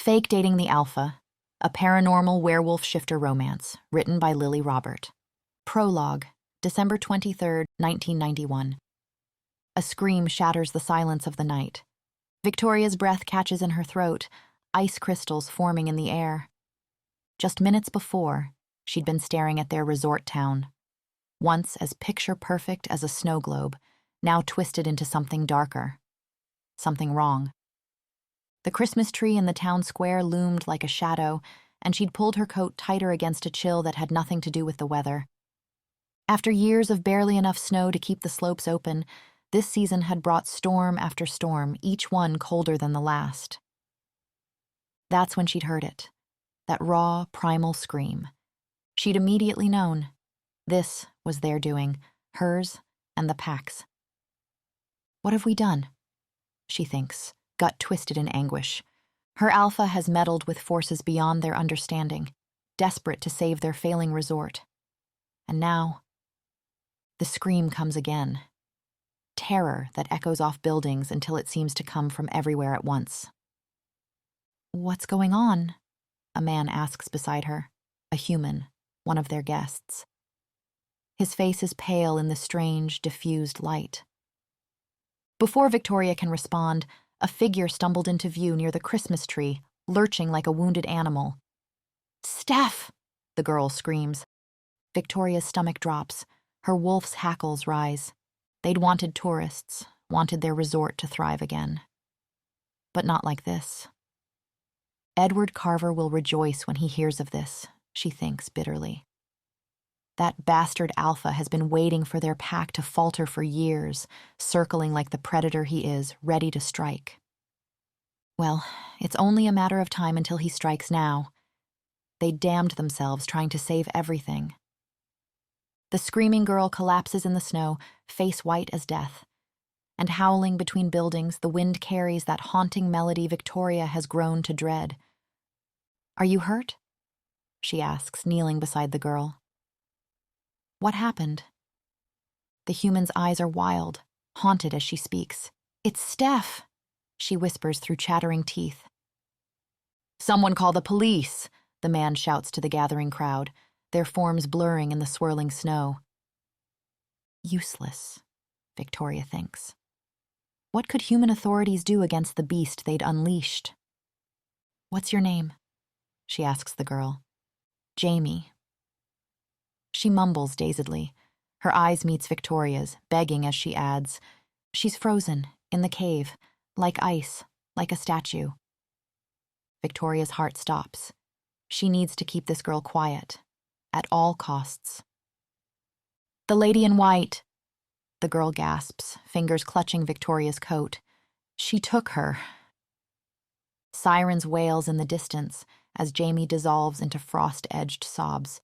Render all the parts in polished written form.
Fake Dating the Alpha, a paranormal werewolf shifter romance, written by Lily Robert. Prologue, December 23, 1991. A scream shatters the silence of the night. Victoria's breath catches in her throat, ice crystals forming in the air. Just minutes before, she'd been staring at their resort town, once as picture-perfect as a snow globe, now twisted into something darker. Something wrong. The Christmas tree in the town square loomed like a shadow, and she'd pulled her coat tighter against a chill that had nothing to do with the weather. After years of barely enough snow to keep the slopes open, this season had brought storm after storm, each one colder than the last. That's when she'd heard it, that raw, primal scream. She'd immediately known. This was their doing, hers and the pack's. What have we done? She thinks, gut twisted in anguish. Her alpha has meddled with forces beyond their understanding, desperate to save their failing resort. And now, the scream comes again. Terror that echoes off buildings until it seems to come from everywhere at once. What's going on? A man asks beside her, a human, one of their guests. His face is pale in the strange, diffused light. Before Victoria can respond, a figure stumbled into view near the Christmas tree, lurching like a wounded animal. "Steph!" the girl screams. Victoria's stomach drops. Her wolf's hackles rise. They'd wanted tourists, wanted their resort to thrive again. But not like this. Edward Carver will rejoice when he hears of this, she thinks bitterly. That bastard alpha has been waiting for their pack to falter for years, circling like the predator he is, ready to strike. Well, it's only a matter of time until he strikes now. They damned themselves trying to save everything. The screaming girl collapses in the snow, face white as death. And howling between buildings, the wind carries that haunting melody Victoria has grown to dread. "Are you hurt?" she asks, kneeling beside the girl. What happened? The human's eyes are wild, haunted as she speaks. "It's Steph," she whispers through chattering teeth. "Someone call the police," the man shouts to the gathering crowd, their forms blurring in the swirling snow. Useless, Victoria thinks. What could human authorities do against the beast they'd unleashed? "What's your name?" she asks the girl. "Jaimie." She mumbles dazedly. Her eyes meets Victoria's, begging as she adds, "She's frozen, in the cave, like ice, like a statue." Victoria's heart stops. She needs to keep this girl quiet, at all costs. "The lady in white," the girl gasps, fingers clutching Victoria's coat. "She took her." Sirens wails in the distance as Jaimie dissolves into frost-edged sobs.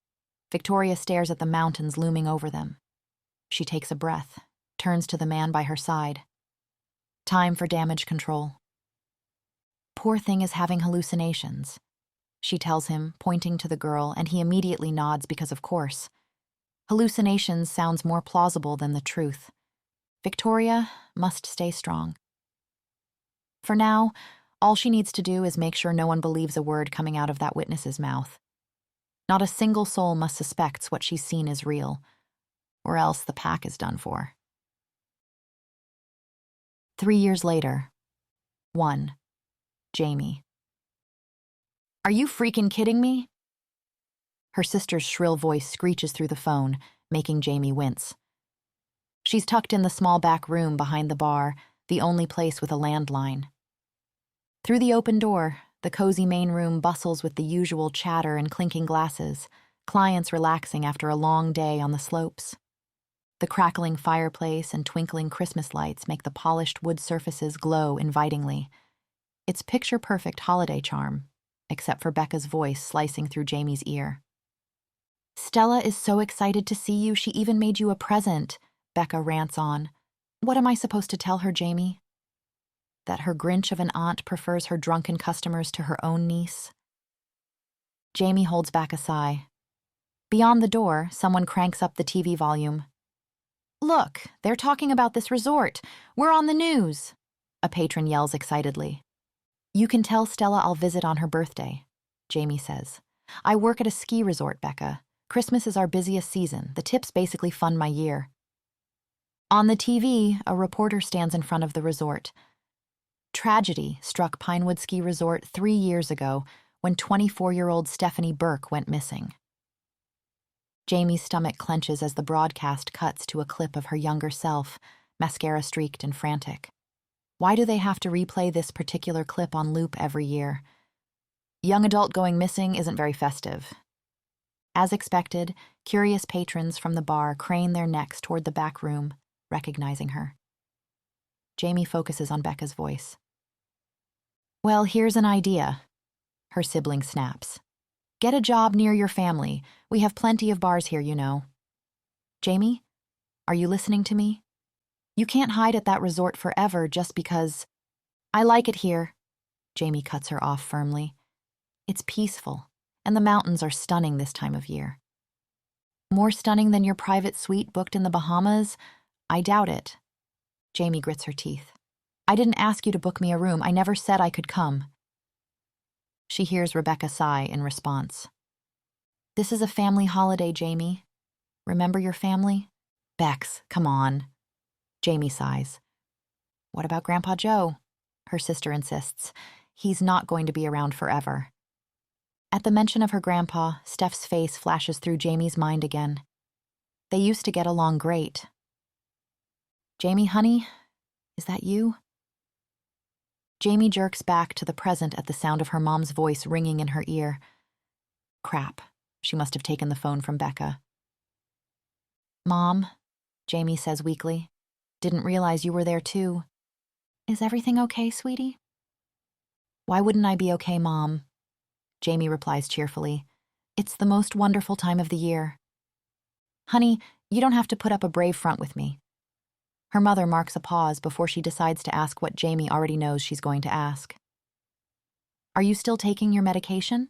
Victoria stares at the mountains looming over them. She takes a breath, turns to the man by her side. Time for damage control. "Poor thing is having hallucinations," she tells him, pointing to the girl, and he immediately nods because of course. Hallucinations sounds more plausible than the truth. Victoria must stay strong. For now, all she needs to do is make sure no one believes a word coming out of that witness's mouth. Not a single soul must suspect what she's seen is real, or else the pack is done for. 3 years later. 1. Jaimie. "Are you freaking kidding me?" Her sister's shrill voice screeches through the phone, making Jaimie wince. She's tucked in the small back room behind the bar, the only place with a landline. Through the open door, the cozy main room bustles with the usual chatter and clinking glasses, clients relaxing after a long day on the slopes. The crackling fireplace and twinkling Christmas lights make the polished wood surfaces glow invitingly. It's picture-perfect holiday charm, except for Becca's voice slicing through Jaimie's ear. "Stella is so excited to see you, she even made you a present," Becca rants on. "What am I supposed to tell her, Jaimie? That her Grinch of an aunt prefers her drunken customers to her own niece?" Jaimie holds back a sigh. Beyond the door, someone cranks up the TV volume. "Look, they're talking about this resort. We're on the news," a patron yells excitedly. You can tell Stella I'll visit on her birthday, Jaimie says. I work at a ski resort, Becca. Christmas is our busiest season. The tips basically fund my year. On the TV, a reporter stands in front of the resort. Tragedy struck Pinewood Ski Resort 3 years ago when 24-year-old Stephanie Burke went missing. Jaimie's stomach clenches as the broadcast cuts to a clip of her younger self, mascara-streaked and frantic. Why do they have to replay this particular clip on loop every year? Young adult going missing isn't very festive. As expected, curious patrons from the bar crane their necks toward the back room, recognizing her. Jaimie focuses on Becca's voice. Well, here's an idea, her sibling snaps. Get a job near your family. We have plenty of bars here, you know. Jaimie, are you listening to me? You can't hide at that resort forever just because... I like it here, Jaimie cuts her off firmly. It's peaceful, and the mountains are stunning this time of year. More stunning than your private suite booked in the Bahamas? I doubt it. Jaimie grits her teeth. I didn't ask you to book me a room. I never said I could come. She hears Rebecca sigh in response. This is a family holiday, Jaimie. Remember your family? Bex, come on. Jaimie sighs. What about Grandpa Joe? Her sister insists. He's not going to be around forever. At the mention of her grandpa, Steph's face flashes through Jaimie's mind again. They used to get along great. Jaimie, honey, is that you? Jaimie jerks back to the present at the sound of her mom's voice ringing in her ear. Crap, she must have taken the phone from Becca. Mom, Jaimie says weakly, didn't realize you were there too. Is everything okay, sweetie? Why wouldn't I be okay, Mom? Jaimie replies cheerfully. It's the most wonderful time of the year. Honey, you don't have to put up a brave front with me. Her mother marks a pause before she decides to ask what Jaimie already knows she's going to ask. Are you still taking your medication?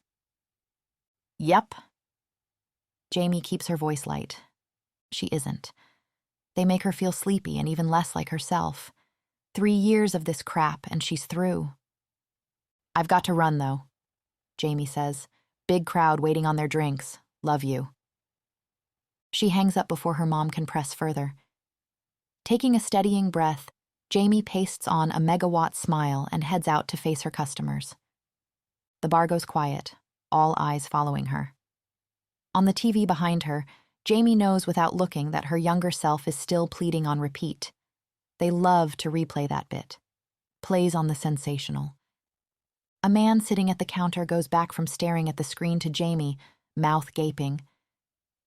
Yep. Jaimie keeps her voice light. She isn't. They make her feel sleepy and even less like herself. 3 years of this crap and she's through. I've got to run, though, Jaimie says. Big crowd waiting on their drinks. Love you. She hangs up before her mom can press further. Taking a steadying breath, Jaimie pastes on a megawatt smile and heads out to face her customers. The bar goes quiet, all eyes following her. On the TV behind her, Jaimie knows without looking that her younger self is still pleading on repeat. They love to replay that bit. Plays on the sensational. A man sitting at the counter goes back from staring at the screen to Jaimie, mouth gaping.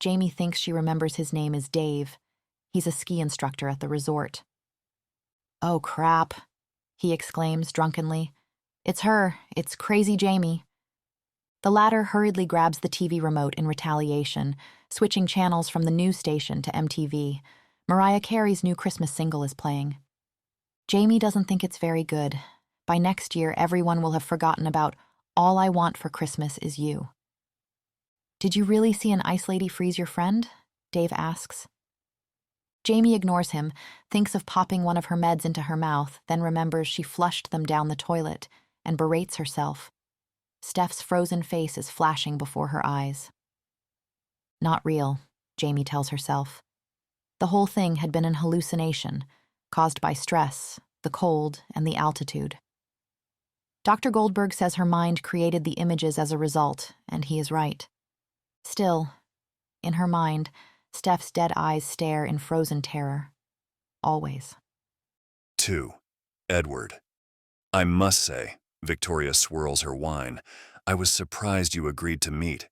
Jaimie thinks she remembers his name as Dave. He's a ski instructor at the resort. Oh, crap, he exclaims drunkenly. It's her. It's crazy Jaimie. The latter hurriedly grabs the TV remote in retaliation, switching channels from the news station to MTV. Mariah Carey's new Christmas single is playing. Jaimie doesn't think it's very good. By next year, everyone will have forgotten about All I Want for Christmas Is You. Did you really see an ice lady freeze your friend? Dave asks. Jaimie ignores him, thinks of popping one of her meds into her mouth, then remembers she flushed them down the toilet, and berates herself. Steph's frozen face is flashing before her eyes. Not real, Jaimie tells herself. The whole thing had been an hallucination, caused by stress, the cold, and the altitude. Dr. Goldberg says her mind created the images as a result, and he is right. Still, in her mind, Steph's dead eyes stare in frozen terror. Always. 2. Edward. I must say, Victoria swirls her wine, I was surprised you agreed to meet.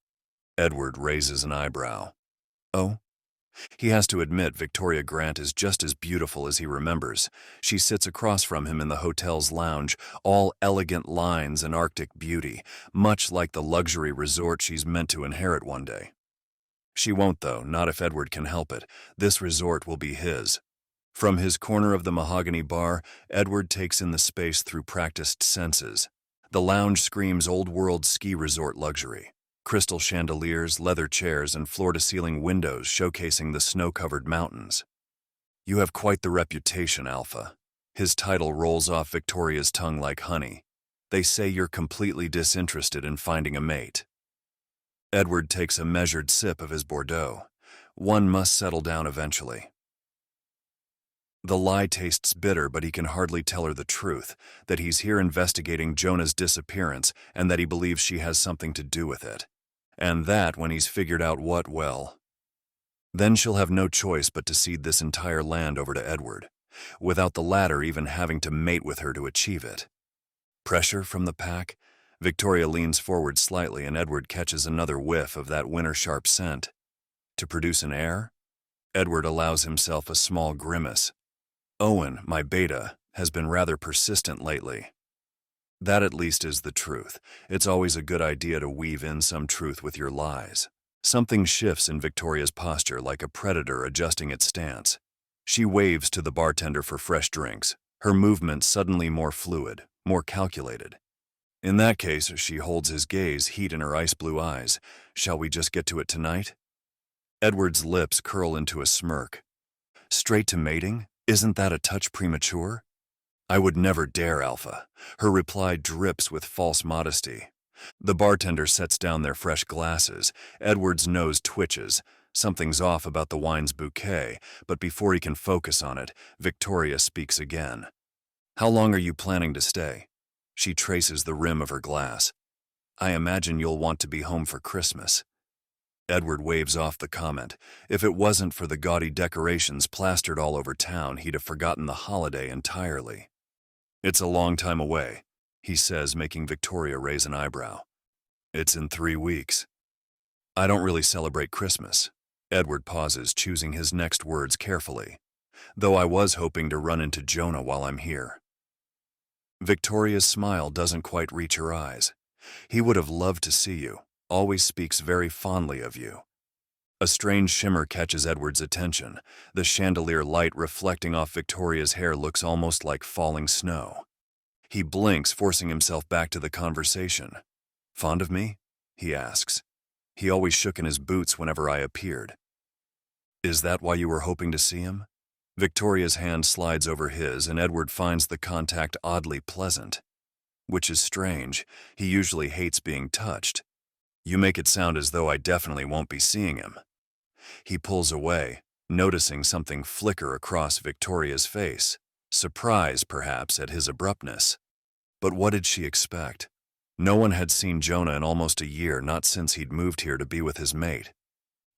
Edward raises an eyebrow. Oh? He has to admit Victoria Grant is just as beautiful as he remembers. She sits across from him in the hotel's lounge, all elegant lines and Arctic beauty, much like the luxury resort she's meant to inherit one day. She won't, though, not if Edward can help it. This resort will be his. From his corner of the mahogany bar, Edward takes in the space through practiced senses. The lounge screams old-world ski resort luxury. Crystal chandeliers, leather chairs, and floor-to-ceiling windows showcasing the snow-covered mountains. You have quite the reputation, Alpha. His title rolls off Victoria's tongue like honey. They say you're completely disinterested in finding a mate. Edward takes a measured sip of his Bordeaux. One must settle down eventually. The lie tastes bitter, but he can hardly tell her the truth, that he's here investigating Jonah's disappearance and that he believes she has something to do with it. And that, when he's figured out what, well, then she'll have no choice but to cede this entire land over to Edward, without the latter even having to mate with her to achieve it. Pressure from the pack? Victoria leans forward slightly and Edward catches another whiff of that winter-sharp scent. To produce an heir? Edward allows himself a small grimace. Owen, my beta, has been rather persistent lately. That at least is the truth. It's always a good idea to weave in some truth with your lies. Something shifts in Victoria's posture like a predator adjusting its stance. She waves to the bartender for fresh drinks, her movements suddenly more fluid, more calculated. In that case, she holds his gaze, heat in her ice blue eyes. Shall we just get to it tonight? Edward's lips curl into a smirk. Straight to mating? Isn't that a touch premature? I would never dare, Alpha. Her reply drips with false modesty. The bartender sets down their fresh glasses. Edward's nose twitches. Something's off about the wine's bouquet, but before he can focus on it, Victoria speaks again. How long are you planning to stay? She traces the rim of her glass. I imagine you'll want to be home for Christmas. Edward waves off the comment. If it wasn't for the gaudy decorations plastered all over town, he'd have forgotten the holiday entirely. It's a long time away, he says, making Victoria raise an eyebrow. It's in 3 weeks. I don't really celebrate Christmas. Edward pauses, choosing his next words carefully. Though I was hoping to run into Jonah while I'm here. Victoria's smile doesn't quite reach her eyes. He would have loved to see you. Always speaks very fondly of you. A strange shimmer catches Edward's attention. The chandelier light reflecting off Victoria's hair looks almost like falling snow. He blinks, forcing himself back to the conversation. Fond of me? He asks. He always shook in his boots whenever I appeared. Is that why you were hoping to see him? Victoria's hand slides over his, and Edward finds the contact oddly pleasant. Which is strange. He usually hates being touched. You make it sound as though I definitely won't be seeing him. He pulls away, noticing something flicker across Victoria's face. Surprise, perhaps, at his abruptness. But what did she expect? No one had seen Jonah in almost a year, not since he'd moved here to be with his mate.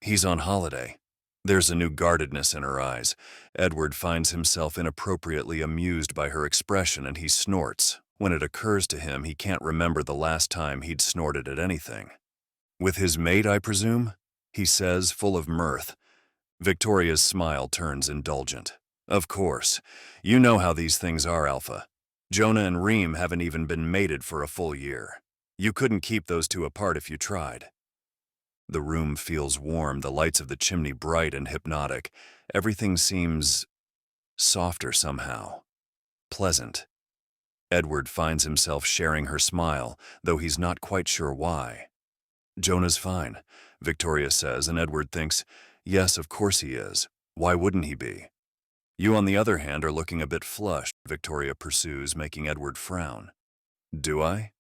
He's on holiday. There's a new guardedness in her eyes. Edward finds himself inappropriately amused by her expression, and he snorts. When it occurs to him, he can't remember the last time he'd snorted at anything. With his mate, I presume? He says, full of mirth. Victoria's smile turns indulgent. Of course. You know how these things are, Alpha. Jonah and Reem haven't even been mated for a full year. You couldn't keep those two apart if you tried. The room feels warm, the lights of the chimney bright and hypnotic. Everything seems softer somehow. Pleasant. Edward finds himself sharing her smile, though he's not quite sure why. Jonah's fine, Victoria says, and Edward thinks, yes, of course he is. Why wouldn't he be? You, on the other hand, are looking a bit flushed, Victoria pursues, making Edward frown. Do I?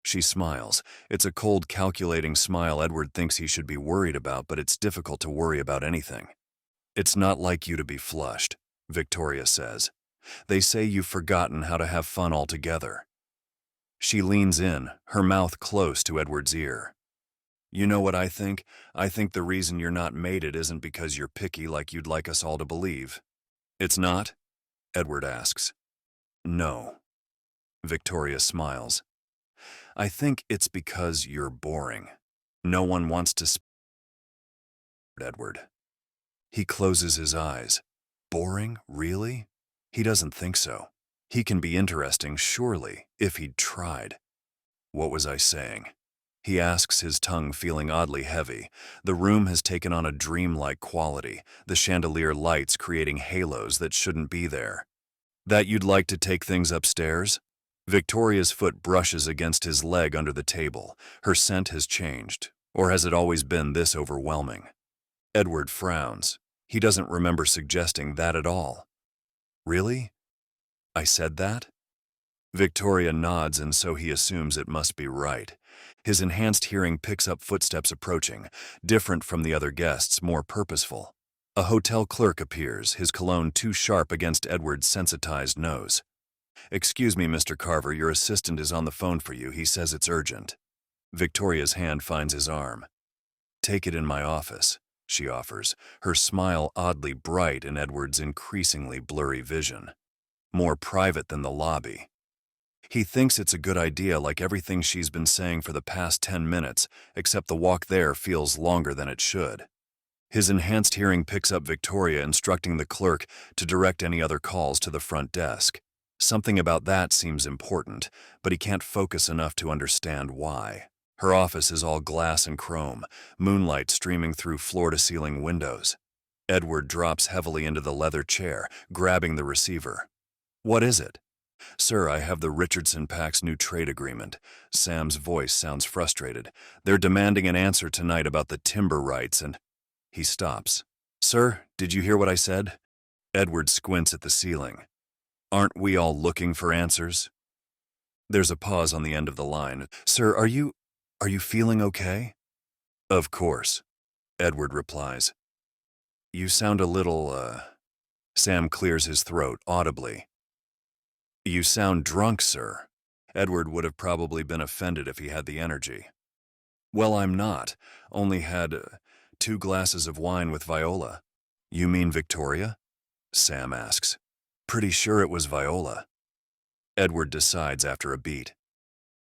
She smiles. It's a cold, calculating smile Edward thinks he should be worried about, but it's difficult to worry about anything. It's not like you to be flushed, Victoria says. They say you've forgotten how to have fun altogether. She leans in, her mouth close to Edward's ear. You know what I think? I think the reason you're not mated isn't because you're picky like you'd like us all to believe. It's not? Edward asks. No. Victoria smiles. I think it's because you're boring. No one wants to Edward. He closes his eyes. Boring? Really? He doesn't think so. He can be interesting, surely, if he'd tried. What was I saying? He asks, his tongue feeling oddly heavy. The room has taken on a dreamlike quality, the chandelier lights creating halos that shouldn't be there. That you'd like to take things upstairs? Victoria's foot brushes against his leg under the table. Her scent has changed. Or has it always been this overwhelming? Edward frowns. He doesn't remember suggesting that at all. Really? I said that? Victoria nods, and so he assumes it must be right. His enhanced hearing picks up footsteps approaching, different from the other guests, more purposeful. A hotel clerk appears, his cologne too sharp against Edward's sensitized nose. "Excuse me, Mr. Carver, your assistant is on the phone for you. He says it's urgent." Victoria's hand finds his arm. "Take it in my office," she offers, her smile oddly bright in Edward's increasingly blurry vision. More private than the lobby. He thinks it's a good idea, like everything she's been saying for the past 10 minutes, except the walk there feels longer than it should. His enhanced hearing picks up Victoria instructing the clerk to direct any other calls to the front desk. Something about that seems important, but he can't focus enough to understand why. Her office is all glass and chrome, moonlight streaming through floor-to-ceiling windows. Edward drops heavily into the leather chair, grabbing the receiver. "What is it?" "Sir, I have the Richardson Pack's new trade agreement." Sam's voice sounds frustrated. "They're demanding an answer tonight about the timber rights and—" He stops. "Sir, did you hear what I said?" Edward squints at the ceiling. "Aren't we all looking for answers?" There's a pause on the end of the line. "Sir, are you feeling okay?" "Of course," Edward replies. "You sound a little, Sam clears his throat audibly. "You sound drunk, sir." Edward would have probably been offended if he had the energy. "Well, I'm not. Only had 2 glasses of wine with Viola." "You mean Victoria?" Sam asks. "Pretty sure it was Viola." Edward decides after a beat.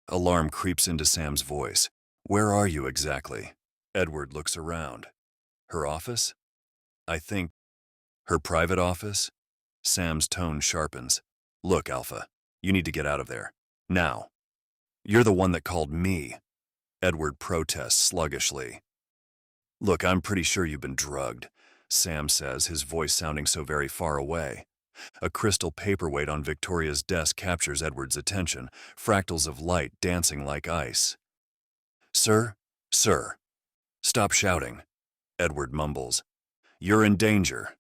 Alarm creeps into Sam's voice. "Where are you exactly?" Edward looks around. "Her office?" "I think—" "Her private office?" Sam's tone sharpens. "Look, Alpha, you need to get out of there. Now." "You're the one that called me." Edward protests sluggishly. "Look, I'm pretty sure you've been drugged," Sam says, his voice sounding so very far away. A crystal paperweight on Victoria's desk captures Edward's attention, fractals of light dancing like ice. "Sir, sir." "Stop shouting," Edward mumbles. "You're in danger."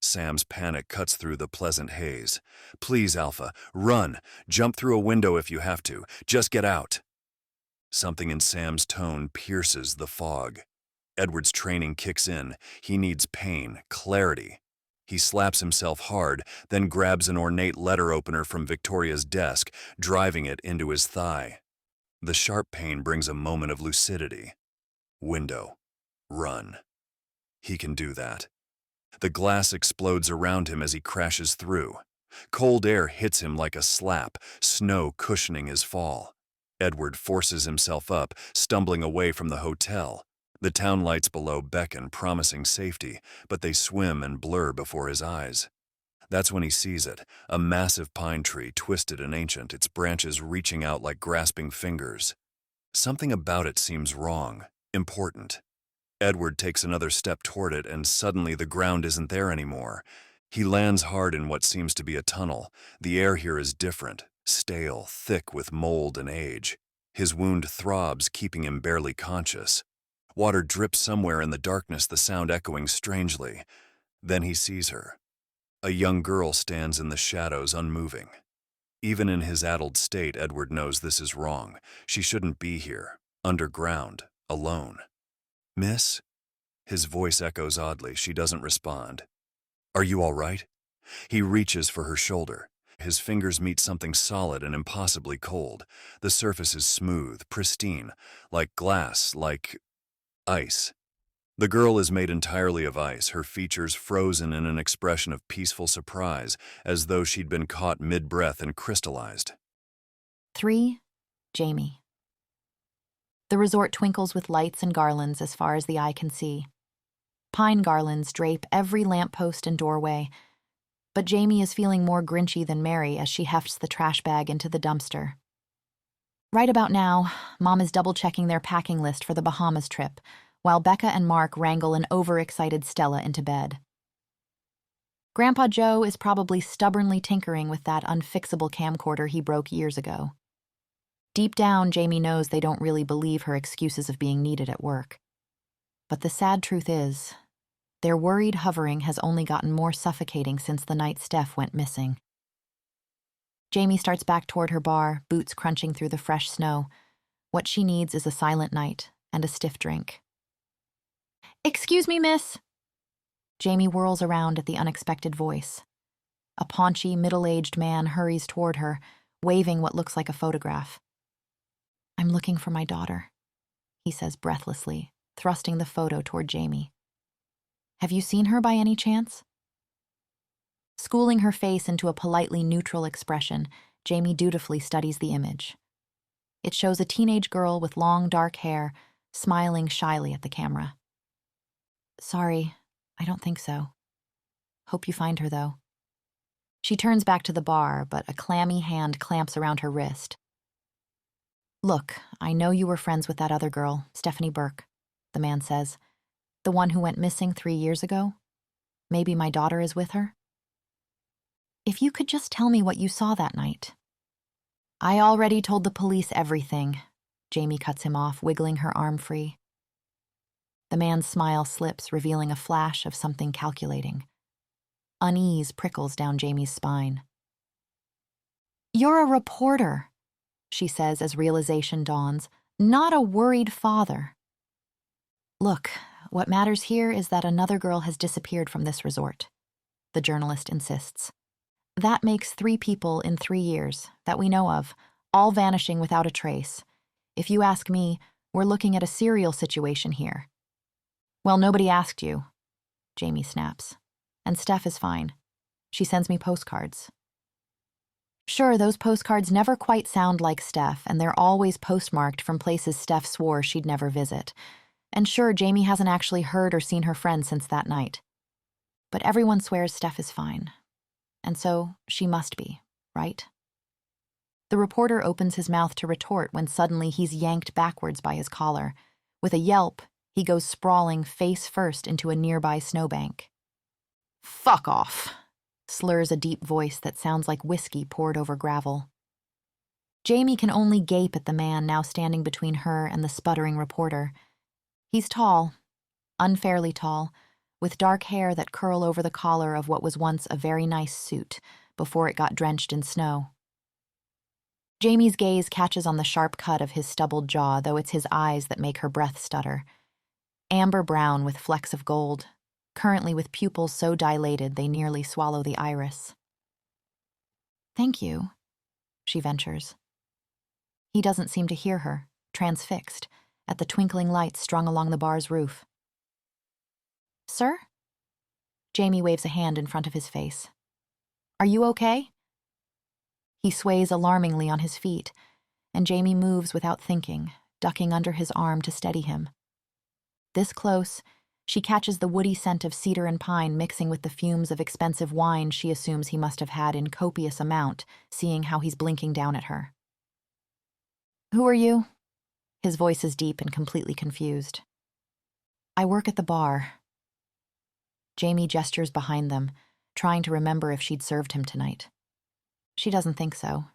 Sam's panic cuts through the pleasant haze. "Please, Alpha, run. Jump through a window if you have to. Just get out." Something in Sam's tone pierces the fog. Edward's training kicks in. He needs pain, clarity. He slaps himself hard, then grabs an ornate letter opener from Victoria's desk, driving it into his thigh. The sharp pain brings a moment of lucidity. Window. Run. He can do that. The glass explodes around him as he crashes through. Cold air hits him like a slap, snow cushioning his fall. Edward forces himself up, stumbling away from the hotel. The town lights below beckon, promising safety, but they swim and blur before his eyes. That's when he sees it, a massive pine tree, twisted and ancient, its branches reaching out like grasping fingers. Something about it seems wrong, important. Edward takes another step toward it, and suddenly the ground isn't there anymore. He lands hard in what seems to be a tunnel. The air here is different, stale, thick with mold and age. His wound throbs, keeping him barely conscious. Water drips somewhere in the darkness, the sound echoing strangely. Then he sees her. A young girl stands in the shadows, unmoving. Even in his addled state, Edward knows this is wrong. She shouldn't be here, underground, alone. "Miss?" His voice echoes oddly. She doesn't respond. "Are you all right?" He reaches for her shoulder. His fingers meet something solid and impossibly cold. The surface is smooth, pristine, like glass, like ice. The girl is made entirely of ice, her features frozen in an expression of peaceful surprise, as though she'd been caught mid-breath and crystallized. 3. Jaimie. The resort twinkles with lights and garlands as far as the eye can see. Pine garlands drape every lamppost and doorway, but Jaimie is feeling more grinchy than merry as she hefts the trash bag into the dumpster. Right about now, Mom is double-checking their packing list for the Bahamas trip, while Becca and Mark wrangle an overexcited Stella into bed. Grandpa Joe is probably stubbornly tinkering with that unfixable camcorder he broke years ago. Deep down, Jaimie knows they don't really believe her excuses of being needed at work. But the sad truth is, their worried hovering has only gotten more suffocating since the night Steph went missing. Jaimie starts back toward her bar, boots crunching through the fresh snow. What she needs is a silent night and a stiff drink. "Excuse me, miss." Jaimie whirls around at the unexpected voice. A paunchy, middle-aged man hurries toward her, waving what looks like a photograph. "I'm looking for my daughter," he says breathlessly, thrusting the photo toward Jaimie. "Have you seen her by any chance?" Schooling her face into a politely neutral expression, Jaimie dutifully studies the image. It shows a teenage girl with long, dark hair, smiling shyly at the camera. "Sorry, I don't think so. Hope you find her, though." She turns back to the bar, but a clammy hand clamps around her wrist. "Look, I know you were friends with that other girl, Stephanie Burke," the man says. "The one who went missing 3 years ago? Maybe my daughter is with her? If you could just tell me what you saw that night." "I already told the police everything," Jaimie cuts him off, wiggling her arm free. The man's smile slips, revealing a flash of something calculating. Unease prickles down Jaimie's spine. "You're a reporter," she says as realization dawns, "not a worried father." "Look, what matters here is that another girl has disappeared from this resort," the journalist insists. "That makes 3 people in 3 years, that we know of, all vanishing without a trace. If you ask me, we're looking at a serial situation here." "Well, nobody asked you," Jaimie snaps. "And Steph is fine. She sends me postcards." "Sure, those postcards never quite sound like Steph, and they're always postmarked from places Steph swore she'd never visit. And sure, Jaimie hasn't actually heard or seen her friend since that night. But everyone swears Steph is fine. And so, she must be, right?" The reporter opens his mouth to retort when suddenly he's yanked backwards by his collar. With a yelp, he goes sprawling face first into a nearby snowbank. "Fuck off," slurs a deep voice that sounds like whiskey poured over gravel. Jaimie can only gape at the man now standing between her and the sputtering reporter. He's tall, unfairly tall, with dark hair that curl over the collar of what was once a very nice suit before it got drenched in snow. Jaimie's gaze catches on the sharp cut of his stubbled jaw, though it's his eyes that make her breath stutter. Amber brown with flecks of gold, currently with pupils so dilated they nearly swallow the iris. "Thank you," she ventures. He doesn't seem to hear her, transfixed, at the twinkling lights strung along the bar's roof. "Sir?" Jaimie waves a hand in front of his face. "Are you okay?" He sways alarmingly on his feet, and Jaimie moves without thinking, ducking under his arm to steady him. This close, she catches the woody scent of cedar and pine mixing with the fumes of expensive wine she assumes he must have had in copious amount, seeing how he's blinking down at her. "Who are you?" His voice is deep and completely confused. "I work at the bar." Jaimie gestures behind them, trying to remember if she'd served him tonight. She doesn't think so.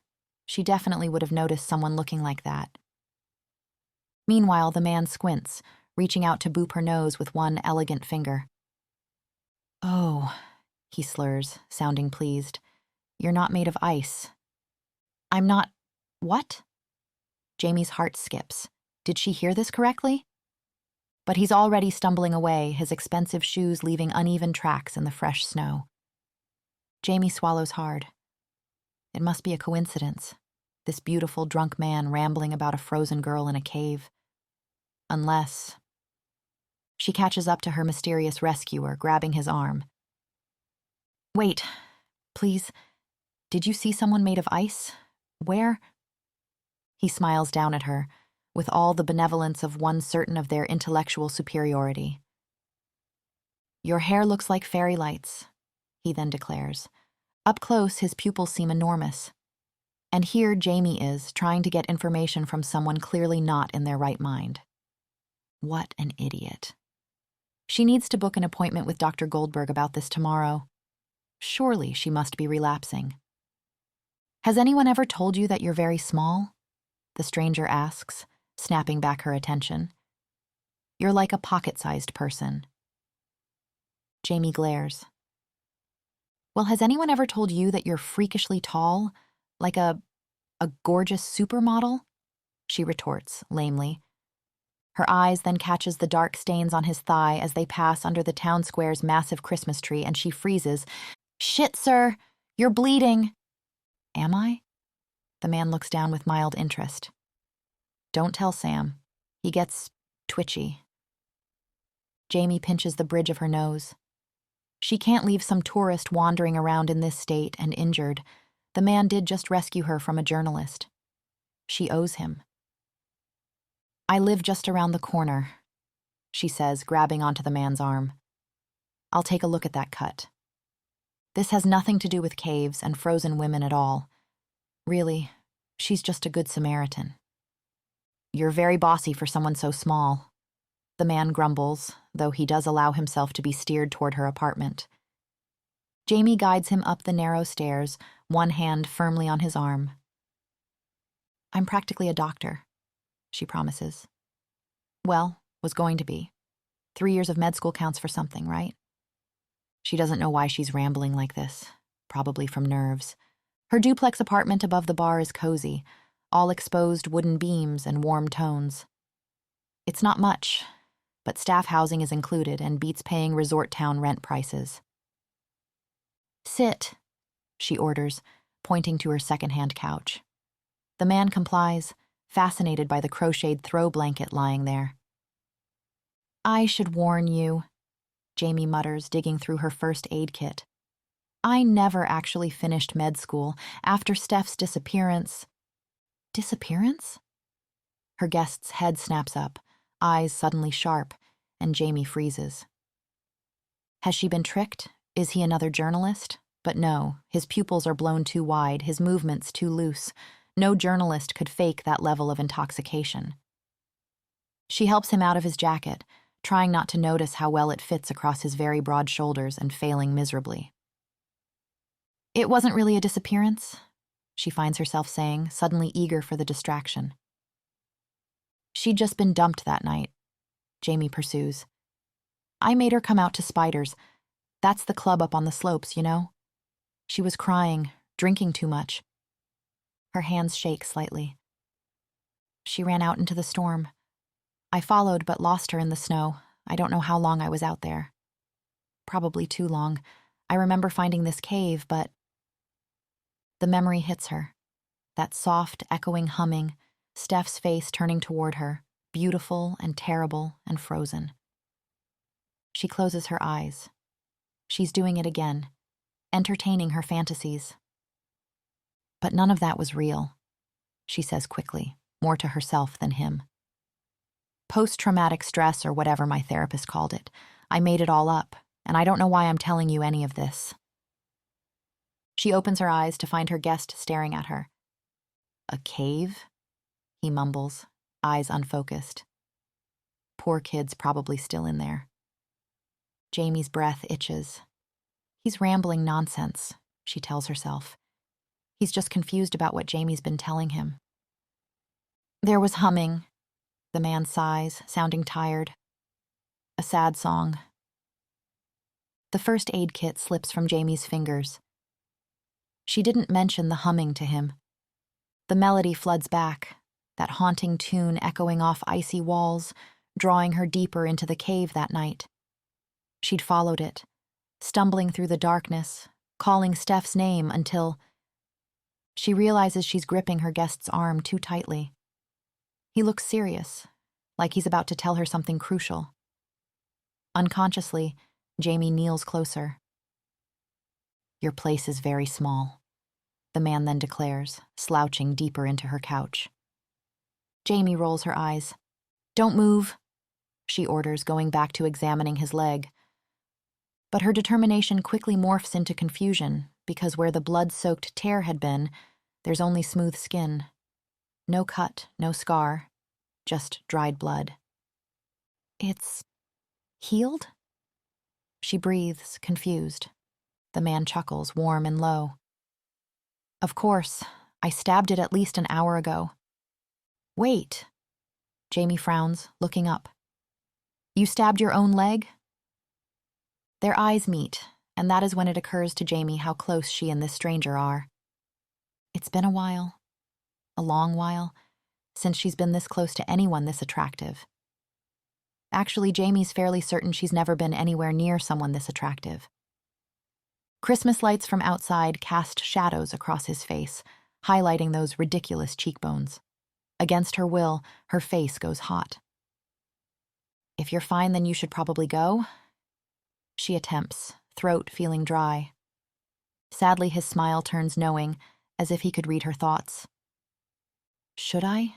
She definitely would have noticed someone looking like that. Meanwhile, the man squints, reaching out to boop her nose with one elegant finger. "Oh," he slurs, sounding pleased. "You're not made of ice." "I'm not... What?" Jaimie's heart skips. Did she hear this correctly? But he's already stumbling away, his expensive shoes leaving uneven tracks in the fresh snow. Jaimie swallows hard. It must be a coincidence, this beautiful drunk man rambling about a frozen girl in a cave. Unless... She catches up to her mysterious rescuer, grabbing his arm. "Wait, please. Did you see someone made of ice? Where?" He smiles down at her, with all the benevolence of one certain of their intellectual superiority. "Your hair looks like fairy lights," he then declares. Up close, his pupils seem enormous. And here Jaimie is, trying to get information from someone clearly not in their right mind. What an idiot. She needs to book an appointment with Dr. Goldberg about this tomorrow. Surely she must be relapsing. "Has anyone ever told you that you're very small?" the stranger asks, snapping back her attention. "You're like a pocket-sized person." Jaimie glares. "Well, has anyone ever told you that you're freakishly tall? Like a gorgeous supermodel? She retorts, lamely. Her eyes then catches the dark stains on his thigh as they pass under the town square's massive Christmas tree, and she freezes. Shit, sir! You're bleeding! Am I? The man looks down with mild interest. Don't tell Sam. He gets twitchy. Jaimie pinches the bridge of her nose. She can't leave some tourist wandering around in this state and injured. The man did just rescue her from a journalist. She owes him. I live just around the corner, she says, grabbing onto the man's arm. I'll take a look at that cut. This has nothing to do with caves and frozen women at all. Really, she's just a good Samaritan. You're very bossy for someone so small. The man grumbles, though he does allow himself to be steered toward her apartment. Jaimie guides him up the narrow stairs, one hand firmly on his arm. I'm practically a doctor, she promises. Well, was going to be. 3 years of med school counts for something, right? She doesn't know why she's rambling like this, probably from nerves. Her duplex apartment above the bar is cozy, all exposed wooden beams and warm tones. It's not much, but staff housing is included and beats paying resort town rent prices. Sit, she orders, pointing to her second-hand couch. The man complies, fascinated by the crocheted throw blanket lying there. I should warn you, Jaimie mutters, digging through her first aid kit. I never actually finished med school after Steph's disappearance. Disappearance? Her guest's head snaps up, eyes suddenly sharp, and Jaimie freezes. Has she been tricked? Is he another journalist? But no, his pupils are blown too wide, his movements too loose. No journalist could fake that level of intoxication. She helps him out of his jacket, trying not to notice how well it fits across his very broad shoulders and failing miserably. It wasn't really a disappearance, she finds herself saying, suddenly eager for the distraction. She'd just been dumped that night, Jaimie pursues. I made her come out to Spiders. That's the club up on the slopes, you know? She was crying, drinking too much. Her hands shake slightly. She ran out into the storm. I followed but lost her in the snow. I don't know how long I was out there. Probably too long. I remember finding this cave, but... The memory hits her. That soft, echoing humming, Steph's face turning toward her, beautiful and terrible and frozen. She closes her eyes. She's doing it again, entertaining her fantasies. But none of that was real, she says quickly, more to herself than him. Post-traumatic stress, or whatever my therapist called it. I made it all up, and I don't know why I'm telling you any of this. She opens her eyes to find her guest staring at her. A cave? He mumbles, eyes unfocused. Poor kid's probably still in there. Jaimie's breath itches. He's rambling nonsense, she tells herself. He's just confused about what Jaimie's been telling him. There was humming. The man sighs, sounding tired. A sad song. The first aid kit slips from Jaimie's fingers. She didn't mention the humming to him. The melody floods back, that haunting tune echoing off icy walls, drawing her deeper into the cave that night. She'd followed it, stumbling through the darkness, calling Steph's name until... She realizes she's gripping her guest's arm too tightly. He looks serious, like he's about to tell her something crucial. Unconsciously, Jaimie kneels closer. Your place is very small, the man then declares, slouching deeper into her couch. Jaimie rolls her eyes. Don't move, she orders, going back to examining his leg. But her determination quickly morphs into confusion, because where the blood-soaked tear had been, there's only smooth skin. No cut, no scar, just dried blood. It's healed? She breathes, confused. The man chuckles, warm and low. Of course, I stabbed it at least an hour ago. Wait. Jaimie frowns, looking up. You stabbed your own leg? Their eyes meet, and that is when it occurs to Jaimie how close she and this stranger are. It's been a while, a long while, since she's been this close to anyone this attractive. Actually, Jaimie's fairly certain she's never been anywhere near someone this attractive. Christmas lights from outside cast shadows across his face, highlighting those ridiculous cheekbones. Against her will, her face goes hot. If you're fine, then you should probably go. She attempts, throat feeling dry. Sadly, his smile turns knowing, as if he could read her thoughts. Should I?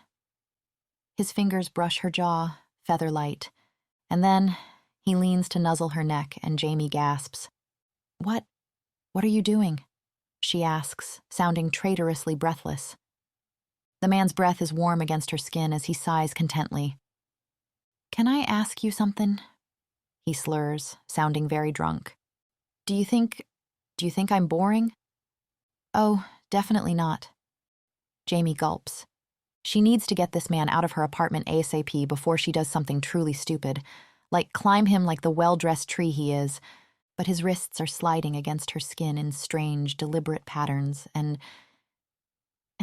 His fingers brush her jaw, feather light, and then he leans to nuzzle her neck and Jaimie gasps. What are you doing? She asks, sounding traitorously breathless. The man's breath is warm against her skin as he sighs contently. Can I ask you something? He slurs, sounding very drunk. Do you think I'm boring? Oh, definitely not. Jaimie gulps. She needs to get this man out of her apartment ASAP before she does something truly stupid, like climb him like the well-dressed tree he is, but his wrists are sliding against her skin in strange, deliberate patterns, and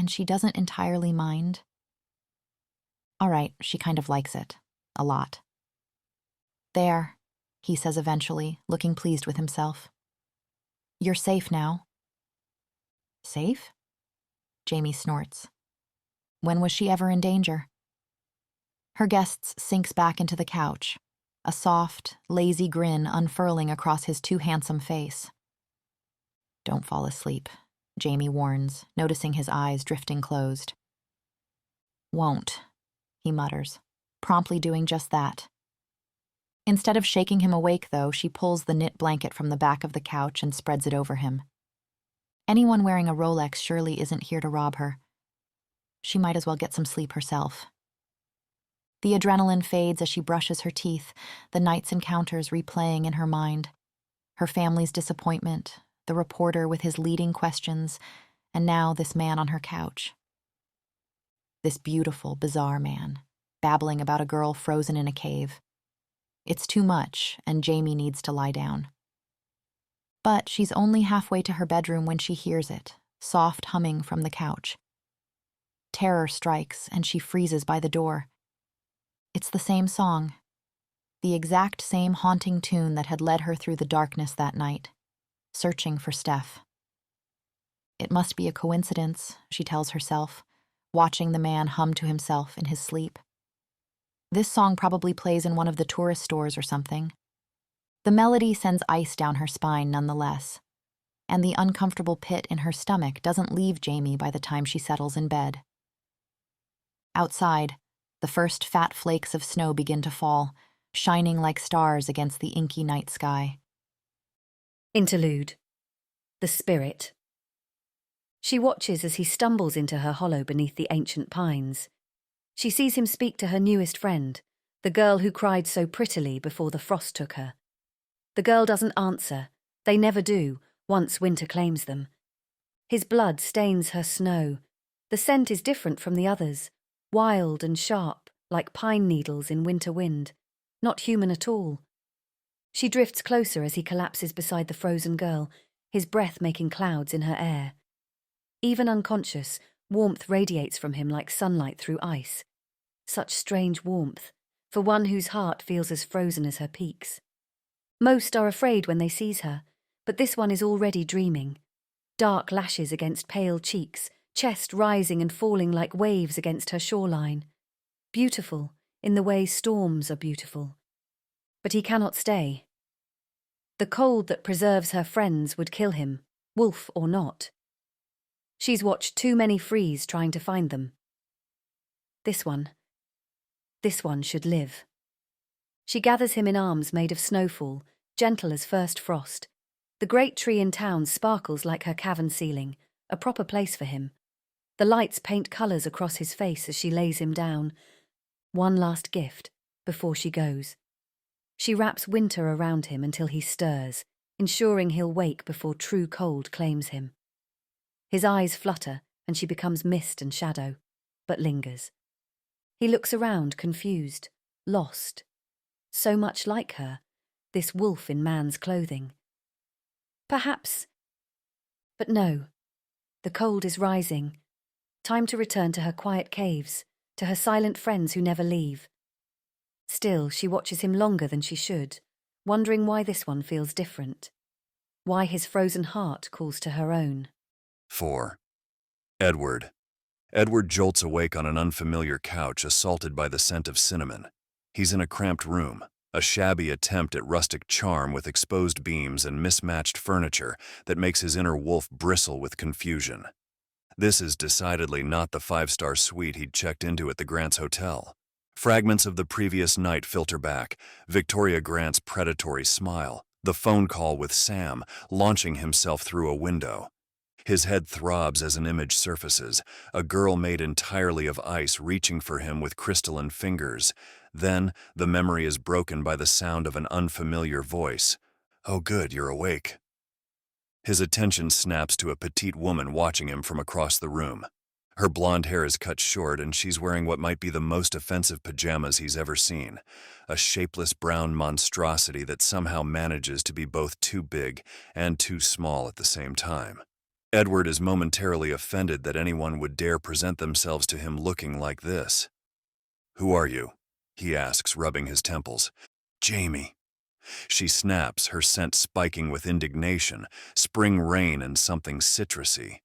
she doesn't entirely mind. All right, she kind of likes it. A lot. There, he says eventually, looking pleased with himself. You're safe now. Safe? Jaimie snorts. When was she ever in danger? Her guest sinks back into the couch, a soft, lazy grin unfurling across his too handsome face. Don't fall asleep, Jaimie warns, noticing his eyes drifting closed. Won't, he mutters, promptly doing just that. Instead of shaking him awake, though, she pulls the knit blanket from the back of the couch and spreads it over him. Anyone wearing a Rolex surely isn't here to rob her. She might as well get some sleep herself. The adrenaline fades as she brushes her teeth, the night's encounters replaying in her mind. Her family's disappointment, the reporter with his leading questions, and now this man on her couch. This beautiful, bizarre man, babbling about a girl frozen in a cave. It's too much, and Jaimie needs to lie down. But she's only halfway to her bedroom when she hears it, soft humming from the couch. Terror strikes, and she freezes by the door. It's the same song, the exact same haunting tune that had led her through the darkness that night, searching for Steph. It must be a coincidence, she tells herself, watching the man hum to himself in his sleep. This song probably plays in one of the tourist stores or something. The melody sends ice down her spine nonetheless, and the uncomfortable pit in her stomach doesn't leave Jaimie by the time she settles in bed. Outside, the first fat flakes of snow begin to fall, shining like stars against the inky night sky. Interlude. The Spirit. She watches as he stumbles into her hollow beneath the ancient pines. She sees him speak to her newest friend, the girl who cried so prettily before the frost took her. The girl doesn't answer. They never do, once winter claims them. His blood stains her snow. The scent is different from the others, wild and sharp, like pine needles in winter wind, not human at all. She drifts closer as he collapses beside the frozen girl, his breath making clouds in her air. Even unconscious, warmth radiates from him like sunlight through ice. Such strange warmth, for one whose heart feels as frozen as her peaks. Most are afraid when they seize her, but this one is already dreaming. Dark lashes against pale cheeks, chest rising and falling like waves against her shoreline. Beautiful, in the way storms are beautiful. But he cannot stay. The cold that preserves her friends would kill him, wolf or not. She's watched too many freeze trying to find them. This one should live. She gathers him in arms made of snowfall, gentle as first frost. The great tree in town sparkles like her cavern ceiling, a proper place for him. The lights paint colours across his face as she lays him down. One last gift, before she goes. She wraps winter around him until he stirs, ensuring he'll wake before true cold claims him. His eyes flutter, and she becomes mist and shadow, but lingers. He looks around, confused, lost. So much like her, this wolf in man's clothing. Perhaps, but no. The cold is rising. Time to return to her quiet caves, to her silent friends who never leave. Still, she watches him longer than she should, wondering why this one feels different. Why his frozen heart calls to her own. 4. Edward. Edward jolts awake on an unfamiliar couch, assaulted by the scent of cinnamon. He's in a cramped room, a shabby attempt at rustic charm with exposed beams and mismatched furniture that makes his inner wolf bristle with confusion. This is decidedly not the 5-star suite he'd checked into at the Grant's Hotel. Fragments of the previous night filter back: Victoria Grant's predatory smile, the phone call with Sam, launching himself through a window. His head throbs as an image surfaces, a girl made entirely of ice reaching for him with crystalline fingers. Then, the memory is broken by the sound of an unfamiliar voice. "Oh good, you're awake." His attention snaps to a petite woman watching him from across the room. Her blonde hair is cut short and she's wearing what might be the most offensive pajamas he's ever seen. A shapeless brown monstrosity that somehow manages to be both too big and too small at the same time. Edward is momentarily offended that anyone would dare present themselves to him looking like this. "Who are you?" he asks, rubbing his temples. "Jaimie." She snaps, her scent spiking with indignation, spring rain and something citrusy.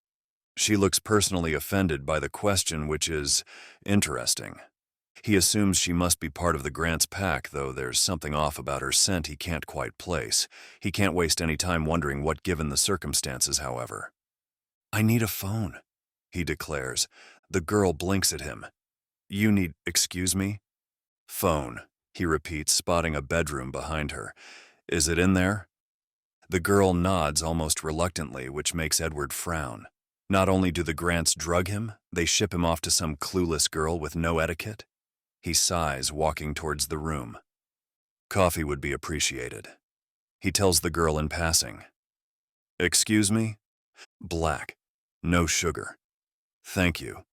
She looks personally offended by the question, which is interesting. He assumes she must be part of the Grant's pack, though there's something off about her scent he can't quite place. He can't waste any time wondering what given the circumstances, however. "I need a phone," he declares. The girl blinks at him. "You need, excuse me?" "Phone," he repeats, spotting a bedroom behind her. "Is it in there?" The girl nods almost reluctantly, which makes Edward frown. Not only do the Grants drug him, they ship him off to some clueless girl with no etiquette. He sighs, walking towards the room. "Coffee would be appreciated." He tells the girl in passing. "Excuse me?" "Black. No sugar." "Thank you."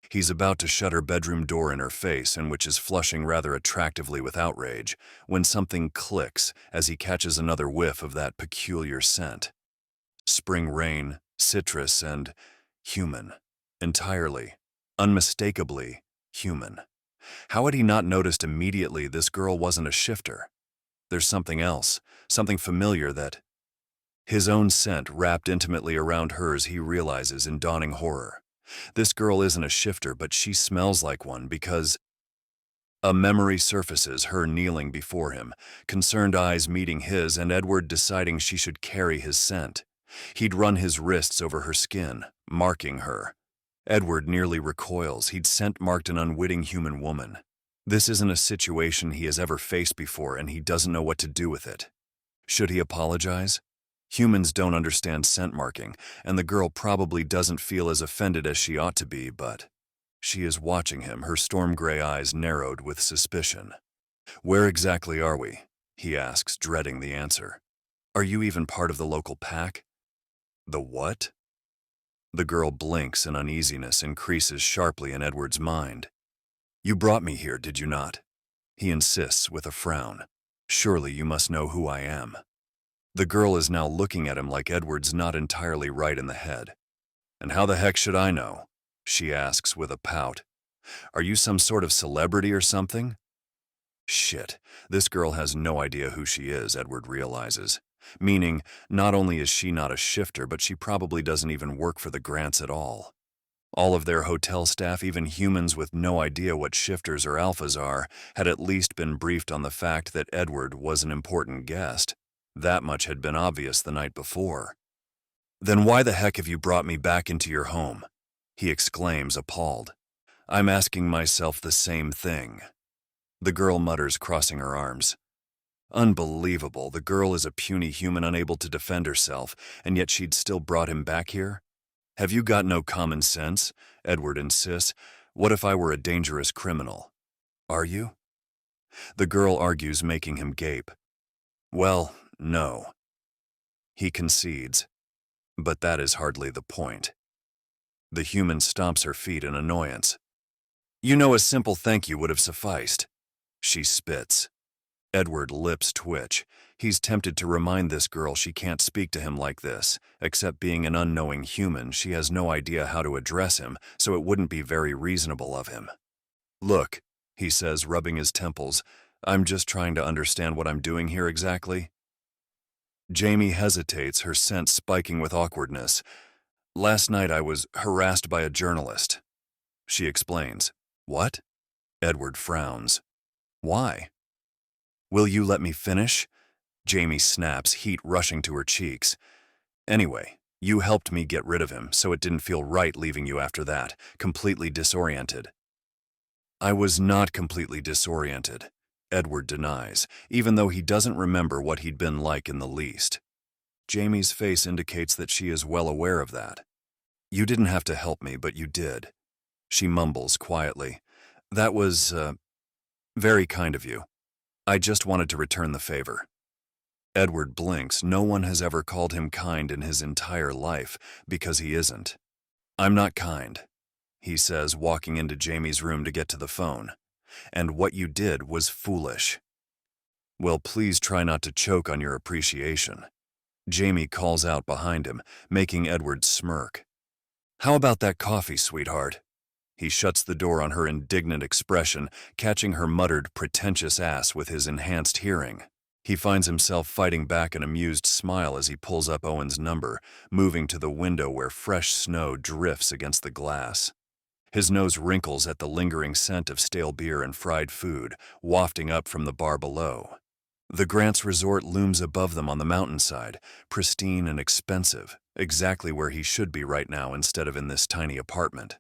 He's about to shut her bedroom door in her face, and which is flushing rather attractively with outrage, when something clicks as he catches another whiff of that peculiar scent. Spring rain, citrus, and human. Entirely, unmistakably human. How had he not noticed immediately this girl wasn't a shifter? There's something else, something familiar that... His own scent wrapped intimately around hers, he realizes in dawning horror. This girl isn't a shifter, but she smells like one because... A memory surfaces, her kneeling before him, concerned eyes meeting his, and Edward deciding she should carry his scent. He'd run his wrists over her skin, marking her. Edward nearly recoils. He'd scent-marked an unwitting human woman. This isn't a situation he has ever faced before, and he doesn't know what to do with it. Should he apologize? Humans don't understand scent marking, and the girl probably doesn't feel as offended as she ought to be, but she is watching him, her storm-gray eyes narrowed with suspicion. "Where exactly are we?" he asks, dreading the answer. "Are you even part of the local pack?" "The what?" The girl blinks, and uneasiness increases sharply in Edward's mind. "You brought me here, did you not?" he insists with a frown. "Surely you must know who I am." The girl is now looking at him like Edward's not entirely right in the head. "And how the heck should I know?" she asks with a pout. "Are you some sort of celebrity or something?" Shit, this girl has no idea who she is, Edward realizes. Meaning, not only is she not a shifter, but she probably doesn't even work for the Grants at all. All of their hotel staff, even humans with no idea what shifters or alphas are, had at least been briefed on the fact that Edward was an important guest. That much had been obvious the night before. "Then why the heck have you brought me back into your home?" he exclaims, appalled. "I'm asking myself the same thing." The girl mutters, crossing her arms. Unbelievable, the girl is a puny human unable to defend herself, and yet she'd still brought him back here? "Have you got no common sense?" Edward insists. "What if I were a dangerous criminal?" "Are you?" The girl argues, making him gape. "Well, no." He concedes. But that is hardly the point. The human stomps her feet in annoyance. "You know, a simple thank you would have sufficed." She spits. Edward's lips twitch. He's tempted to remind this girl she can't speak to him like this. Except being an unknowing human, she has no idea how to address him, so it wouldn't be very reasonable of him. "Look," he says, rubbing his temples, "I'm just trying to understand what I'm doing here exactly." Jaimie hesitates, her sense spiking with awkwardness. "Last night I was harassed by a journalist." She explains. "What?" Edward frowns. "Why?" "Will you let me finish?" Jaimie snaps, heat rushing to her cheeks. "Anyway, you helped me get rid of him, so it didn't feel right leaving you after that, completely disoriented." "I was not completely disoriented," Edward denies, even though he doesn't remember what he'd been like in the least. Jaimie's face indicates that she is well aware of that. "You didn't have to help me, but you did." She mumbles quietly. "That was, very kind of you. I just wanted to return the favor." Edward blinks. No one has ever called him kind in his entire life, because he isn't. "I'm not kind," he says, walking into Jaimie's room to get to the phone. "And what you did was foolish." "Well, please try not to choke on your appreciation," Jaimie calls out behind him, making Edward smirk. "How about that coffee, sweetheart?" He shuts the door on her indignant expression, catching her muttered, pretentious ass with his enhanced hearing. He finds himself fighting back an amused smile as he pulls up Owen's number, moving to the window where fresh snow drifts against the glass. His nose wrinkles at the lingering scent of stale beer and fried food, wafting up from the bar below. The Grants' resort looms above them on the mountainside, pristine and expensive, exactly where he should be right now instead of in this tiny apartment.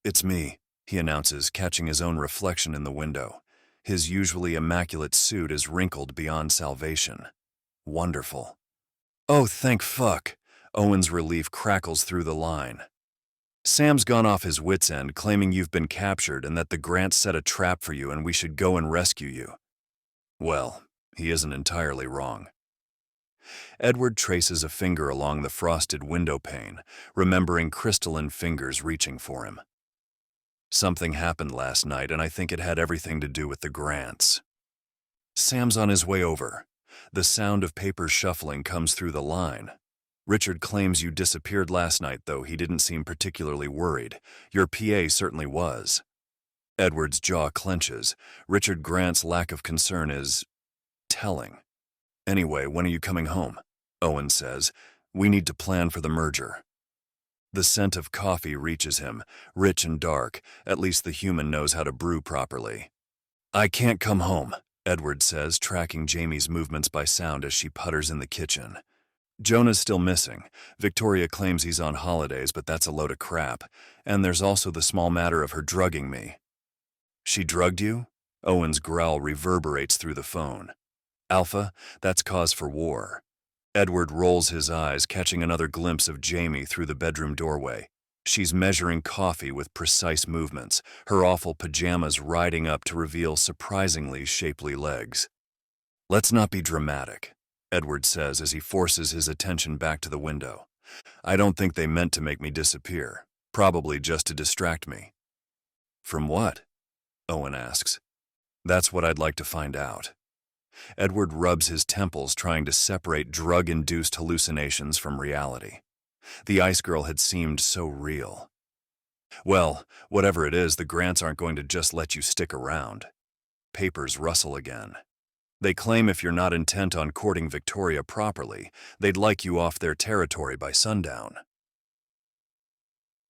"It's me," he announces, catching his own reflection in the window. His usually immaculate suit is wrinkled beyond salvation. Wonderful. "Oh, thank fuck." Owen's relief crackles through the line. "Sam's gone off his wits' end, claiming you've been captured and that the Grants set a trap for you and we should go and rescue you." Well, he isn't entirely wrong. Edward traces a finger along the frosted window pane, remembering crystalline fingers reaching for him. "Something happened last night, and I think it had everything to do with the Grants." "Sam's on his way over." The sound of paper shuffling comes through the line. "Richard claims you disappeared last night, though he didn't seem particularly worried. Your PA certainly was." Edward's jaw clenches. Richard Grant's lack of concern is telling. "Anyway, when are you coming home?" Owen says. "We need to plan for the merger." The scent of coffee reaches him, rich and dark. At least the human knows how to brew properly. "I can't come home," Edward says, tracking Jaimie's movements by sound as she putters in the kitchen. "Jonah's still missing. Victoria claims he's on holidays, but that's a load of crap. And there's also the small matter of her drugging me." "She drugged you?" Owen's growl reverberates through the phone. "Alpha, that's cause for war." Edward rolls his eyes, catching another glimpse of Jaimie through the bedroom doorway. She's measuring coffee with precise movements, her awful pajamas riding up to reveal surprisingly shapely legs. "Let's not be dramatic," Edward says as he forces his attention back to the window. "I don't think they meant to make me disappear, probably just to distract me." "From what?" Owen asks. "That's what I'd like to find out." Edward rubs his temples, trying to separate drug-induced hallucinations from reality. The ice girl had seemed so real. "Well, whatever it is, the Grants aren't going to just let you stick around." Papers rustle again. "They claim if you're not intent on courting Victoria properly, they'd like you off their territory by sundown."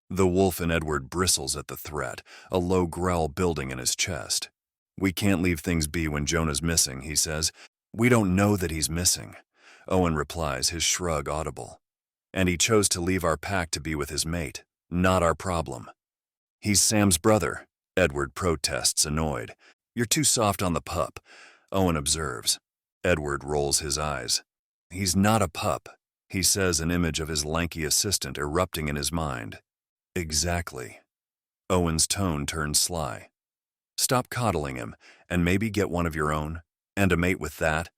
The wolf in Edward bristles at the threat, a low growl building in his chest. "We can't leave things be when Jonah's missing," he says. "We don't know that he's missing," Owen replies, his shrug audible. "And he chose to leave our pack to be with his mate. Not our problem." "He's Sam's brother," Edward protests, annoyed. "You're too soft on the pup," Owen observes. Edward rolls his eyes. "He's not a pup," he says, an image of his lanky assistant erupting in his mind. "Exactly." Owen's tone turns sly. "Stop coddling him, and maybe get one of your own, and a mate with that."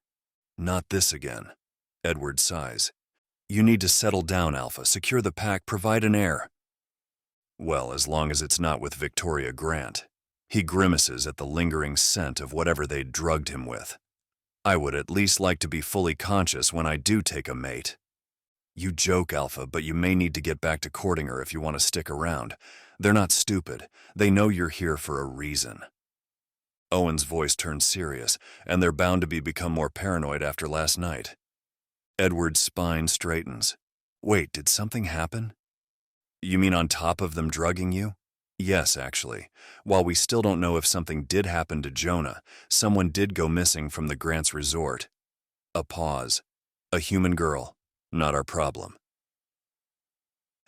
"Not this again," Edward sighs. "You need to settle down, Alpha, secure the pack, provide an heir." "Well, as long as it's not with Victoria Grant." He grimaces at the lingering scent of whatever they'd drugged him with. I would at least like to be fully conscious when I do take a mate. You joke, Alpha, but you may need to get back to courting her if you want to stick around. They're not stupid. They know you're here for a reason. Owen's voice turned serious, and they're bound to become more paranoid after last night. Edward's spine straightens. Wait, did something happen? You mean on top of them drugging you? Yes, actually. While we still don't know if something did happen to Jonah, someone did go missing from the Grants Resort. A pause. A human girl. Not our problem.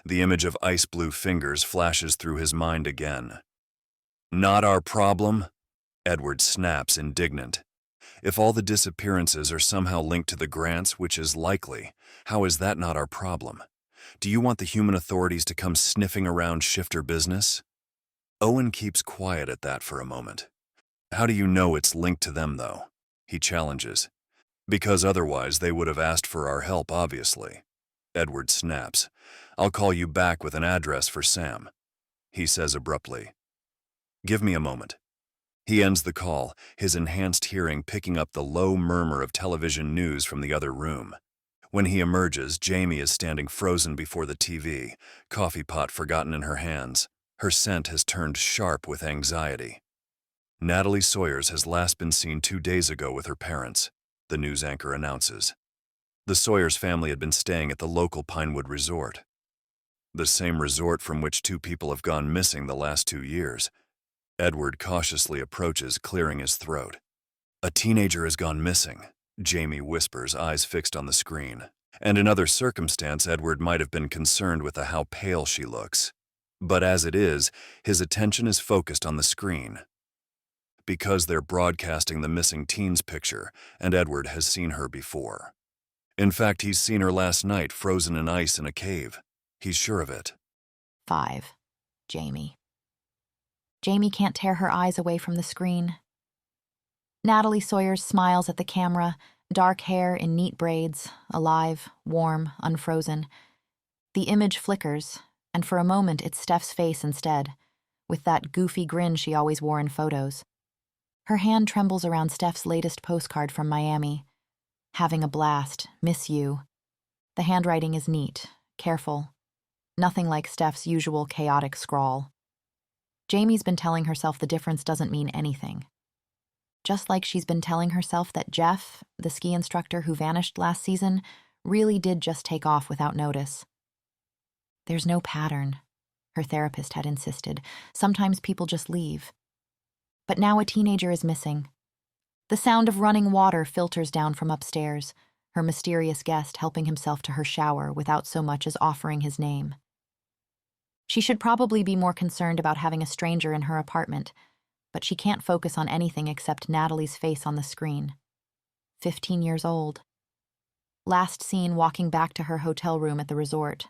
The image of ice blue fingers flashes through his mind again. Not our problem? Edward snaps, indignant. If all the disappearances are somehow linked to the Grants, which is likely, how is that not our problem? Do you want the human authorities to come sniffing around shifter business? Owen keeps quiet at that for a moment. How do you know it's linked to them, though? He challenges. Because otherwise they would have asked for our help, obviously. Edward snaps. I'll call you back with an address for Sam, he says abruptly. Give me a moment. He ends the call, his enhanced hearing picking up the low murmur of television news from the other room. When he emerges, Jaimie is standing frozen before the TV, coffee pot forgotten in her hands. Her scent has turned sharp with anxiety. Natalie Sawyers has last been seen 2 days ago with her parents, the news anchor announces. The Sawyers family had been staying at the local Pinewood Resort. The same resort from which 2 people have gone missing the last 2 years. Edward cautiously approaches, clearing his throat. A teenager has gone missing, Jaimie whispers, eyes fixed on the screen. And in other circumstance, Edward might have been concerned with how pale she looks. But as it is, his attention is focused on the screen. Because they're broadcasting the missing teen's picture, and Edward has seen her before. In fact, he's seen her last night frozen in ice in a cave. He's sure of it. 5. Jaimie. Jaimie can't tear her eyes away from the screen. Natalie Sawyers smiles at the camera, dark hair in neat braids, alive, warm, unfrozen. The image flickers, and for a moment it's Steph's face instead, with that goofy grin she always wore in photos. Her hand trembles around Steph's latest postcard from Miami. Having a blast, miss you. The handwriting is neat, careful. Nothing like Steph's usual chaotic scrawl. Jaimie's been telling herself the difference doesn't mean anything. Just like she's been telling herself that Jeff, the ski instructor who vanished last season, really did just take off without notice. There's no pattern, her therapist had insisted. Sometimes people just leave. But now a teenager is missing. The sound of running water filters down from upstairs, her mysterious guest helping himself to her shower without so much as offering his name. She should probably be more concerned about having a stranger in her apartment, but she can't focus on anything except Natalie's face on the screen. 15 years old. Last seen walking back to her hotel room at the resort.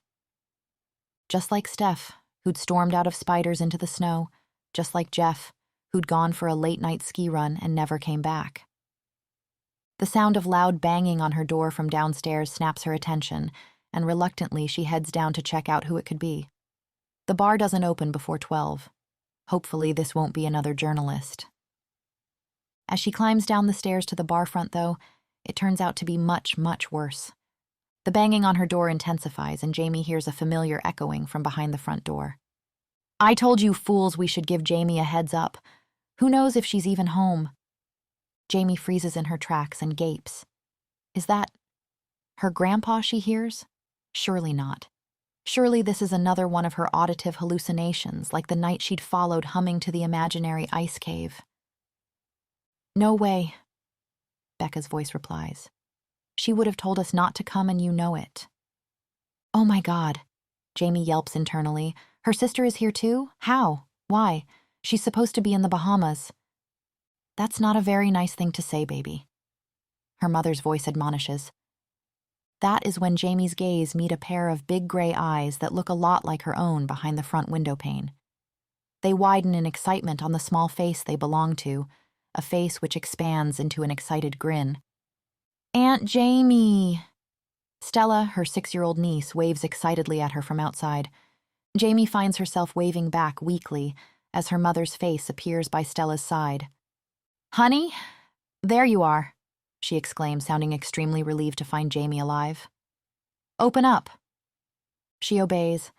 Just like Steph, who'd stormed out of spiders into the snow, just like Jeff, who'd gone for a late-night ski run and never came back. The sound of loud banging on her door from downstairs snaps her attention, and reluctantly she heads down to check out who it could be. The bar doesn't open before 12. Hopefully this won't be another journalist. As she climbs down the stairs to the bar front, though, it turns out to be much, much worse. The banging on her door intensifies, and Jaimie hears a familiar echoing from behind the front door. I told you fools we should give Jaimie a heads up. Who knows if she's even home? Jaimie freezes in her tracks and gapes. Is that her grandpa she hears? Surely not. Surely this is another one of her auditive hallucinations, like the night she'd followed humming to the imaginary ice cave. No way, Becca's voice replies. She would have told us not to come, and you know it. Oh my God, Jaimie yelps internally. Her sister is here too? How? Why? She's supposed to be in the Bahamas. That's not a very nice thing to say, baby. Her mother's voice admonishes. That is when Jaimie's gaze meet a pair of big gray eyes that look a lot like her own behind the front window pane. They widen in excitement on the small face they belong to, a face which expands into an excited grin. Aunt Jaimie! Stella, her 6-year-old niece, waves excitedly at her from outside. Jaimie finds herself waving back weakly as her mother's face appears by Stella's side. Honey, there you are. she exclaimed, sounding extremely relieved to find Jaimie alive. "Open up." She obeys,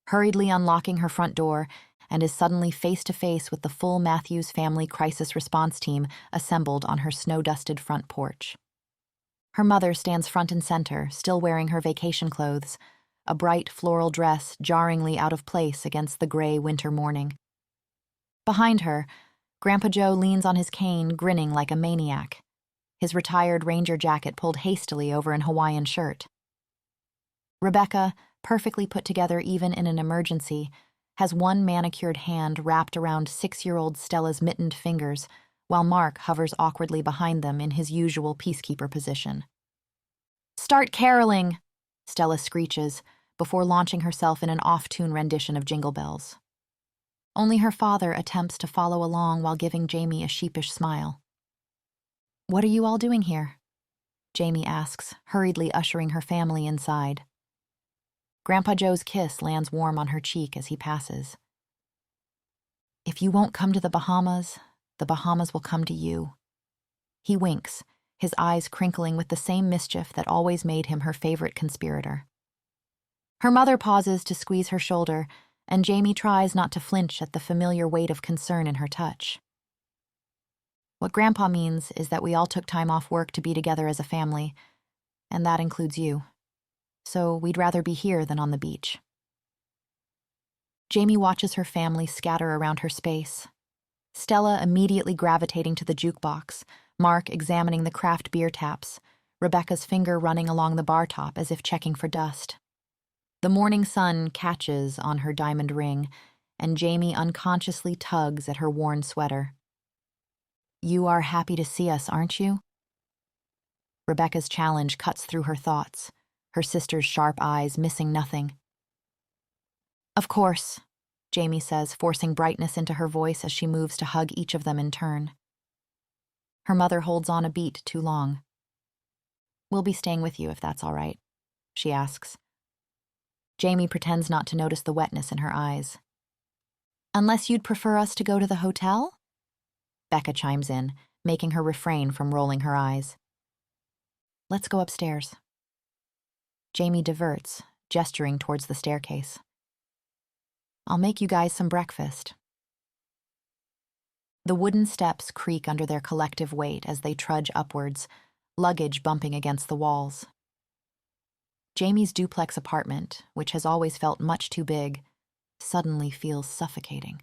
hurriedly unlocking her front door, and is suddenly face to face with the full Matthews family crisis response team assembled on her snow-dusted front porch. Her mother stands front and center, still wearing her vacation clothes, a bright floral dress jarringly out of place against the gray winter morning. Behind her, Grandpa Joe leans on his cane, grinning like a maniac, his retired ranger jacket pulled hastily over an Hawaiian shirt. Rebecca, perfectly put together even in an emergency, has one manicured hand wrapped around 6-year-old Stella's mittened fingers, while Mark hovers awkwardly behind them in his usual peacekeeper position. "Start caroling," Stella screeches, before launching herself in an off-tune rendition of Jingle Bells. Only her father attempts to follow along while giving Jaimie a sheepish smile. "What are you all doing here?" Jaimie asks, hurriedly ushering her family inside. Grandpa Joe's kiss lands warm on her cheek as he passes. "If you won't come to the Bahamas will come to you." He winks, his eyes crinkling with the same mischief that always made him her favorite conspirator. Her mother pauses to squeeze her shoulder, and Jaimie tries not to flinch at the familiar weight of concern in her touch. "What Grandpa means is that we all took time off work to be together as a family, and that includes you. So we'd rather be here than on the beach." Jaimie watches her family scatter around her space. Stella immediately gravitating to the jukebox, Mark examining the craft beer taps, Rebecca's finger running along the bar top as if checking for dust. The morning sun catches on her diamond ring, and Jaimie unconsciously tugs at her worn sweater. "You are happy to see us, aren't you?" Rebecca's challenge cuts through her thoughts, her sister's sharp eyes missing nothing. "Of course," Jaimie says, forcing brightness into her voice as she moves to hug each of them in turn. Her mother holds on a beat too long. "We'll be staying with you if that's all right," she asks. Jaimie pretends not to notice the wetness in her eyes. "Unless you'd prefer us to go to the hotel?" Becca chimes in, making her refrain from rolling her eyes. "Let's go upstairs." Jaimie diverts, gesturing towards the staircase. "I'll make you guys some breakfast." The wooden steps creak under their collective weight as they trudge upwards, luggage bumping against the walls. Jamie's duplex apartment, which has always felt much too big, suddenly feels suffocating.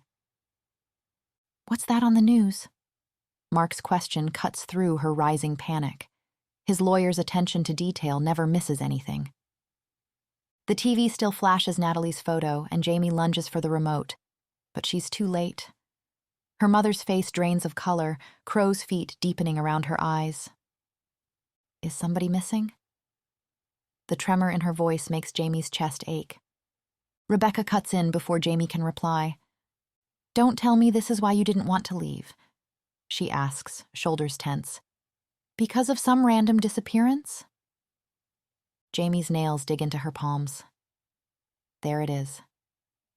"What's that on the news?" Mark's question cuts through her rising panic. His lawyer's attention to detail never misses anything. The TV still flashes Natalie's photo, and Jaimie lunges for the remote, but she's too late. Her mother's face drains of color, crow's feet deepening around her eyes. Is somebody missing? The tremor in her voice makes Jamie's chest ache. Rebecca cuts in before Jaimie can reply. "Don't tell me this is why you didn't want to leave," she asks, shoulders tense. "Because of some random disappearance?" Jamie's nails dig into her palms. There it is.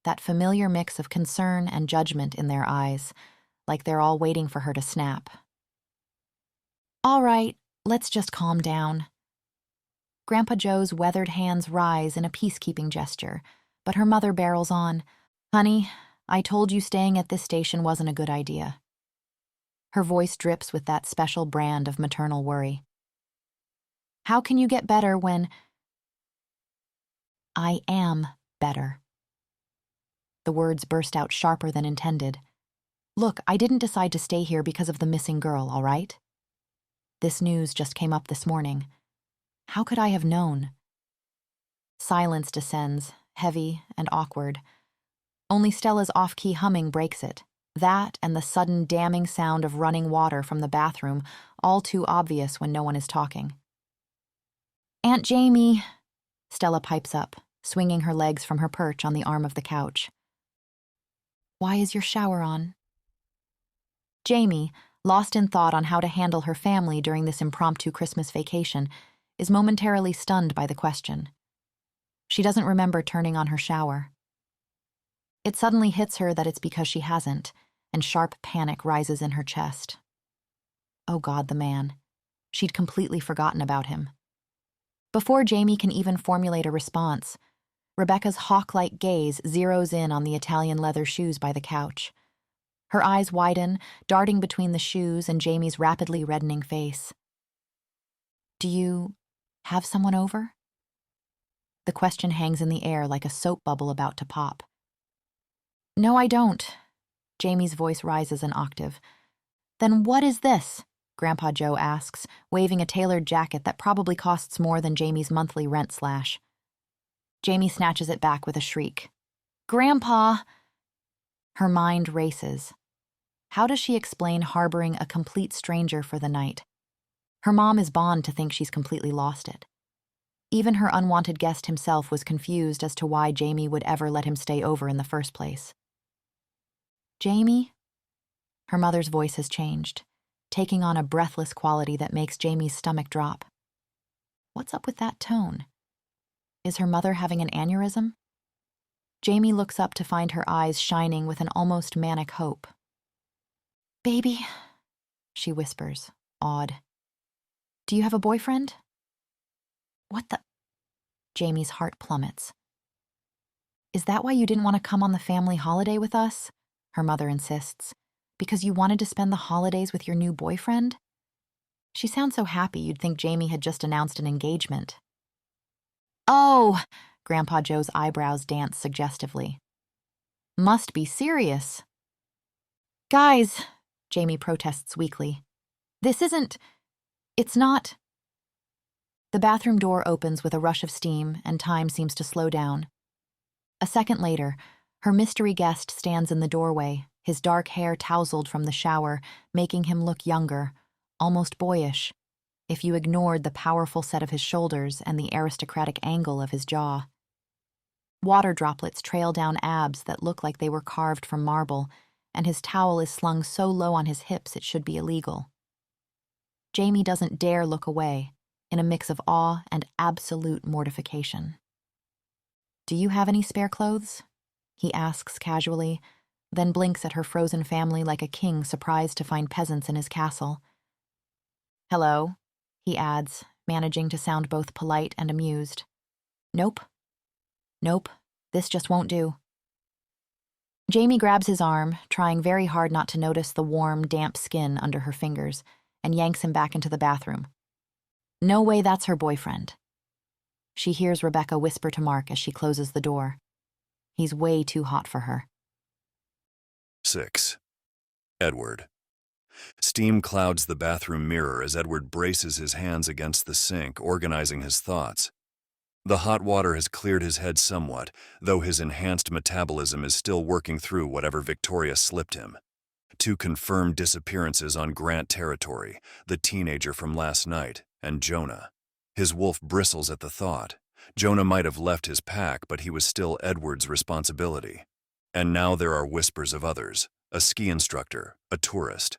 That familiar mix of concern and judgment in their eyes, like they're all waiting for her to snap. "All right, let's just calm down." Grandpa Joe's weathered hands rise in a peacekeeping gesture, but her mother barrels on. "Honey, I told you staying at this station wasn't a good idea." Her voice drips with that special brand of maternal worry. "How can you get better when—" "I am better." The words burst out sharper than intended. "Look, I didn't decide to stay here because of the missing girl, all right? This news just came up this morning. How could I have known?" Silence descends, heavy and awkward. Only Stella's off-key humming breaks it. That and the sudden damning sound of running water from the bathroom, all too obvious when no one is talking. "Aunt Jaimie," Stella pipes up, swinging her legs from her perch on the arm of the couch. "Why is your shower on?" Jaimie, lost in thought on how to handle her family during this impromptu Christmas vacation, is momentarily stunned by the question. She doesn't remember turning on her shower. It suddenly hits her that it's because she hasn't, and sharp panic rises in her chest. Oh God, the man. She'd completely forgotten about him. Before Jaimie can even formulate a response, Rebecca's hawk-like gaze zeroes in on the Italian leather shoes by the couch. Her eyes widen, darting between the shoes and Jaimie's rapidly reddening face. "Do you have someone over?" The question hangs in the air like a soap bubble about to pop. "No, I don't." Jaimie's voice rises an octave. "Then what is this?" Grandpa Joe asks, waving a tailored jacket that probably costs more than Jaimie's monthly rent slash. Jaimie snatches it back with a shriek. "Grandpa!" Her mind races. How does she explain harboring a complete stranger for the night? Her mom is bound to think she's completely lost it. Even her unwanted guest himself was confused as to why Jaimie would ever let him stay over in the first place. "Jaimie?" Her mother's voice has changed, taking on a breathless quality that makes Jaimie's stomach drop. What's up with that tone? Is her mother having an aneurysm? Jaimie looks up to find her eyes shining with an almost manic hope. "Baby," she whispers, awed. "Do you have a boyfriend?" "What the—" Jaimie's heart plummets. "Is that why you didn't want to come on the family holiday with us?" her mother insists. "Because you wanted to spend the holidays with your new boyfriend?" She sounds so happy you'd think Jaimie had just announced an engagement. "Oh!" Grandpa Joe's eyebrows dance suggestively. "Must be serious." "Guys," Jaimie protests weakly. "This isn't... It's not..." The bathroom door opens with a rush of steam, and time seems to slow down. A second later, her mystery guest stands in the doorway, his dark hair tousled from the shower, making him look younger, almost boyish, if you ignored the powerful set of his shoulders and the aristocratic angle of his jaw. Water droplets trail down abs that look like they were carved from marble, and his towel is slung so low on his hips it should be illegal. Jaimie doesn't dare look away, in a mix of awe and absolute mortification. "Do you have any spare clothes?" he asks casually, then blinks at her frozen family like a king surprised to find peasants in his castle. "Hello," he adds, managing to sound both polite and amused. "Nope. Nope, this just won't do." Jaimie grabs his arm, trying very hard not to notice the warm, damp skin under her fingers, and yanks him back into the bathroom. No way that's her boyfriend. She hears Rebecca whisper to Mark as she closes the door. He's way too hot for her. 6. Edward. Steam clouds the bathroom mirror as Edward braces his hands against the sink, organizing his thoughts. The hot water has cleared his head somewhat, though his enhanced metabolism is still working through whatever Victoria slipped him. 2 confirmed disappearances on Grant territory, the teenager from last night, and Jonah. His wolf bristles at the thought. Jonah might have left his pack, but he was still Edward's responsibility. And now there are whispers of others, a ski instructor, a tourist.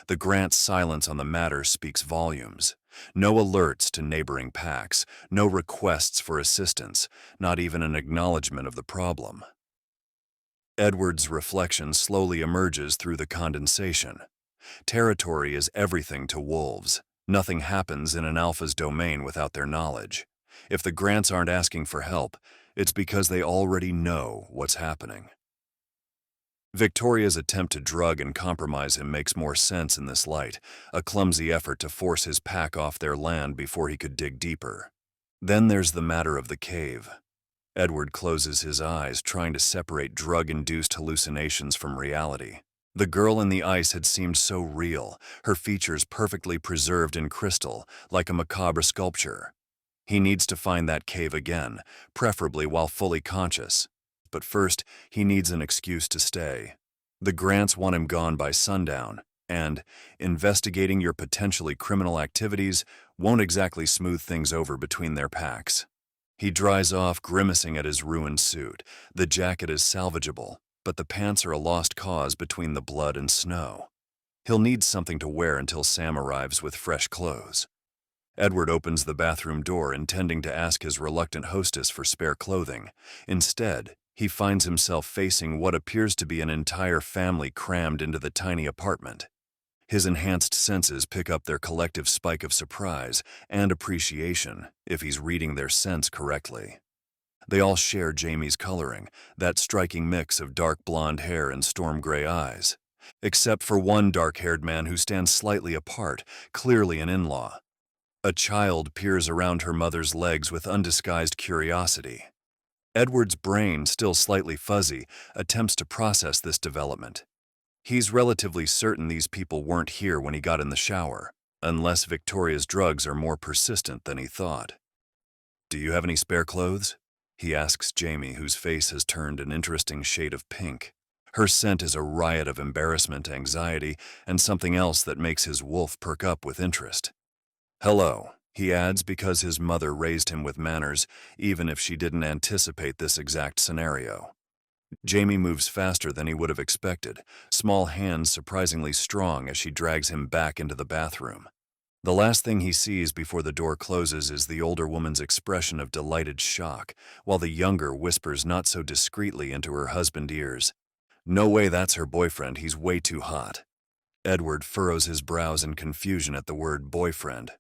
The Grant's silence on the matter speaks volumes. No alerts to neighboring packs, no requests for assistance, not even an acknowledgement of the problem. Edward's reflection slowly emerges through the condensation. Territory is everything to wolves. Nothing happens in an alpha's domain without their knowledge. If the Grants aren't asking for help, it's because they already know what's happening. Victoria's attempt to drug and compromise him makes more sense in this light, a clumsy effort to force his pack off their land before he could dig deeper. Then there's the matter of the cave. Edward closes his eyes, trying to separate drug-induced hallucinations from reality. The girl in the ice had seemed so real, her features perfectly preserved in crystal, like a macabre sculpture. He needs to find that cave again, preferably while fully conscious. But first, he needs an excuse to stay. The Grants want him gone by sundown, and investigating your potentially criminal activities won't exactly smooth things over between their packs. He dries off, grimacing at his ruined suit. The jacket is salvageable, but the pants are a lost cause between the blood and snow. He'll need something to wear until Sam arrives with fresh clothes. Edward opens the bathroom door, intending to ask his reluctant hostess for spare clothing. Instead, he finds himself facing what appears to be an entire family crammed into the tiny apartment. His enhanced senses pick up their collective spike of surprise and appreciation if he's reading their scents correctly. They all share Jaimie's coloring, that striking mix of dark blonde hair and storm gray eyes, except for one dark-haired man who stands slightly apart, clearly an in-law. A child peers around her mother's legs with undisguised curiosity. Edward's brain, still slightly fuzzy, attempts to process this development. He's relatively certain these people weren't here when he got in the shower, unless Victoria's drugs are more persistent than he thought. "Do you have any spare clothes?" he asks Jaimie, whose face has turned an interesting shade of pink. Her scent is a riot of embarrassment, anxiety, and something else that makes his wolf perk up with interest. "Hello," he adds, because his mother raised him with manners, even if she didn't anticipate this exact scenario. Jaimie moves faster than he would have expected, small hands surprisingly strong as she drags him back into the bathroom. The last thing he sees before the door closes is the older woman's expression of delighted shock, while the younger whispers not so discreetly into her husband's ears, "No way, that's her boyfriend, he's way too hot." Edward furrows his brows in confusion at the word boyfriend.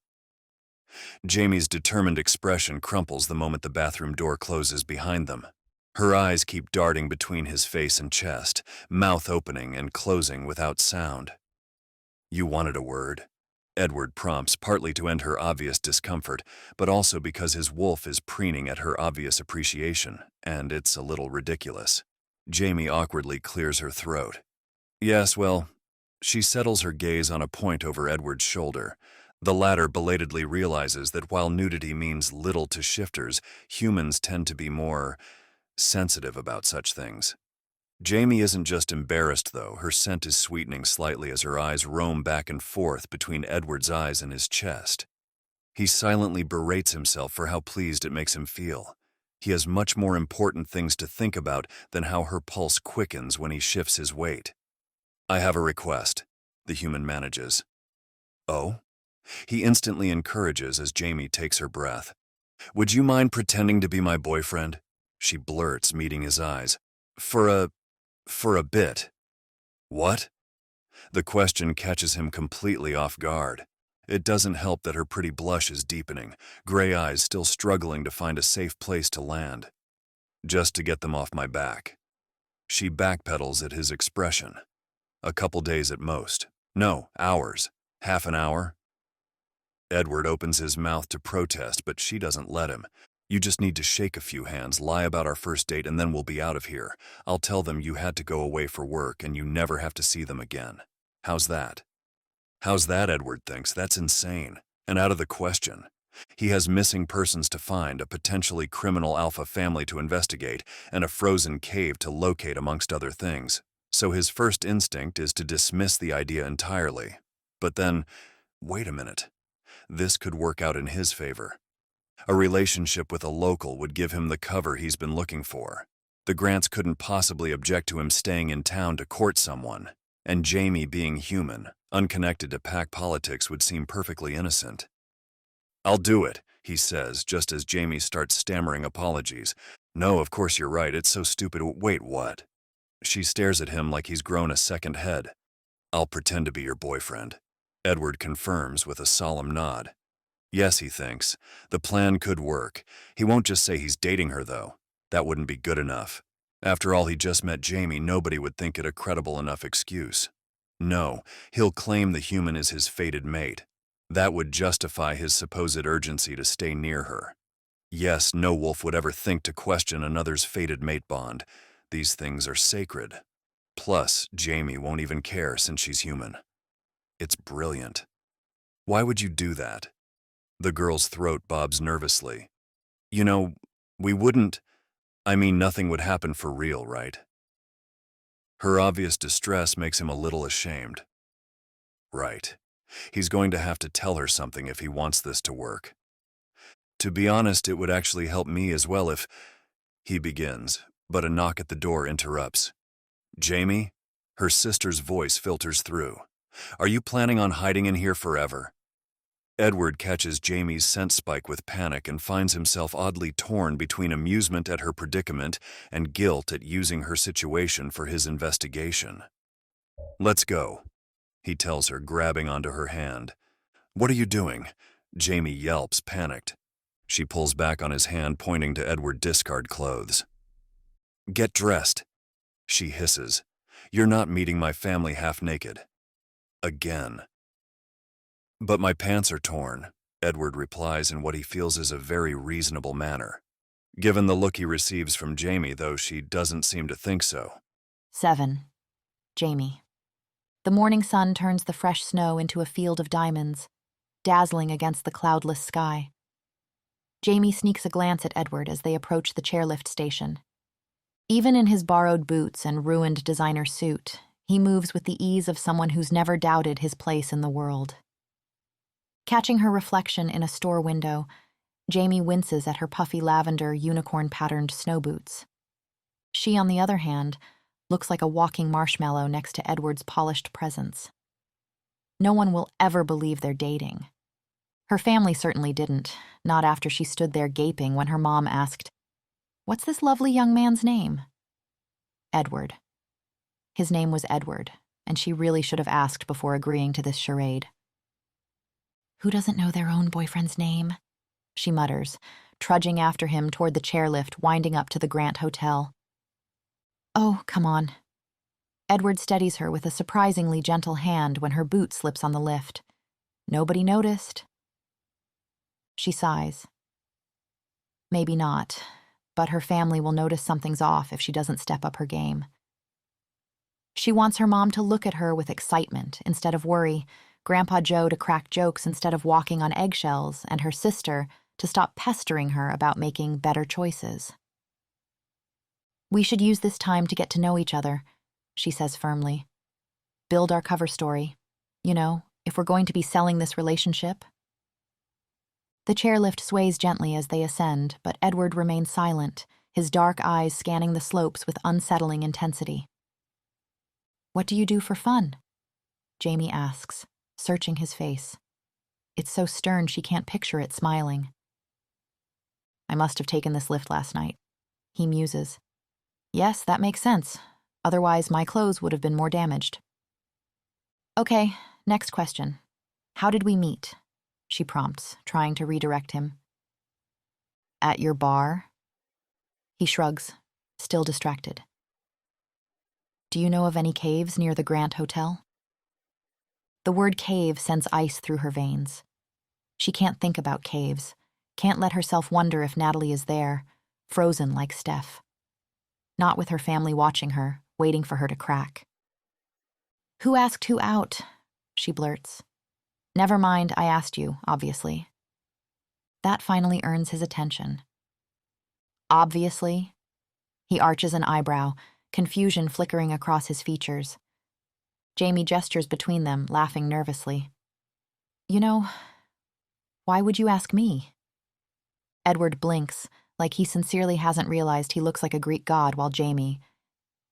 Jaimie's determined expression crumples the moment the bathroom door closes behind them. Her eyes keep darting between his face and chest, mouth opening and closing without sound. "You wanted a word?" Edward prompts, partly to end her obvious discomfort, but also because his wolf is preening at her obvious appreciation, and it's a little ridiculous. Jaimie awkwardly clears her throat. "Yes, well," she settles her gaze on a point over Edward's shoulder. The latter belatedly realizes that while nudity means little to shifters, humans tend to be more sensitive about such things. Jaimie isn't just embarrassed, though. Her scent is sweetening slightly as her eyes roam back and forth between Edward's eyes and his chest. He silently berates himself for how pleased it makes him feel. He has much more important things to think about than how her pulse quickens when he shifts his weight. "I have a request," the human manages. "Oh?" He instantly encourages as Jaimie takes her breath. "Would you mind pretending to be my boyfriend?" she blurts, meeting his eyes. For a bit." "What?" The question catches him completely off guard. It doesn't help that her pretty blush is deepening, gray eyes still struggling to find a safe place to land. "Just to get them off my back." She backpedals at his expression. "A couple days at most. No, hours. Half an hour?" Edward opens his mouth to protest, but she doesn't let him. "You just need to shake a few hands, lie about our first date, and then we'll be out of here. I'll tell them you had to go away for work and you never have to see them again. How's that?" How's that, Edward thinks. That's insane and out of the question. He has missing persons to find, a potentially criminal alpha family to investigate, and a frozen cave to locate amongst other things. So his first instinct is to dismiss the idea entirely. But then, wait a minute. This could work out in his favor. A relationship with a local would give him the cover he's been looking for. The Grants couldn't possibly object to him staying in town to court someone, and Jaimie, being human, unconnected to pack politics, would seem perfectly innocent. "I'll do it," he says, just as Jaimie starts stammering apologies. "No, of course you're right, it's so stupid. Wait, what?" She stares at him like he's grown a second head. "I'll pretend to be your boyfriend," Edward confirms with a solemn nod. Yes, he thinks, the plan could work. He won't just say he's dating her, though. That wouldn't be good enough. After all, he just met Jaimie, nobody would think it a credible enough excuse. No, he'll claim the human is his fated mate. That would justify his supposed urgency to stay near her. Yes, no wolf would ever think to question another's fated mate bond. These things are sacred. Plus, Jaimie won't even care since she's human. It's brilliant. Why would you do that? The girl's throat bobs nervously. You know, we wouldn't. I mean, nothing would happen for real, right? Her obvious distress makes him a little ashamed. Right. He's going to have to tell her something if he wants this to work. To be honest, it would actually help me as well if... He begins, but a knock at the door interrupts. "Jaimie?" Her sister's voice filters through. "Are you planning on hiding in here forever?" Edward catches Jaimie's scent spike with panic and finds himself oddly torn between amusement at her predicament and guilt at using her situation for his investigation. "Let's go." he tells her, grabbing onto her hand. "What are you doing?" Jaimie yelps, panicked. She pulls back on his hand, pointing to Edward discard clothes. "Get dressed," she hisses. "You're not meeting my family half naked." Again. "But my pants are torn," Edward replies in what he feels is a very reasonable manner. Given the look he receives from Jaimie, though, she doesn't seem to think so. 7. Jaimie. The morning sun turns the fresh snow into a field of diamonds, dazzling against the cloudless sky. Jaimie sneaks a glance at Edward as they approach the chairlift station. Even in his borrowed boots and ruined designer suit, he moves with the ease of someone who's never doubted his place in the world. Catching her reflection in a store window, Jaimie winces at her puffy lavender unicorn-patterned snow boots. She, on the other hand, looks like a walking marshmallow next to Edward's polished presence. No one will ever believe they're dating. Her family certainly didn't, not after she stood there gaping when her mom asked, "What's this lovely young man's name?" Edward. His name was Edward, and she really should have asked before agreeing to this charade. "Who doesn't know their own boyfriend's name?" she mutters, trudging after him toward the chairlift winding up to the Grant Hotel. "Oh, come on." Edward steadies her with a surprisingly gentle hand when her boot slips on the lift. "Nobody noticed." She sighs. Maybe not, but her family will notice something's off if she doesn't step up her game. She wants her mom to look at her with excitement instead of worry, Grandpa Joe to crack jokes instead of walking on eggshells, and her sister to stop pestering her about making better choices. "We should use this time to get to know each other," she says firmly. "Build our cover story. You know, if we're going to be selling this relationship." The chairlift sways gently as they ascend, but Edward remains silent, his dark eyes scanning the slopes with unsettling intensity. "What do you do for fun?" Jaimie asks, searching his face. It's so stern she can't picture it smiling. "I must have taken this lift last night," he muses. "Yes, that makes sense. Otherwise, my clothes would have been more damaged." "Okay, next question. How did we meet?" she prompts, trying to redirect him. "At your bar?" He shrugs, still distracted. "Do you know of any caves near the Grant Hotel?" The word cave sends ice through her veins. She can't think about caves, can't let herself wonder if Natalie is there, frozen like Steph. Not with her family watching her, waiting for her to crack. "Who asked who out?" she blurts. "Never mind, I asked you, obviously." That finally earns his attention. "Obviously?" He arches an eyebrow, confusion flickering across his features. Jaimie gestures between them, laughing nervously. "You know, why would you ask me?" Edward blinks, like he sincerely hasn't realized he looks like a Greek god, while Jaimie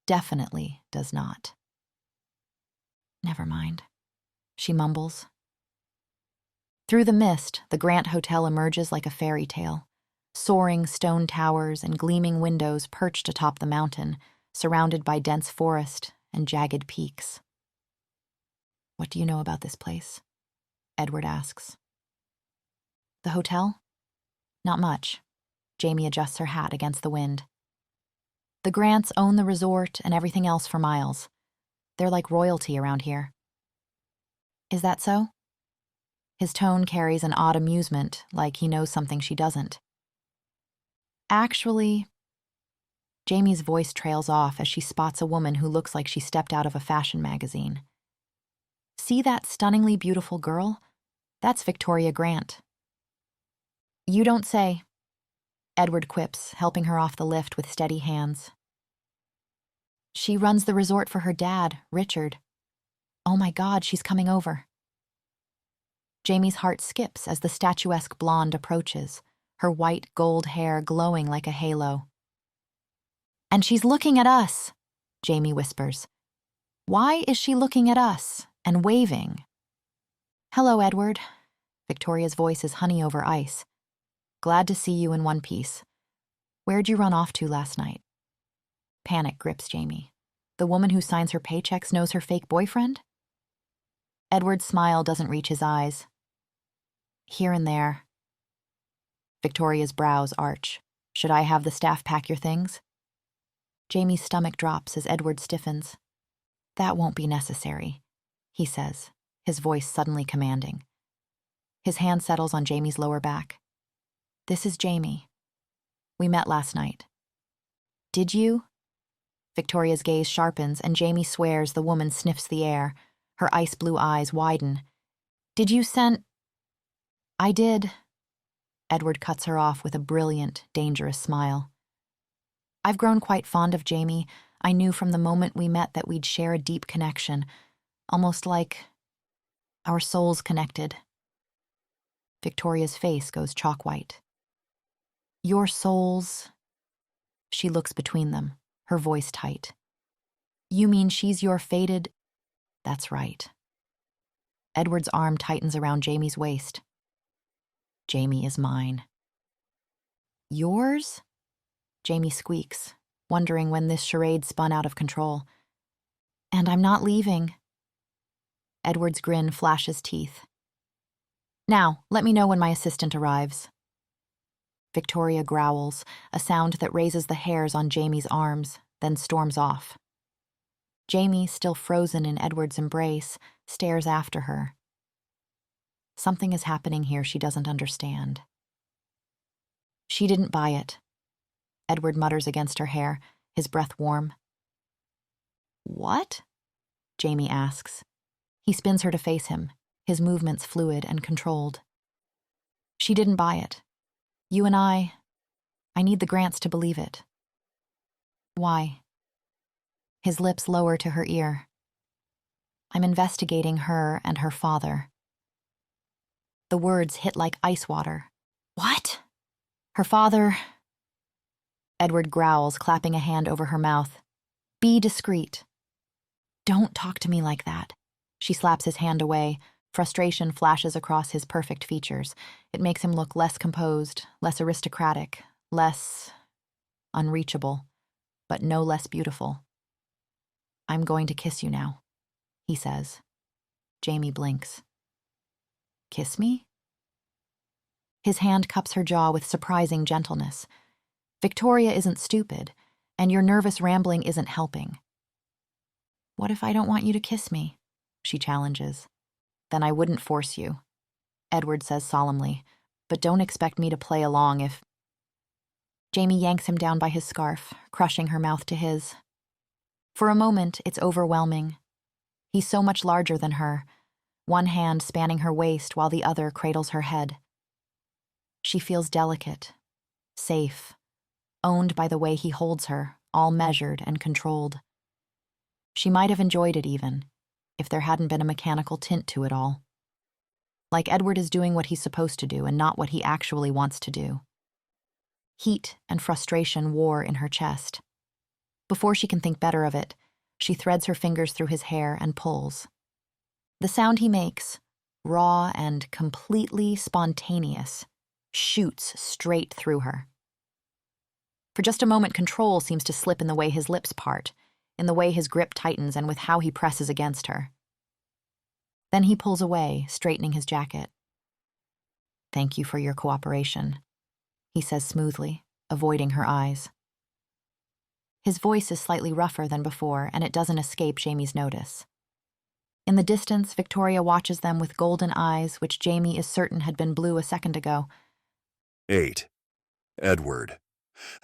definitely does not. "Never mind," she mumbles. Through the mist, the Grant Hotel emerges like a fairy tale. Soaring stone towers and gleaming windows perched atop the mountain, surrounded by dense forest and jagged peaks. "What do you know about this place?" Edward asks. "The hotel? Not much." Jaimie adjusts her hat against the wind. "The Grants own the resort and everything else for miles. They're like royalty around here." "Is that so?" His tone carries an odd amusement, like he knows something she doesn't. "Actually..." Jaimie's voice trails off as she spots a woman who looks like she stepped out of a fashion magazine. "See that stunningly beautiful girl? That's Victoria Grant." "You don't say," Edward quips, helping her off the lift with steady hands. "She runs the resort for her dad, Richard. Oh my God, she's coming over." Jaimie's heart skips as the statuesque blonde approaches, her white gold hair glowing like a halo. "And she's looking at us," Jaimie whispers. "Why is she looking at us and waving?" "Hello, Edward." Victoria's voice is honey over ice. "Glad to see you in one piece. Where'd you run off to last night?" Panic grips Jaimie. The woman who signs her paychecks knows her fake boyfriend? Edward's smile doesn't reach his eyes. Here and there. Victoria's brows arch. Should I have the staff pack your things? Jaimie's stomach drops as Edward stiffens. That won't be necessary, he says, his voice suddenly commanding. His hand settles on Jaimie's lower back. This is Jaimie. We met last night. Did you? Victoria's gaze sharpens and Jaimie swears the woman sniffs the air. Her ice-blue eyes widen. Did you send... I did. Edward cuts her off with a brilliant, dangerous smile. I've grown quite fond of Jaimie. I knew from the moment we met that we'd share a deep connection, almost like our souls connected. Victoria's face goes chalk white. Your souls... She looks between them, her voice tight. You mean she's your fated... That's right. Edward's arm tightens around Jaimie's waist. Jaimie is mine. Yours? Jaimie squeaks, wondering when this charade spun out of control. And I'm not leaving. Edward's grin flashes teeth. Now, let me know when my assistant arrives. Victoria growls, a sound that raises the hairs on Jaimie's arms, then storms off. Jaimie, still frozen in Edward's embrace, stares after her. Something is happening here she doesn't understand. She didn't buy it. Edward mutters against her hair, his breath warm. What? Jaimie asks. He spins her to face him, his movements fluid and controlled. She didn't buy it. You and I need the Grants to believe it. Why? His lips lower to her ear. I'm investigating her and her father. The words hit like ice water. What? Her father... Edward growls, clapping a hand over her mouth. Be discreet. Don't talk to me like that. She slaps his hand away. Frustration flashes across his perfect features. It makes him look less composed, less aristocratic, less unreachable, but no less beautiful. I'm going to kiss you now, he says. Jaimie blinks. Kiss me? His hand cups her jaw with surprising gentleness. Victoria isn't stupid, and your nervous rambling isn't helping. What if I don't want you to kiss me? She challenges. Then I wouldn't force you, Edward says solemnly, but don't expect me to play along if... Jaimie yanks him down by his scarf, crushing her mouth to his. For a moment, it's overwhelming. He's so much larger than her, one hand spanning her waist while the other cradles her head. She feels delicate, safe, owned by the way he holds her, all measured and controlled. She might have enjoyed it even, if there hadn't been a mechanical tint to it all. Like Edward is doing what he's supposed to do and not what he actually wants to do. Heat and frustration war in her chest. Before she can think better of it, she threads her fingers through his hair and pulls. The sound he makes, raw and completely spontaneous, shoots straight through her. For just a moment, control seems to slip in the way his lips part, in the way his grip tightens and with how he presses against her. Then he pulls away, straightening his jacket. Thank you for your cooperation, he says smoothly, avoiding her eyes. His voice is slightly rougher than before, and it doesn't escape Jaimie's notice. In the distance, Victoria watches them with golden eyes, which Jaimie is certain had been blue a second ago. 8. Edward.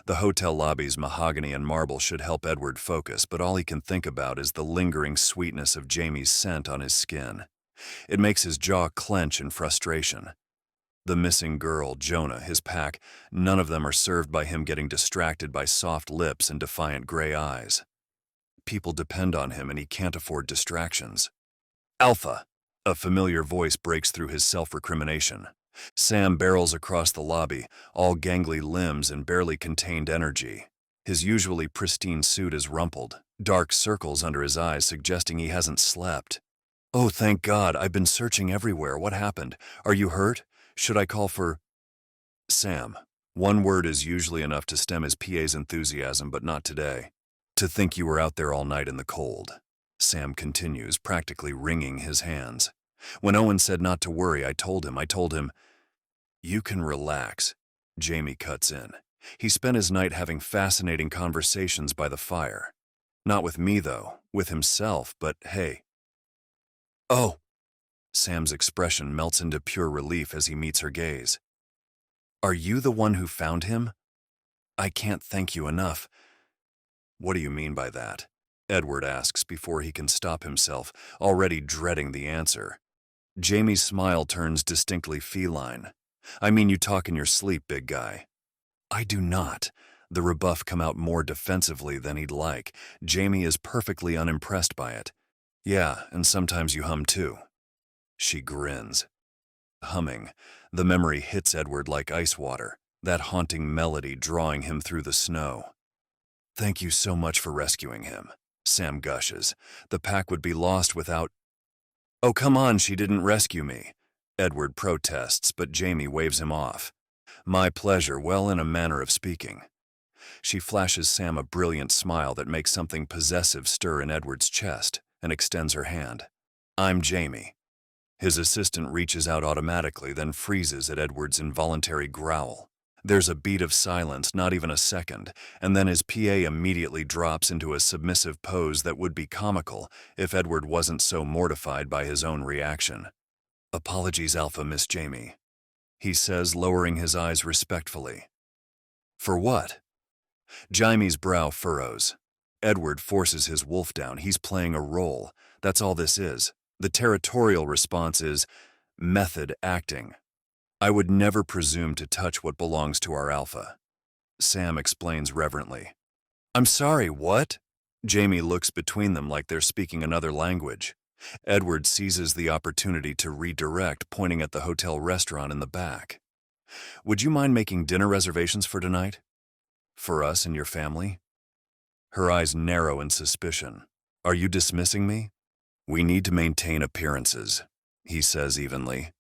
The hotel lobby's mahogany and marble should help Edward focus, but all he can think about is the lingering sweetness of Jaimie's scent on his skin. It makes his jaw clench in frustration. The missing girl, Jonah, his pack, none of them are served by him getting distracted by soft lips and defiant gray eyes. People depend on him and he can't afford distractions. Alpha! A familiar voice breaks through his self-recrimination. Sam barrels across the lobby, all gangly limbs and barely contained energy. His usually pristine suit is rumpled, dark circles under his eyes suggesting he hasn't slept. Oh, thank God, I've been searching everywhere. What happened? Are you hurt? Should I call for... Sam. One word is usually enough to stem his PA's enthusiasm, but not today. To think you were out there all night in the cold. Sam continues, practically wringing his hands. When Owen said not to worry, I told him, you can relax. Jaimie cuts in. He spent his night having fascinating conversations by the fire. Not with me, though, with himself, but hey. Oh! Sam's expression melts into pure relief as he meets her gaze. Are you the one who found him? I can't thank you enough. What do you mean by that? Edward asks before he can stop himself, already dreading the answer. Jaimie's smile turns distinctly feline. I mean, you talk in your sleep, big guy. I do not. The rebuff come out more defensively than he'd like. Jaimie is perfectly unimpressed by it. Yeah, and sometimes you hum too. She grins. Humming. The memory hits Edward like ice water, that haunting melody drawing him through the snow. Thank you so much for rescuing him, Sam gushes. The pack would be lost without... Oh, come on, she didn't rescue me. Edward protests, but Jaimie waves him off. My pleasure, well, in a manner of speaking. She flashes Sam a brilliant smile that makes something possessive stir in Edward's chest and extends her hand. I'm Jaimie. His assistant reaches out automatically, then freezes at Edward's involuntary growl. There's a beat of silence, not even a second, and then his PA immediately drops into a submissive pose that would be comical if Edward wasn't so mortified by his own reaction. Apologies, Alpha, Miss Jaimie, he says, lowering his eyes respectfully. For what? Jaimie's brow furrows. Edward forces his wolf down. He's playing a role. That's all this is. The territorial response is method acting. I would never presume to touch what belongs to our alpha. Sam explains reverently. I'm sorry, what? Jaimie looks between them like they're speaking another language. Edward seizes the opportunity to redirect, pointing at the hotel restaurant in the back. Would you mind making dinner reservations for tonight? For us and your family? Her eyes narrow in suspicion. Are you dismissing me? We need to maintain appearances, he says evenly.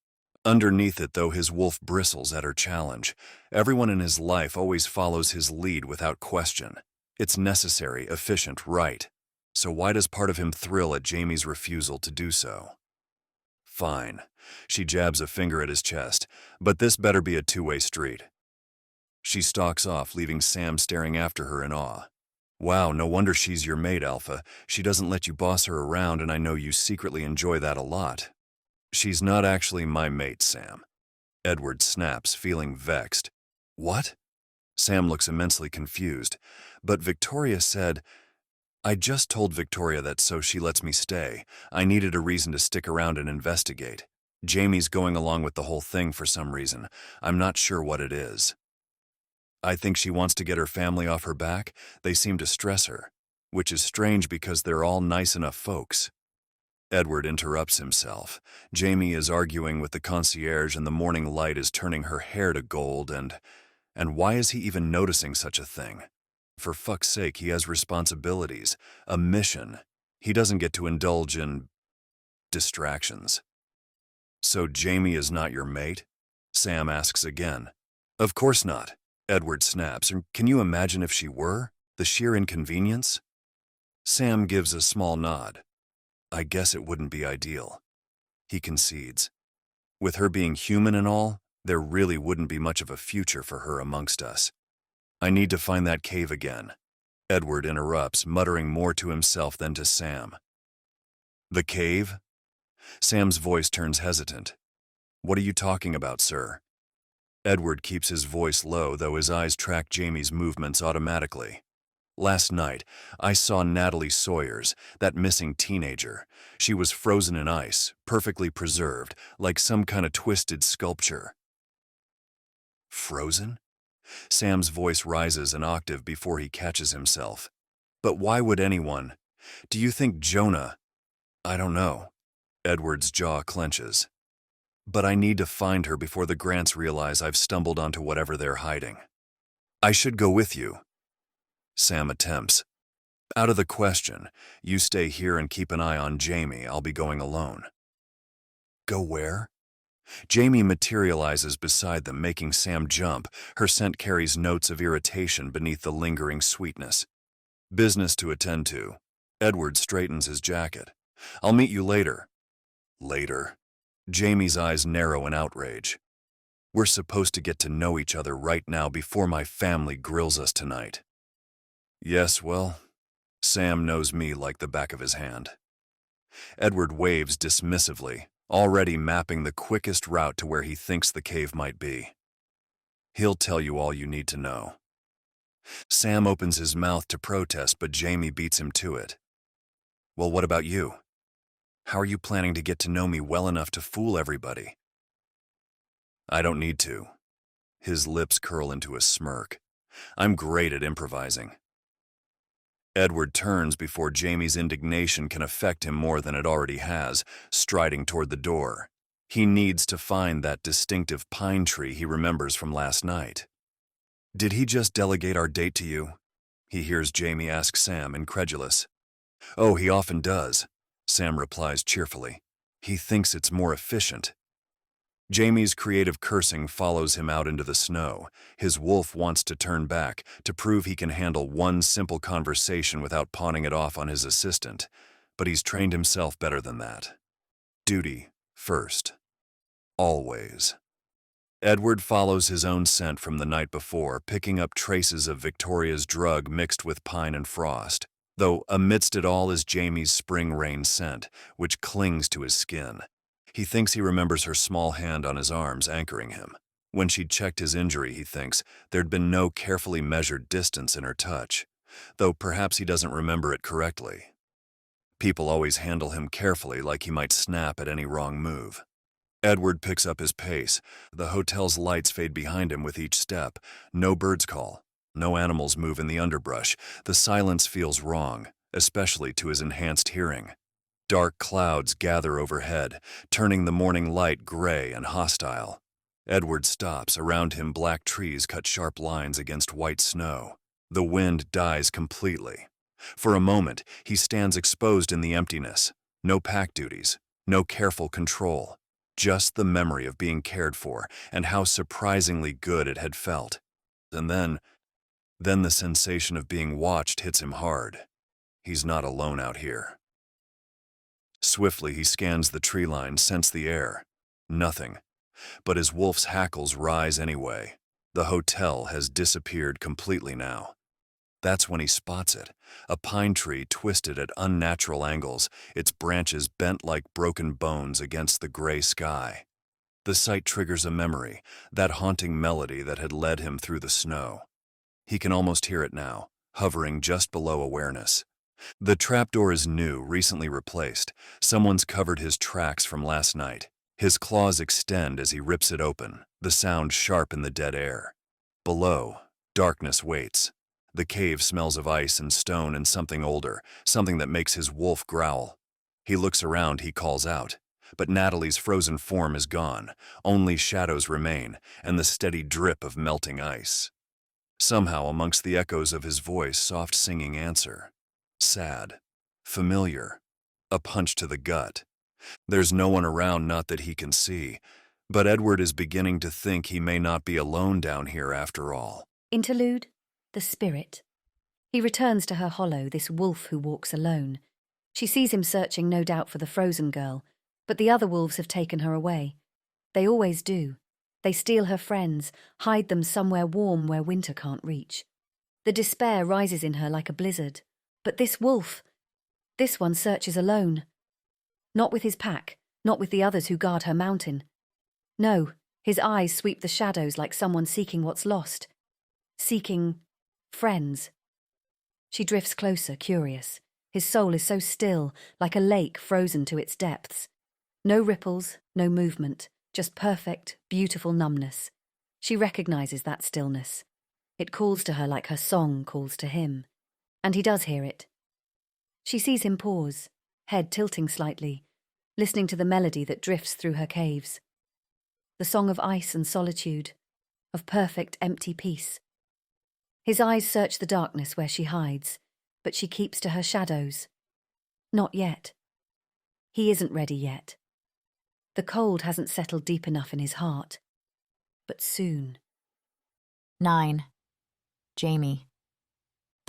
Underneath it, though, his wolf bristles at her challenge. Everyone in his life always follows his lead without question. It's necessary, efficient, right. So why does part of him thrill at Jaimie's refusal to do so? Fine. She jabs a finger at his chest, but this better be a two-way street. She stalks off, leaving Sam staring after her in awe. Wow, no wonder she's your mate, Alpha. She doesn't let you boss her around, and I know you secretly enjoy that a lot. She's not actually my mate, Sam. Edward snaps, feeling vexed. What? Sam looks immensely confused, but Victoria said, I just told Victoria that so she lets me stay. I needed a reason to stick around and investigate. Jaimie's going along with the whole thing for some reason. I'm not sure what it is. I think she wants to get her family off her back. They seem to stress her, which is strange because they're all nice enough folks. Edward interrupts himself. Jaimie is arguing with the concierge and the morning light is turning her hair to gold and why is he even noticing such a thing? For fuck's sake, he has responsibilities, a mission. He doesn't get to indulge in distractions. So Jaimie is not your mate? Sam asks again. Of course not, Edward snaps. Can you imagine if she were? The sheer inconvenience? Sam gives a small nod. I guess it wouldn't be ideal. He concedes. With her being human and all, there really wouldn't be much of a future for her amongst us. I need to find that cave again. Edward interrupts, muttering more to himself than to Sam. The cave? Sam's voice turns hesitant. What are you talking about, sir? Edward keeps his voice low, though his eyes track Jaimie's movements automatically. Last night, I saw Natalie Sawyers, that missing teenager. She was frozen in ice, perfectly preserved, like some kind of twisted sculpture. Frozen? Sam's voice rises an octave before he catches himself. But why would anyone? Do you think Jonah? I don't know. Edward's jaw clenches. But I need to find her before the Grants realize I've stumbled onto whatever they're hiding. I should go with you. Sam attempts. Out of the question. You stay here and keep an eye on Jaimie. I'll be going alone. Go where? Jaimie materializes beside them, making Sam jump. Her scent carries notes of irritation beneath the lingering sweetness. Business to attend to. Edward straightens his jacket. I'll meet you later. Later. Jaimie's eyes narrow in outrage. We're supposed to get to know each other right now before my family grills us tonight. Yes, well, Sam knows me like the back of his hand. Edward waves dismissively, already mapping the quickest route to where he thinks the cave might be. He'll tell you all you need to know. Sam opens his mouth to protest, but Jaimie beats him to it. Well, what about you? How are you planning to get to know me well enough to fool everybody? I don't need to. His lips curl into a smirk. I'm great at improvising. Edward turns before Jaimie's indignation can affect him more than it already has, striding toward the door. He needs to find that distinctive pine tree he remembers from last night. Did he just delegate our date to you? He hears Jaimie ask Sam, incredulous. Oh, he often does, Sam replies cheerfully. He thinks it's more efficient. Jaimie's creative cursing follows him out into the snow. His wolf wants to turn back, to prove he can handle one simple conversation without pawning it off on his assistant. But he's trained himself better than that. Duty first. Always. Edward follows his own scent from the night before, picking up traces of Victoria's drug mixed with pine and frost, though amidst it all is Jaimie's spring rain scent, which clings to his skin. He thinks he remembers her small hand on his arms anchoring him. When she'd checked his injury, he thinks, there'd been no carefully measured distance in her touch, though perhaps he doesn't remember it correctly. People always handle him carefully, like he might snap at any wrong move. Edward picks up his pace. The hotel's lights fade behind him with each step. No birds call. No animals move in the underbrush. The silence feels wrong, especially to his enhanced hearing. Dark clouds gather overhead, turning the morning light gray and hostile. Edward stops. Around him, black trees cut sharp lines against white snow. The wind dies completely. For a moment, he stands exposed in the emptiness. No pack duties, no careful control. Just the memory of being cared for and how surprisingly good it had felt. And then the sensation of being watched hits him hard. He's not alone out here. Swiftly, he scans the tree line, scents the air. Nothing. But his wolf's hackles rise anyway. The hotel has disappeared completely now. That's when he spots it, a pine tree twisted at unnatural angles, its branches bent like broken bones against the gray sky. The sight triggers a memory, that haunting melody that had led him through the snow. He can almost hear it now, hovering just below awareness. The trapdoor is new, recently replaced. Someone's covered his tracks from last night. His claws extend as he rips it open, the sound sharp in the dead air. Below, darkness waits. The cave smells of ice and stone and something older, something that makes his wolf growl. He looks around, he calls out. But Natalie's frozen form is gone. Only shadows remain, and the steady drip of melting ice. Somehow, amongst the echoes of his voice, soft singing answer. Sad. Familiar. A punch to the gut. There's no one around, not that he can see, but Edward is beginning to think he may not be alone down here after all. Interlude. The spirit. He returns to her hollow, this wolf who walks alone. She sees him searching, no doubt, for the frozen girl, but the other wolves have taken her away. They always do. They steal her friends, hide them somewhere warm where winter can't reach. The despair rises in her like a blizzard. But this wolf, this one searches alone. Not with his pack, not with the others who guard her mountain. No, his eyes sweep the shadows like someone seeking what's lost. Seeking friends. She drifts closer, curious. His soul is so still, like a lake frozen to its depths. No ripples, no movement, just perfect, beautiful numbness. She recognizes that stillness. It calls to her like her song calls to him. And he does hear it. She sees him pause, head tilting slightly, listening to the melody that drifts through her caves. The song of ice and solitude, of perfect empty peace. His eyes search the darkness where she hides, but she keeps to her shadows. Not yet. He isn't ready yet. The cold hasn't settled deep enough in his heart. But soon. 9. Jaimie.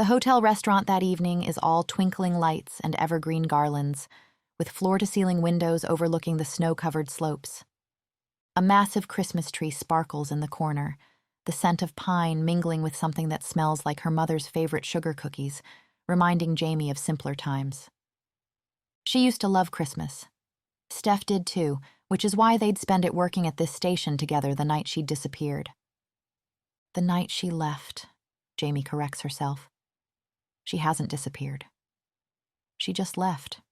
The hotel restaurant that evening is all twinkling lights and evergreen garlands. with floor-to-ceiling windows overlooking the snow-covered slopes. A massive Christmas tree sparkles in the corner, the scent of pine mingling with something that smells like her mother's favorite sugar cookies, reminding Jaimie of simpler times. She used to love Christmas. Steph did too, which is why they'd spend it working at this station together the night she'd disappeared. The night she left, Jaimie corrects herself. She hasn't disappeared. She just left.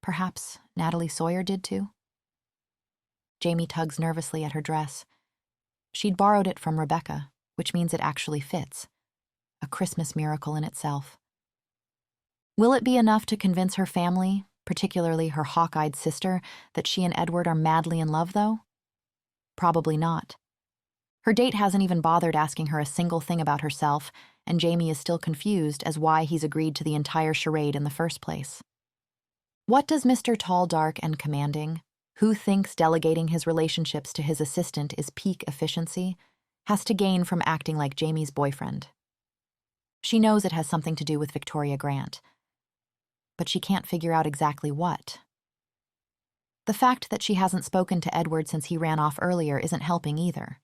Perhaps Natalie Sawyer did too? Jaimie tugs nervously at her dress. She'd borrowed it from Rebecca, which means it actually fits. A Christmas miracle in itself. Will it be enough to convince her family, particularly her hawk-eyed sister, that she and Edward are madly in love, though? Probably not. Her date hasn't even bothered asking her a single thing about herself, and Jaimie is still confused as why he's agreed to the entire charade in the first place. What does Mr. Tall, Dark, and Commanding, who thinks delegating his relationships to his assistant is peak efficiency, has to gain from acting like Jaimie's boyfriend? She knows it has something to do with Victoria Grant, but she can't figure out exactly what. The fact that she hasn't spoken to Edward since he ran off earlier isn't helping either.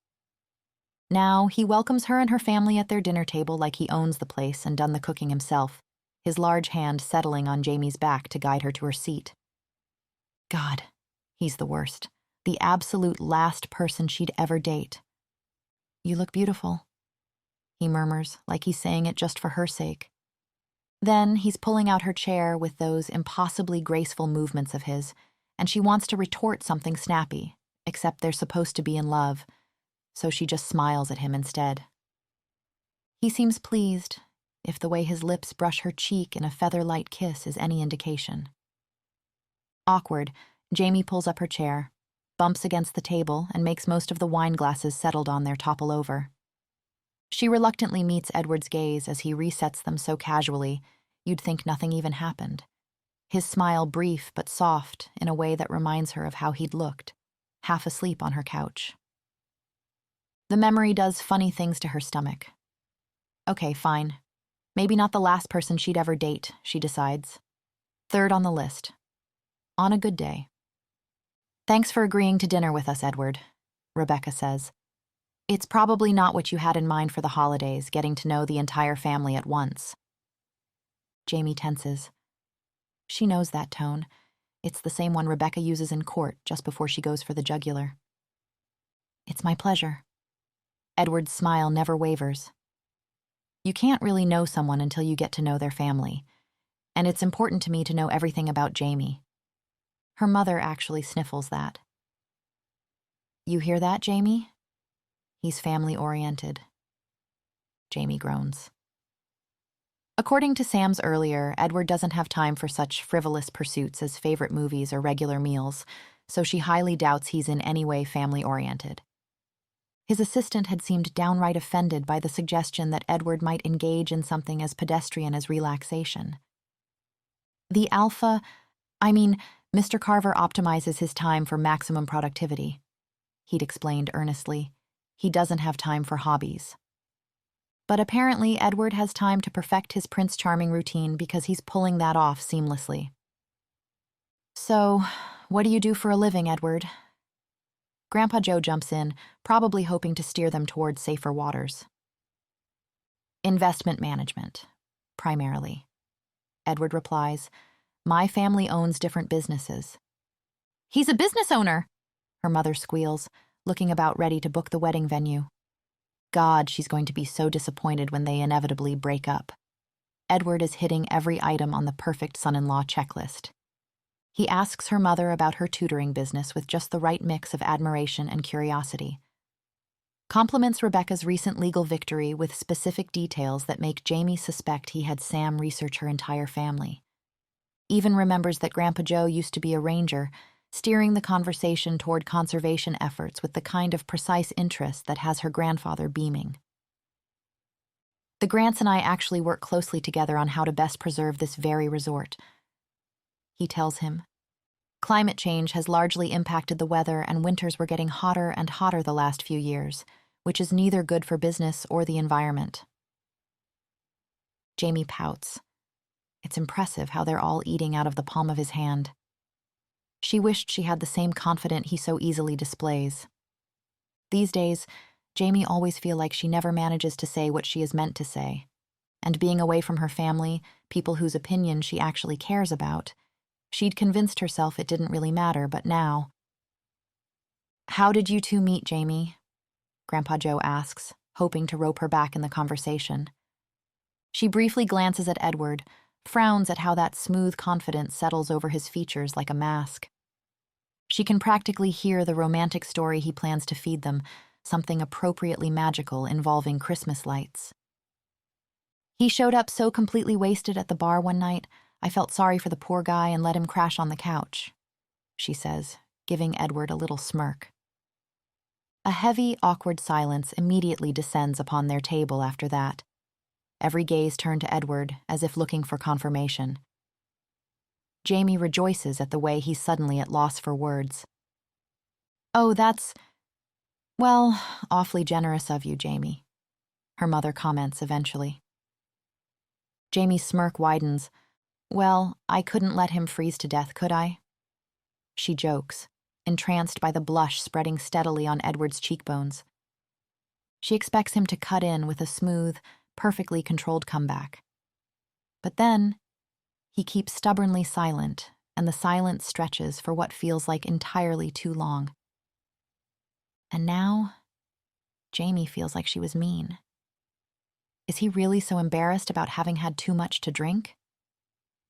Now, he welcomes her and her family at their dinner table like he owns the place and done the cooking himself, his large hand settling on Jaimie's back to guide her to her seat. God, he's the worst. The absolute last person she'd ever date. You look beautiful, he murmurs, like he's saying it just for her sake. Then he's pulling out her chair with those impossibly graceful movements of his, and she wants to retort something snappy, except they're supposed to be in love, so she just smiles at him instead. He seems pleased, if the way his lips brush her cheek in a feather-light kiss is any indication. Awkward, Jaimie pulls up her chair, bumps against the table, and makes most of the wine glasses settled on there topple over. She reluctantly meets Edward's gaze as he resets them so casually, you'd think nothing even happened. His smile brief but soft in a way that reminds her of how he'd looked, half asleep on her couch. The memory does funny things to her stomach. Okay, fine. Maybe not the last person she'd ever date, she decides. Third on the list. On a good day. Thanks for agreeing to dinner with us, Edward, Rebecca says. It's probably not what you had in mind for the holidays, getting to know the entire family at once. Jaimie tenses. She knows that tone. It's the same one Rebecca uses in court just before she goes for the jugular. It's my pleasure. Edward's smile never wavers. You can't really know someone until you get to know their family, and it's important to me to know everything about Jaimie. Her mother actually sniffles that. You hear that, Jaimie? He's family-oriented. Jaimie groans. According to Sam's earlier, Edward doesn't have time for such frivolous pursuits as favorite movies or regular meals, so she highly doubts he's in any way family-oriented. His assistant had seemed downright offended by the suggestion that Edward might engage in something as pedestrian as relaxation. Mr. Carver optimizes his time for maximum productivity. He'd explained earnestly. He doesn't have time for hobbies. But apparently Edward has time to perfect his Prince Charming routine because he's pulling that off seamlessly. So, what do you do for a living, Edward? Grandpa Joe jumps in, probably hoping to steer them toward safer waters. Investment management, primarily. Edward replies, My family owns different businesses. He's a business owner, her mother squeals, looking about ready to book the wedding venue. God, she's going to be so disappointed when they inevitably break up. Edward is hitting every item on the perfect son-in-law checklist. He asks her mother about her tutoring business with just the right mix of admiration and curiosity. Compliments Rebecca's recent legal victory with specific details that make Jaimie suspect he had Sam research her entire family. Even remembers that Grandpa Joe used to be a ranger, steering the conversation toward conservation efforts with the kind of precise interest that has her grandfather beaming. The Grants and I actually work closely together on how to best preserve this very resort, he tells him. Climate change has largely impacted the weather, and winters were getting hotter and hotter the last few years, which is neither good for business or the environment. Jaimie pouts. It's impressive how they're all eating out of the palm of his hand. She wished she had the same confidence he so easily displays. These days, Jaimie always feels like she never manages to say what she is meant to say. And being away from her family, people whose opinion she actually cares about, she'd convinced herself it didn't really matter, but now... "How did you two meet, Jaimie?" Grandpa Joe asks, hoping to rope her back in the conversation. She briefly glances at Edward, frowns at how that smooth confidence settles over his features like a mask. She can practically hear the romantic story he plans to feed them, something appropriately magical involving Christmas lights. "He showed up so completely wasted at the bar one night, I felt sorry for the poor guy and let him crash on the couch," she says, giving Edward a little smirk. A heavy, awkward silence immediately descends upon their table after that. Every gaze turned to Edward, as if looking for confirmation. Jaimie rejoices at the way he's suddenly at loss for words. "Oh, well, awfully generous of you, Jaimie," her mother comments eventually. Jaimie's smirk widens. "Well, I couldn't let him freeze to death, could I?" She jokes, entranced by the blush spreading steadily on Edward's cheekbones. She expects him to cut in with a smooth, perfectly controlled comeback. But then, he keeps stubbornly silent, and the silence stretches for what feels like entirely too long. And now, Jaimie feels like she was mean. Is he really so embarrassed about having had too much to drink?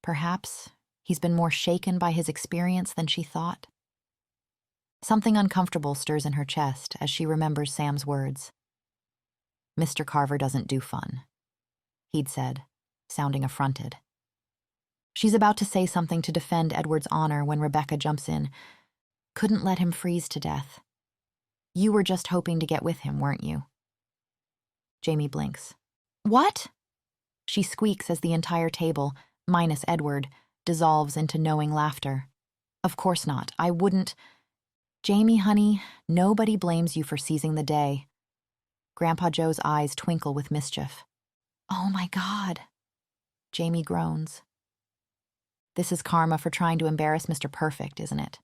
Perhaps he's been more shaken by his experience than she thought. Something uncomfortable stirs in her chest as she remembers Sam's words. "Mr. Carver doesn't do fun," he'd said, sounding affronted. She's about to say something to defend Edward's honor when Rebecca jumps in. "Couldn't let him freeze to death. You were just hoping to get with him, weren't you?" Jaimie blinks. "What?" She squeaks as the entire table, minus Edward, dissolves into knowing laughter. "Of course not. I wouldn't—" "Jaimie, honey, nobody blames you for seizing the day." Grandpa Joe's eyes twinkle with mischief. "Oh my God." Jaimie groans. This is karma for trying to embarrass Mr. Perfect, isn't it?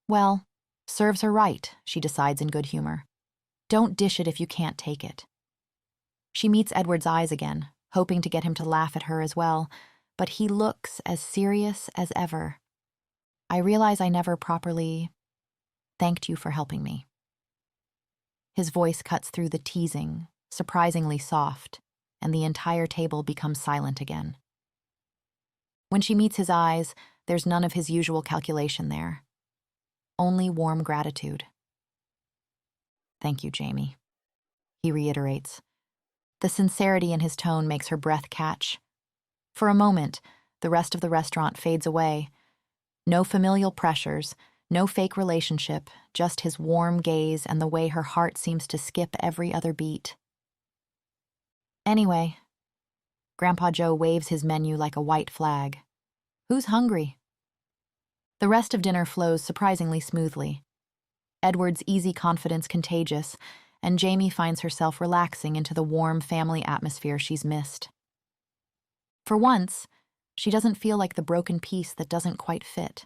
Well, serves her right, she decides in good humor. Don't dish it if you can't take it. She meets Edward's eyes again, hoping to get him to laugh at her as well, but he looks as serious as ever. "I realize I never properly thanked you for helping me." His voice cuts through the teasing, surprisingly soft, and the entire table becomes silent again. When she meets his eyes, there's none of his usual calculation there. Only warm gratitude. "Thank you, Jaimie," he reiterates. The sincerity in his tone makes her breath catch. For a moment, the rest of the restaurant fades away. No familial pressures, no fake relationship, just his warm gaze and the way her heart seems to skip every other beat. Anyway, Grandpa Joe waves his menu like a white flag. "Who's hungry?" The rest of dinner flows surprisingly smoothly. Edward's easy confidence contagious, and Jaimie finds herself relaxing into the warm family atmosphere she's missed. For once, she doesn't feel like the broken piece that doesn't quite fit.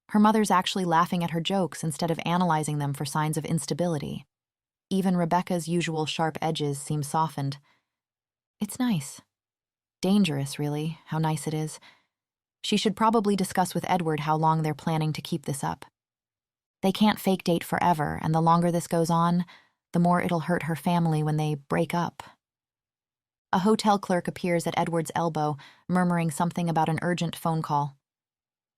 Her mother's actually laughing at her jokes instead of analyzing them for signs of instability. Even Rebecca's usual sharp edges seem softened. It's nice. Dangerous, really, how nice it is. She should probably discuss with Edward how long they're planning to keep this up. They can't fake date forever, and the longer this goes on, the more it'll hurt her family when they break up. A hotel clerk appears at Edward's elbow, murmuring something about an urgent phone call.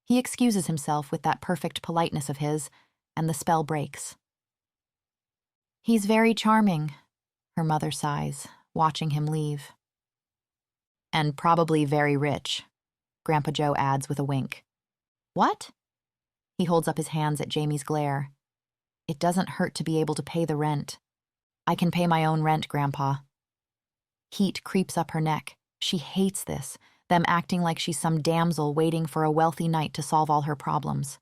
He excuses himself with that perfect politeness of his, and the spell breaks. "He's very charming," her mother sighs, watching him leave. "And probably very rich," Grandpa Joe adds with a wink. "What?" He holds up his hands at Jaimie's glare. "It doesn't hurt to be able to pay the rent. I can pay my own rent, Grandpa." Heat creeps up her neck. She hates this, them acting like she's some damsel waiting for a wealthy knight to solve all her problems.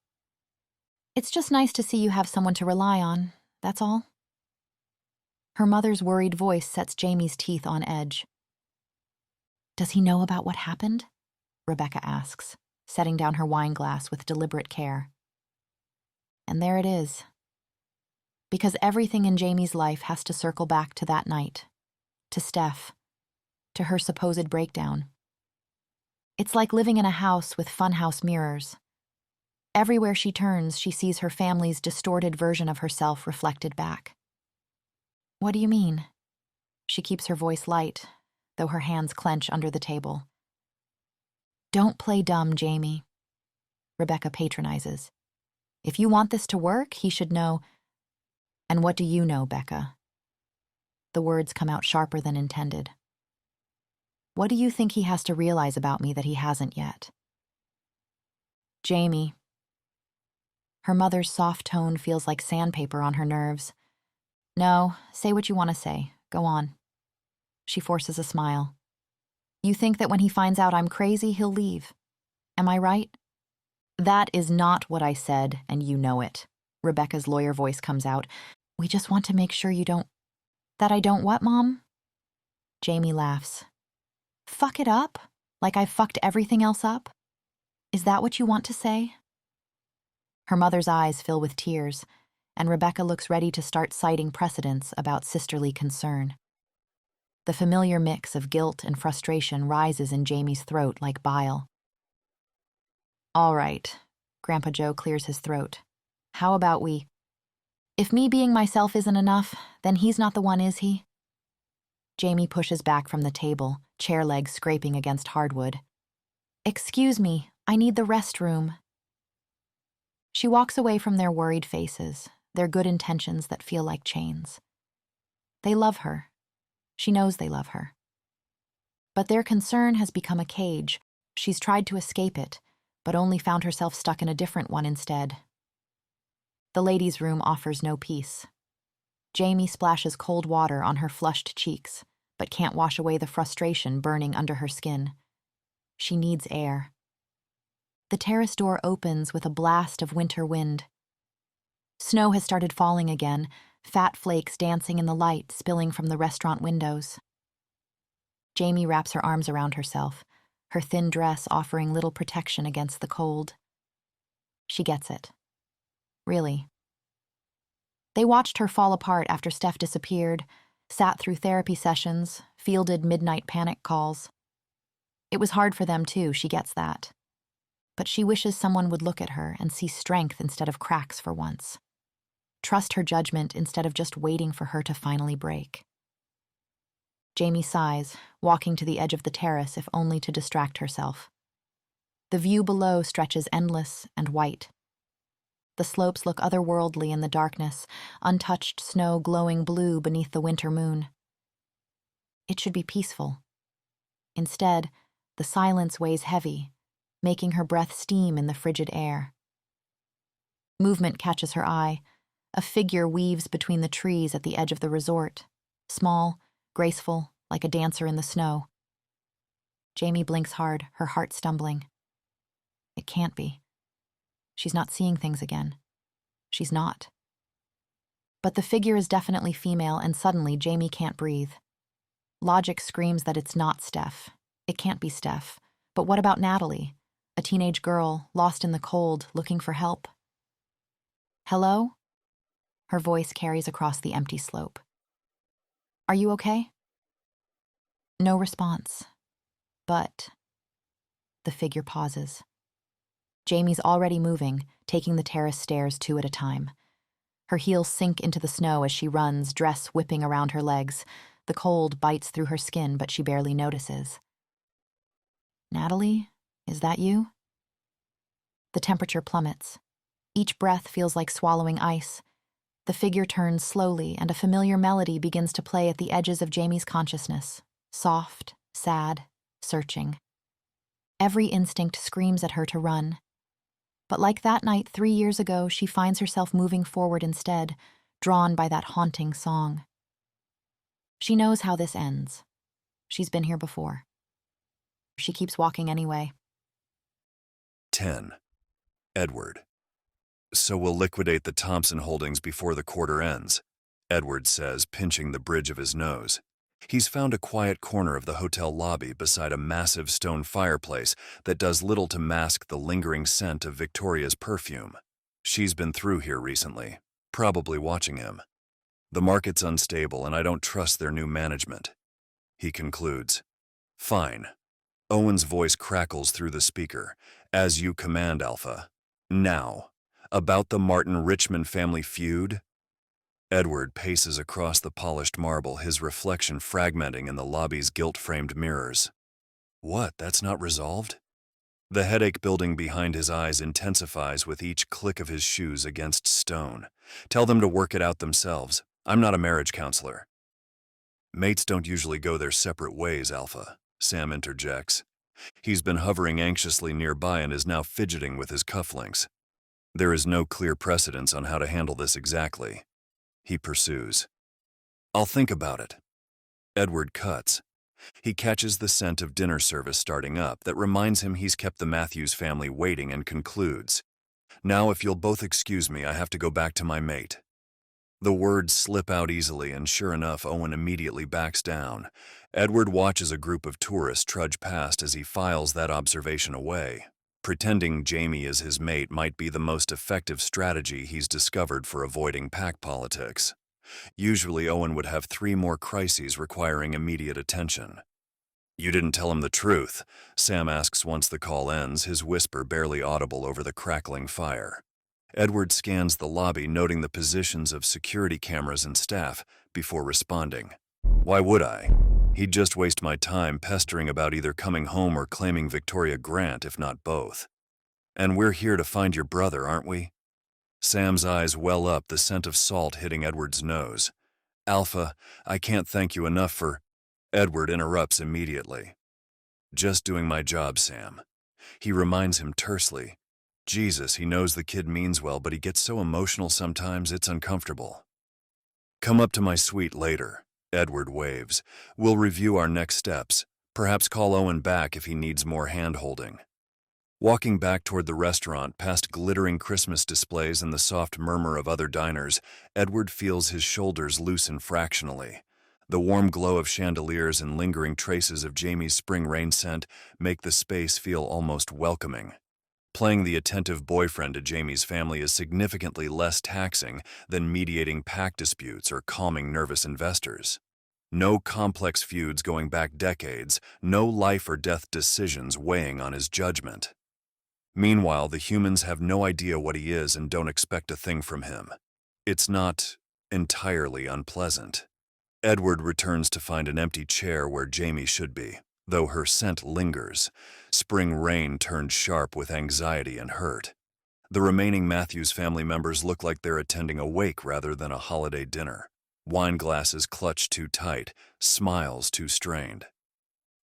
"It's just nice to see you have someone to rely on, that's all." Her mother's worried voice sets Jaimie's teeth on edge. "Does he know about what happened?" Rebecca asks, setting down her wine glass with deliberate care. And there it is. Because everything in Jaimie's life has to circle back to that night, to Steph, to her supposed breakdown. It's like living in a house with funhouse mirrors. Everywhere she turns, she sees her family's distorted version of herself reflected back. What do you mean? She keeps her voice light, though her hands clench under the table. Don't play dumb, Jaimie. Rebecca patronizes. If you want this to work, he should know. And what do you know, Becca? The words come out sharper than intended. What do you think he has to realize about me that he hasn't yet? Jaimie. Her mother's soft tone feels like sandpaper on her nerves. No, say what you want to say. Go on. She forces a smile. You think that when he finds out I'm crazy, he'll leave. Am I right? That is not what I said, and you know it. Rebecca's lawyer voice comes out. We just want to make sure you don't... That I don't what, Mom? Jaimie laughs. Fuck it up? Like I fucked everything else up? Is that what you want to say? Her mother's eyes fill with tears, and Rebecca looks ready to start citing precedents about sisterly concern. The familiar mix of guilt and frustration rises in Jaimie's throat like bile. All right, Grandpa Joe clears his throat. How about we... If me being myself isn't enough, then he's not the one, is he? Jaimie pushes back from the table, chair legs scraping against hardwood. Excuse me, I need the restroom. She walks away from their worried faces, their good intentions that feel like chains. They love her. She knows they love her. But their concern has become a cage. She's tried to escape it, but only found herself stuck in a different one instead. The ladies' room offers no peace. Jaimie splashes cold water on her flushed cheeks, but can't wash away the frustration burning under her skin. She needs air. The terrace door opens with a blast of winter wind. Snow has started falling again, fat flakes dancing in the light spilling from the restaurant windows. Jaimie wraps her arms around herself, her thin dress offering little protection against the cold. She gets it. Really. They watched her fall apart after Steph disappeared, sat through therapy sessions, fielded midnight panic calls. It was hard for them too, she gets that. But she wishes someone would look at her and see strength instead of cracks for once. Trust her judgment instead of just waiting for her to finally break. Jaimie sighs, walking to the edge of the terrace if only to distract herself. The view below stretches endless and white. The slopes look otherworldly in the darkness, untouched snow glowing blue beneath the winter moon. It should be peaceful. Instead, the silence weighs heavy, making her breath steam in the frigid air. Movement catches her eye. A figure weaves between the trees at the edge of the resort, small, graceful, like a dancer in the snow. Jaimie blinks hard, her heart stumbling. It can't be. She's not seeing things again. She's not. But the figure is definitely female, and suddenly Jaimie can't breathe. Logic screams that it's not Steph. It can't be Steph. But what about Natalie? A teenage girl, lost in the cold, looking for help. Hello? Her voice carries across the empty slope. Are you okay? No response. But... The figure pauses. Jaimie's already moving, taking the terrace stairs 2 at a time. Her heels sink into the snow as she runs, dress whipping around her legs. The cold bites through her skin, but she barely notices. Natalie, is that you? The temperature plummets. Each breath feels like swallowing ice. The figure turns slowly, and a familiar melody begins to play at the edges of Jaimie's consciousness. Soft, sad, searching. Every instinct screams at her to run. But like that night 3 years ago, she finds herself moving forward instead, drawn by that haunting song. She knows how this ends. She's been here before. She keeps walking anyway. 10. Edward. So we'll liquidate the Thompson holdings before the quarter ends, Edward says, pinching the bridge of his nose. He's found a quiet corner of the hotel lobby beside a massive stone fireplace that does little to mask the lingering scent of Victoria's perfume. She's been through here recently, probably watching him. The market's unstable and I don't trust their new management. He concludes. Fine. Owen's voice crackles through the speaker. As you command, Alpha. Now. About the Martin-Richmond family feud? Edward paces across the polished marble, his reflection fragmenting in the lobby's gilt-framed mirrors. What, that's not resolved? The headache building behind his eyes intensifies with each click of his shoes against stone. Tell them to work it out themselves. I'm not a marriage counselor. Mates don't usually go their separate ways, Alpha, Sam interjects. He's been hovering anxiously nearby and is now fidgeting with his cufflinks. There is no clear precedence on how to handle this exactly. He pursues. I'll think about it. Edward cuts. He catches the scent of dinner service starting up that reminds him he's kept the Matthews family waiting and concludes. Now, if you'll both excuse me, I have to go back to my mate. The words slip out easily, and sure enough, Owen immediately backs down. Edward watches a group of tourists trudge past as he files that observation away. Pretending Jaimie is his mate might be the most effective strategy he's discovered for avoiding pack politics. Usually, Owen would have 3 more crises requiring immediate attention. You didn't tell him the truth, Sam asks once the call ends, his whisper barely audible over the crackling fire. Edward scans the lobby, noting the positions of security cameras and staff, before responding. Why would I? He'd just waste my time pestering about either coming home or claiming Victoria Grant, if not both. And we're here to find your brother, aren't we? Sam's eyes well up, the scent of salt hitting Edward's nose. Alpha, I can't thank you enough for… Edward interrupts immediately. Just doing my job, Sam. He reminds him tersely. Jesus, he knows the kid means well, but he gets so emotional sometimes it's uncomfortable. Come up to my suite later, Edward waves. We'll review our next steps, perhaps call Owen back if he needs more hand-holding. Walking back toward the restaurant, past glittering Christmas displays and the soft murmur of other diners, Edward feels his shoulders loosen fractionally. The warm glow of chandeliers and lingering traces of Jaimie's spring rain scent make the space feel almost welcoming. Playing the attentive boyfriend to Jaimie's family is significantly less taxing than mediating pack disputes or calming nervous investors. No complex feuds going back decades, no life or death decisions weighing on his judgment. Meanwhile, the humans have no idea what he is and don't expect a thing from him. It's not entirely unpleasant. Edward returns to find an empty chair where Jaimie should be, though her scent lingers. Spring rain turned sharp with anxiety and hurt. The remaining Matthews family members look like they're attending a wake rather than a holiday dinner. Wine glasses clutched too tight, smiles too strained.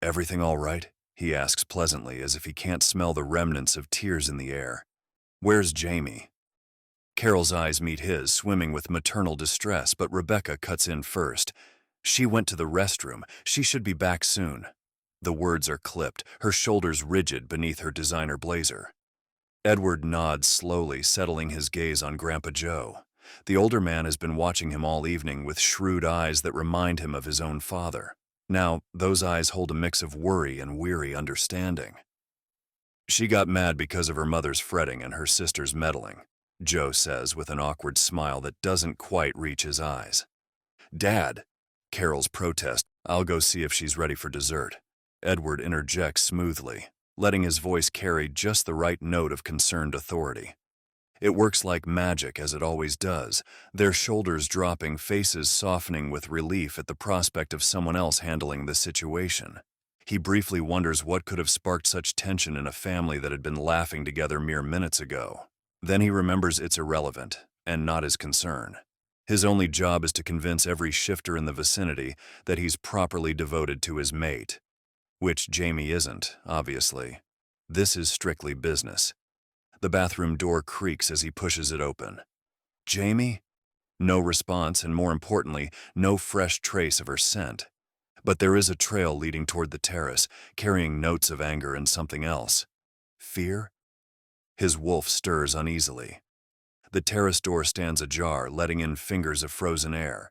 Everything all right? He asks pleasantly, as if he can't smell the remnants of tears in the air. Where's Jaimie? Carol's eyes meet his, swimming with maternal distress, but Rebecca cuts in first. She went to the restroom. She should be back soon. The words are clipped, her shoulders rigid beneath her designer blazer. Edward nods slowly, settling his gaze on Grandpa Joe. The older man has been watching him all evening with shrewd eyes that remind him of his own father. Now, those eyes hold a mix of worry and weary understanding. She got mad because of her mother's fretting and her sister's meddling, Joe says with an awkward smile that doesn't quite reach his eyes. Dad, Carol's protest, I'll go see if she's ready for dessert. Edward interjects smoothly, letting his voice carry just the right note of concerned authority. It works like magic, as it always does, their shoulders dropping, faces softening with relief at the prospect of someone else handling the situation. He briefly wonders what could have sparked such tension in a family that had been laughing together mere minutes ago. Then he remembers it's irrelevant, and not his concern. His only job is to convince every shifter in the vicinity that he's properly devoted to his mate. Which Jaimie isn't, obviously. This is strictly business. The bathroom door creaks as he pushes it open. Jaimie? No response, and more importantly, no fresh trace of her scent. But there is a trail leading toward the terrace, carrying notes of anger and something else. Fear? His wolf stirs uneasily. The terrace door stands ajar, letting in fingers of frozen air.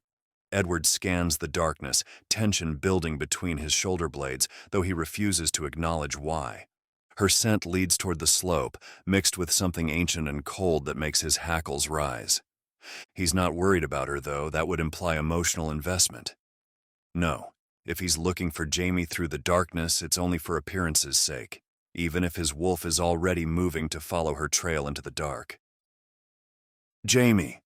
Edward scans the darkness, tension building between his shoulder blades, though he refuses to acknowledge why. Her scent leads toward the slope, mixed with something ancient and cold that makes his hackles rise. He's not worried about her, though. That would imply emotional investment. No, if he's looking for Jaimie through the darkness, it's only for appearances' sake, even if his wolf is already moving to follow her trail into the dark. Jaimie!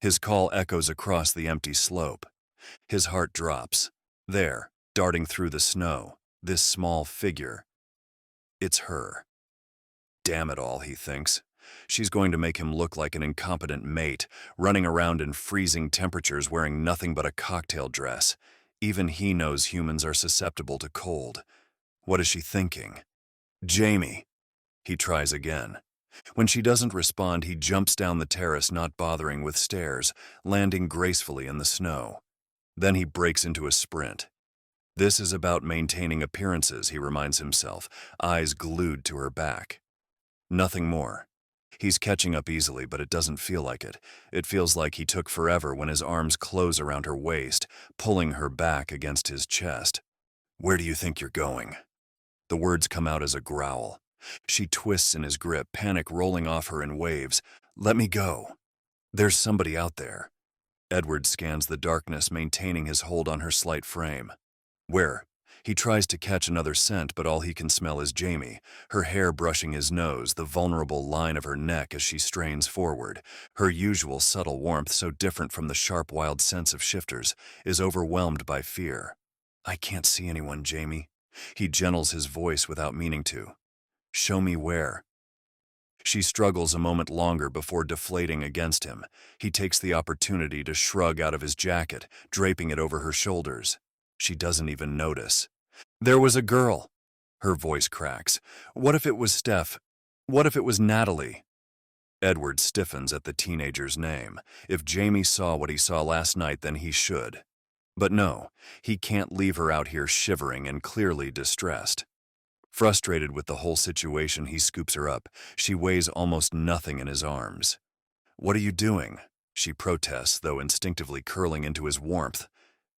His call echoes across the empty slope. His heart drops. There, darting through the snow, this small figure. It's her. Damn it all, he thinks. She's going to make him look like an incompetent mate, running around in freezing temperatures wearing nothing but a cocktail dress. Even he knows humans are susceptible to cold. What is she thinking? Jaimie! He tries again. When she doesn't respond, he jumps down the terrace, not bothering with stairs, landing gracefully in the snow. Then he breaks into a sprint. This is about maintaining appearances, he reminds himself, eyes glued to her back. Nothing more. He's catching up easily, but it doesn't feel like it. It feels like he took forever when his arms close around her waist, pulling her back against his chest. Where do you think you're going? The words come out as a growl. She twists in his grip, panic rolling off her in waves. Let me go. There's somebody out there. Edward scans the darkness, maintaining his hold on her slight frame. Where? He tries to catch another scent, but all he can smell is Jaimie, her hair brushing his nose, the vulnerable line of her neck as she strains forward. Her usual subtle warmth, so different from the sharp, wild sense of shifters, is overwhelmed by fear. I can't see anyone, Jaimie. He gentles his voice without meaning to. Show me where. She struggles a moment longer before deflating against him. He takes the opportunity to shrug out of his jacket, draping it over her shoulders. She doesn't even notice. There was a girl. Her voice cracks. What if it was Steph? What if it was Natalie? Edward stiffens at the teenager's name. If Jaimie saw what he saw last night, then he should. But no, he can't leave her out here shivering and clearly distressed. Frustrated with the whole situation, he scoops her up. She weighs almost nothing in his arms. What are you doing? She protests, though instinctively curling into his warmth.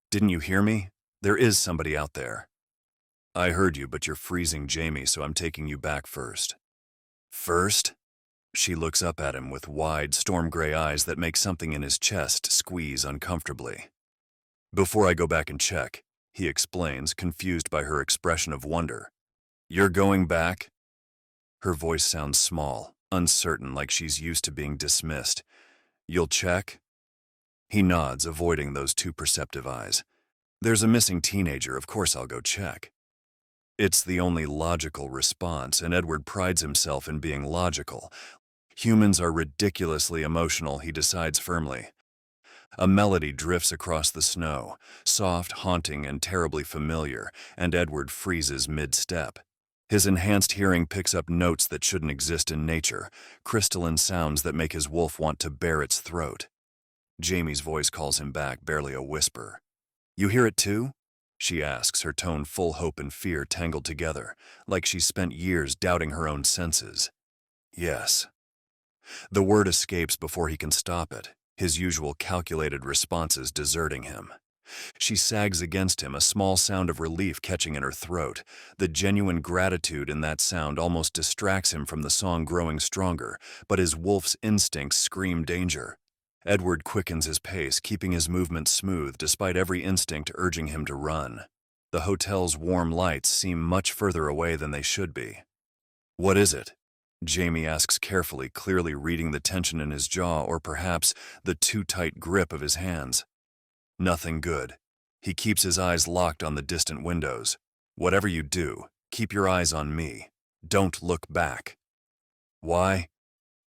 Didn't you hear me? There is somebody out there. I heard you, but you're freezing Jaimie, so I'm taking you back first. First? She looks up at him with wide, storm-gray eyes that make something in his chest squeeze uncomfortably. Before I go back and check, he explains, confused by her expression of wonder. You're going back? Her voice sounds small, uncertain, like she's used to being dismissed. You'll check? He nods, avoiding those two perceptive eyes. There's a missing teenager, of course I'll go check. It's the only logical response, and Edward prides himself in being logical. Humans are ridiculously emotional, he decides firmly. A melody drifts across the snow, soft, haunting, and terribly familiar, and Edward freezes mid-step. His enhanced hearing picks up notes that shouldn't exist in nature, crystalline sounds that make his wolf want to bare its throat. Jaimie's voice calls him back, barely a whisper. You hear it too? She asks, her tone full hope and fear tangled together, like she's spent years doubting her own senses. Yes. The word escapes before he can stop it, his usual calculated responses deserting him. She sags against him, a small sound of relief catching in her throat. The genuine gratitude in that sound almost distracts him from the song growing stronger, but his wolf's instincts scream danger. Edward quickens his pace, keeping his movement smooth despite every instinct urging him to run. The hotel's warm lights seem much further away than they should be. What is it? Jaimie asks carefully, clearly reading the tension in his jaw or perhaps the too tight grip of his hands. Nothing good. He keeps his eyes locked on the distant windows. Whatever you do, keep your eyes on me. Don't look back. Why?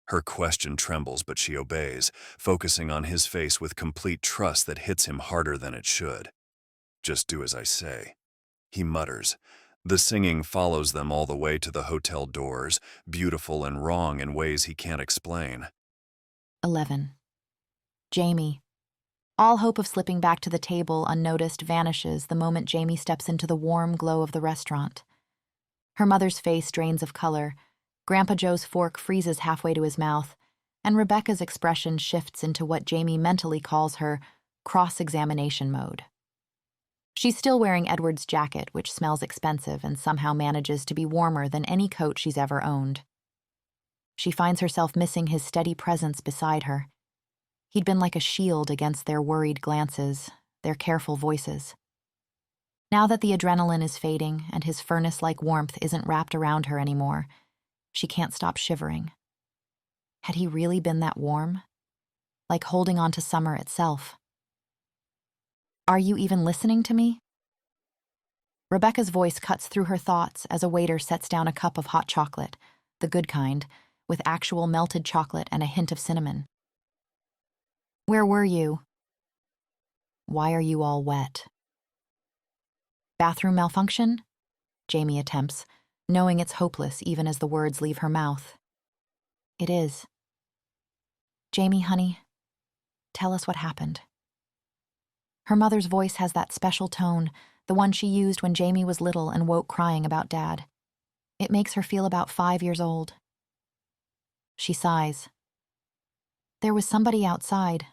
Her question trembles, but she obeys, focusing on his face with complete trust that hits him harder than it should. Just do as I say, he mutters. The singing follows them all the way to the hotel doors, beautiful and wrong in ways he can't explain. 11. Jaimie. All hope of slipping back to the table unnoticed vanishes the moment Jaimie steps into the warm glow of the restaurant. Her mother's face drains of color, Grandpa Joe's fork freezes halfway to his mouth, and Rebecca's expression shifts into what Jaimie mentally calls her cross-examination mode. She's still wearing Edward's jacket, which smells expensive and somehow manages to be warmer than any coat she's ever owned. She finds herself missing his steady presence beside her. He'd been like a shield against their worried glances, their careful voices. Now that the adrenaline is fading and his furnace-like warmth isn't wrapped around her anymore, she can't stop shivering. Had he really been that warm? Like holding on to summer itself. Are you even listening to me? Rebecca's voice cuts through her thoughts as a waiter sets down a cup of hot chocolate, the good kind, with actual melted chocolate and a hint of cinnamon. Where were you? Why are you all wet? Bathroom malfunction? Jaimie attempts, knowing it's hopeless even as the words leave her mouth. It is. Jaimie, honey, tell us what happened. Her mother's voice has that special tone, the one she used when Jaimie was little and woke crying about Dad. It makes her feel about 5 years old. She sighs. There was somebody outside.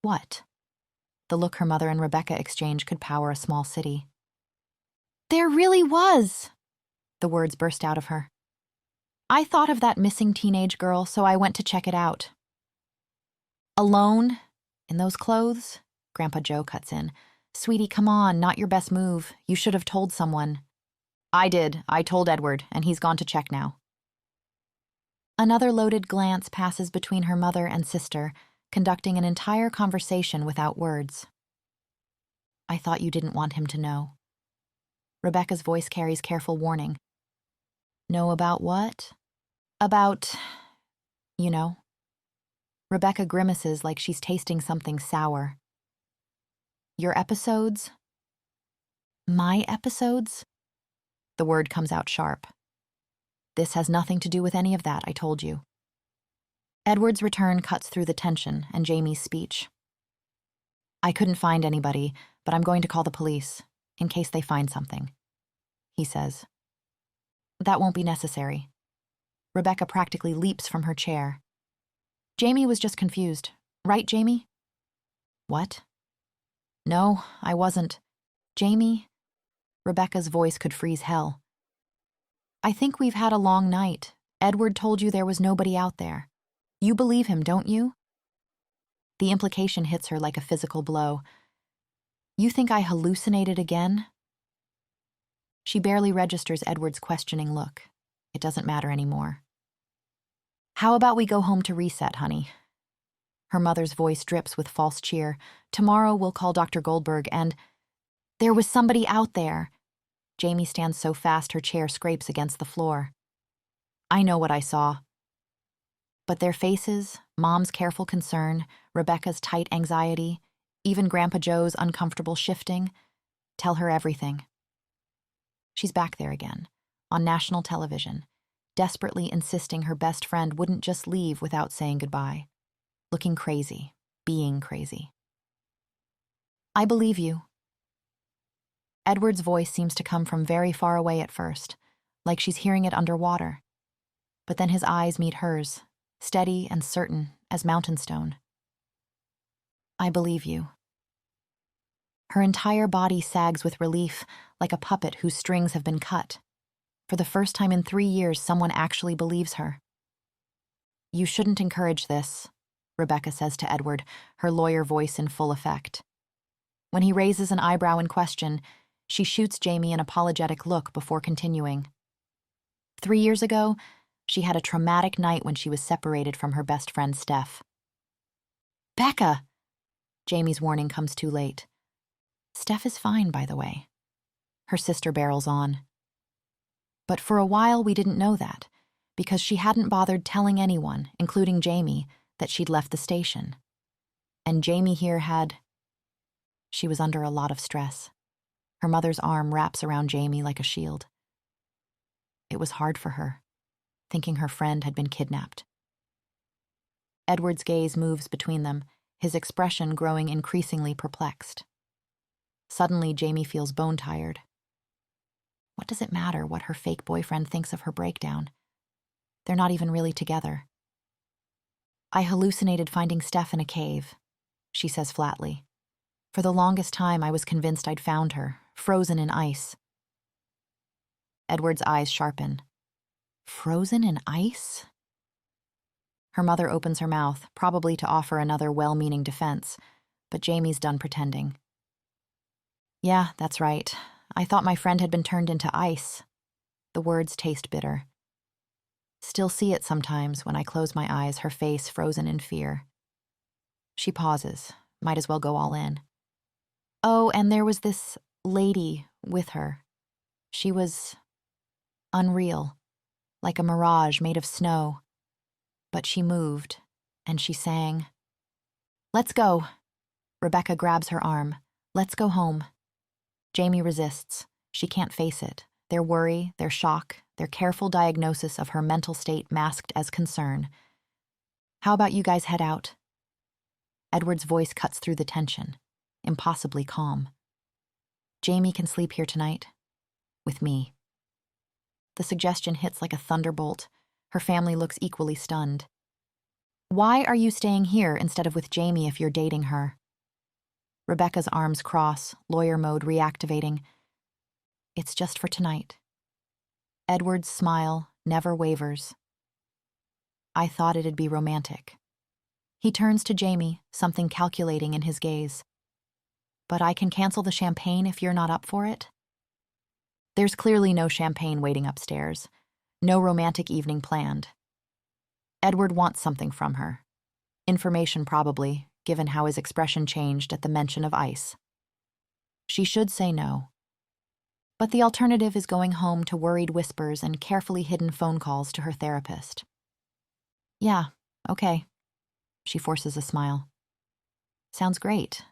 What? The look her mother and Rebecca exchange could power a small city. There really was! The words burst out of her. I thought of that missing teenage girl, so I went to check it out. Alone? In those clothes? Grandpa Joe cuts in. Sweetie, come on, not your best move. You should have told someone. I did. I told Edward, and he's gone to check now. Another loaded glance passes between her mother and sister, conducting an entire conversation without words. I thought you didn't want him to know. Rebecca's voice carries careful warning. Know about what? About, you know. Rebecca grimaces like she's tasting something sour. Your episodes? My episodes? The word comes out sharp. This has nothing to do with any of that, I told you. Edward's return cuts through the tension and Jaimie's speech. I couldn't find anybody, but I'm going to call the police, in case they find something, he says. That won't be necessary. Rebecca practically leaps from her chair. Jaimie was just confused. Right, Jaimie? What? No, I wasn't. Jaimie? Rebecca's voice could freeze hell. I think we've had a long night. Edward told you there was nobody out there. You believe him, don't you? The implication hits her like a physical blow. You think I hallucinated again? She barely registers Edward's questioning look. It doesn't matter anymore. How about we go home to reset, honey? Her mother's voice drips with false cheer. Tomorrow we'll call Dr. Goldberg and... There was somebody out there. Jaimie stands so fast her chair scrapes against the floor. I know what I saw. But their faces, Mom's careful concern, Rebecca's tight anxiety, even Grandpa Joe's uncomfortable shifting, tell her everything. She's back there again, on national television, desperately insisting her best friend wouldn't just leave without saying goodbye. Looking crazy, being crazy. I believe you. Edward's voice seems to come from very far away at first, like she's hearing it underwater. But then his eyes meet hers, steady and certain as mountain stone. I believe you. Her entire body sags with relief, like a puppet whose strings have been cut. For the first time in 3 years, someone actually believes her. You shouldn't encourage this, Rebecca says to Edward, her lawyer voice in full effect. When he raises an eyebrow in question, she shoots Jaimie an apologetic look before continuing. 3 years ago, she had a traumatic night when she was separated from her best friend Steph. Becca! Jaimie's warning comes too late. Steph is fine, by the way. Her sister barrels on. But for a while we didn't know that, because she hadn't bothered telling anyone, including Jaimie, that she'd left the station. And Jaimie here had... She was under a lot of stress. Her mother's arm wraps around Jaimie like a shield. It was hard for her, thinking her friend had been kidnapped. Edward's gaze moves between them, his expression growing increasingly perplexed. Suddenly, Jaimie feels bone-tired. What does it matter what her fake boyfriend thinks of her breakdown? They're not even really together. I hallucinated finding Steph in a cave, she says flatly. For the longest time, I was convinced I'd found her, frozen in ice. Edward's eyes sharpen. Frozen in ice? Her mother opens her mouth, probably to offer another well-meaning defense, but Jaimie's done pretending. Yeah, that's right. I thought my friend had been turned into ice. The words taste bitter. Still see it sometimes when I close my eyes, her face frozen in fear. She pauses, might as well go all in. Oh, and there was this lady with her. She was unreal, like a mirage made of snow. But she moved, and she sang. Let's go. Rebecca grabs her arm. Let's go home. Jaimie resists. She can't face it. Their worry, their shock, their careful diagnosis of her mental state masked as concern. How about you guys head out? Edward's voice cuts through the tension, impossibly calm. Jaimie can sleep here tonight. With me. The suggestion hits like a thunderbolt. Her family looks equally stunned. Why are you staying here instead of with Jaimie if you're dating her? Rebecca's arms cross, lawyer mode reactivating. It's just for tonight. Edward's smile never wavers. I thought it'd be romantic. He turns to Jaimie, something calculating in his gaze. But I can cancel the champagne if you're not up for it? There's clearly no champagne waiting upstairs. No romantic evening planned. Edward wants something from her. Information probably, given how his expression changed at the mention of ice. She should say no. But the alternative is going home to worried whispers and carefully hidden phone calls to her therapist. Yeah, okay. She forces a smile. Sounds great.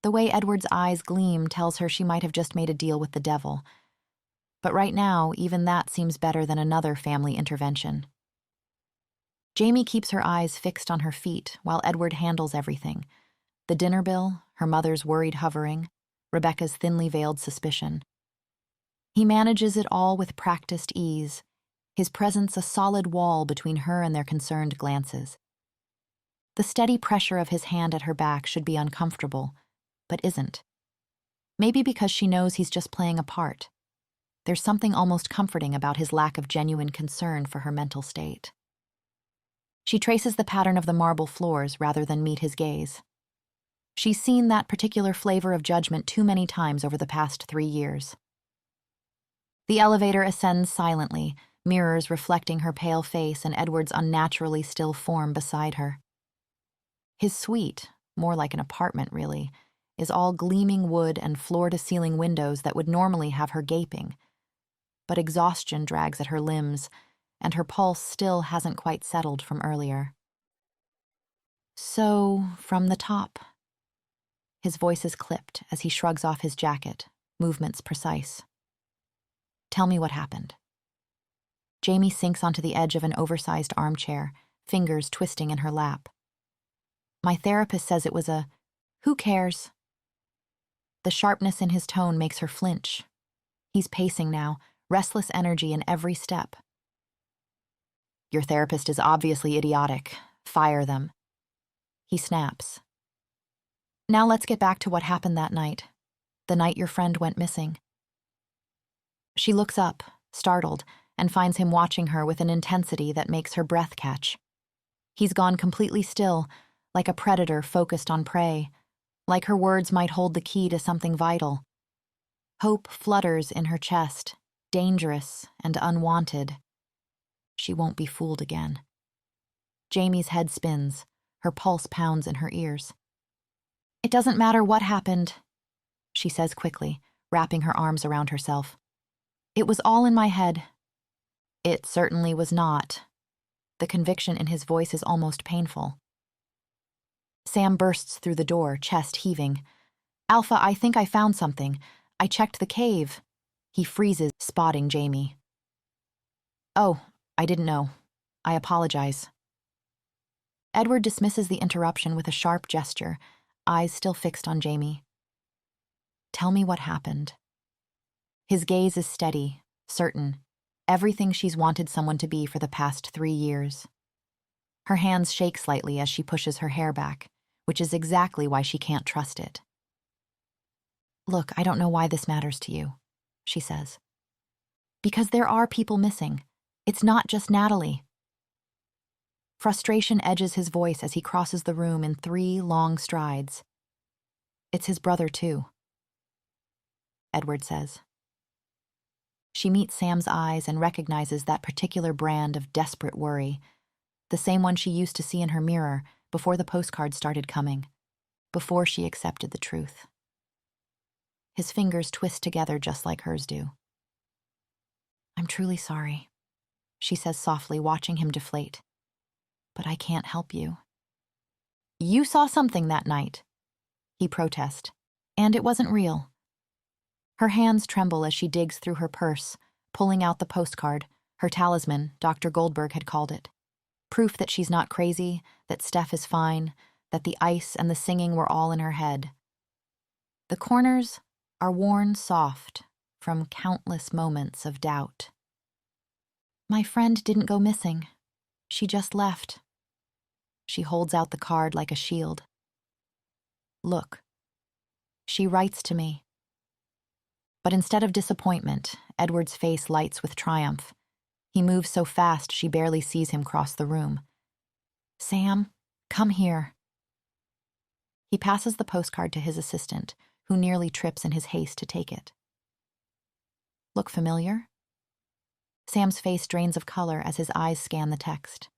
The way Edward's eyes gleam tells her she might have just made a deal with the devil. But right now, even that seems better than another family intervention. Jaimie keeps her eyes fixed on her feet while Edward handles everything. The dinner bill, her mother's worried hovering, Rebecca's thinly veiled suspicion. He manages it all with practiced ease, his presence a solid wall between her and their concerned glances. The steady pressure of his hand at her back should be uncomfortable, but isn't. Maybe because she knows he's just playing a part. There's something almost comforting about his lack of genuine concern for her mental state. She traces the pattern of the marble floors rather than meet his gaze. She's seen that particular flavor of judgment too many times over the past 3 years. The elevator ascends silently, mirrors reflecting her pale face and Edward's unnaturally still form beside her. His suite, more like an apartment really, is all gleaming wood and floor-to-ceiling windows that would normally have her gaping. But exhaustion drags at her limbs, and her pulse still hasn't quite settled from earlier. So, from the top. His voice is clipped as he shrugs off his jacket, movements precise. Tell me what happened. Jaimie sinks onto the edge of an oversized armchair, fingers twisting in her lap. My therapist says it was a, who cares? The sharpness in his tone makes her flinch. He's pacing now, restless energy in every step. Your therapist is obviously idiotic. Fire them. He snaps. Now let's get back to what happened that night, the night your friend went missing. She looks up, startled, and finds him watching her with an intensity that makes her breath catch. He's gone completely still, like a predator focused on prey, like her words might hold the key to something vital. Hope flutters in her chest, dangerous and unwanted. She won't be fooled again. Jaimie's head spins, her pulse pounds in her ears. It doesn't matter what happened, she says quickly, wrapping her arms around herself. It was all in my head. It certainly was not. The conviction in his voice is almost painful. Sam bursts through the door, chest heaving. Alpha, I think I found something. I checked the cave. He freezes, spotting Jaimie. Oh, I didn't know. I apologize. Edward dismisses the interruption with a sharp gesture, eyes still fixed on Jaimie. Tell me what happened. His gaze is steady, certain, everything she's wanted someone to be for the past 3 years. Her hands shake slightly as she pushes her hair back, which is exactly why she can't trust it. Look, I don't know why this matters to you, she says. Because there are people missing. It's not just Natalie. Frustration edges his voice as he crosses the room in 3 long strides. It's his brother, too, Edward says. She meets Sam's eyes and recognizes that particular brand of desperate worry, the same one she used to see in her mirror before the postcards started coming, before she accepted the truth. His fingers twist together just like hers do. I'm truly sorry, she says softly, watching him deflate. But I can't help you. You saw something that night, he protests, and it wasn't real. Her hands tremble as she digs through her purse, pulling out the postcard, her talisman, Dr. Goldberg had called it. Proof that she's not crazy, that Steph is fine, that the ice and the singing were all in her head. The corners are worn soft from countless moments of doubt. My friend didn't go missing. She just left. She holds out the card like a shield. Look. She writes to me. But instead of disappointment, Edward's face lights with triumph. He moves so fast she barely sees him cross the room. Sam, come here. He passes the postcard to his assistant, who nearly trips in his haste to take it. Look familiar? Sam's face drains of color as his eyes scan the text.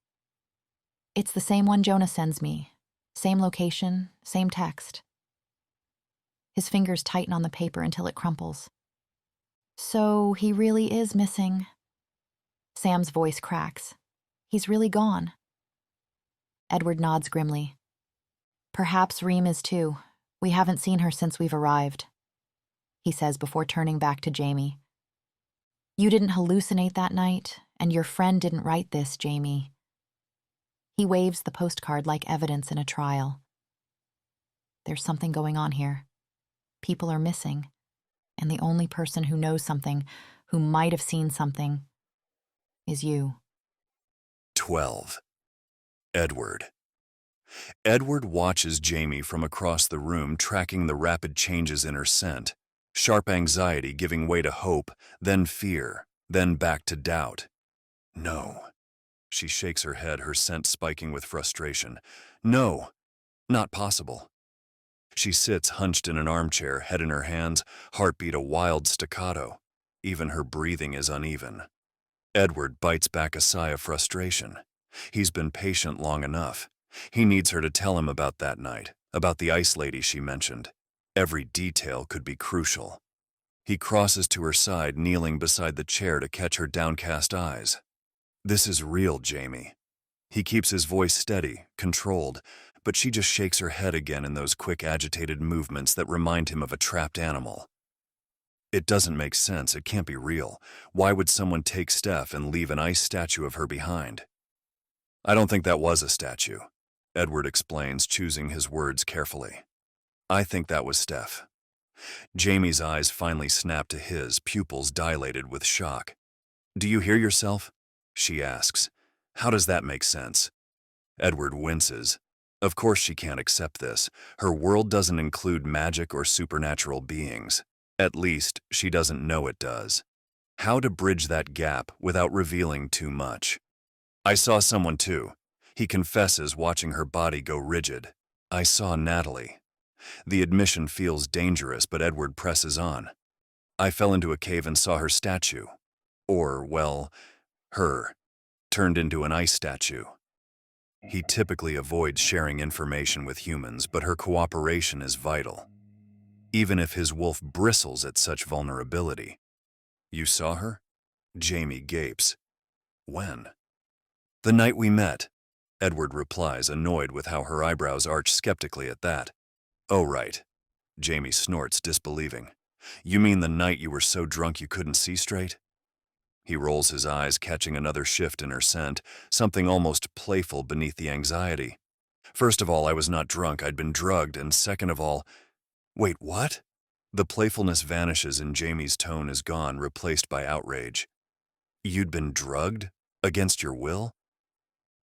It's the same one Jonah sends me. Same location, same text. His fingers tighten on the paper until it crumples. So he really is missing. Sam's voice cracks. He's really gone. Edward nods grimly. Perhaps Reem is too. We haven't seen her since we've arrived, he says before turning back to Jaimie. You didn't hallucinate that night, and your friend didn't write this, Jaimie. He waves the postcard like evidence in a trial. There's something going on here. People are missing, and the only person who knows something, who might have seen something, is you. 12. Edward. Edward watches Jaimie from across the room, tracking the rapid changes in her scent. Sharp anxiety giving way to hope, then fear, then back to doubt. No. She shakes her head, her scent spiking with frustration. No, not possible. She sits hunched in an armchair, head in her hands, heartbeat a wild staccato. Even her breathing is uneven. Edward bites back a sigh of frustration. He's been patient long enough. He needs her to tell him about that night, about the ice lady she mentioned. Every detail could be crucial. He crosses to her side, kneeling beside the chair to catch her downcast eyes. This is real, Jaimie. He keeps his voice steady, controlled, but she just shakes her head again in those quick, agitated movements that remind him of a trapped animal. It doesn't make sense. It can't be real. Why would someone take Steph and leave an ice statue of her behind? I don't think that was a statue, Edward explains, choosing his words carefully. I think that was Steph. Jaimie's eyes finally snap to his, pupils dilated with shock. Do you hear yourself? She asks. How does that make sense? Edward winces. Of course she can't accept this. Her world doesn't include magic or supernatural beings. At least, she doesn't know it does. How to bridge that gap without revealing too much? I saw someone too. He confesses, watching her body go rigid. I saw Natalie. The admission feels dangerous, but Edward presses on. I fell into a cave and saw her statue. Or, well, her, turned into an ice statue. He typically avoids sharing information with humans, but her cooperation is vital. Even if his wolf bristles at such vulnerability. You saw her? Jaimie gapes. When? The night we met, Edward replies, annoyed with how her eyebrows arch skeptically at that. Oh, right. Jaimie snorts, disbelieving. You mean the night you were so drunk you couldn't see straight? He rolls his eyes, catching another shift in her scent, something almost playful beneath the anxiety. First of all, I was not drunk, I'd been drugged, and second of all, wait, what? The playfulness vanishes and Jaimie's tone is gone, replaced by outrage. You'd been drugged? Against your will?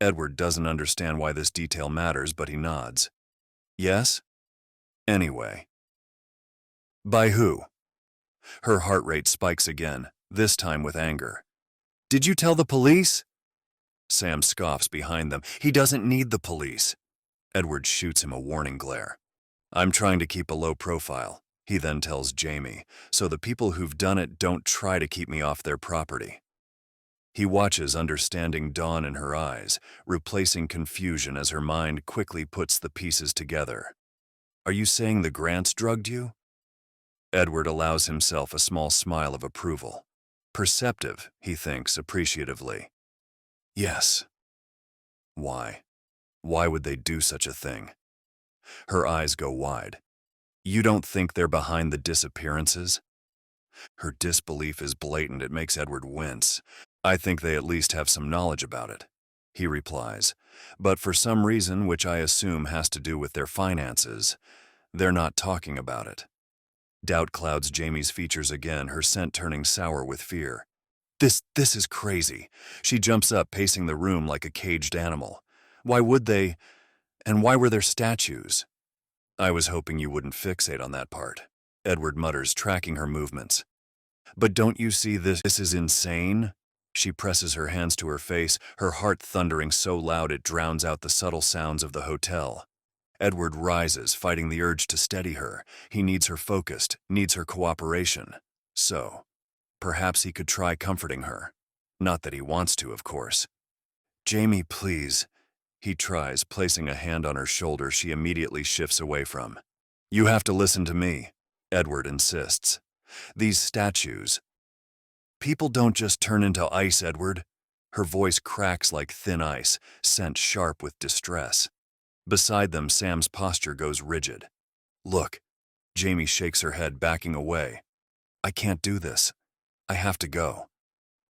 Edward doesn't understand why this detail matters, but he nods. Yes? Anyway. By who? Her heart rate spikes again, this time with anger. Did you tell the police? Sam scoffs behind them. He doesn't need the police. Edward shoots him a warning glare. I'm trying to keep a low profile, he then tells Jaimie, so the people who've done it don't try to keep me off their property. He watches understanding dawn in her eyes, replacing confusion as her mind quickly puts the pieces together. Are you saying the Grants drugged you? Edward allows himself a small smile of approval. Perceptive, he thinks appreciatively. Yes. Why? Why would they do such a thing? Her eyes go wide. You don't think they're behind the disappearances? Her disbelief is blatant. It makes Edward wince. I think they at least have some knowledge about it, he replies. But for some reason, which I assume has to do with their finances, they're not talking about it. Doubt clouds Jaimie's features again, her scent turning sour with fear. This is crazy. She jumps up, pacing the room like a caged animal. Why would they? And why were there statues? I was hoping you wouldn't fixate on that part, Edward mutters, tracking her movements. But don't you see this? This is insane? She presses her hands to her face, her heart thundering so loud it drowns out the subtle sounds of the hotel. Edward rises, fighting the urge to steady her. He needs her focused, needs her cooperation. So, perhaps he could try comforting her. Not that he wants to, of course. Jaimie, please. He tries, placing a hand on her shoulder she immediately shifts away from. You have to listen to me, Edward insists. These statues. People don't just turn into ice, Edward. Her voice cracks like thin ice, scent sharp with distress. Beside them, Sam's posture goes rigid. Look, Jaimie shakes her head, backing away. I can't do this. I have to go.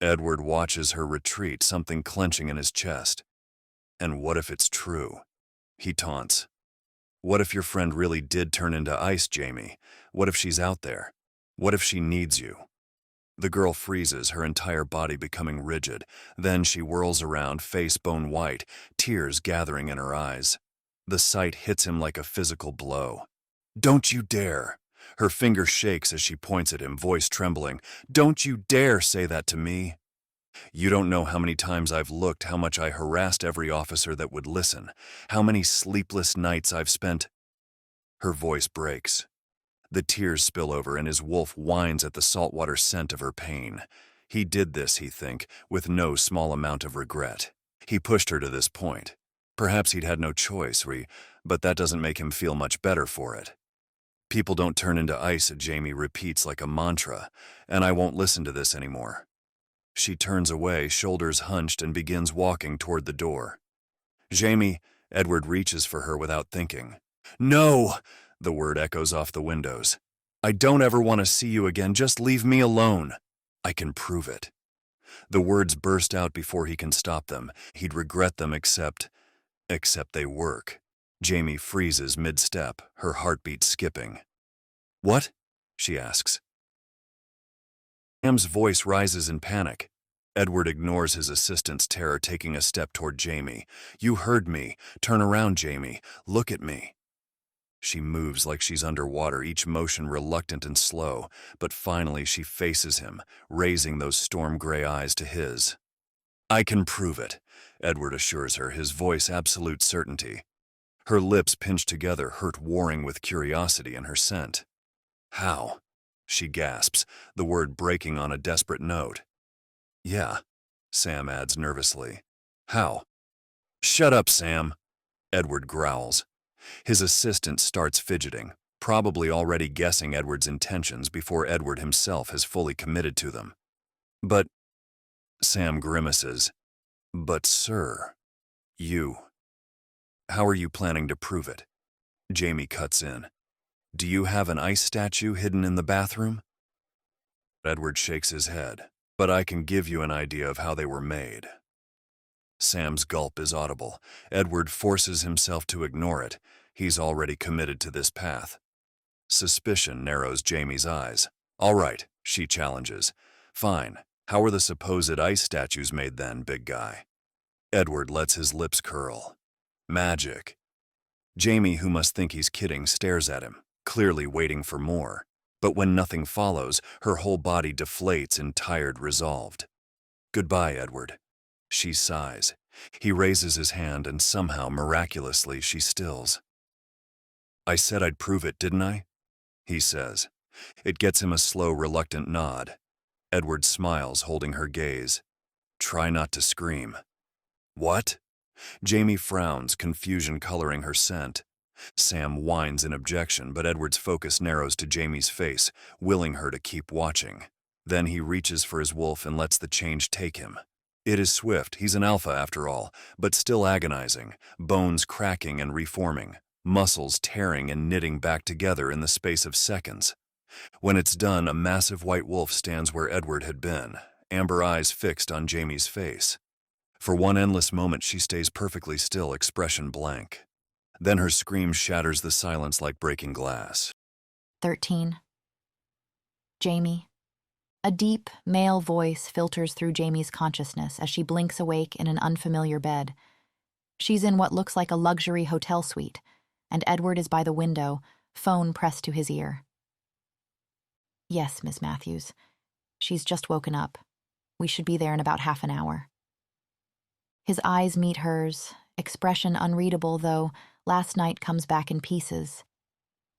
Edward watches her retreat, something clenching in his chest. And what if it's true? He taunts. What if your friend really did turn into ice, Jaimie? What if she's out there? What if she needs you? The girl freezes, her entire body becoming rigid. Then she whirls around, face bone white, tears gathering in her eyes. The sight hits him like a physical blow. Don't you dare! Her finger shakes as she points at him, voice trembling. Don't you dare say that to me! You don't know how many times I've looked, how much I harassed every officer that would listen, how many sleepless nights I've spent. Her voice breaks. The tears spill over and his wolf whines at the saltwater scent of her pain. He did this, he thinks, with no small amount of regret. He pushed her to this point. Perhaps he'd had no choice, but that doesn't make him feel much better for it. People don't turn into ice, Jaimie repeats like a mantra, and I won't listen to this anymore. She turns away, shoulders hunched, and begins walking toward the door. Jaimie, Edward reaches for her without thinking. No! The word echoes off the windows. I don't ever want to see you again, just leave me alone. I can prove it. The words burst out before he can stop them. He'd regret them except they work. Jaimie freezes mid-step, her heartbeat skipping. What? She asks. Sam's voice rises in panic. Edward ignores his assistant's terror, taking a step toward Jaimie. You heard me. Turn around, Jaimie. Look at me. She moves like she's underwater, each motion reluctant and slow, but finally she faces him, raising those storm-gray eyes to his. I can prove it, Edward assures her, his voice absolute certainty. Her lips pinched together, hurt warring with curiosity in her scent. How? She gasps, the word breaking on a desperate note. Yeah, Sam adds nervously. How? Shut up, Sam, Edward growls. His assistant starts fidgeting, probably already guessing Edward's intentions before Edward himself has fully committed to them. But, Sam grimaces, but sir, how are you planning to prove it? Jaimie cuts in. Do you have an ice statue hidden in the bathroom? Edward shakes his head, but I can give you an idea of how they were made. Sam's gulp is audible. Edward forces himself to ignore it. He's already committed to this path. Suspicion narrows Jaimie's eyes. All right, she challenges. Fine. How are the supposed ice statues made then, big guy? Edward lets his lips curl. Magic. Jaimie, who must think he's kidding, stares at him, clearly waiting for more. But when nothing follows, her whole body deflates in tired resolve. "Goodbye, Edward." She sighs. He raises his hand and somehow, miraculously, she stills. "I said I'd prove it, didn't I?" he says. It gets him a slow, reluctant nod. Edward smiles, holding her gaze. "Try not to scream." "What?" Jaimie frowns, confusion coloring her scent. Sam whines in objection, but Edward's focus narrows to Jaimie's face, willing her to keep watching. Then he reaches for his wolf and lets the change take him. It is swift, he's an alpha after all, but still agonizing, bones cracking and reforming, muscles tearing and knitting back together in the space of seconds. When it's done, a massive white wolf stands where Edward had been, amber eyes fixed on Jaimie's face. For one endless moment she stays perfectly still, expression blank. Then her scream shatters the silence like breaking glass. 13. Jaimie. A deep, male voice filters through Jaimie's consciousness as she blinks awake in an unfamiliar bed. She's in what looks like a luxury hotel suite, and Edward is by the window, phone pressed to his ear. "Yes, Miss Matthews. She's just woken up. We should be there in about half an hour." His eyes meet hers, expression unreadable, though last night comes back in pieces.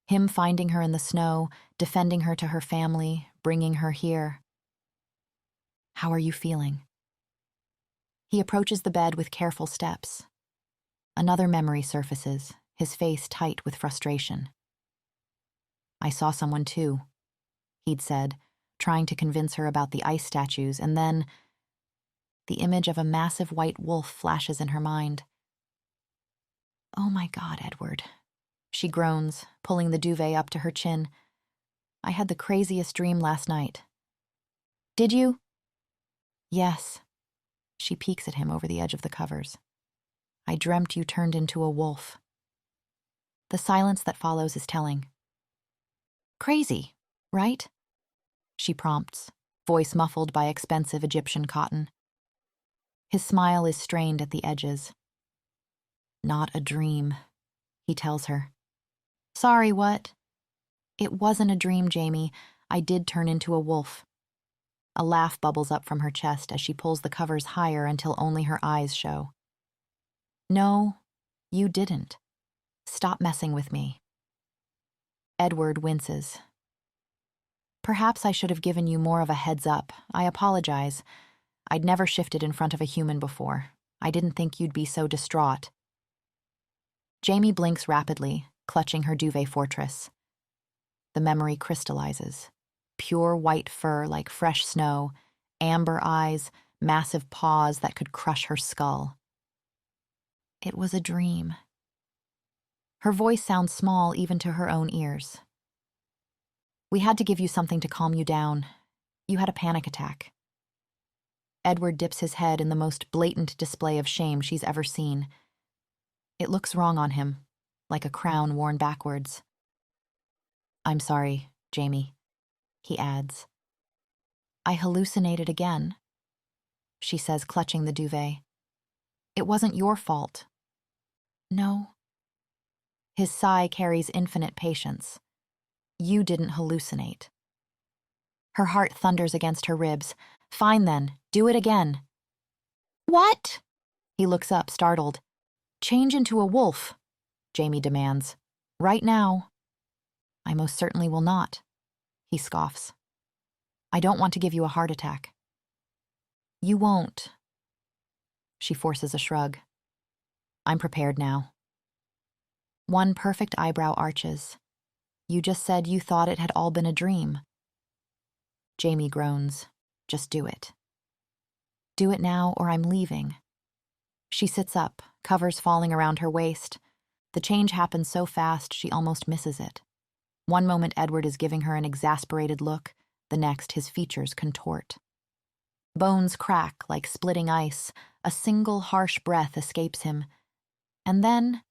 Him finding her in the snow, defending her to her family, bringing her here. "How are you feeling?" He approaches the bed with careful steps. Another memory surfaces, his face tight with frustration. "I saw someone too," he'd said, trying to convince her about the ice statues, and then the image of a massive white wolf flashes in her mind. "Oh my God, Edward," she groans, pulling the duvet up to her chin. "I had the craziest dream last night." "Did you?" "Yes." She peeks at him over the edge of the covers. "I dreamt you turned into a wolf." The silence that follows is telling. "Crazy, right?" she prompts, voice muffled by expensive Egyptian cotton. His smile is strained at the edges. "Not a dream," he tells her. "Sorry, what?" "It wasn't a dream, Jaimie. I did turn into a wolf." A laugh bubbles up from her chest as she pulls the covers higher until only her eyes show. "No, you didn't. Stop messing with me." Edward winces. "Perhaps I should have given you more of a heads up. I apologize. I'd never shifted in front of a human before. I didn't think you'd be so distraught." Jaimie blinks rapidly, clutching her duvet fortress. The memory crystallizes. Pure white fur like fresh snow, amber eyes, massive paws that could crush her skull. It was a dream. Her voice sounds small even to her own ears. "We had to give you something to calm you down. You had a panic attack." Edward dips his head in the most blatant display of shame she's ever seen. It looks wrong on him, like a crown worn backwards. "I'm sorry, Jaimie," he adds. "I hallucinated again," she says, clutching the duvet. "It wasn't your fault." "No." His sigh carries infinite patience. "You didn't hallucinate." Her heart thunders against her ribs. "Fine then, do it again." "What?" He looks up, startled. "Change into a wolf," Jaimie demands. "Right now." "I most certainly will not," he scoffs. "I don't want to give you a heart attack." "You won't." She forces a shrug. "I'm prepared now." One perfect eyebrow arches. "You just said you thought it had all been a dream." Jaimie groans. "Just do it. Do it now or I'm leaving." She sits up, covers falling around her waist. The change happens so fast she almost misses it. One moment Edward is giving her an exasperated look, the next his features contort. Bones crack like splitting ice, a single harsh breath escapes him. And then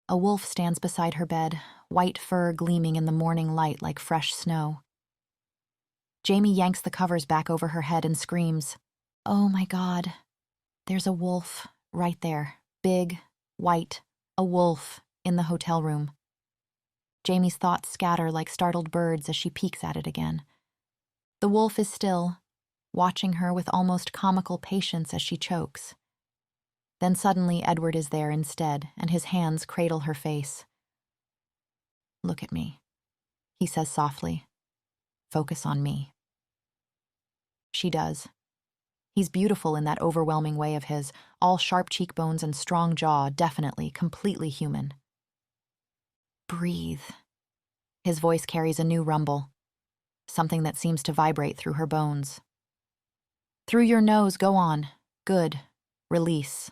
a wolf stands beside her bed, white fur gleaming in the morning light like fresh snow. Jaimie yanks the covers back over her head and screams, "Oh my God, there's a wolf right there, big, white, a wolf in the hotel room." Jaimie's thoughts scatter like startled birds as she peeks at it again. The wolf is still, watching her with almost comical patience as she chokes. Then suddenly Edward is there instead, and his hands cradle her face. "Look at me," he says softly. "Focus on me." She does. He's beautiful in that overwhelming way of his, all sharp cheekbones and strong jaw, definitely, completely human. "Breathe." His voice carries a new rumble, something that seems to vibrate through her bones. "Through your nose, go on. Good. Release."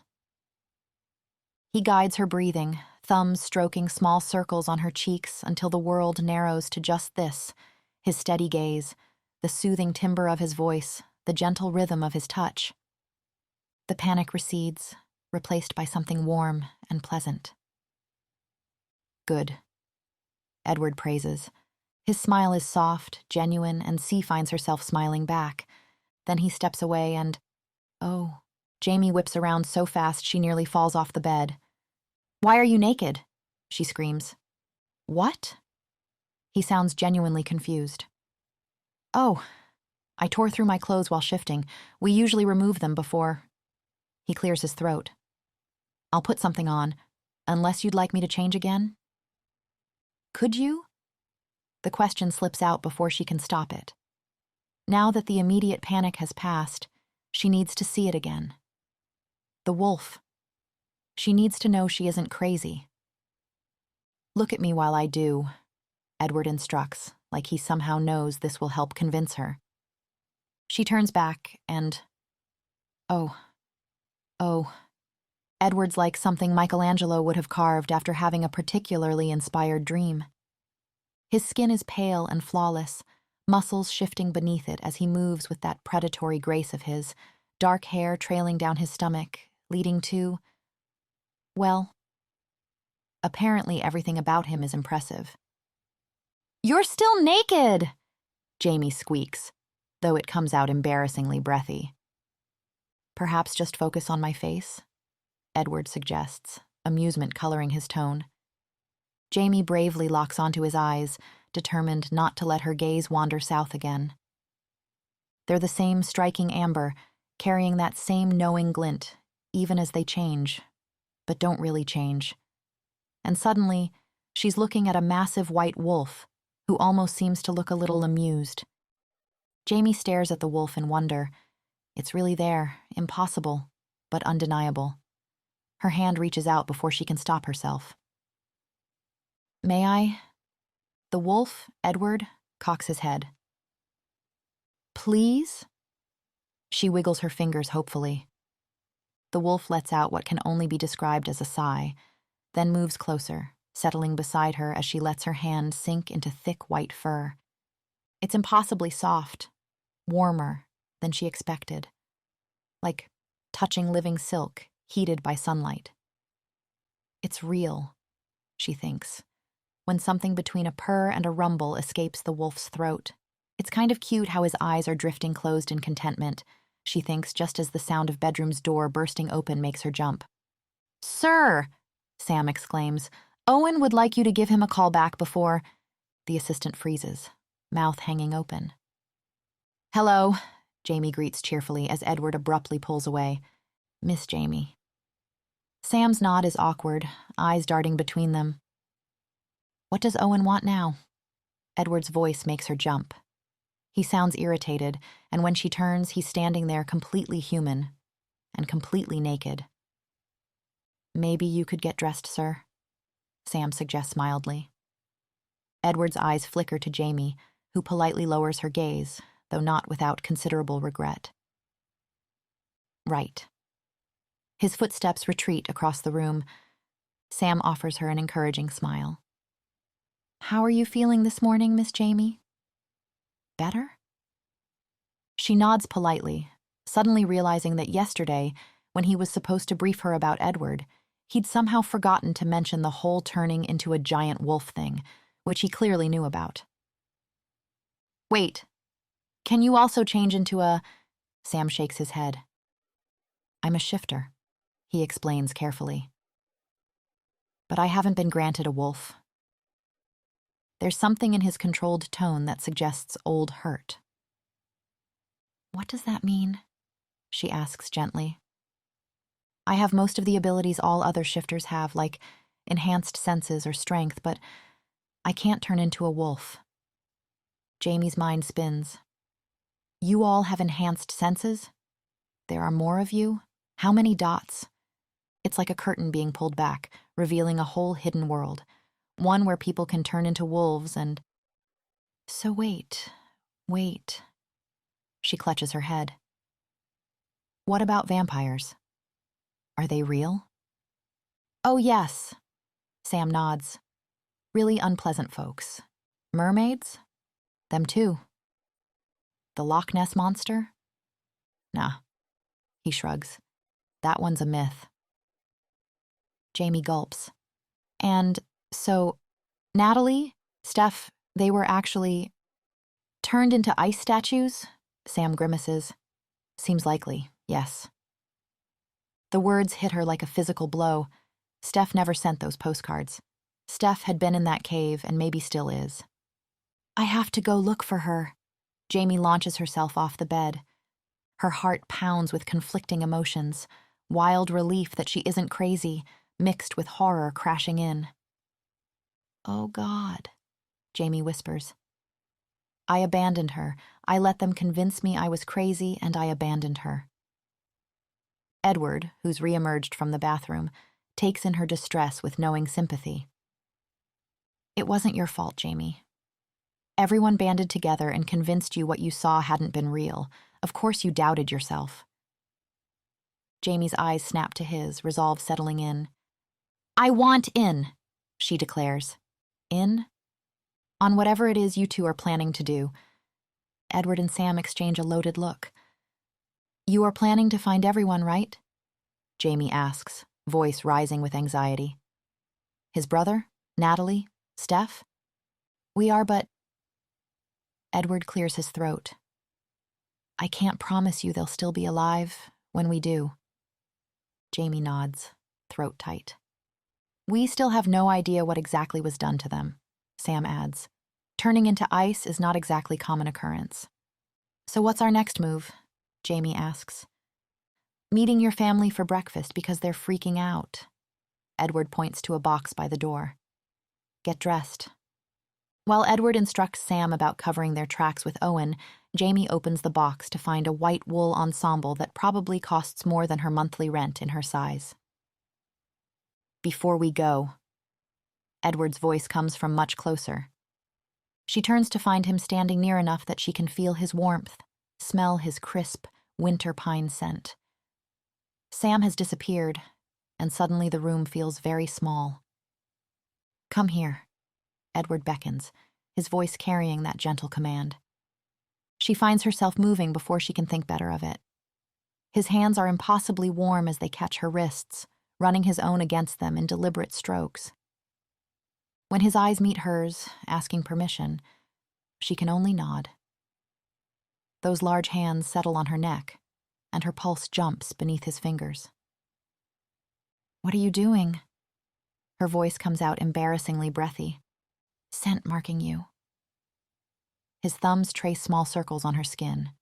He guides her breathing, thumbs stroking small circles on her cheeks until the world narrows to just this, his steady gaze, the soothing timbre of his voice, the gentle rhythm of his touch. The panic recedes, replaced by something warm and pleasant. "Good," Edward praises. His smile is soft, genuine, and C finds herself smiling back. Then he steps away and, oh, Jaimie whips around so fast she nearly falls off the bed. "Why are you naked?" she screams. "What?" He sounds genuinely confused. "Oh, I tore through my clothes while shifting. We usually remove them before." He clears his throat. "I'll put something on, unless you'd like me to change again." "Could you?" The question slips out before she can stop it. Now that the immediate panic has passed, she needs to see it again. The wolf. She needs to know she isn't crazy. "Look at me while I do," Edward instructs, like he somehow knows this will help convince her. She turns back and, oh. Edward's like something Michelangelo would have carved after having a particularly inspired dream. His skin is pale and flawless, muscles shifting beneath it as he moves with that predatory grace of his, dark hair trailing down his stomach, leading to, well, apparently everything about him is impressive. "You're still naked!" Jaimie squeaks, though it comes out embarrassingly breathy. "Perhaps just focus on my face," Edward suggests, amusement coloring his tone. Jaimie bravely locks onto his eyes, determined not to let her gaze wander south again. They're the same striking amber, carrying that same knowing glint, even as they change, but don't really change. And suddenly, she's looking at a massive white wolf, who almost seems to look a little amused. Jaimie stares at the wolf in wonder. It's really there, impossible, but undeniable. Her hand reaches out before she can stop herself. "May I?" The wolf, Edward, cocks his head. "Please?" She wiggles her fingers hopefully. The wolf lets out what can only be described as a sigh, then moves closer, settling beside her as she lets her hand sink into thick white fur. It's impossibly soft, warmer than she expected, like touching living silk, heated by sunlight. It's real, she thinks, when something between a purr and a rumble escapes the wolf's throat. It's kind of cute how his eyes are drifting closed in contentment, she thinks, just as the sound of bedroom's door bursting open makes her jump. "Sir!" Sam exclaims. "Owen would like you to give him a call back before—" The assistant freezes, mouth hanging open. "Hello," Jaimie greets cheerfully as Edward abruptly pulls away. "Miss Jaimie." Sam's nod is awkward, eyes darting between them. What does Owen want now? Edward's voice makes her jump. He sounds irritated, and when she turns, he's standing there completely human and completely naked. "Maybe you could get dressed, sir," Sam suggests mildly. Edward's eyes flicker to Jaimie, who politely lowers her gaze, though not without considerable regret. "Right." His footsteps retreat across the room. Sam offers her an encouraging smile. "How are you feeling this morning, Miss Jaimie? Better?" She nods politely, suddenly realizing that yesterday, when he was supposed to brief her about Edward, he'd somehow forgotten to mention the whole turning into a giant wolf thing, which he clearly knew about. "Wait, can you also change into a—" Sam shakes his head. "I'm a shifter," he explains carefully. "But I haven't been granted a wolf." There's something in his controlled tone that suggests old hurt. "What does that mean?" she asks gently. "I have most of the abilities all other shifters have, like enhanced senses or strength, but I can't turn into a wolf." Jaimie's mind spins. "You all have enhanced senses? There are more of you? How many dots?" It's like a curtain being pulled back, revealing a whole hidden world, one where people can turn into wolves and... So wait. She clutches her head. "What about vampires? Are they real?" "Oh, yes." Sam nods. "Really unpleasant folks. Mermaids? Them too. The Loch Ness Monster? Nah." He shrugs. "That one's a myth." Jaimie gulps. "And so, Natalie, Steph, they were actually turned into ice statues?" Sam grimaces. "Seems likely, yes." The words hit her like a physical blow. Steph never sent those postcards. Steph had been in that cave and maybe still is. "I have to go look for her." Jaimie launches herself off the bed. Her heart pounds with conflicting emotions, wild relief that she isn't crazy, mixed with horror crashing in. "Oh, God," Jaimie whispers. "I abandoned her. I let them convince me I was crazy, and I abandoned her." Edward, who's reemerged from the bathroom, takes in her distress with knowing sympathy. "It wasn't your fault, Jaimie. Everyone banded together and convinced you what you saw hadn't been real. Of course you doubted yourself." Jamie's eyes snap to his, resolve settling in. "I want in," she declares. "In? On whatever it is you two are planning to do." Edward and Sam exchange a loaded look. "You are planning to find everyone, right?" Jaimie asks, voice rising with anxiety. "His brother? Natalie? Steph?" "We are, but..." Edward clears his throat. "I can't promise you they'll still be alive when we do." Jaimie nods, throat tight. "We still have no idea what exactly was done to them," Sam adds. "Turning into ice is not exactly common occurrence." "So what's our next move?" Jaimie asks. "Meeting your family for breakfast because they're freaking out." Edward points to a box by the door. "Get dressed." While Edward instructs Sam about covering their tracks with Owen, Jaimie opens the box to find a white wool ensemble that probably costs more than her monthly rent in her size. "Before we go." Edward's voice comes from much closer. She turns to find him standing near enough that she can feel his warmth, smell his crisp, winter pine scent. Sam has disappeared, and suddenly the room feels very small. "Come here." Edward beckons, his voice carrying that gentle command. She finds herself moving before she can think better of it. His hands are impossibly warm as they catch her wrists, running his own against them in deliberate strokes. When his eyes meet hers, asking permission, she can only nod. Those large hands settle on her neck, and her pulse jumps beneath his fingers. "What are you doing?" Her voice comes out embarrassingly breathy. "Scent marking you." His thumbs trace small circles on her skin.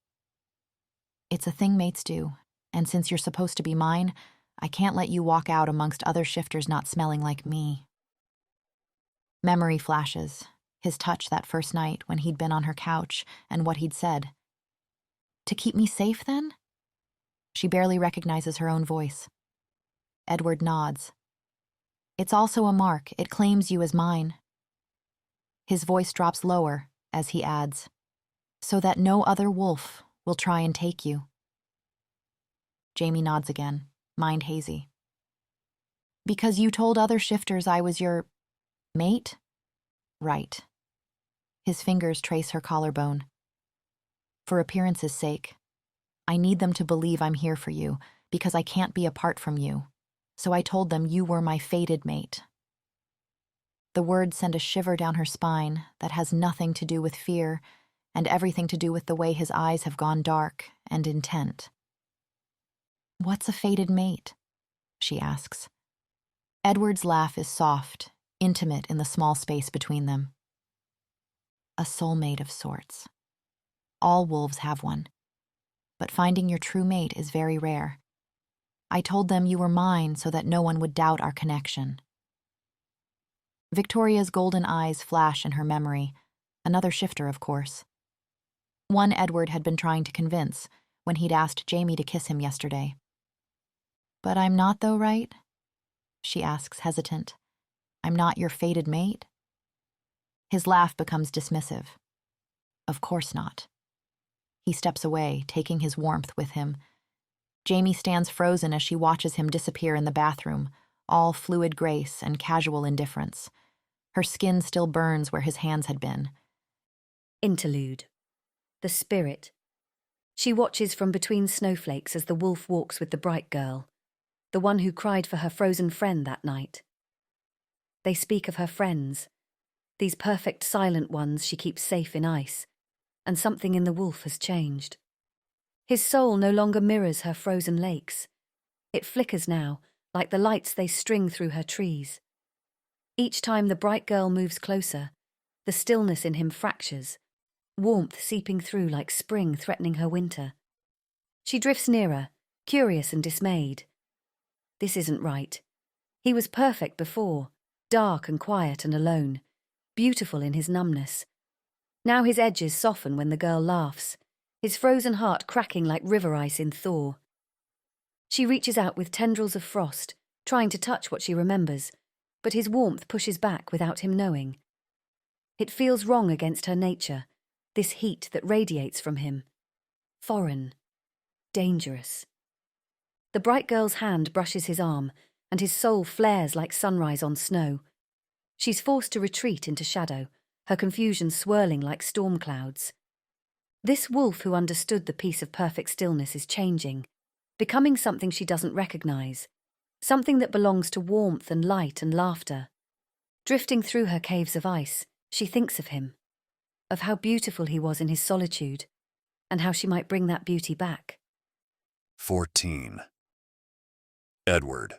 "It's a thing mates do, and since you're supposed to be mine, I can't let you walk out amongst other shifters not smelling like me." Memory flashes, his touch that first night when he'd been on her couch and what he'd said. "To keep me safe, then?" She barely recognizes her own voice. Edward nods. "It's also a mark. It claims you as mine." His voice drops lower as he adds, "So that no other wolf will try and take you." Jaimie nods again, mind hazy. "Because you told other shifters I was your... mate?" "Right." His fingers trace her collarbone. "For appearance's sake. I need them to believe I'm here for you, because I can't be apart from you. So I told them you were my fated mate." The words send a shiver down her spine that has nothing to do with fear and everything to do with the way his eyes have gone dark and intent. "What's a fated mate?" she asks. Edward's laugh is soft, intimate in the small space between them. A soulmate of sorts. All wolves have one. But finding your true mate is very rare. I told them you were mine so that no one would doubt our connection. Victoria's golden eyes flash in her memory. Another shifter, of course. One Edward had been trying to convince when he'd asked Jaimie to kiss him yesterday. But I'm not, though, right? She asks, hesitant. I'm not your fated mate? His laugh becomes dismissive. Of course not. He steps away, taking his warmth with him. Jaimie stands frozen as she watches him disappear in the bathroom, all fluid grace and casual indifference. Her skin still burns where his hands had been. Interlude. The spirit. She watches from between snowflakes as the wolf walks with the bright girl, the one who cried for her frozen friend that night. They speak of her friends, these perfect silent ones she keeps safe in ice, and something in the wolf has changed. His soul no longer mirrors her frozen lakes. It flickers now, like the lights they string through her trees. Each time the bright girl moves closer, the stillness in him fractures, warmth seeping through like spring threatening her winter. She drifts nearer, curious and dismayed. This isn't right. He was perfect before, dark and quiet and alone, beautiful in his numbness. Now his edges soften when the girl laughs, his frozen heart cracking like river ice in thaw. She reaches out with tendrils of frost, trying to touch what she remembers, but his warmth pushes back without him knowing. It feels wrong against her nature, this heat that radiates from him. Foreign. Dangerous. The bright girl's hand brushes his arm, and his soul flares like sunrise on snow. She's forced to retreat into shadow, her confusion swirling like storm clouds. This wolf who understood the peace of perfect stillness is changing, becoming something she doesn't recognize, something that belongs to warmth and light and laughter. Drifting through her caves of ice, she thinks of him, of how beautiful he was in his solitude, and how she might bring that beauty back. 14. Edward.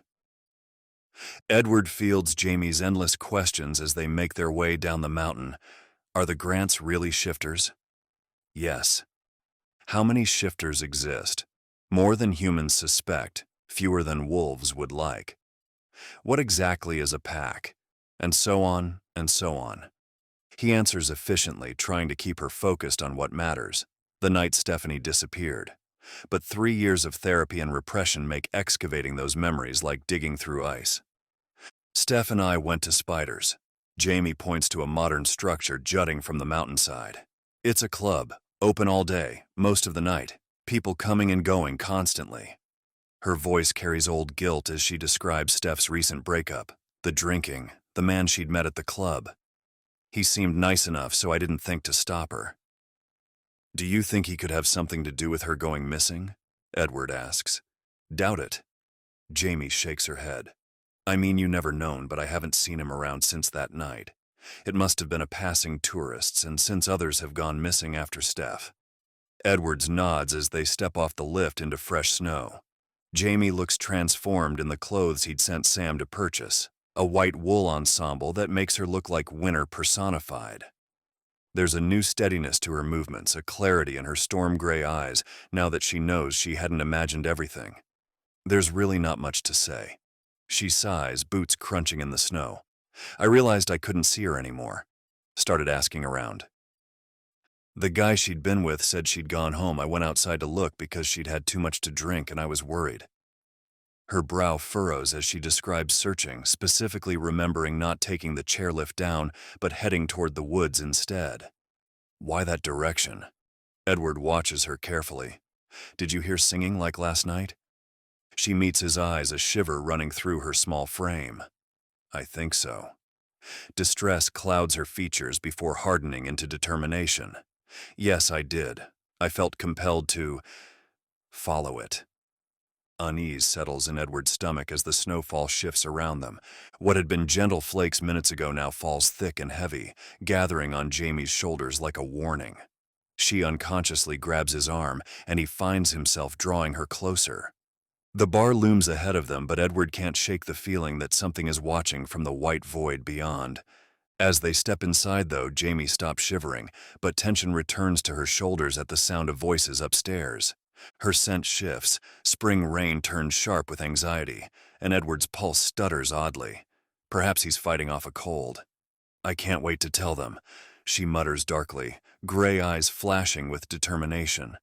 Edward fields Jaimie's endless questions as they make their way down the mountain. Are the Grants really shifters? Yes. How many shifters exist? More than humans suspect, fewer than wolves would like. What exactly is a pack? And so on, and so on. He answers efficiently, trying to keep her focused on what matters, the night Stephanie disappeared. But 3 years of therapy and repression make excavating those memories like digging through ice. Steph and I went to Spiders. Jaimie points to a modern structure jutting from the mountainside. It's a club, open all day, most of the night, people coming and going constantly. Her voice carries old guilt as she describes Steph's recent breakup, the drinking, the man she'd met at the club. He seemed nice enough, so I didn't think to stop her. Do you think he could have something to do with her going missing? Edward asks. Doubt it. Jaimie shakes her head. I mean, you never known, but I haven't seen him around since that night. It must have been a passing tourist, and since others have gone missing after Steph. Edwards nods as they step off the lift into fresh snow. Jaimie looks transformed in the clothes he'd sent Sam to purchase, a white wool ensemble that makes her look like winter personified. There's a new steadiness to her movements, a clarity in her storm-gray eyes now that she knows she hadn't imagined everything. There's really not much to say. She sighs, boots crunching in the snow. I realized I couldn't see her anymore. Started asking around. The guy she'd been with said she'd gone home. I went outside to look because she'd had too much to drink and I was worried. Her brow furrows as she describes searching, specifically remembering not taking the chairlift down, but heading toward the woods instead. Why that direction? Edward watches her carefully. Did you hear singing like last night? She meets his eyes, a shiver running through her small frame. I think so. Distress clouds her features before hardening into determination. Yes, I did. I felt compelled to follow it. Unease settles in Edward's stomach as the snowfall shifts around them. What had been gentle flakes minutes ago now falls thick and heavy, gathering on Jaimie's shoulders like a warning. She unconsciously grabs his arm, and he finds himself drawing her closer. The bar looms ahead of them, but Edward can't shake the feeling that something is watching from the white void beyond. As they step inside, though, Jaimie stops shivering, but tension returns to her shoulders at the sound of voices upstairs. Her scent shifts, spring rain turns sharp with anxiety, and Edward's pulse stutters oddly. Perhaps he's fighting off a cold. "I can't wait to tell them," she mutters darkly, gray eyes flashing with determination.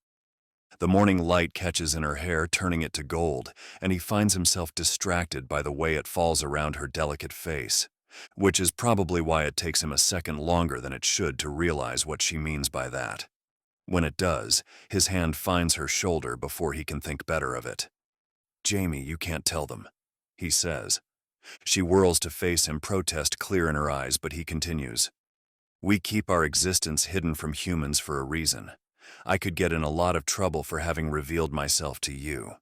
The morning light catches in her hair, turning it to gold, and he finds himself distracted by the way it falls around her delicate face, which is probably why it takes him a second longer than it should to realize what she means by that. When it does, his hand finds her shoulder before he can think better of it. "Jaimie, you can't tell them," he says. She whirls to face him, protest clear in her eyes, but he continues. "We keep our existence hidden from humans for a reason. I could get in a lot of trouble for having revealed myself to you."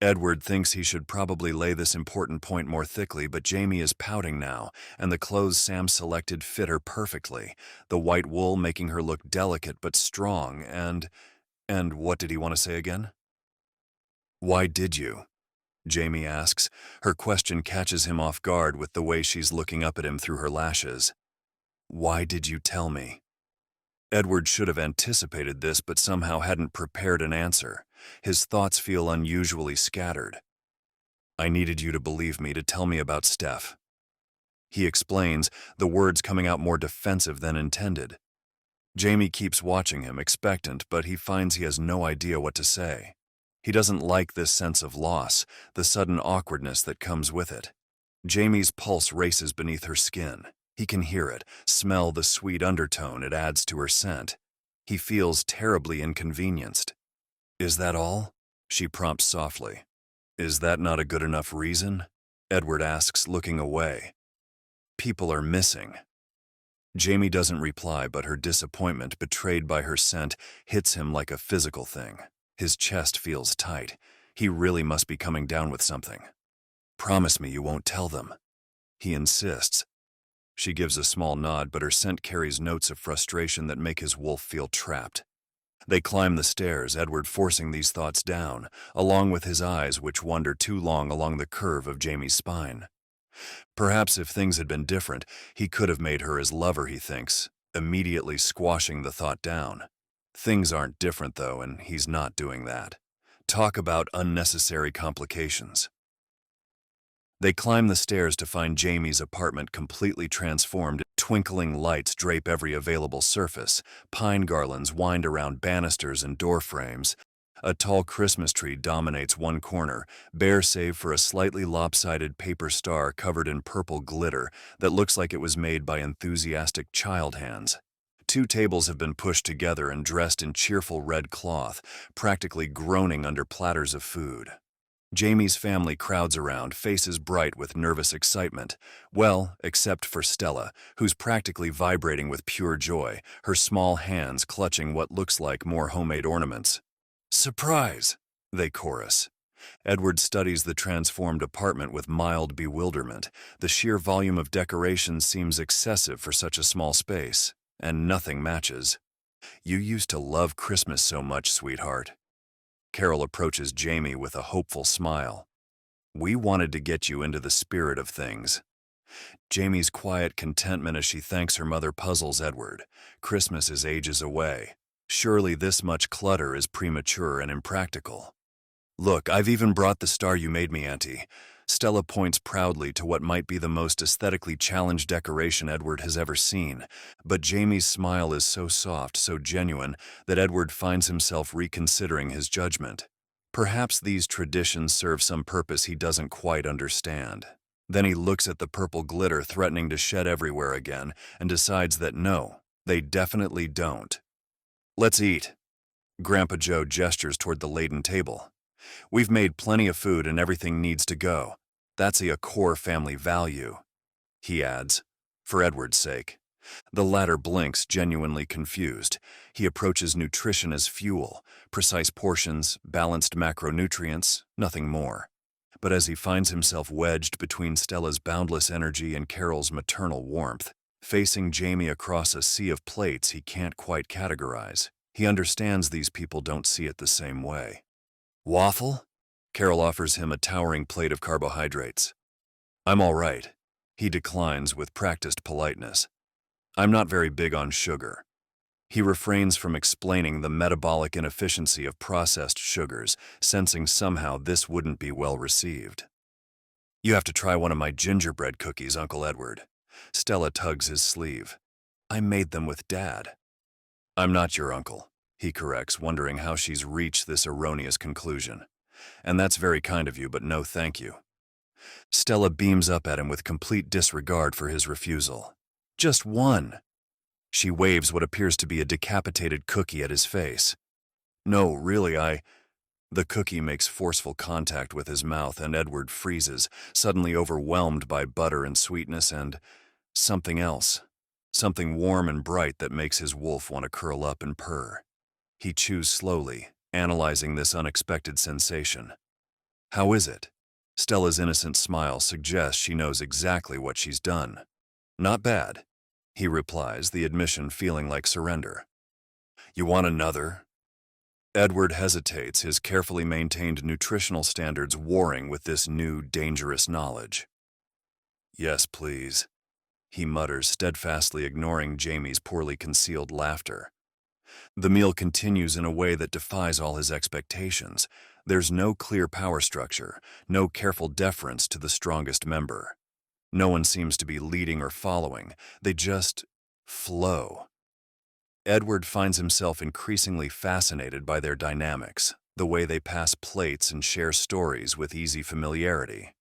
Edward thinks he should probably lay this important point more thickly, but Jaimie is pouting now, and the clothes Sam selected fit her perfectly, the white wool making her look delicate but strong, and what did he want to say again? "Why did you?" Jaimie asks. Her question catches him off guard with the way she's looking up at him through her lashes. "Why did you tell me?" Edward should have anticipated this, but somehow hadn't prepared an answer. His thoughts feel unusually scattered. "I needed you to believe me, to tell me about Steph." He explains, the words coming out more defensive than intended. Jaimie keeps watching him, expectant, but he finds he has no idea what to say. He doesn't like this sense of loss, the sudden awkwardness that comes with it. Jaimie's pulse races beneath her skin. He can hear it, smell the sweet undertone it adds to her scent. He feels terribly inconvenienced. "Is that all?" she prompts softly. "Is that not a good enough reason?" Edward asks, looking away. "People are missing." Jaimie doesn't reply, but her disappointment, betrayed by her scent, hits him like a physical thing. His chest feels tight. He really must be coming down with something. "Promise me you won't tell them," he insists. She gives a small nod, but her scent carries notes of frustration that make his wolf feel trapped. They climb the stairs, Edward forcing these thoughts down, along with his eyes which wander too long along the curve of Jaimie's spine. Perhaps if things had been different, he could have made her his lover, he thinks, immediately squashing the thought down. Things aren't different, though, and he's not doing that. Talk about unnecessary complications. They climb the stairs to find Jaimie's apartment completely transformed. Twinkling lights drape every available surface. Pine garlands wind around banisters and door frames. A tall Christmas tree dominates one corner, bare save for a slightly lopsided paper star covered in purple glitter that looks like it was made by enthusiastic child hands. 2 tables have been pushed together and dressed in cheerful red cloth, practically groaning under platters of food. Jaimie's family crowds around, faces bright with nervous excitement. Well, except for Stella, who's practically vibrating with pure joy, her small hands clutching what looks like more homemade ornaments. "Surprise!" they chorus. Edward studies the transformed apartment with mild bewilderment. The sheer volume of decorations seems excessive for such a small space, and nothing matches. "You used to love Christmas so much, sweetheart." Carol approaches Jaimie with a hopeful smile. "We wanted to get you into the spirit of things." Jamie's quiet contentment as she thanks her mother puzzles Edward. Christmas is ages away. Surely this much clutter is premature and impractical. "Look, I've even brought the star you made me, Auntie." Stella points proudly to what might be the most aesthetically challenged decoration Edward has ever seen. But Jaimie's smile is so soft, so genuine, that Edward finds himself reconsidering his judgment. Perhaps these traditions serve some purpose he doesn't quite understand. Then he looks at the purple glitter threatening to shed everywhere again and decides that no, they definitely don't. "Let's eat." Grandpa Joe gestures toward the laden table. "We've made plenty of food and everything needs to go. That's a core family value," he adds, for Edward's sake. The latter blinks, genuinely confused. He approaches nutrition as fuel, precise portions, balanced macronutrients, nothing more. But as he finds himself wedged between Stella's boundless energy and Carol's maternal warmth, facing Jaimie across a sea of plates he can't quite categorize, he understands these people don't see it the same way. "Waffle?" Carol offers him a towering plate of carbohydrates. "I'm all right," He declines with practiced politeness. I'm not very big on sugar. He refrains from explaining the metabolic inefficiency of processed sugars, sensing somehow this wouldn't be well received. You have to try one of my gingerbread cookies, Uncle Edward. Stella tugs his sleeve. I made them with Dad. I'm not your uncle, he corrects, wondering how she's reached this erroneous conclusion. And that's very kind of you, but no thank you. Stella beams up at him with complete disregard for his refusal. Just one. She waves what appears to be a decapitated cookie at his face. No, really, The cookie makes forceful contact with his mouth, and Edward freezes, suddenly overwhelmed by butter and sweetness and something else. Something warm and bright that makes his wolf want to curl up and purr. He chews slowly, analyzing this unexpected sensation. How is it? Stella's innocent smile suggests she knows exactly what she's done. Not bad, he replies, the admission feeling like surrender. You want another? Edward hesitates, his carefully maintained nutritional standards warring with this new, dangerous knowledge. Yes, please, he mutters, steadfastly ignoring Jaimie's poorly concealed laughter. The meal continues in a way that defies all his expectations. There's no clear power structure, no careful deference to the strongest member. No one seems to be leading or following. They just flow. Edward finds himself increasingly fascinated by their dynamics, the way they pass plates and share stories with easy familiarity.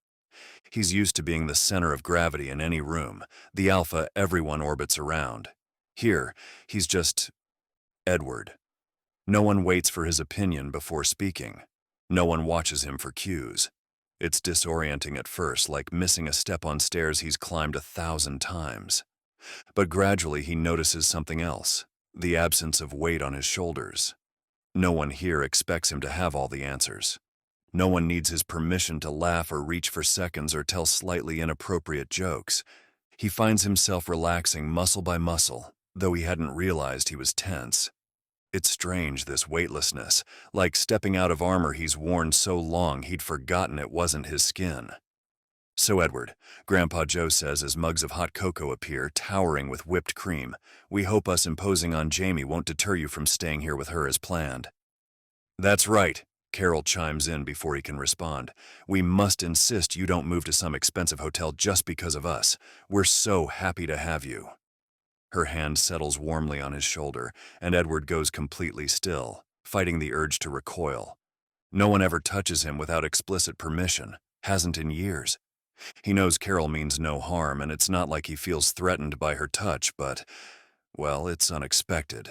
He's used to being the center of gravity in any room, the alpha everyone orbits around. Here, he's just Edward. No one waits for his opinion before speaking. No one watches him for cues. It's disorienting at first, like missing a step on stairs he's climbed 1,000 times. But gradually he notices something else, the absence of weight on his shoulders. No one here expects him to have all the answers. No one needs his permission to laugh or reach for seconds or tell slightly inappropriate jokes. He finds himself relaxing muscle by muscle, though he hadn't realized he was tense. It's strange, this weightlessness, like stepping out of armor he's worn so long he'd forgotten it wasn't his skin. So Edward, Grandpa Joe says as mugs of hot cocoa appear, towering with whipped cream, we hope us imposing on Jaimie won't deter you from staying here with her as planned. That's right, Carol chimes in before he can respond. We must insist you don't move to some expensive hotel just because of us. We're so happy to have you. Her hand settles warmly on his shoulder, and Edward goes completely still, fighting the urge to recoil. No one ever touches him without explicit permission, hasn't in years. He knows Carol means no harm, and it's not like he feels threatened by her touch, but, well, it's unexpected.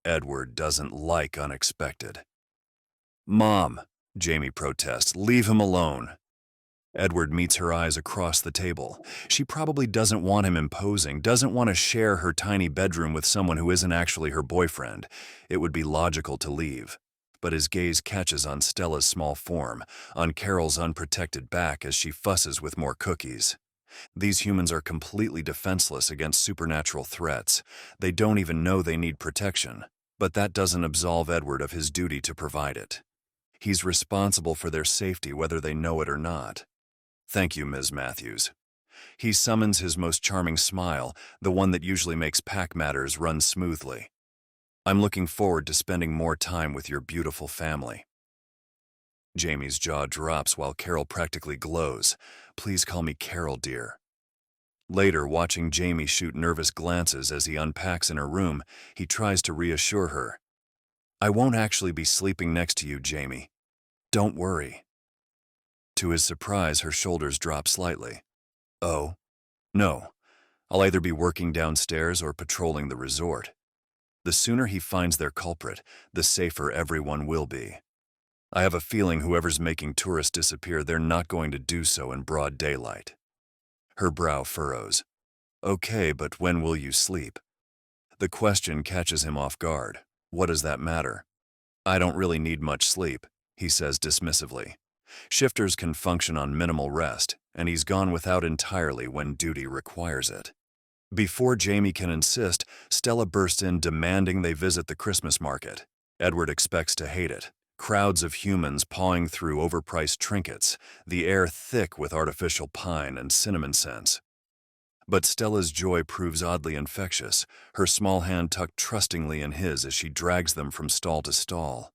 Edward doesn't like unexpected. Mom, Jaimie protests, leave him alone. Edward meets her eyes across the table. She probably doesn't want him imposing, doesn't want to share her tiny bedroom with someone who isn't actually her boyfriend. It would be logical to leave. But his gaze catches on Stella's small form, on Carol's unprotected back as she fusses with more cookies. These humans are completely defenseless against supernatural threats. They don't even know they need protection, but that doesn't absolve Edward of his duty to provide it. He's responsible for their safety whether they know it or not. Thank you, Ms. Matthews. He summons his most charming smile, the one that usually makes pack matters run smoothly. I'm looking forward to spending more time with your beautiful family. Jaimie's jaw drops while Carol practically glows. Please call me Carol, dear. Later, watching Jaimie shoot nervous glances as he unpacks in her room, he tries to reassure her. I won't actually be sleeping next to you, Jaimie. Don't worry. To his surprise, her shoulders drop slightly. Oh, no. I'll either be working downstairs or patrolling the resort. The sooner he finds their culprit, the safer everyone will be. I have a feeling whoever's making tourists disappear, they're not going to do so in broad daylight. Her brow furrows. Okay, but when will you sleep? The question catches him off guard. What does that matter? I don't really need much sleep, he says dismissively. Shifters can function on minimal rest, and he's gone without entirely when duty requires it. Before Jaimie can insist, Stella bursts in demanding they visit the Christmas market. Edward expects to hate it. Crowds of humans pawing through overpriced trinkets, the air thick with artificial pine and cinnamon scents. But Stella's joy proves oddly infectious, her small hand tucked trustingly in his as she drags them from stall to stall.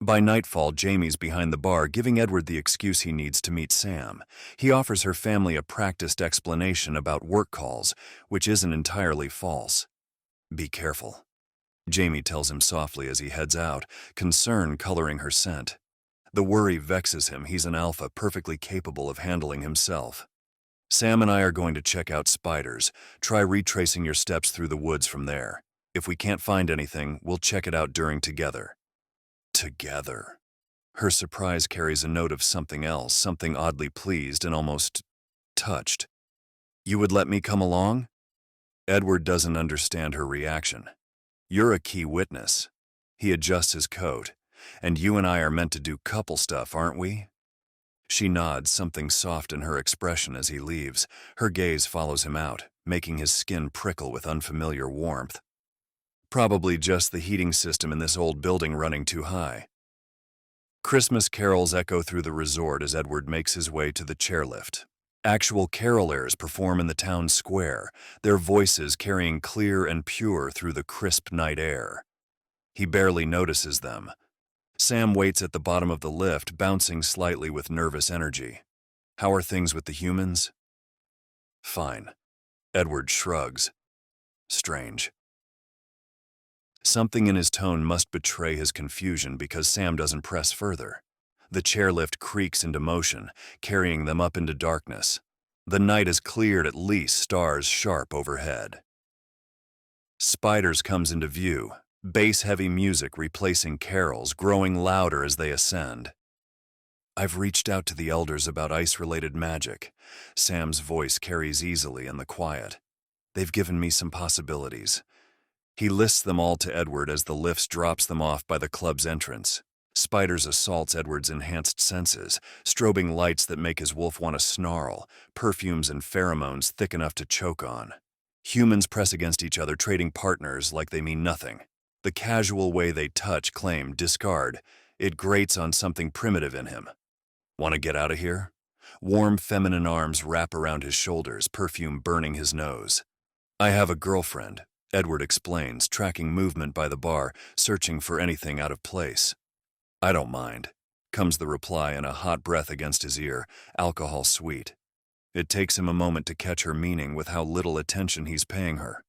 By nightfall, Jaimie's behind the bar, giving Edward the excuse he needs to meet Sam. He offers her family a practiced explanation about work calls, which isn't entirely false. "Be careful," Jaimie tells him softly as he heads out, concern coloring her scent. The worry vexes him. He's an alpha, perfectly capable of handling himself. "Sam and I are going to check out spiders. Try retracing your steps through the woods from there. If we can't find anything, we'll check it out during together." Together. Her surprise carries a note of something else, something oddly pleased and almost touched. "You would let me come along?" Edward doesn't understand her reaction. "You're a key witness." He adjusts his coat. "And you and I are meant to do couple stuff, aren't we?" She nods, something soft in her expression as he leaves. Her gaze follows him out, making his skin prickle with unfamiliar warmth. Probably just the heating system in this old building running too high. Christmas carols echo through the resort as Edward makes his way to the chairlift. Actual carolers perform in the town square, their voices carrying clear and pure through the crisp night air. He barely notices them. Sam waits at the bottom of the lift, bouncing slightly with nervous energy. "How are things with the humans?" "Fine." Edward shrugs. "Strange." Something in his tone must betray his confusion because Sam doesn't press further. The chairlift creaks into motion, carrying them up into darkness. The night is cleared, at least, stars sharp overhead. Spiders comes into view, bass-heavy music replacing carols, growing louder as they ascend. "I've reached out to the elders about ice-related magic." Sam's voice carries easily in the quiet. "They've given me some possibilities." He lists them all to Edward as the lift drops them off by the club's entrance. Spiders assaults Edward's enhanced senses, strobing lights that make his wolf want to snarl, perfumes and pheromones thick enough to choke on. Humans press against each other, trading partners like they mean nothing. The casual way they touch, claim, discard. It grates on something primitive in him. "Want to get out of here?" Warm feminine arms wrap around his shoulders, perfume burning his nose. "I have a girlfriend," Edward explains, tracking movement by the bar, searching for anything out of place. "I don't mind," comes the reply in a hot breath against his ear, alcohol sweet. It takes him a moment to catch her meaning with how little attention he's paying her.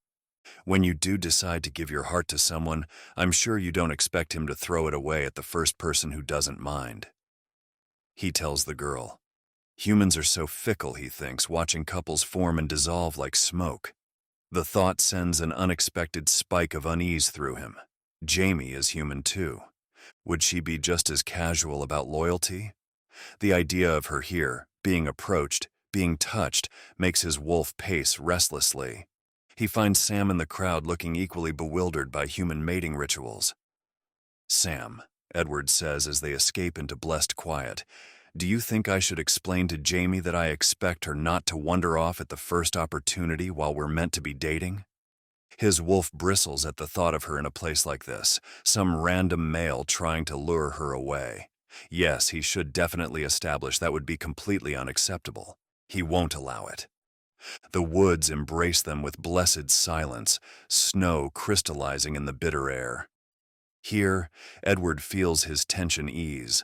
"When you do decide to give your heart to someone, I'm sure you don't expect him to throw it away at the first person who doesn't mind." He tells the girl. Humans are so fickle, he thinks, watching couples form and dissolve like smoke. The thought sends an unexpected spike of unease through him. Jaimie is human too. Would she be just as casual about loyalty? The idea of her here, being approached, being touched, makes his wolf pace restlessly. He finds Sam in the crowd looking equally bewildered by human mating rituals. "Sam," Edward says as they escape into blessed quiet, "do you think I should explain to Jaimie that I expect her not to wander off at the first opportunity while we're meant to be dating?" His wolf bristles at the thought of her in a place like this, some random male trying to lure her away. Yes, he should definitely establish that would be completely unacceptable. He won't allow it. The woods embrace them with blessed silence, snow crystallizing in the bitter air. Here, Edward feels his tension ease.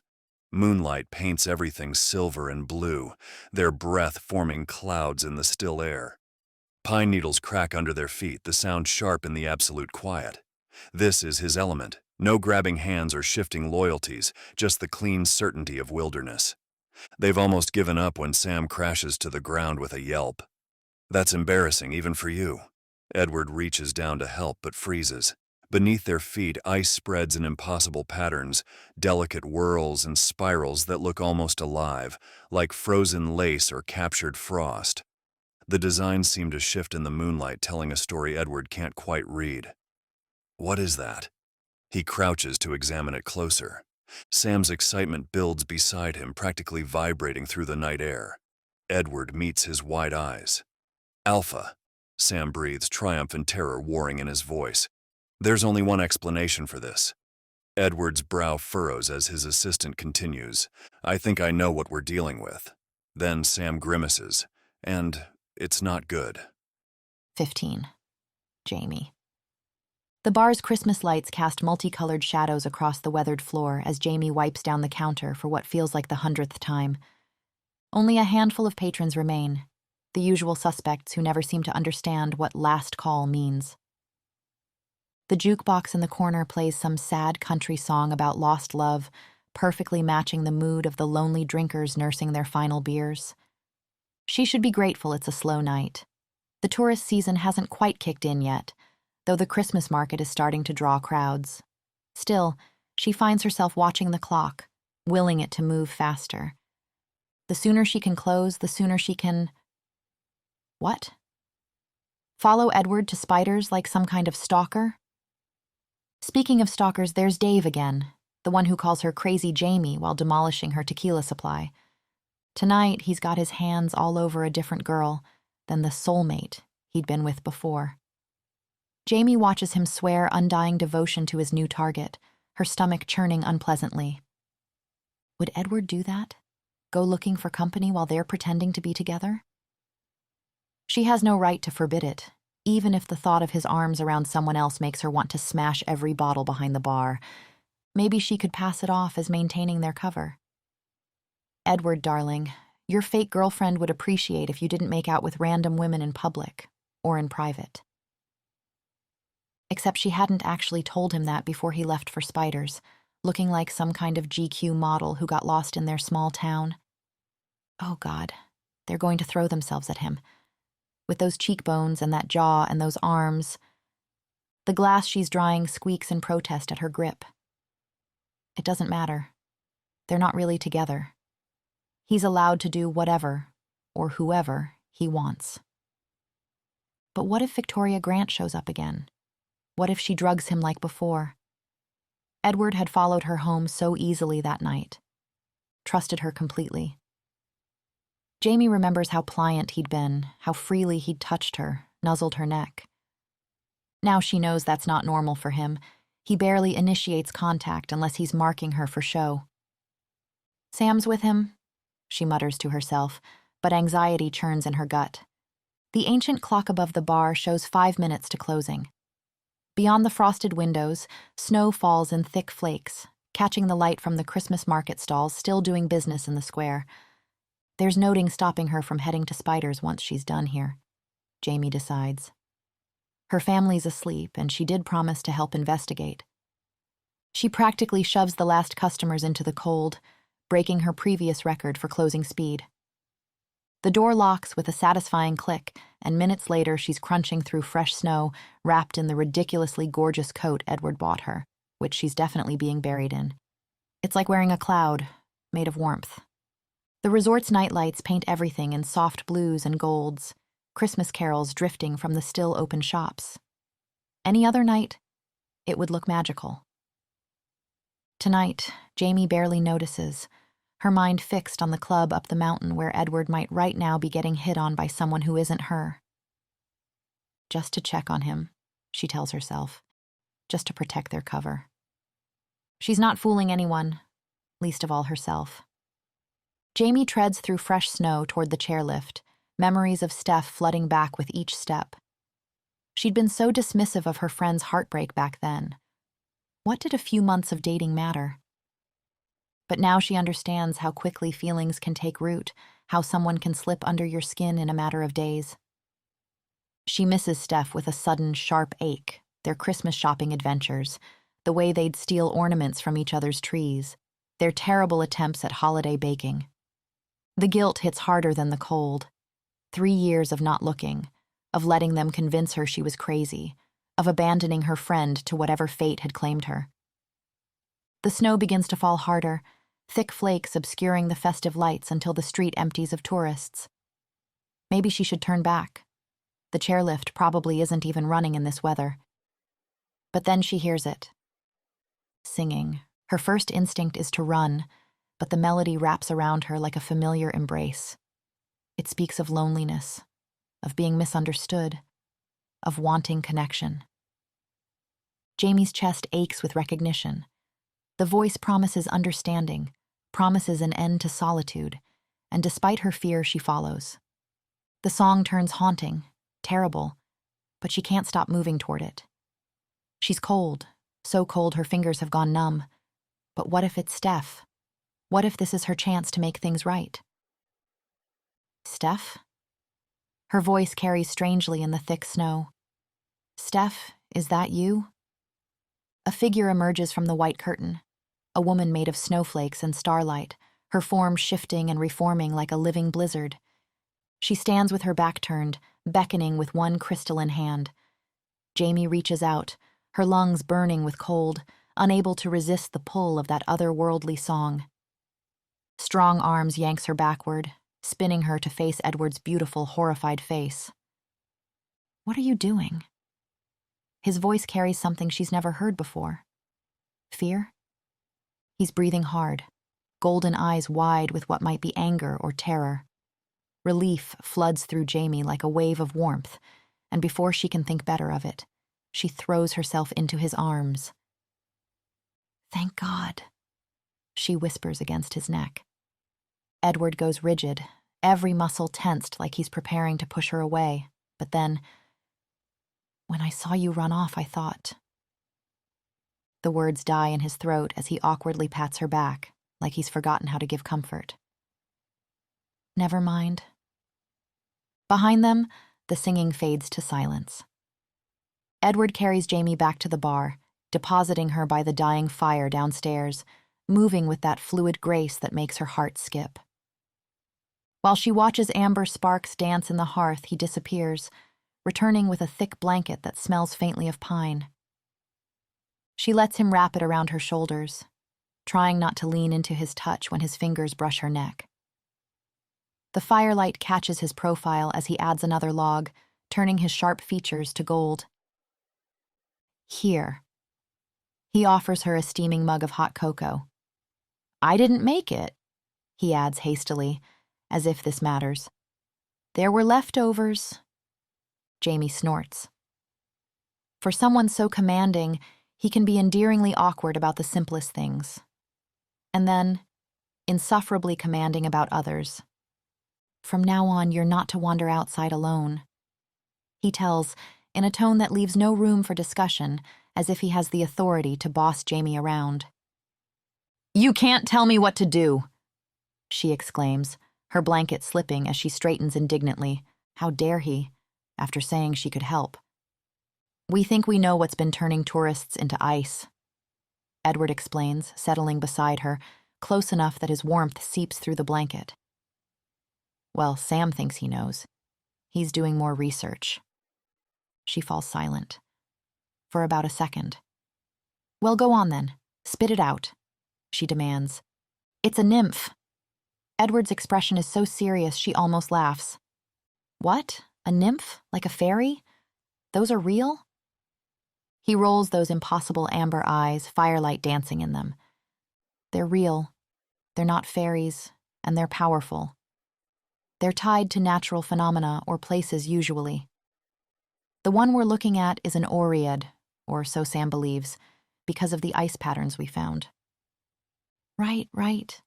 Moonlight paints everything silver and blue, their breath forming clouds in the still air. Pine needles crack under their feet, the sound sharp in the absolute quiet. This is his element. No grabbing hands or shifting loyalties, just the clean certainty of wilderness. They've almost given up when Sam crashes to the ground with a yelp. "That's embarrassing, even for you." Edward reaches down to help but freezes. Beneath their feet, ice spreads in impossible patterns, delicate whirls and spirals that look almost alive, like frozen lace or captured frost. The designs seem to shift in the moonlight, telling a story Edward can't quite read. "What is that?" He crouches to examine it closer. Sam's excitement builds beside him, practically vibrating through the night air. Edward meets his wide eyes. "Alpha," Sam breathes, triumph and terror warring in his voice. "There's only one explanation for this." Edward's brow furrows as his assistant continues. "I think I know what we're dealing with." Then Sam grimaces. "And it's not good." 15. Jaimie. The bar's Christmas lights cast multicolored shadows across the weathered floor as Jaimie wipes down the counter for what feels like the 100th time. Only a handful of patrons remain, the usual suspects who never seem to understand what last call means. The jukebox in the corner plays some sad country song about lost love, perfectly matching the mood of the lonely drinkers nursing their final beers. She should be grateful it's a slow night. The tourist season hasn't quite kicked in yet, though the Christmas market is starting to draw crowds. Still, she finds herself watching the clock, willing it to move faster. The sooner she can close, the sooner she can... What? Follow Edward to Spiders like some kind of stalker? Speaking of stalkers, there's Dave again, the one who calls her Crazy Jaimie while demolishing her tequila supply. Tonight, he's got his hands all over a different girl than the soulmate he'd been with before. Jaimie watches him swear undying devotion to his new target, her stomach churning unpleasantly. Would Edward do that? Go looking for company while they're pretending to be together? She has no right to forbid it, even if the thought of his arms around someone else makes her want to smash every bottle behind the bar. Maybe she could pass it off as maintaining their cover. Edward, darling, your fake girlfriend would appreciate if you didn't make out with random women in public or in private. Except she hadn't actually told him that before he left for Spiders, looking like some kind of GQ model who got lost in their small town. Oh God, they're going to throw themselves at him. With those cheekbones and that jaw and those arms. The glass she's drying squeaks in protest at her grip. It doesn't matter. They're not really together. He's allowed to do whatever, or whoever, he wants. But what if Victoria Grant shows up again? What if she drugs him like before? Edward had followed her home so easily that night. Trusted her completely. Jaimie remembers how pliant he'd been, how freely he'd touched her, nuzzled her neck. Now she knows that's not normal for him. He barely initiates contact unless he's marking her for show. Sam's with him, she mutters to herself, but anxiety churns in her gut. The ancient clock above the bar shows 5 minutes to closing. Beyond the frosted windows, snow falls in thick flakes, catching the light from the Christmas market stalls still doing business in the square. There's nothing stopping her from heading to Spiders once she's done here, Jaimie decides. Her family's asleep, and she did promise to help investigate. She practically shoves the last customers into the cold, breaking her previous record for closing speed. The door locks with a satisfying click, and minutes later she's crunching through fresh snow, wrapped in the ridiculously gorgeous coat Edward bought her, which she's definitely being buried in. It's like wearing a cloud, made of warmth. The resort's nightlights paint everything in soft blues and golds, Christmas carols drifting from the still open shops. Any other night, it would look magical. Tonight, Jaimie barely notices, her mind fixed on the club up the mountain where Edward might right now be getting hit on by someone who isn't her. Just to check on him, she tells herself, just to protect their cover. She's not fooling anyone, least of all herself. Jaimie treads through fresh snow toward the chairlift, memories of Steph flooding back with each step. She'd been so dismissive of her friend's heartbreak back then. What did a few months of dating matter? But now she understands how quickly feelings can take root, how someone can slip under your skin in a matter of days. She misses Steph with a sudden, sharp ache, their Christmas shopping adventures, the way they'd steal ornaments from each other's trees, their terrible attempts at holiday baking. The guilt hits harder than the cold. 3 years of not looking, of letting them convince her she was crazy, of abandoning her friend to whatever fate had claimed her. The snow begins to fall harder, thick flakes obscuring the festive lights until the street empties of tourists. Maybe she should turn back. The chairlift probably isn't even running in this weather. But then she hears it. Singing. Her first instinct is to run, but the melody wraps around her like a familiar embrace. It speaks of loneliness, of being misunderstood, of wanting connection. Jaimie's chest aches with recognition. The voice promises understanding, promises an end to solitude, and despite her fear, she follows. The song turns haunting, terrible, but she can't stop moving toward it. She's cold, so cold her fingers have gone numb. But what if it's Steph? What if this is her chance to make things right? Steph? Her voice carries strangely in the thick snow. Steph, is that you? A figure emerges from the white curtain, a woman made of snowflakes and starlight, her form shifting and reforming like a living blizzard. She stands with her back turned, beckoning with one crystalline hand. Jaimie reaches out, her lungs burning with cold, unable to resist the pull of that otherworldly song. Strong arms yanks her backward, spinning her to face Edward's beautiful, horrified face. What are you doing? His voice carries something she's never heard before. Fear? He's breathing hard, golden eyes wide with what might be anger or terror. Relief floods through Jaimie like a wave of warmth, and before she can think better of it, she throws herself into his arms. Thank God, she whispers against his neck. Edward goes rigid, every muscle tensed like he's preparing to push her away, but then, when I saw you run off, I thought. The words die in his throat as he awkwardly pats her back, like he's forgotten how to give comfort. Never mind. Behind them, the singing fades to silence. Edward carries Jaimie back to the bar, depositing her by the dying fire downstairs, moving with that fluid grace that makes her heart skip. While she watches amber sparks dance in the hearth, he disappears, returning with a thick blanket that smells faintly of pine. She lets him wrap it around her shoulders, trying not to lean into his touch when his fingers brush her neck. The firelight catches his profile as he adds another log, turning his sharp features to gold. Here. He offers her a steaming mug of hot cocoa. I didn't make it, he adds hastily, as if this matters. There were leftovers. Jaimie snorts. For someone so commanding, he can be endearingly awkward about the simplest things. And then, insufferably commanding about others. From now on, you're not to wander outside alone. He tells, in a tone that leaves no room for discussion, as if he has the authority to boss Jaimie around. You can't tell me what to do, she exclaims, her blanket slipping as she straightens indignantly. How dare he, after saying she could help. We think we know what's been turning tourists into ice, Edward explains, settling beside her, close enough that his warmth seeps through the blanket. Well, Sam thinks he knows. He's doing more research. She falls silent. For about a second. Well, go on then. Spit it out, she demands. It's a nymph. Edward's expression is so serious she almost laughs. What? A nymph? Like a fairy? Those are real? He rolls those impossible amber eyes, firelight dancing in them. They're real. They're not fairies, and they're powerful. They're tied to natural phenomena or places usually. The one we're looking at is an Oread, or so Sam believes, because of the ice patterns we found. Right.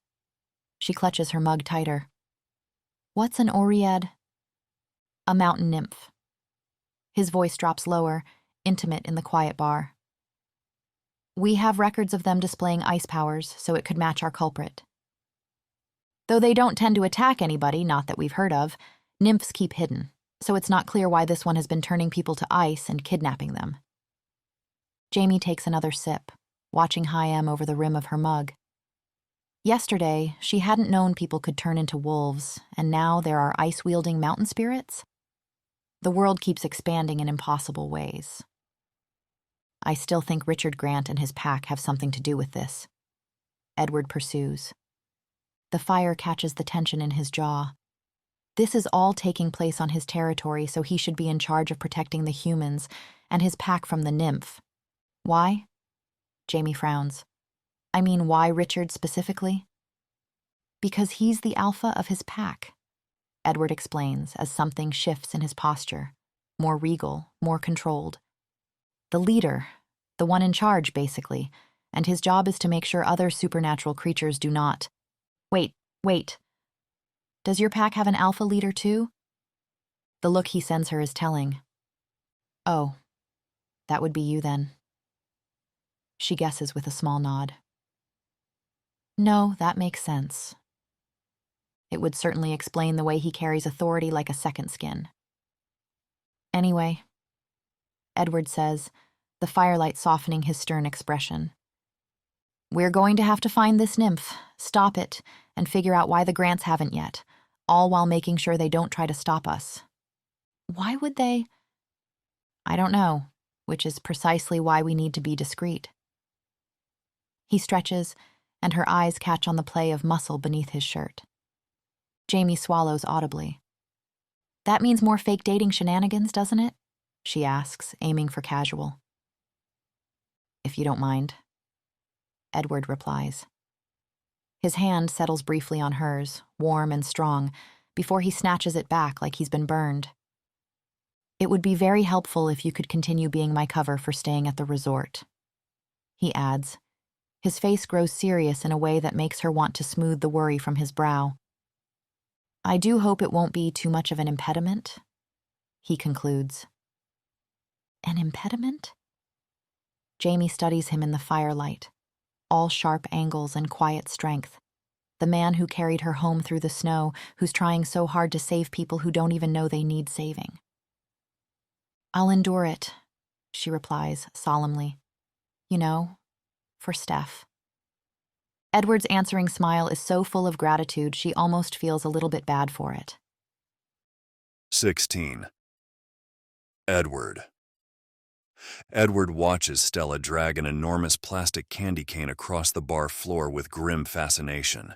She clutches her mug tighter. What's an Oread? A mountain nymph. His voice drops lower, intimate in the quiet bar. We have records of them displaying ice powers, so it could match our culprit. Though they don't tend to attack anybody, not that we've heard of, nymphs keep hidden, so it's not clear why this one has been turning people to ice and kidnapping them. Jaimie takes another sip, watching Chaim over the rim of her mug. Yesterday, she hadn't known people could turn into wolves, and now there are ice-wielding mountain spirits? The world keeps expanding in impossible ways. I still think Richard Grant and his pack have something to do with this. Edward pursues. The fire catches the tension in his jaw. This is all taking place on his territory, so he should be in charge of protecting the humans and his pack from the nymph. Why? Jaimie frowns. I mean, why Richard specifically? Because he's the alpha of his pack, Edward explains as something shifts in his posture, more regal, more controlled. The leader, the one in charge, basically, and his job is to make sure other supernatural creatures do not. Wait. Does your pack have an alpha leader too? The look he sends her is telling. Oh, that would be you then. She guesses with a small nod. No, that makes sense. It would certainly explain the way he carries authority like a second skin. Anyway, Edward says, the firelight softening his stern expression. We're going to have to find this nymph, stop it, and figure out why the Grants haven't yet, all while making sure they don't try to stop us. Why would they? I don't know, which is precisely why we need to be discreet. He stretches, and her eyes catch on the play of muscle beneath his shirt. Jaimie swallows audibly. That means more fake dating shenanigans, doesn't it? She asks, aiming for casual. If you don't mind. Edward replies. His hand settles briefly on hers, warm and strong, before he snatches it back like he's been burned. It would be very helpful if you could continue being my cover for staying at the resort. He adds. His face grows serious in a way that makes her want to smooth the worry from his brow. I do hope it won't be too much of an impediment, he concludes. An impediment? Jaimie studies him in the firelight, all sharp angles and quiet strength. The man who carried her home through the snow, who's trying so hard to save people who don't even know they need saving. I'll endure it, she replies solemnly. You know, for Steph. Edward's answering smile is so full of gratitude she almost feels a little bit bad for it. 16. Edward. Edward watches Stella drag an enormous plastic candy cane across the bar floor with grim fascination.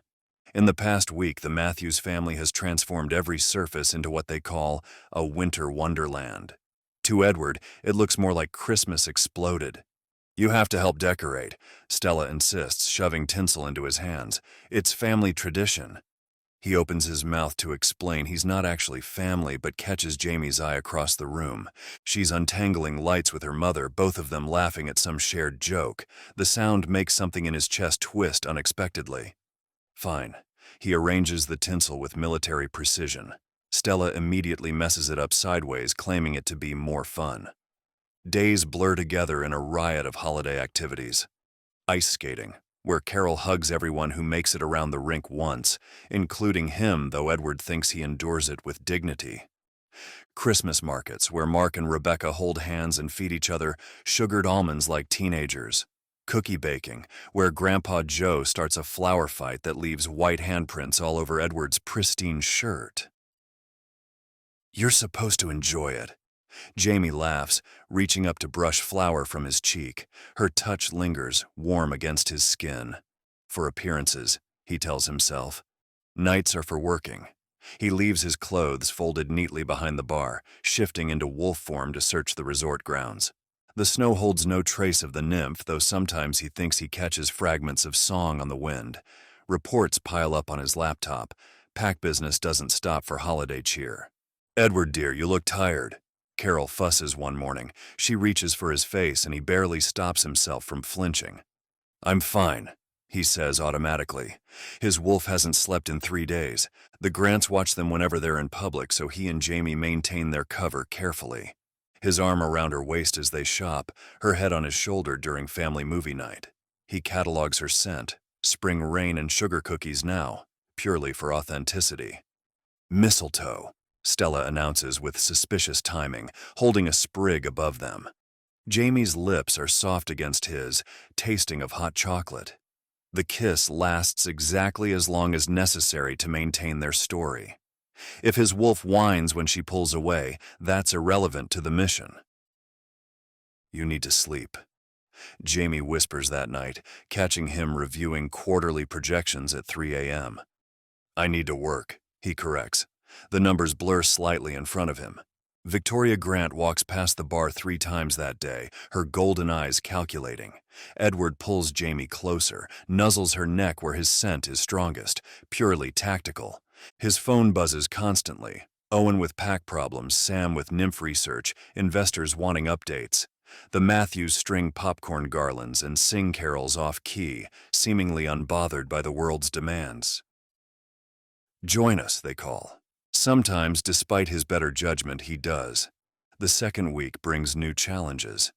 In the past week, the Matthews family has transformed every surface into what they call a winter wonderland. To Edward, it looks more like Christmas exploded. You have to help decorate, Stella insists, shoving tinsel into his hands. It's family tradition. He opens his mouth to explain he's not actually family, but catches Jaimie's eye across the room. She's untangling lights with her mother, both of them laughing at some shared joke. The sound makes something in his chest twist unexpectedly. Fine. He arranges the tinsel with military precision. Stella immediately messes it up sideways, claiming it to be more fun. Days blur together in a riot of holiday activities. Ice skating, where Carol hugs everyone who makes it around the rink once, including him, though Edward thinks he endures it with dignity. Christmas markets, where Mark and Rebecca hold hands and feed each other sugared almonds like teenagers. Cookie baking, where Grandpa Joe starts a flower fight that leaves white handprints all over Edward's pristine shirt. You're supposed to enjoy it. Jaimie laughs, reaching up to brush flour from his cheek. Her touch lingers, warm against his skin. For appearances, he tells himself. Nights are for working. He leaves his clothes folded neatly behind the bar, shifting into wolf form to search the resort grounds. The snow holds no trace of the nymph, though sometimes he thinks he catches fragments of song on the wind. Reports pile up on his laptop. Pack business doesn't stop for holiday cheer. Edward, dear, you look tired. Carol fusses one morning. She reaches for his face and he barely stops himself from flinching. I'm fine, he says automatically. His wolf hasn't slept in 3 days. The Grants watch them whenever they're in public, so he and Jaimie maintain their cover carefully. His arm around her waist as they shop, her head on his shoulder during family movie night. He catalogs her scent, spring rain and sugar cookies now, purely for authenticity. Mistletoe, Stella announces with suspicious timing, holding a sprig above them. Jaimie's lips are soft against his, tasting of hot chocolate. The kiss lasts exactly as long as necessary to maintain their story. If his wolf whines when she pulls away, that's irrelevant to the mission. You need to sleep. Jaimie whispers that night, catching him reviewing quarterly projections at 3 a.m. I need to work, he corrects. The numbers blur slightly in front of him. Victoria Grant walks past the bar 3 times that day, her golden eyes calculating. Edward pulls Jaimie closer, nuzzles her neck where his scent is strongest, purely tactical. His phone buzzes constantly. Owen with pack problems, Sam with nymph research, investors wanting updates. The Matthews string popcorn garlands and sing carols off-key, seemingly unbothered by the world's demands. Join us, they call. Sometimes, despite his better judgment, he does. The second week brings new challenges.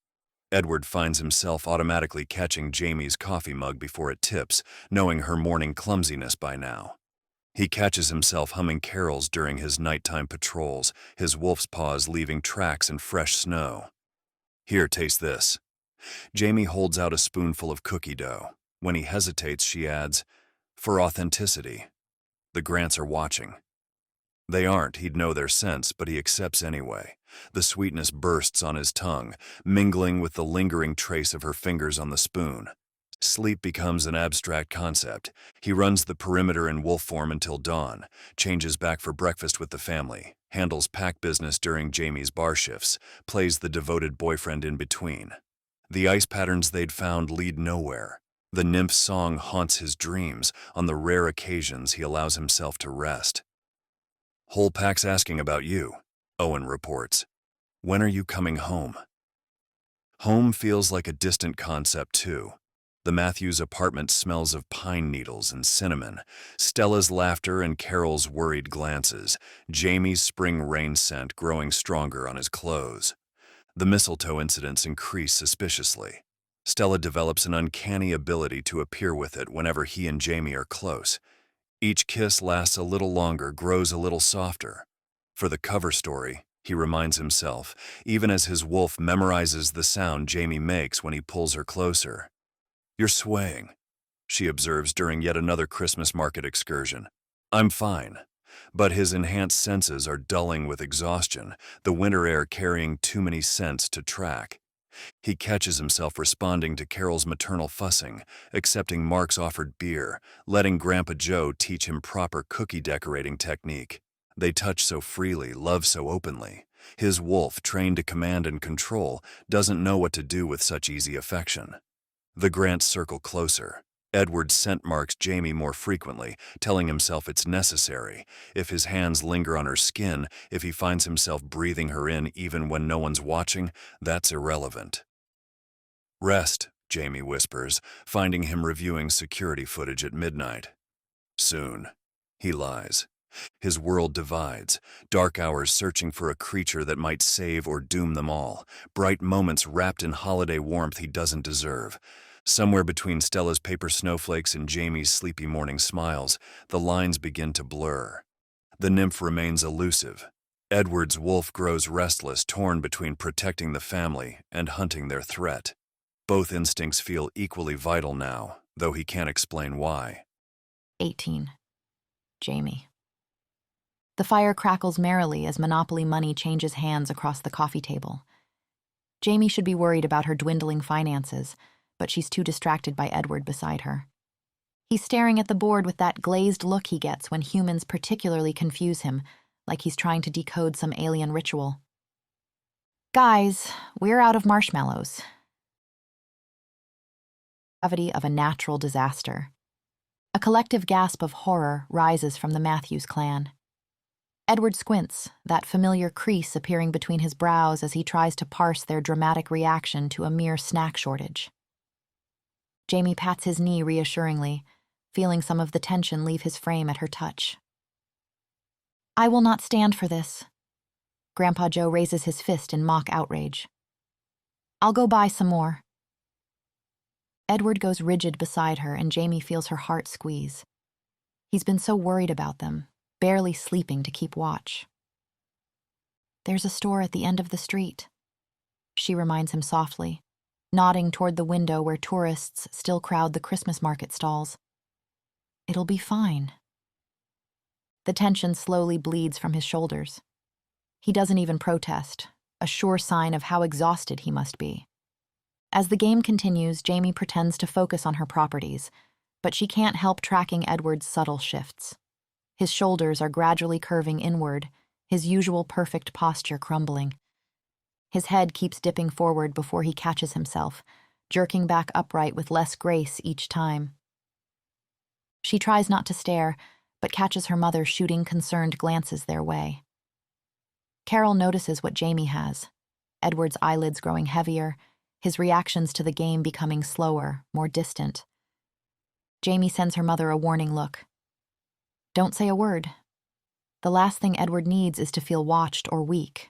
Edward finds himself automatically catching Jaimie's coffee mug before it tips, knowing her morning clumsiness by now. He catches himself humming carols during his nighttime patrols, his wolf's paws leaving tracks in fresh snow. Here, taste this. Jaimie holds out a spoonful of cookie dough. When he hesitates, she adds, "For authenticity." The Grants are watching. They aren't, he'd know their sense, but he accepts anyway. The sweetness bursts on his tongue, mingling with the lingering trace of her fingers on the spoon. Sleep becomes an abstract concept. He runs the perimeter in wolf form until dawn, changes back for breakfast with the family, handles pack business during Jaimie's bar shifts, plays the devoted boyfriend in between. The ice patterns they'd found lead nowhere. The nymph song haunts his dreams on the rare occasions he allows himself to rest. "Whole pack's asking about you," Owen reports. "When are you coming home?" Home feels like a distant concept too. The Matthews apartment smells of pine needles and cinnamon, Stella's laughter and Carol's worried glances, Jaimie's spring rain scent growing stronger on his clothes. The mistletoe incidents increase suspiciously. Stella develops an uncanny ability to appear with it whenever he and Jaimie are close. Each kiss lasts a little longer, grows a little softer. For the cover story, he reminds himself, even as his wolf memorizes the sound Jaimie makes when he pulls her closer. "You're swaying," she observes during yet another Christmas market excursion. "I'm fine." But his enhanced senses are dulling with exhaustion, the winter air carrying too many scents to track. He catches himself responding to Carol's maternal fussing, accepting Mark's offered beer, letting Grandpa Joe teach him proper cookie decorating technique. They touch so freely, love so openly. His wolf, trained to command and control, doesn't know what to do with such easy affection. The Grants circle closer. Edward scent marks Jaimie more frequently, telling himself it's necessary. If his hands linger on her skin, if he finds himself breathing her in even when no one's watching, that's irrelevant. "Rest," Jaimie whispers, finding him reviewing security footage at midnight. "Soon." He lies. His world divides, dark hours searching for a creature that might save or doom them all, bright moments wrapped in holiday warmth he doesn't deserve. Somewhere between Stella's paper snowflakes and Jaimie's sleepy morning smiles, the lines begin to blur. The nymph remains elusive. Edward's wolf grows restless, torn between protecting the family and hunting their threat. Both instincts feel equally vital now, though he can't explain why. 18. Jaimie. The fire crackles merrily as Monopoly money changes hands across the coffee table. Jaimie should be worried about her dwindling finances, but she's too distracted by Edward beside her. He's staring at the board with that glazed look he gets when humans particularly confuse him, like he's trying to decode some alien ritual. "Guys, we're out of marshmallows." Gravity of a natural disaster. A collective gasp of horror rises from the Matthews clan. Edward squints, that familiar crease appearing between his brows as he tries to parse their dramatic reaction to a mere snack shortage. Jaimie pats his knee reassuringly, feeling some of the tension leave his frame at her touch. "I will not stand for this." Grandpa Joe raises his fist in mock outrage. "I'll go buy some more." Edward goes rigid beside her and Jaimie feels her heart squeeze. He's been so worried about them, barely sleeping to keep watch. "There's a store at the end of the street," she reminds him softly, nodding toward the window where tourists still crowd the Christmas market stalls. "It'll be fine." The tension slowly bleeds from his shoulders. He doesn't even protest, a sure sign of how exhausted he must be. As the game continues, Jaimie pretends to focus on her properties, but she can't help tracking Edward's subtle shifts. His shoulders are gradually curving inward, his usual perfect posture crumbling. His head keeps dipping forward before he catches himself, jerking back upright with less grace each time. She tries not to stare, but catches her mother shooting concerned glances their way. Carol notices what Jaimie has, Edward's eyelids growing heavier, his reactions to the game becoming slower, more distant. Jaimie sends her mother a warning look. "Don't say a word. The last thing Edward needs is to feel watched or weak."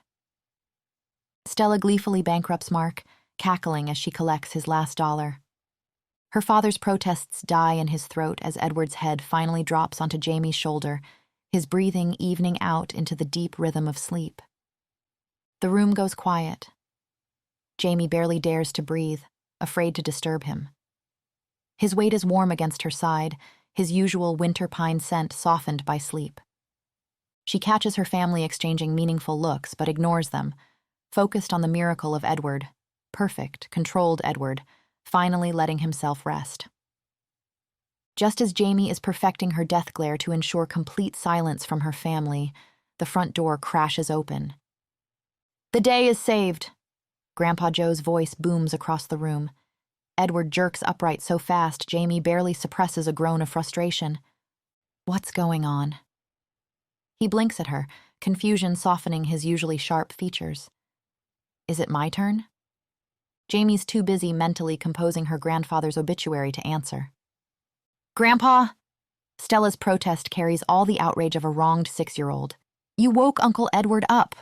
Stella gleefully bankrupts Mark, cackling as she collects his last dollar. Her father's protests die in his throat as Edward's head finally drops onto Jaimie's shoulder, his breathing evening out into the deep rhythm of sleep. The room goes quiet. Jaimie barely dares to breathe, afraid to disturb him. His weight is warm against her side, his usual winter pine scent softened by sleep. She catches her family exchanging meaningful looks, but ignores them, focused on the miracle of Edward, perfect, controlled Edward, finally letting himself rest. Just as Jaimie is perfecting her death glare to ensure complete silence from her family, the front door crashes open. "The day is saved!" Grandpa Joe's voice booms across the room. Edward jerks upright so fast Jaimie barely suppresses a groan of frustration. What's going on? He blinks at her, confusion softening his usually sharp features. Is it my turn? Jaimie's too busy mentally composing her grandfather's obituary to answer. "Grandpa!" Stella's protest carries all the outrage of a wronged 6-year-old. "You woke Uncle Edward up."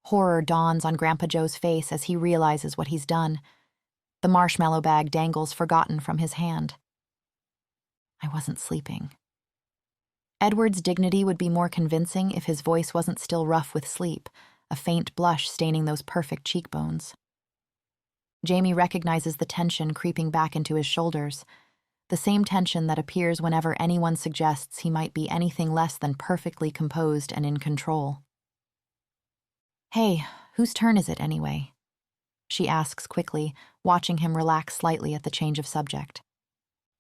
Horror dawns on Grandpa Joe's face as he realizes what he's done. The marshmallow bag dangles forgotten from his hand. "I wasn't sleeping." Edward's dignity would be more convincing if his voice wasn't still rough with sleep, a faint blush staining those perfect cheekbones. Jaimie recognizes the tension creeping back into his shoulders, the same tension that appears whenever anyone suggests he might be anything less than perfectly composed and in control. "Hey, whose turn is it anyway?" she asks quickly, watching him relax slightly at the change of subject.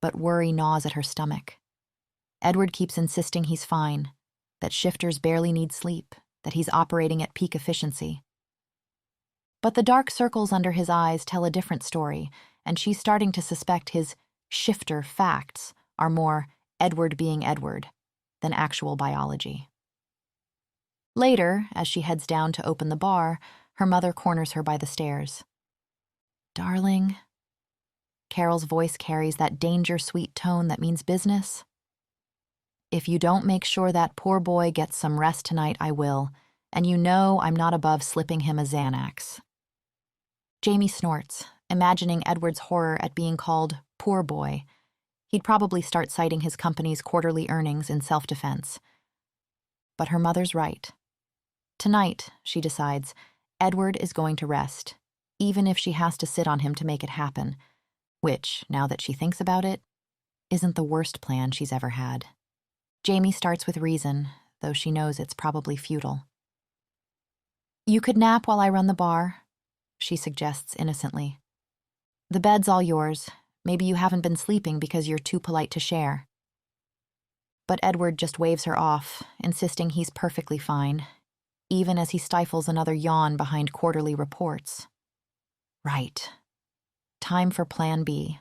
But worry gnaws at her stomach. Edward keeps insisting he's fine, that shifters barely need sleep, that he's operating at peak efficiency. But the dark circles under his eyes tell a different story, and she's starting to suspect his shifter facts are more Edward being Edward than actual biology. Later, as she heads down to open the bar, her mother corners her by the stairs. "Darling," Carol's voice carries that danger-sweet tone that means business. "If you don't make sure that poor boy gets some rest tonight, I will, and you know I'm not above slipping him a Xanax." Jaimie snorts, imagining Edward's horror at being called poor boy. He'd probably start citing his company's quarterly earnings in self-defense. But her mother's right. Tonight, she decides, Edward is going to rest, even if she has to sit on him to make it happen, which, now that she thinks about it, isn't the worst plan she's ever had. Jaimie starts with reason, though she knows it's probably futile. "You could nap while I run the bar," she suggests innocently. "The bed's all yours. Maybe you haven't been sleeping because you're too polite to share." But Edward just waves her off, insisting he's perfectly fine, even as he stifles another yawn behind quarterly reports. Right. Time for Plan B.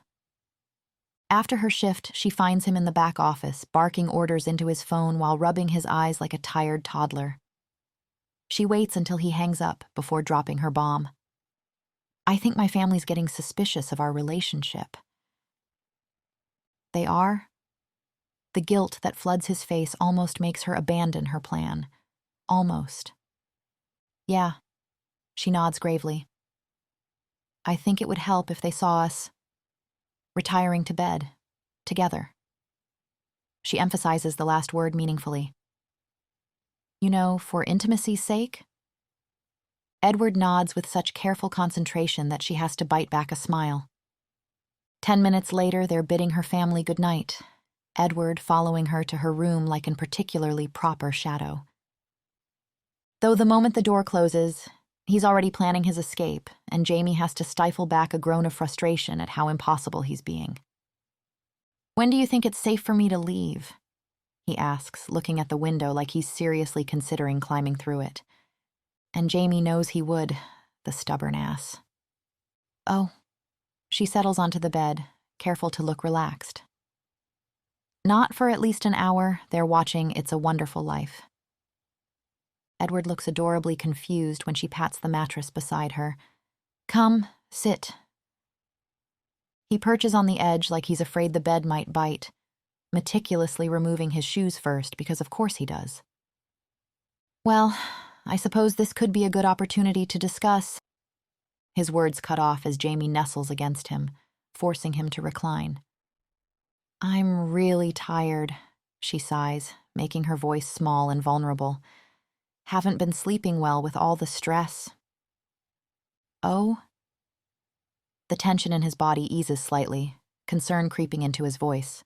After her shift, she finds him in the back office, barking orders into his phone while rubbing his eyes like a tired toddler. She waits until he hangs up before dropping her bomb. "I think my family's getting suspicious of our relationship." They are? The guilt that floods his face almost makes her abandon her plan. Almost. "Yeah," she nods gravely. "I think it would help if they saw us retiring to bed, together." She emphasizes the last word meaningfully. "You know, for intimacy's sake?" Edward nods with such careful concentration that she has to bite back a smile. 10 minutes later, they're bidding her family goodnight, Edward following her to her room like in particularly proper shadow. Though the moment the door closes, he's already planning his escape, and Jaimie has to stifle back a groan of frustration at how impossible he's being. "When do you think it's safe for me to leave?" he asks, looking at the window like he's seriously considering climbing through it. And Jaimie knows he would, the stubborn ass. "Oh." She settles onto the bed, careful to look relaxed. Not for at least an hour, they're watching It's a Wonderful Life. Edward looks adorably confused when she pats the mattress beside her. "Come, sit." He perches on the edge like he's afraid the bed might bite, meticulously removing his shoes first because of course he does. "Well, I suppose this could be a good opportunity to discuss. His words cut off as Jaimie nestles against him, forcing him to recline. I'm really tired, she sighs, making her voice small and vulnerable. Haven't been sleeping well with all the stress. Oh? The tension in his body eases slightly, concern creeping into his voice.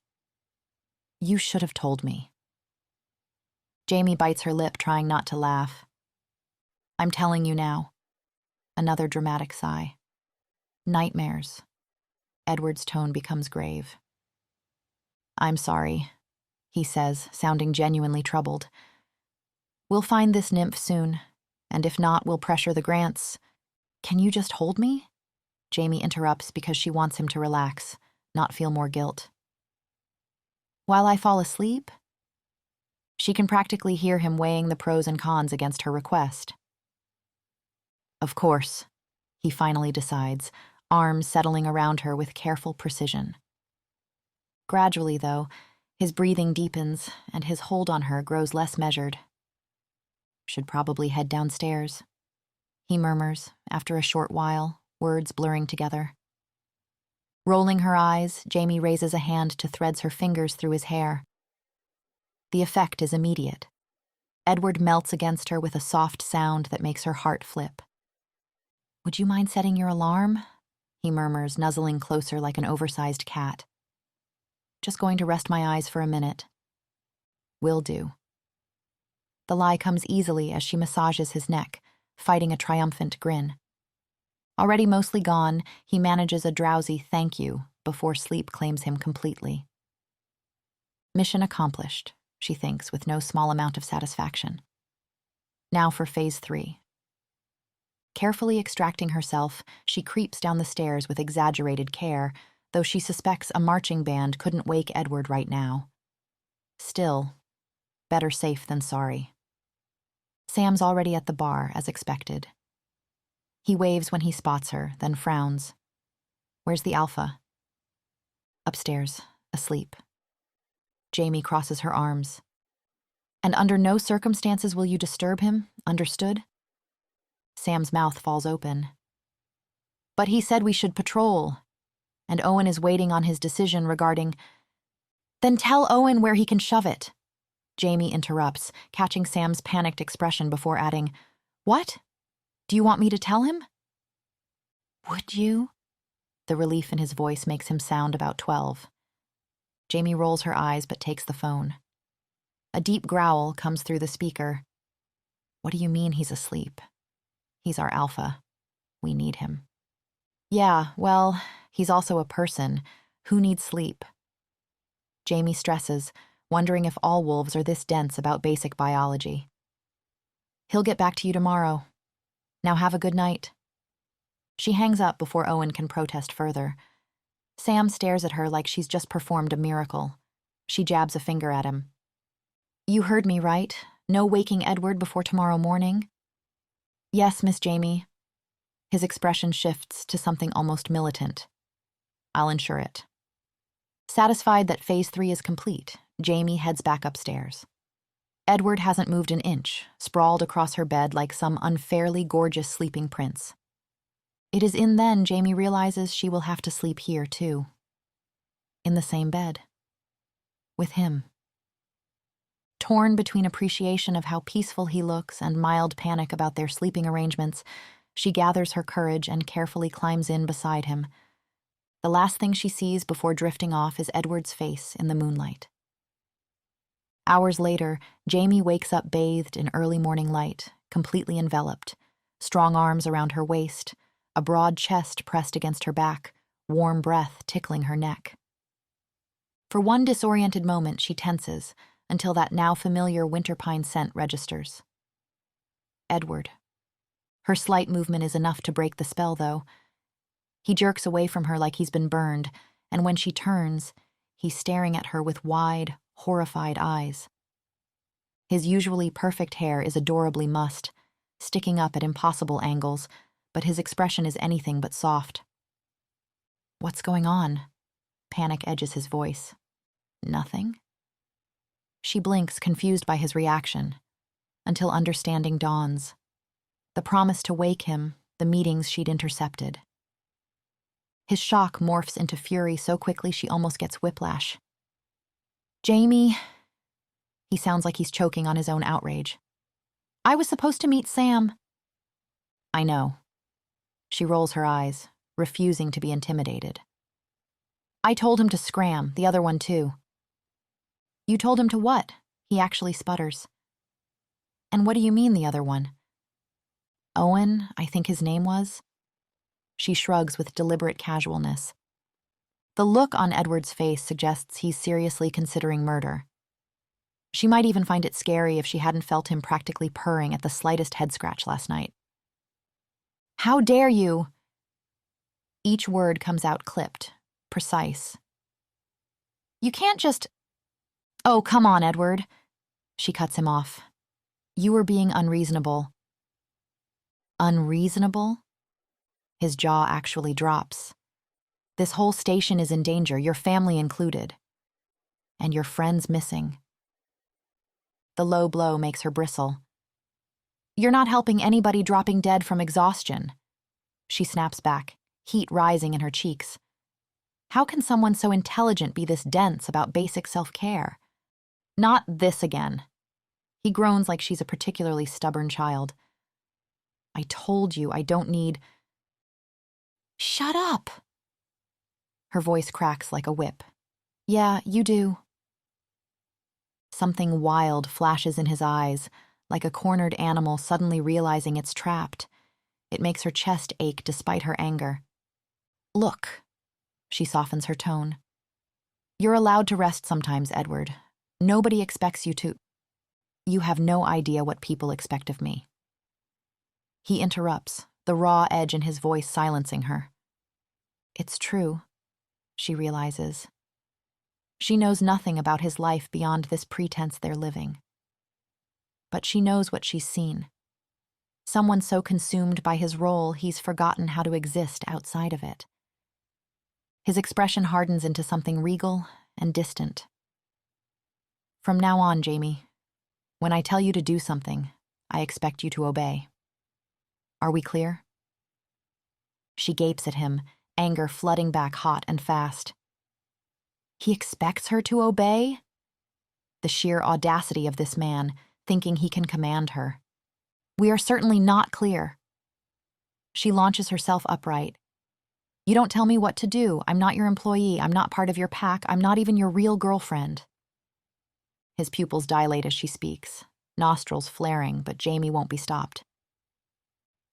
You should have told me. Jaimie bites her lip, trying not to laugh. I'm telling you now. Another dramatic sigh. Nightmares. Edward's tone becomes grave. I'm sorry, he says, sounding genuinely troubled. We'll find this nymph soon, and if not, we'll pressure the Grants. Can you just hold me? Jaimie interrupts because she wants him to relax, not feel more guilt. While I fall asleep? She can practically hear him weighing the pros and cons against her request. Of course, he finally decides, arms settling around her with careful precision. Gradually, though, his breathing deepens and his hold on her grows less measured. Should probably head downstairs, he murmurs after a short while, words blurring together. Rolling her eyes, Jaimie raises a hand to threads her fingers through his hair. The effect is immediate. Edward melts against her with a soft sound that makes her heart flip. Would you mind setting your alarm? He murmurs, nuzzling closer like an oversized cat. Just going to rest my eyes for a minute. Will do. The lie comes easily as she massages his neck, fighting a triumphant grin. Already mostly gone, he manages a drowsy thank you before sleep claims him completely. Mission accomplished, she thinks with no small amount of satisfaction. Now for phase 3. Carefully extracting herself, she creeps down the stairs with exaggerated care, though she suspects a marching band couldn't wake Edward right now. Still, better safe than sorry. Sam's already at the bar, as expected. He waves when he spots her, then frowns. Where's the alpha? Upstairs, asleep. Jaimie crosses her arms. And under no circumstances will you disturb him, understood? Sam's mouth falls open. But he said we should patrol, and Owen is waiting on his decision regarding... Then tell Owen where he can shove it. Jaimie interrupts, catching Sam's panicked expression before adding, What? Do you want me to tell him? Would you? The relief in his voice makes him sound about 12. Jaimie rolls her eyes but takes the phone. A deep growl comes through the speaker. What do you mean he's asleep? He's our alpha. We need him. Yeah, well, he's also a person. Who needs sleep? Jaimie stresses, wondering if all wolves are this dense about basic biology. He'll get back to you tomorrow. Now have a good night. She hangs up before Owen can protest further. Sam stares at her like she's just performed a miracle. She jabs a finger at him. You heard me, right? No waking Edward before tomorrow morning? Yes, Miss Jaimie. His expression shifts to something almost militant. I'll ensure it. Satisfied that phase 3 is complete, Jaimie heads back upstairs. Edward hasn't moved an inch, sprawled across her bed like some unfairly gorgeous sleeping prince. It is in then Jaimie realizes she will have to sleep here, too. In the same bed. With him. Torn between appreciation of how peaceful he looks and mild panic about their sleeping arrangements, she gathers her courage and carefully climbs in beside him. The last thing she sees before drifting off is Edward's face in the moonlight. Hours later, Jaimie wakes up bathed in early morning light, completely enveloped, strong arms around her waist, a broad chest pressed against her back, warm breath tickling her neck. For one disoriented moment, she tenses, until that now familiar winter pine scent registers. Edward. Her slight movement is enough to break the spell, though. He jerks away from her like he's been burned, and when she turns, he's staring at her with wide, horrified eyes. His usually perfect hair is adorably mussed, sticking up at impossible angles, but his expression is anything but soft. What's going on? Panic edges his voice. Nothing? She blinks, confused by his reaction. until understanding dawns. The promise to wake him, the meetings she'd intercepted. His shock morphs into fury so quickly she almost gets whiplash. Jaimie, he sounds like he's choking on his own outrage. I was supposed to meet Sam. I know. She rolls her eyes, refusing to be intimidated. I told him to scram, the other one too. You told him to what? He actually sputters. And what do you mean, the other one? Owen, I think his name was. She shrugs with deliberate casualness. The look on Edward's face suggests he's seriously considering murder. She might even find it scary if she hadn't felt him practically purring at the slightest head scratch last night. How dare you? Each word comes out clipped, precise. You can't just... Oh, come on, Edward. She cuts him off. You were being unreasonable. Unreasonable? His jaw actually drops. This whole station is in danger, your family included. And your friend's missing. The low blow makes her bristle. You're not helping anybody dropping dead from exhaustion. She snaps back, heat rising in her cheeks. How can someone so intelligent be this dense about basic self-care? Not this again. He groans like she's a particularly stubborn child. I told you I don't need... Shut up! Her voice cracks like a whip. Yeah, you do. Something wild flashes in his eyes, like a cornered animal suddenly realizing it's trapped. It makes her chest ache despite her anger. Look, she softens her tone. You're allowed to rest sometimes, Edward. Nobody expects you to. You have no idea what people expect of me. He interrupts, the raw edge in his voice silencing her. It's true, she realizes. She knows nothing about his life beyond this pretense they're living. But she knows what she's seen. Someone so consumed by his role he's forgotten how to exist outside of it. His expression hardens into something regal and distant. From now on, Jaimie, when I tell you to do something, I expect you to obey. Are we clear? She gapes at him, anger flooding back hot and fast. He expects her to obey? The sheer audacity of this man, thinking he can command her. We are certainly not clear. She launches herself upright. You don't tell me what to do. I'm not your employee. I'm not part of your pack. I'm not even your real girlfriend. His pupils dilate as she speaks, nostrils flaring, but Jaimie won't be stopped.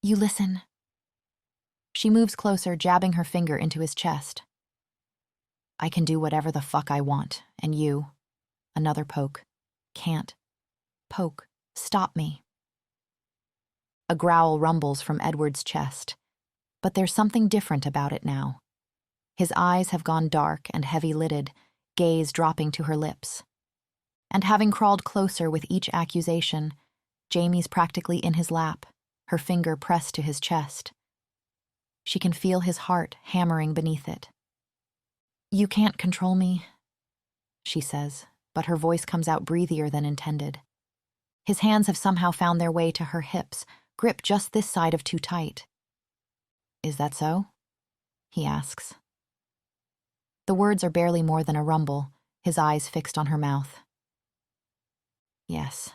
You listen. She moves closer, jabbing her finger into his chest. I can do whatever the fuck I want, and you, another poke, can't. Poke, stop me. A growl rumbles from Edward's chest, but there's something different about it now. His eyes have gone dark and heavy-lidded, gaze dropping to her lips. And having crawled closer with each accusation, Jaimie's practically in his lap, her finger pressed to his chest. She can feel his heart hammering beneath it. You can't control me, she says, but her voice comes out breathier than intended. His hands have somehow found their way to her hips, grip just this side of too tight. Is that so? He asks. The words are barely more than a rumble, his eyes fixed on her mouth. Yes.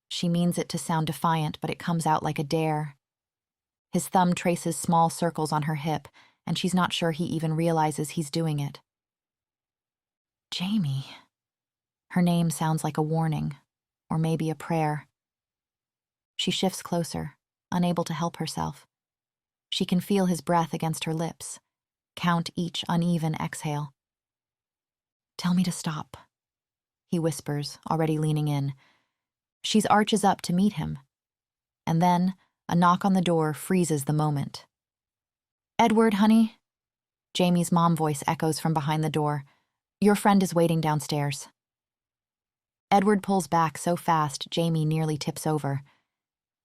She means it to sound defiant, but it comes out like a dare. His thumb traces small circles on her hip, and she's not sure he even realizes he's doing it. Jaimie. Her name sounds like a warning, or maybe a prayer. She shifts closer, unable to help herself. She can feel his breath against her lips, count each uneven exhale. Tell me to stop, he whispers, already leaning in. She arches up to meet him. And then, a knock on the door freezes the moment. Edward, honey? Jaimie's mom voice echoes from behind the door. Your friend is waiting downstairs. Edward pulls back so fast Jaimie nearly tips over.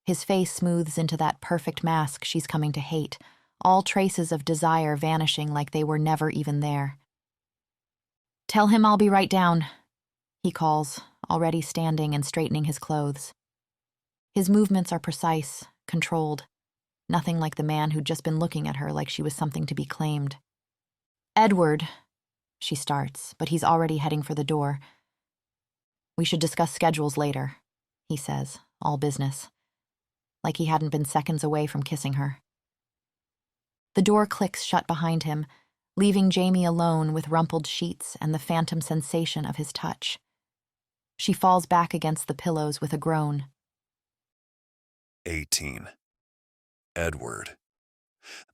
His face smooths into that perfect mask she's coming to hate, all traces of desire vanishing like they were never even there. Tell him I'll be right down, he calls, already standing and straightening his clothes. His movements are precise, controlled, nothing like the man who'd just been looking at her like she was something to be claimed. "Edward," she starts, but he's already heading for the door. "We should discuss schedules later," he says, all business, like he hadn't been seconds away from kissing her. The door clicks shut behind him, leaving Jaimie alone with rumpled sheets and the phantom sensation of his touch. She falls back against the pillows with a groan. 18. Edward.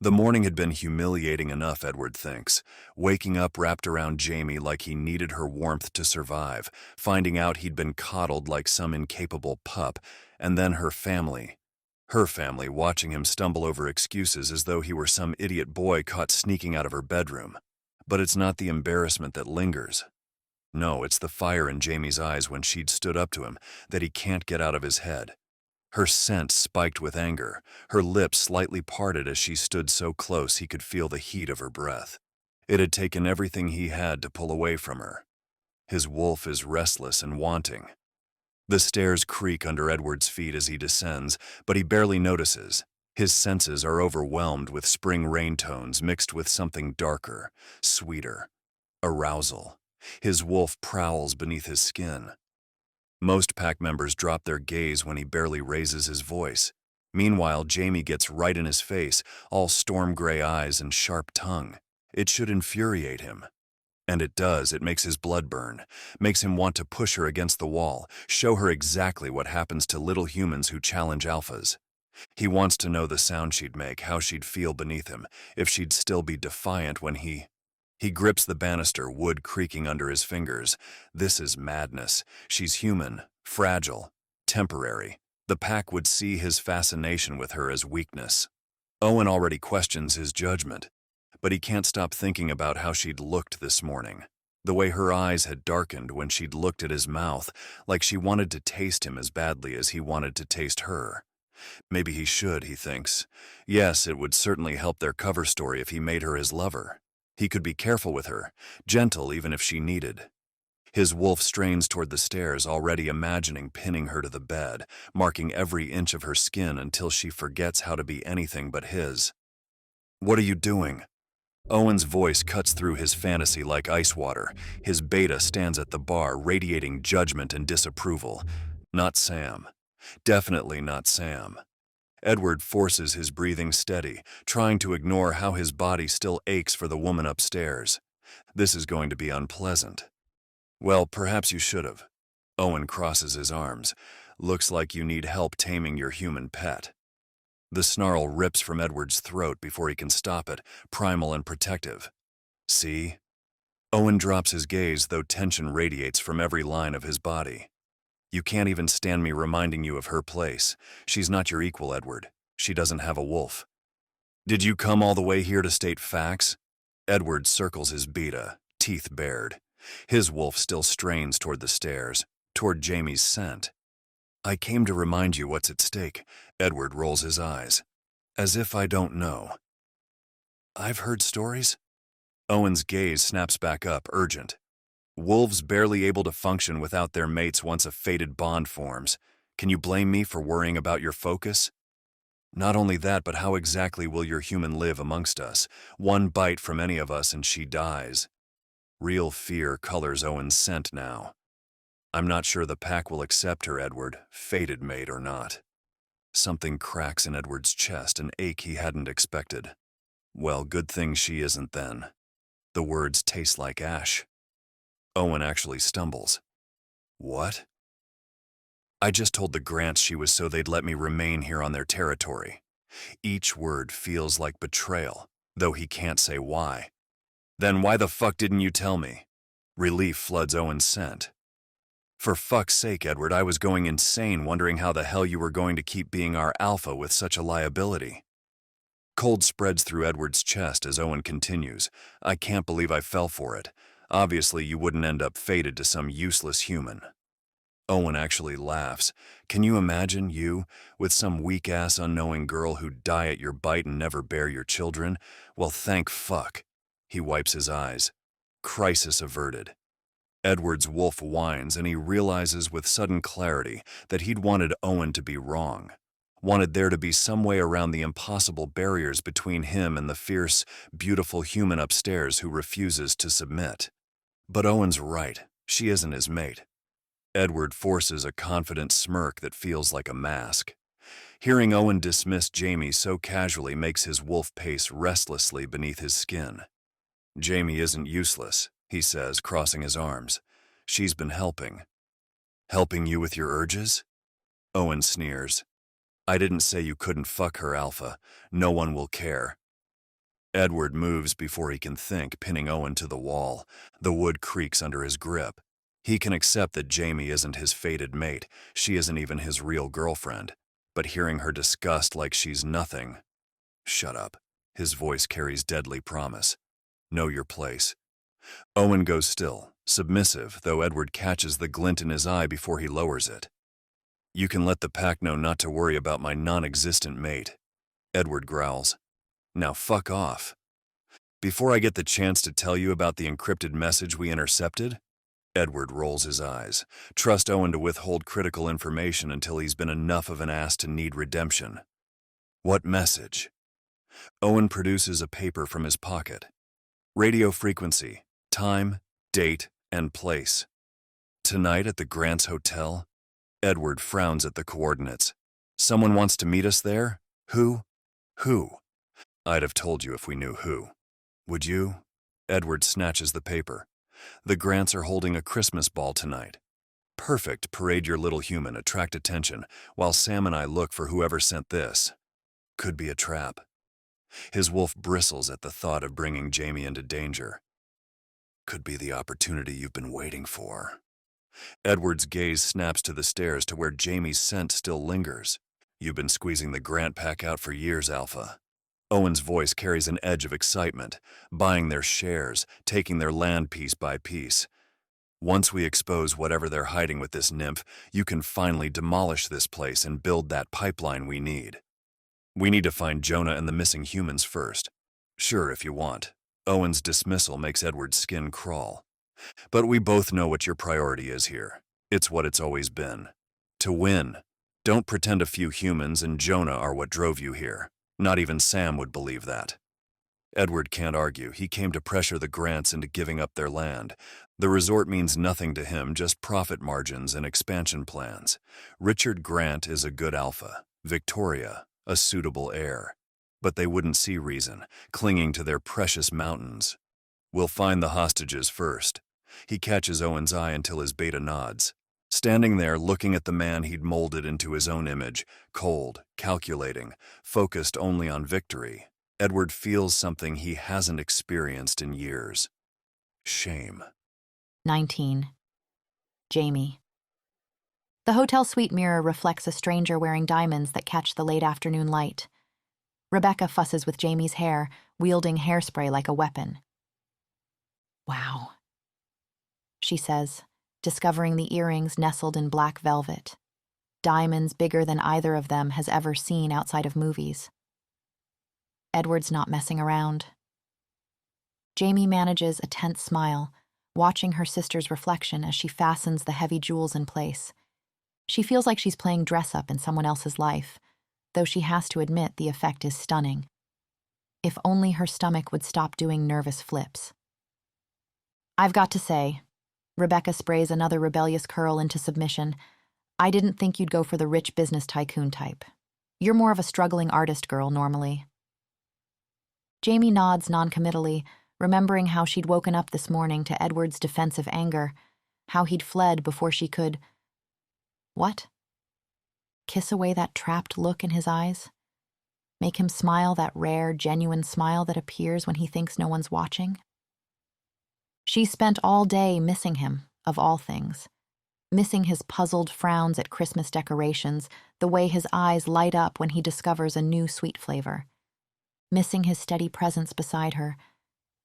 The morning had been humiliating enough, Edward thinks, waking up wrapped around Jaimie like he needed her warmth to survive, finding out he'd been coddled like some incapable pup, and then her family watching him stumble over excuses as though he were some idiot boy caught sneaking out of her bedroom. But it's not the embarrassment that lingers. No, it's the fire in Jaimie's eyes when she'd stood up to him that he can't get out of his head. Her scent spiked with anger, her lips slightly parted as she stood so close he could feel the heat of her breath. It had taken everything he had to pull away from her. His wolf is restless and wanting. The stairs creak under Edward's feet as he descends, but he barely notices. His senses are overwhelmed with spring rain tones mixed with something darker, sweeter. Arousal. His wolf prowls beneath his skin. Most pack members drop their gaze when he barely raises his voice. Meanwhile, Jaimie gets right in his face, all storm gray eyes and sharp tongue. It should infuriate him. And it does. It makes his blood burn, makes him want to push her against the wall, show her exactly what happens to little humans who challenge alphas. He wants to know the sound she'd make, how she'd feel beneath him, if she'd still be defiant when he grips the banister, wood creaking under his fingers. This is madness. She's human, fragile, temporary. The pack would see his fascination with her as weakness. Owen already questions his judgment, but he can't stop thinking about how she'd looked this morning. The way her eyes had darkened when she'd looked at his mouth, like she wanted to taste him as badly as he wanted to taste her. Maybe he should, he thinks. Yes, it would certainly help their cover story if he made her his lover. He could be careful with her, gentle even if she needed. His wolf strains toward the stairs, already imagining pinning her to the bed, marking every inch of her skin until she forgets how to be anything but his. "What are you doing?" Owen's voice cuts through his fantasy like ice water. His beta stands at the bar, radiating judgment and disapproval. Not Sam. Definitely not Sam. Edward forces his breathing steady, trying to ignore how his body still aches for the woman upstairs. This is going to be unpleasant. "Well, perhaps you should have." Owen crosses his arms. "Looks like you need help taming your human pet." The snarl rips from Edward's throat before he can stop it, primal and protective. "See?" Owen drops his gaze, though tension radiates from every line of his body. "You can't even stand me reminding you of her place. She's not your equal, Edward. She doesn't have a wolf." "Did you come all the way here to state facts?" Edward circles his beta, teeth bared. His wolf still strains toward the stairs, toward Jaimie's scent. "I came to remind you what's at stake." Edward rolls his eyes. "As if I don't know." "I've heard stories." Owen's gaze snaps back up, urgent. "Wolves barely able to function without their mates once a fated bond forms. Can you blame me for worrying about your focus? Not only that, but how exactly will your human live amongst us? One bite from any of us and she dies." Real fear colors Owen's scent now. "I'm not sure the pack will accept her, Edward, fated mate or not." Something cracks in Edward's chest, an ache he hadn't expected. "Well, good thing she isn't then." The words taste like ash. Owen actually stumbles. "What?" "I just told the Grants she was so they'd let me remain here on their territory." Each word feels like betrayal, though he can't say why. "Then why the fuck didn't you tell me?" Relief floods Owen's scent. "For fuck's sake, Edward, I was going insane wondering how the hell you were going to keep being our alpha with such a liability." Cold spreads through Edward's chest as Owen continues. "I can't believe I fell for it. Obviously, you wouldn't end up fated to some useless human." Owen actually laughs. "Can you imagine you, with some weak-ass unknowing girl who'd die at your bite and never bear your children? Well, thank fuck." He wipes his eyes. Crisis averted. Edward's wolf whines, and he realizes with sudden clarity that he'd wanted Owen to be wrong. Wanted there to be some way around the impossible barriers between him and the fierce, beautiful human upstairs who refuses to submit. But Owen's right. She isn't his mate. Edward forces a confident smirk that feels like a mask. Hearing Owen dismiss Jaimie so casually makes his wolf pace restlessly beneath his skin. Jaimie isn't useless, he says, crossing his arms. She's been helping. Helping you with your urges? Owen sneers. I didn't say you couldn't fuck her, Alpha. No one will care. Edward moves before he can think, pinning Owen to the wall. The wood creaks under his grip. He can accept that Jaimie isn't his fated mate. She isn't even his real girlfriend. But hearing her discussed like she's nothing. Shut up. His voice carries deadly promise. Know your place. Owen goes still, submissive, though Edward catches the glint in his eye before he lowers it. You can let the pack know not to worry about my non-existent mate. Edward growls. Now fuck off. Before I get the chance to tell you about the encrypted message we intercepted? Edward rolls his eyes. Trust Owen to withhold critical information until he's been enough of an ass to need redemption. What message? Owen produces a paper from his pocket. Radio frequency, time, date, and place. Tonight at the Grants Hotel? Edward frowns at the coordinates. Someone wants to meet us there? Who? Who? I'd have told you if we knew who. Would you? Edward snatches the paper. The Grants are holding a Christmas ball tonight. Perfect, parade your little human, attract attention, while Sam and I look for whoever sent this. Could be a trap. His wolf bristles at the thought of bringing Jaimie into danger. Could be the opportunity you've been waiting for. Edward's gaze snaps to the stairs to where Jaimie's scent still lingers. You've been squeezing the Grant pack out for years, Alpha. Owen's voice carries an edge of excitement, buying their shares, taking their land piece by piece. Once we expose whatever they're hiding with this nymph, you can finally demolish this place and build that pipeline we need. We need to find Jonah and the missing humans first. Sure, if you want. Owen's dismissal makes Edward's skin crawl. But we both know what your priority is here. It's what it's always been. To win. Don't pretend a few humans and Jonah are what drove you here. Not even Sam would believe that. Edward can't argue. He came to pressure the Grants into giving up their land. The resort means nothing to him, just profit margins and expansion plans. Richard Grant is a good alpha. Victoria, a suitable heir. But they wouldn't see reason, clinging to their precious mountains. We'll find the hostages first. He catches Owen's eye until his beta nods. Standing there, looking at the man he'd molded into his own image, cold, calculating, focused only on victory, Edward feels something he hasn't experienced in years. Shame. 19. Jaimie. The hotel suite mirror reflects a stranger wearing diamonds that catch the late afternoon light. Rebecca fusses with Jaimie's hair, wielding hairspray like a weapon. Wow, she says, discovering the earrings nestled in black velvet. Diamonds bigger than either of them has ever seen outside of movies. Edward's not messing around. Jaimie manages a tense smile, watching her sister's reflection as she fastens the heavy jewels in place. She feels like she's playing dress-up in someone else's life, though she has to admit the effect is stunning. If only her stomach would stop doing nervous flips. I've got to say, Rebecca sprays another rebellious curl into submission, I didn't think you'd go for the rich business tycoon type. You're more of a struggling artist girl normally. Jaimie nods noncommittally, remembering how she'd woken up this morning to Edward's defensive anger, how he'd fled before she could... What? Kiss away that trapped look in his eyes? Make him smile that rare, genuine smile that appears when he thinks no one's watching? She spent all day missing him, of all things. Missing his puzzled frowns at Christmas decorations, the way his eyes light up when he discovers a new sweet flavor. Missing his steady presence beside her,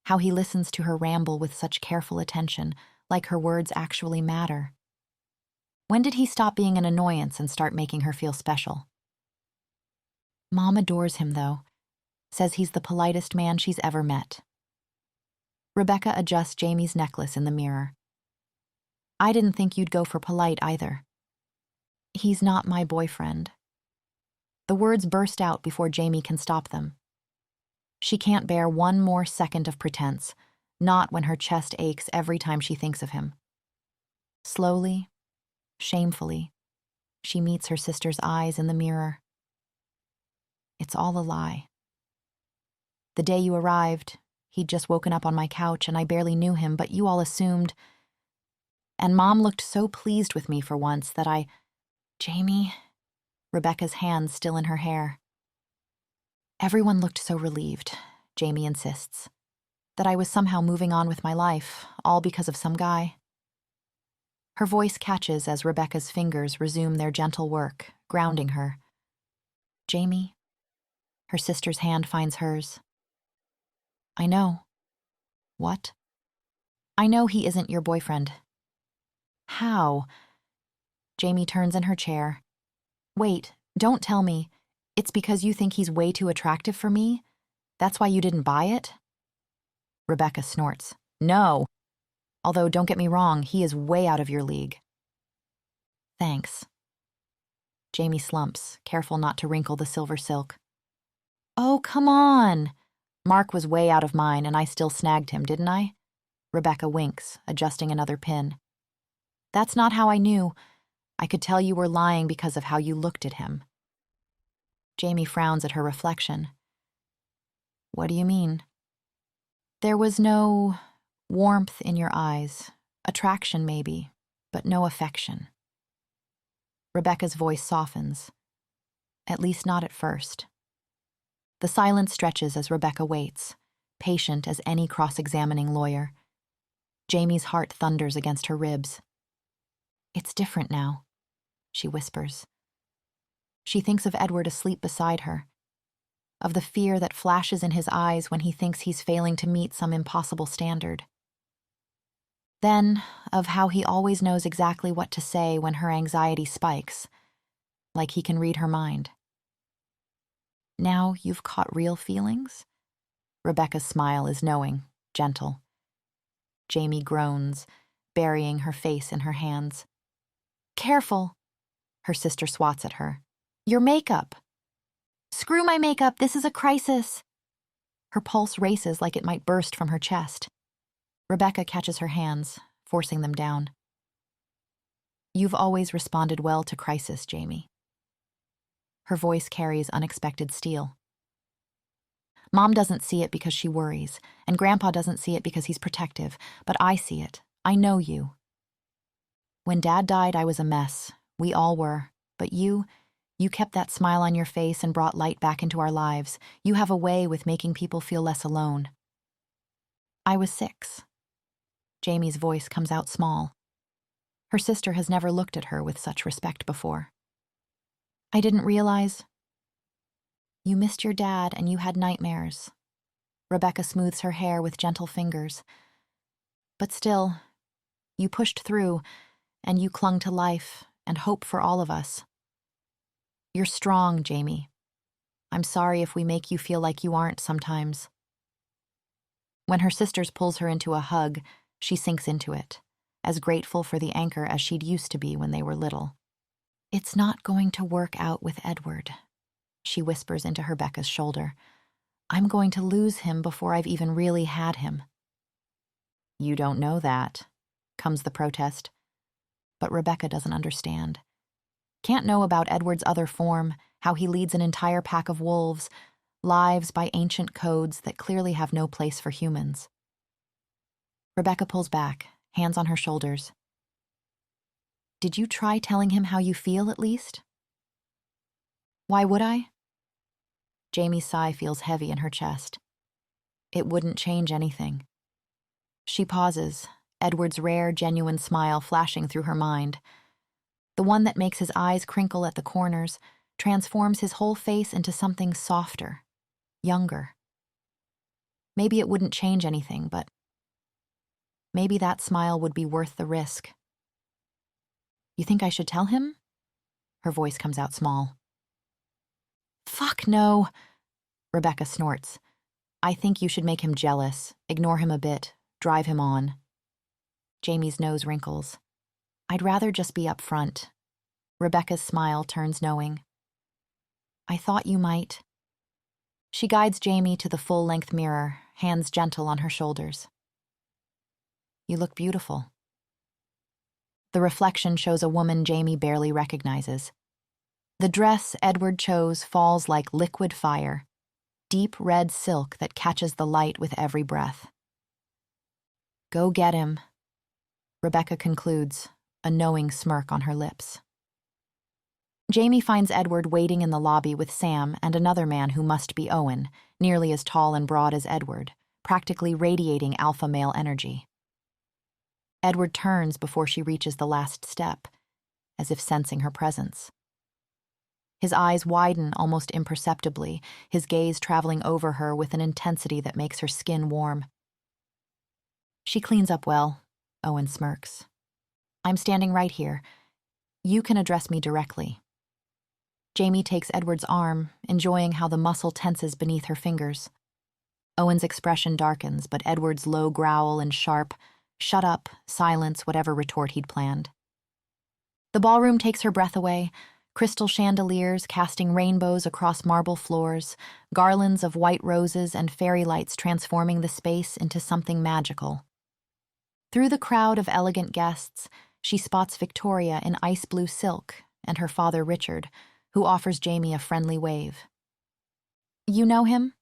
how he listens to her ramble with such careful attention, like her words actually matter. When did he stop being an annoyance and start making her feel special? Mom adores him, though. Says he's the politest man she's ever met. Rebecca adjusts Jaimie's necklace in the mirror. I didn't think you'd go for polite either. He's not my boyfriend. The words burst out before Jaimie can stop them. She can't bear one more second of pretense, not when her chest aches every time she thinks of him. Slowly, shamefully, she meets her sister's eyes in the mirror. It's all a lie. The day you arrived, he'd just woken up on my couch and I barely knew him, but you all assumed. And Mom looked so pleased with me for once that Jaimie, Rebecca's hands still in her hair. Everyone looked so relieved, Jaimie insists, that I was somehow moving on with my life, all because of some guy. Her voice catches as Rebecca's fingers resume their gentle work, grounding her. Jaimie, her sister's hand finds hers. I know. What? I know he isn't your boyfriend. How? Jaimie turns in her chair. Wait, don't tell me. It's because you think he's way too attractive for me? That's why you didn't buy it? Rebecca snorts. No. Although, don't get me wrong, he is way out of your league. Thanks. Jaimie slumps, careful not to wrinkle the silver silk. Oh, come on. Mark was way out of mine and I still snagged him, didn't I? Rebecca winks, adjusting another pin. That's not how I knew. I could tell you were lying because of how you looked at him. Jaimie frowns at her reflection. What do you mean? There was no warmth in your eyes, attraction maybe, but no affection. Rebecca's voice softens. At least not at first. The silence stretches as Rebecca waits, patient as any cross-examining lawyer. Jaimie's heart thunders against her ribs. It's different now, she whispers. She thinks of Edward asleep beside her, of the fear that flashes in his eyes when he thinks he's failing to meet some impossible standard. Then, of how he always knows exactly what to say when her anxiety spikes, like he can read her mind. Now you've caught real feelings? Rebecca's smile is knowing, gentle. Jaimie groans, burying her face in her hands. Careful, her sister swats at her. Your makeup. Screw my makeup, this is a crisis. Her pulse races like it might burst from her chest. Rebecca catches her hands, forcing them down. You've always responded well to crisis, Jaimie. Her voice carries unexpected steel. Mom doesn't see it because she worries, and Grandpa doesn't see it because he's protective, but I see it. I know you. When Dad died, I was a mess. We all were. But you kept that smile on your face and brought light back into our lives. You have a way with making people feel less alone. I was 6. Jaimie's voice comes out small. Her sister has never looked at her with such respect before. I didn't realize. You missed your dad and you had nightmares. Rebecca smooths her hair with gentle fingers. But still, you pushed through, and you clung to life and hope for all of us. You're strong, Jaimie. I'm sorry if we make you feel like you aren't sometimes. When her sister pulls her into a hug, she sinks into it, as grateful for the anchor as she'd used to be when they were little. It's not going to work out with Edward, she whispers into Rebecca's shoulder. I'm going to lose him before I've even really had him. You don't know that, comes the protest. But Rebecca doesn't understand. Can't know about Edward's other form, how he leads an entire pack of wolves, lives by ancient codes that clearly have no place for humans. Rebecca pulls back, hands on her shoulders. Did you try telling him how you feel, at least? Why would I? Jaimie's sigh feels heavy in her chest. It wouldn't change anything. She pauses, Edward's rare, genuine smile flashing through her mind. The one that makes his eyes crinkle at the corners, transforms his whole face into something softer, younger. Maybe it wouldn't change anything, but maybe that smile would be worth the risk. You think I should tell him? Her voice comes out small. Fuck no, Rebecca snorts. I think you should make him jealous, ignore him a bit, drive him on. Jaimie's nose wrinkles. I'd rather just be up front. Rebecca's smile turns knowing. I thought you might. She guides Jaimie to the full-length mirror, hands gentle on her shoulders. You look beautiful. The reflection shows a woman Jaimie barely recognizes. The dress Edward chose falls like liquid fire, deep red silk that catches the light with every breath. Go get him, Rebecca concludes, a knowing smirk on her lips. Jaimie finds Edward waiting in the lobby with Sam and another man who must be Owen, nearly as tall and broad as Edward, practically radiating alpha male energy. Edward turns before she reaches the last step, as if sensing her presence. His eyes widen almost imperceptibly, his gaze traveling over her with an intensity that makes her skin warm. She cleans up well, Owen smirks. I'm standing right here. You can address me directly. Jaimie takes Edward's arm, enjoying how the muscle tenses beneath her fingers. Owen's expression darkens, but Edward's low growl and sharp, shut up, silence whatever retort he'd planned. The ballroom takes her breath away, crystal chandeliers casting rainbows across marble floors, garlands of white roses and fairy lights transforming the space into something magical. Through the crowd of elegant guests, she spots Victoria in ice blue silk and her father Richard, who offers Jaimie a friendly wave. You know him?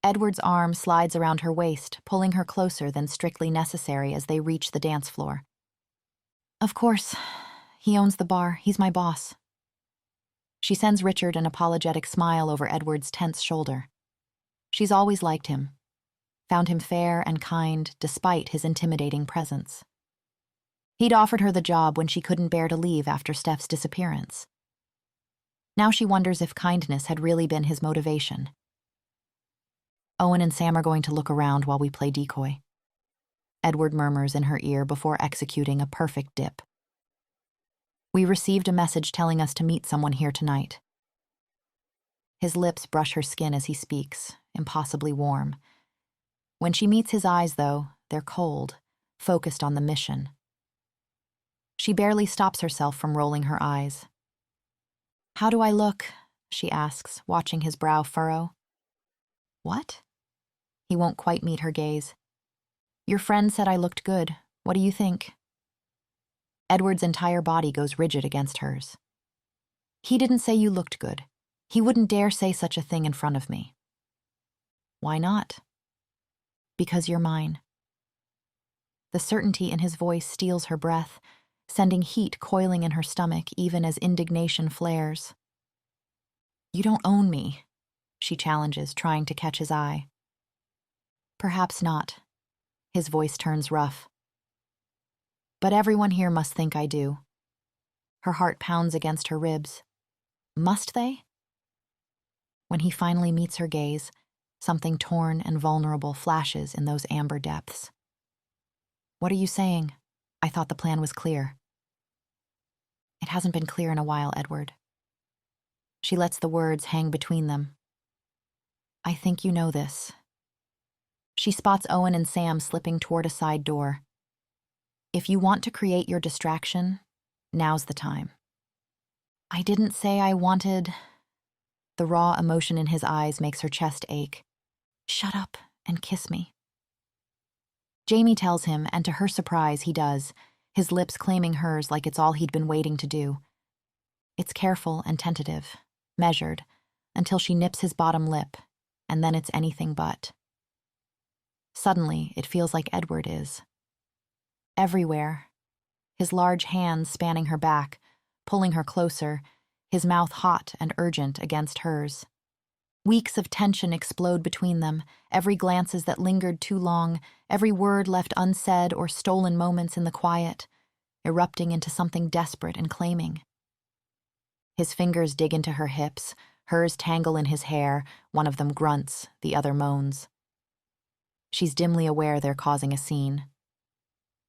Edward's arm slides around her waist, pulling her closer than strictly necessary as they reach the dance floor. Of course. He owns the bar. He's my boss. She sends Richard an apologetic smile over Edward's tense shoulder. She's always liked him, found him fair and kind despite his intimidating presence. He'd offered her the job when she couldn't bear to leave after Steph's disappearance. Now she wonders if kindness had really been his motivation. Owen and Sam are going to look around while we play decoy. Edward murmurs in her ear before executing a perfect dip. We received a message telling us to meet someone here tonight. His lips brush her skin as he speaks, impossibly warm. When she meets his eyes, though, they're cold, focused on the mission. She barely stops herself from rolling her eyes. How do I look? She asks, watching his brow furrow. What? He won't quite meet her gaze. Your friend said I looked good. What do you think? Edward's entire body goes rigid against hers. He didn't say you looked good. He wouldn't dare say such a thing in front of me. Why not? Because you're mine. The certainty in his voice steals her breath, sending heat coiling in her stomach even as indignation flares. You don't own me, she challenges, trying to catch his eye. Perhaps not. His voice turns rough. But everyone here must think I do. Her heart pounds against her ribs. Must they? When he finally meets her gaze, something torn and vulnerable flashes in those amber depths. What are you saying? I thought the plan was clear. It hasn't been clear in a while, Edward. She lets the words hang between them. I think you know this. She spots Owen and Sam slipping toward a side door. If you want to create your distraction, now's the time. I didn't say I wanted... The raw emotion in his eyes makes her chest ache. Shut up and kiss me. Jaimie tells him, and to her surprise, he does, his lips claiming hers like it's all he'd been waiting to do. It's careful and tentative, measured, until she nips his bottom lip, and then it's anything but. Suddenly, it feels like Edward is. Everywhere, his large hands spanning her back, pulling her closer, his mouth hot and urgent against hers. Weeks of tension explode between them, every glances that lingered too long, every word left unsaid or stolen moments in the quiet, erupting into something desperate and claiming. His fingers dig into her hips, hers tangle in his hair, one of them grunts, the other moans. She's dimly aware they're causing a scene.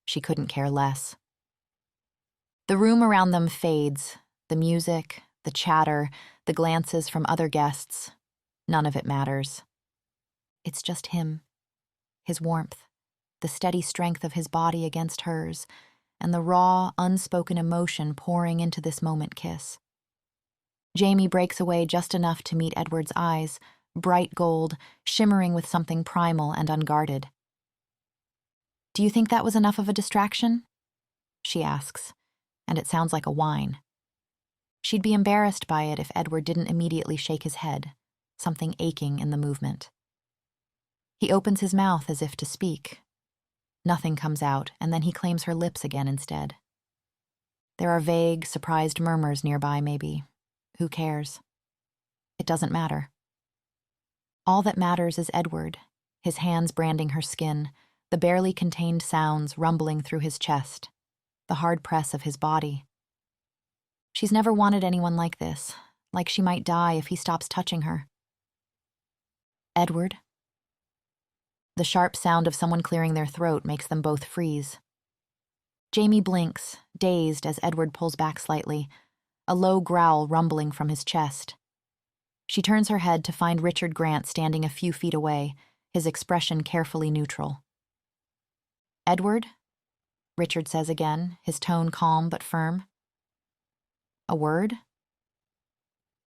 She couldn't care less. The room around them fades, the music, the chatter, the glances from other guests. None of it matters. It's just him, his warmth, the steady strength of his body against hers, and the raw, unspoken emotion pouring into this moment kiss. Jaimie breaks away just enough to meet Edward's eyes, bright gold, shimmering with something primal and unguarded. "Do you think that was enough of a distraction?" she asks, and it sounds like a whine. She'd be embarrassed by it if Edward didn't immediately shake his head, something aching in the movement. He opens his mouth as if to speak. Nothing comes out, and then he claims her lips again instead. There are vague, surprised murmurs nearby, maybe. Who cares? It doesn't matter. All that matters is Edward, his hands branding her skin, the barely contained sounds rumbling through his chest, the hard press of his body. She's never wanted anyone like this, like she might die if he stops touching her. "Edward?" The sharp sound of someone clearing their throat makes them both freeze. Jaimie blinks, dazed as Edward pulls back slightly, a low growl rumbling from his chest. She turns her head to find Richard Grant standing a few feet away, his expression carefully neutral. "Edward?" Richard says again, his tone calm but firm. "A word?"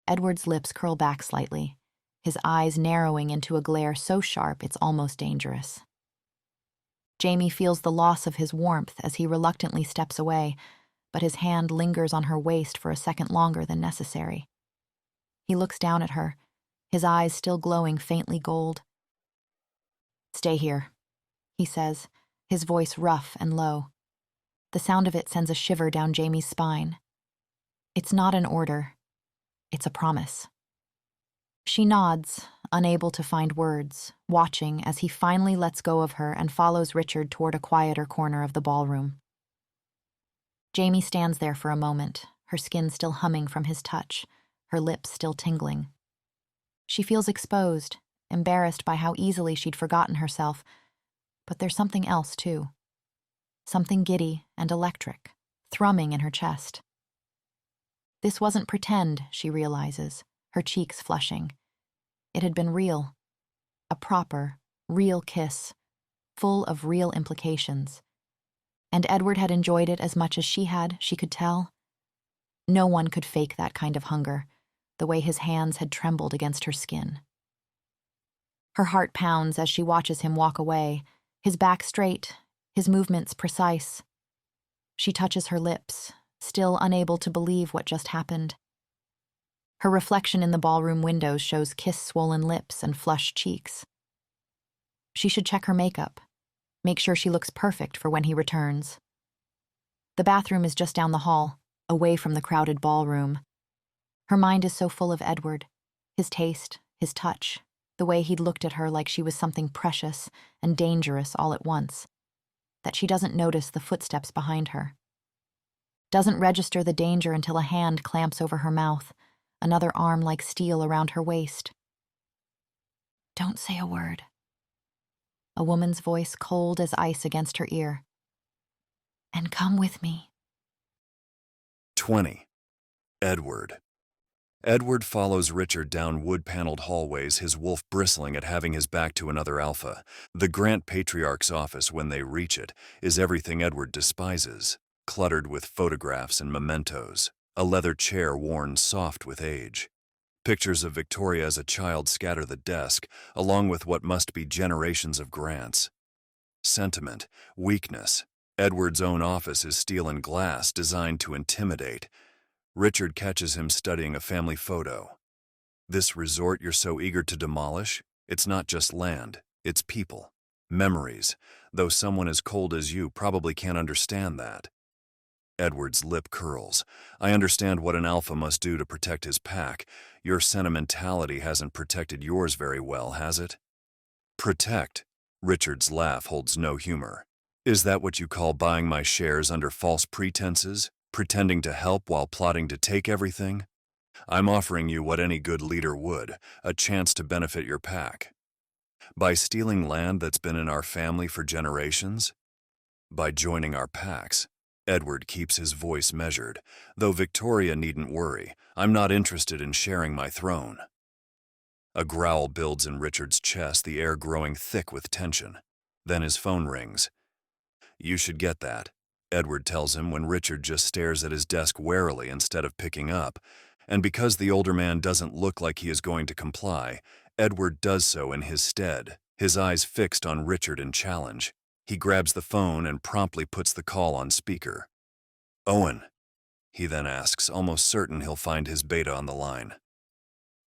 Edward's lips curl back slightly, his eyes narrowing into a glare so sharp it's almost dangerous. Jaimie feels the loss of his warmth as he reluctantly steps away, but his hand lingers on her waist for a second longer than necessary. He looks down at her, his eyes still glowing faintly gold. "Stay here," he says, his voice rough and low. The sound of it sends a shiver down Jaimie's spine. It's not an order. It's a promise. She nods, unable to find words, watching as he finally lets go of her and follows Richard toward a quieter corner of the ballroom. Jaimie stands there for a moment, her skin still humming from his touch, her lips still tingling. She feels exposed, embarrassed by how easily she'd forgotten herself, but there's something else, too. Something giddy and electric, thrumming in her chest. This wasn't pretend, she realizes, her cheeks flushing. It had been real. A proper, real kiss, full of real implications. And Edward had enjoyed it as much as she had, she could tell. No one could fake that kind of hunger, the way his hands had trembled against her skin. Her heart pounds as she watches him walk away, his back straight, his movements precise. She touches her lips, still unable to believe what just happened. Her reflection in the ballroom windows shows kiss-swollen lips and flushed cheeks. She should check her makeup, make sure she looks perfect for when he returns. The bathroom is just down the hall, away from the crowded ballroom. Her mind is so full of Edward, his taste, his touch, the way he'd looked at her like she was something precious and dangerous all at once, that she doesn't notice the footsteps behind her. Doesn't register the danger until a hand clamps over her mouth, another arm like steel around her waist. "Don't say a word." A woman's voice cold as ice against her ear. "And come with me." 20. Edward. Edward follows Richard down wood-paneled hallways, his wolf bristling at having his back to another alpha. The Grant Patriarch's office, when they reach it, is everything Edward despises, cluttered with photographs and mementos, a leather chair worn soft with age. Pictures of Victoria as a child scatter the desk, along with what must be generations of Grants. Sentiment, weakness. Edward's own office is steel and glass, designed to intimidate. Richard catches him studying a family photo. This resort you're so eager to demolish, it's not just land, it's people, memories, though someone as cold as you probably can't understand that. Edward's lip curls. I understand what an alpha must do to protect his pack. Your sentimentality hasn't protected yours very well, has it? Protect? Richard's laugh holds no humor. Is that what you call buying my shares under false pretenses? Pretending to help while plotting to take everything? I'm offering you what any good leader would, a chance to benefit your pack. By stealing land that's been in our family for generations? By joining our packs. Edward keeps his voice measured, though Victoria needn't worry. I'm not interested in sharing my throne. A growl builds in Richard's chest, the air growing thick with tension. Then his phone rings. You should get that. Edward tells him when Richard just stares at his desk warily instead of picking up, and because the older man doesn't look like he is going to comply, Edward does so in his stead, his eyes fixed on Richard in challenge. He grabs the phone and promptly puts the call on speaker. "Owen," he then asks, almost certain he'll find his beta on the line.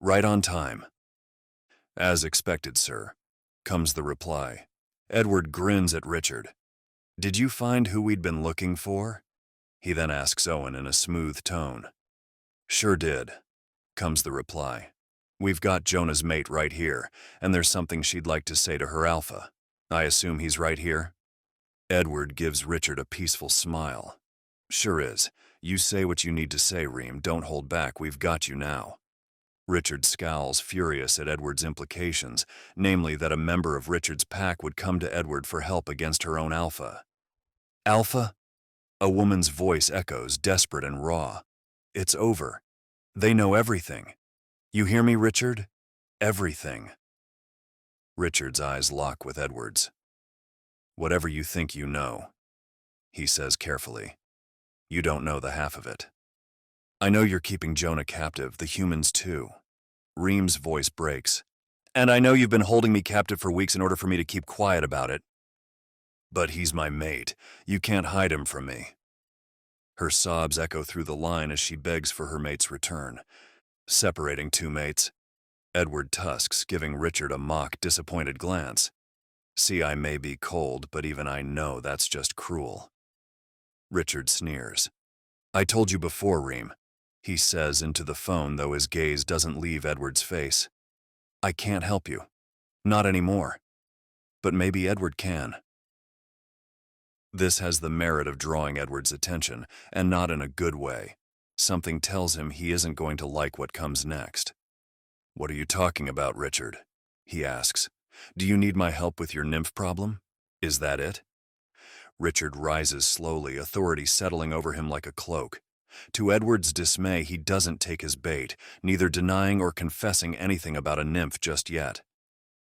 "Right on time." "As expected, sir," comes the reply. Edward grins at Richard. "Did you find who we'd been looking for?" he then asks Owen in a smooth tone. "Sure did," comes the reply. "We've got Jonah's mate right here, and there's something she'd like to say to her alpha. I assume he's right here?" Edward gives Richard a peaceful smile. "Sure is. You say what you need to say, Reem. Don't hold back. We've got you now." Richard scowls, furious at Edward's implications, namely that a member of Richard's pack would come to Edward for help against her own alpha. "Alpha?" A woman's voice echoes, desperate and raw. "It's over. They know everything. You hear me, Richard? Everything." Richard's eyes lock with Edward's. "Whatever you think you know," he says carefully, "you don't know the half of it. I know you're keeping Jonah captive, the humans too." Reem's voice breaks. "And I know you've been holding me captive for weeks in order for me to keep quiet about it. But he's my mate. You can't hide him from me." Her sobs echo through the line as she begs for her mate's return. "Separating two mates," Edward tusks, giving Richard a mock, disappointed glance. "See, I may be cold, but even I know that's just cruel." Richard sneers. "I told you before, Reem," he says into the phone, though his gaze doesn't leave Edward's face. "I can't help you. Not anymore. But maybe Edward can." This has the merit of drawing Edward's attention, and not in a good way. Something tells him he isn't going to like what comes next. "What are you talking about, Richard?" he asks. "Do you need my help with your nymph problem? Is that it?" Richard rises slowly, authority settling over him like a cloak. To Edward's dismay, he doesn't take his bait, neither denying or confessing anything about a nymph just yet.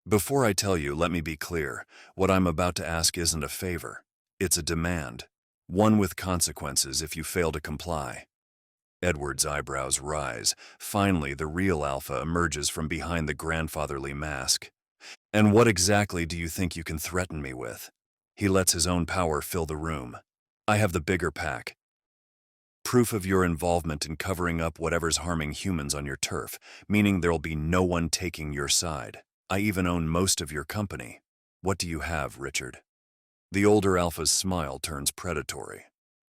"Before I tell you, let me be clear. What I'm about to ask isn't a favor. It's a demand. One with consequences if you fail to comply." Edward's eyebrows rise. Finally, the real alpha emerges from behind the grandfatherly mask. "And what exactly do you think you can threaten me with?" He lets his own power fill the room. "I have the bigger pack. Proof of your involvement in covering up whatever's harming humans on your turf, meaning there'll be no one taking your side. I even own most of your company. What do you have, Richard?" The older alpha's smile turns predatory.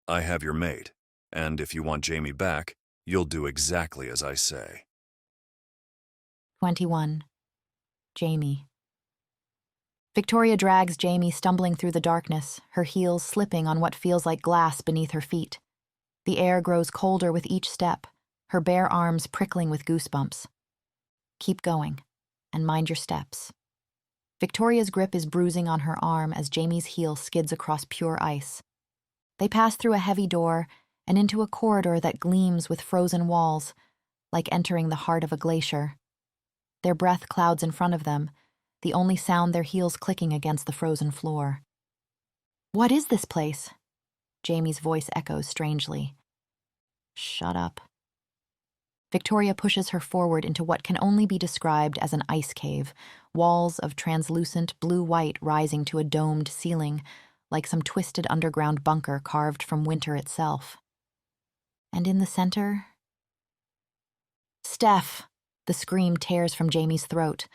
"I have your mate, and if you want Jaimie back, you'll do exactly as I say." 21. Jaimie. Victoria drags Jaimie stumbling through the darkness, her heels slipping on what feels like glass beneath her feet. The air grows colder with each step, her bare arms prickling with goosebumps. "Keep going, and mind your steps." Victoria's grip is bruising on her arm as Jaimie's heel skids across pure ice. They pass through a heavy door and into a corridor that gleams with frozen walls, like entering the heart of a glacier. Their breath clouds in front of them, the only sound their heels clicking against the frozen floor. "What is this place?" Jaimie's voice echoes strangely. "Shut up." Victoria pushes her forward into what can only be described as an ice cave, walls of translucent blue-white rising to a domed ceiling, like some twisted underground bunker carved from winter itself. And in the center... "Steph!" The scream tears from Jaimie's throat.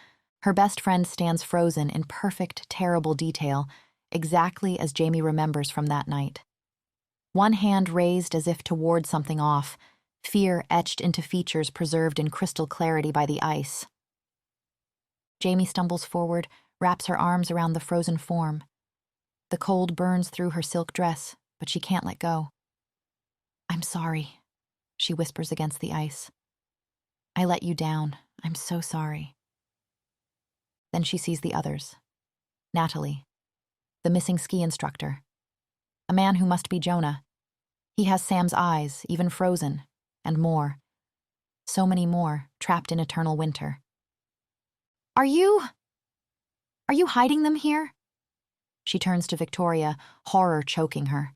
Her best friend stands frozen in perfect, terrible detail, exactly as Jaimie remembers from that night. One hand raised as if to ward something off, fear etched into features preserved in crystal clarity by the ice. Jaimie stumbles forward, wraps her arms around the frozen form. The cold burns through her silk dress, but she can't let go. "I'm sorry," she whispers against the ice. "I let you down. I'm so sorry." Then she sees the others. Natalie, the missing ski instructor. A man who must be Jonah. He has Sam's eyes, even frozen, and more. So many more, trapped in eternal winter. Are you hiding them here?" She turns to Victoria, horror choking her.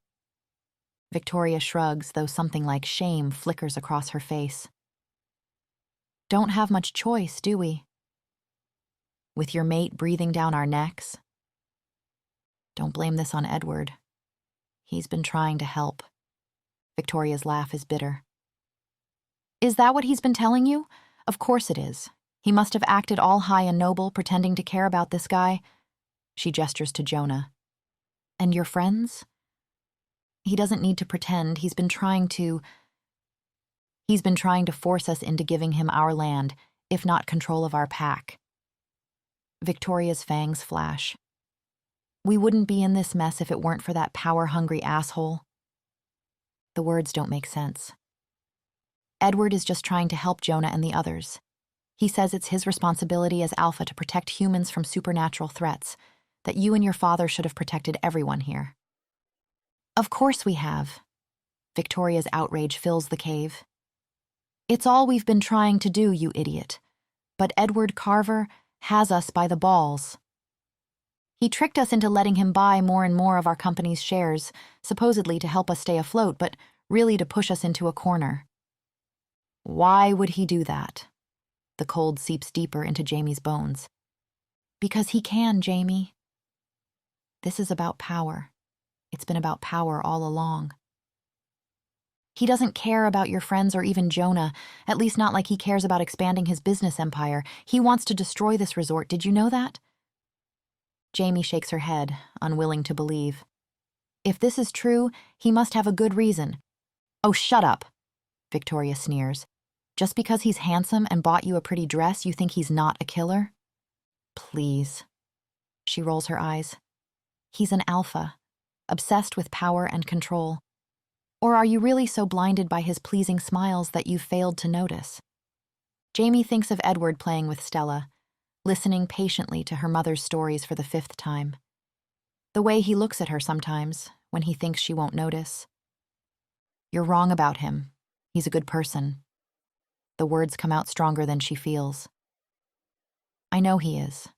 Victoria shrugs, though something like shame flickers across her face. Don't have much choice, do we? With your mate breathing down our necks? Don't blame this on Edward. He's been trying to help. Victoria's laugh is bitter. Is that what he's been telling you? Of course it is. He must have acted all high and noble, pretending to care about this guy. She gestures to Jonah. And your friends? He doesn't need to pretend. He's been trying to force us into giving him our land, if not control of our pack. Victoria's fangs flash. We wouldn't be in this mess if it weren't for that power-hungry asshole. The words don't make sense. Edward is just trying to help Jonah and the others. He says it's his responsibility as Alpha to protect humans from supernatural threats, that you and your father should have protected everyone here. Of course we have. Victoria's outrage fills the cave. It's all we've been trying to do, you idiot. But Edward Carver has us by the balls. He tricked us into letting him buy more and more of our company's shares, supposedly to help us stay afloat, but really to push us into a corner. Why would he do that? The cold seeps deeper into Jaimie's bones. Because he can, Jaimie. This is about power. It's been about power all along. He doesn't care about your friends or even Jonah, at least not like he cares about expanding his business empire. He wants to destroy this resort. Did you know that? Jaimie shakes her head, unwilling to believe. If this is true, he must have a good reason. Oh, shut up, Victoria sneers. Just because he's handsome and bought you a pretty dress, you think he's not a killer? Please. She rolls her eyes. He's an alpha, obsessed with power and control. Or are you really so blinded by his pleasing smiles that you've failed to notice? Jaimie thinks of Edward playing with Stella, listening patiently to her mother's stories for the 5th time. The way he looks at her sometimes, when he thinks she won't notice. You're wrong about him. He's a good person. The words come out stronger than she feels. I know he is.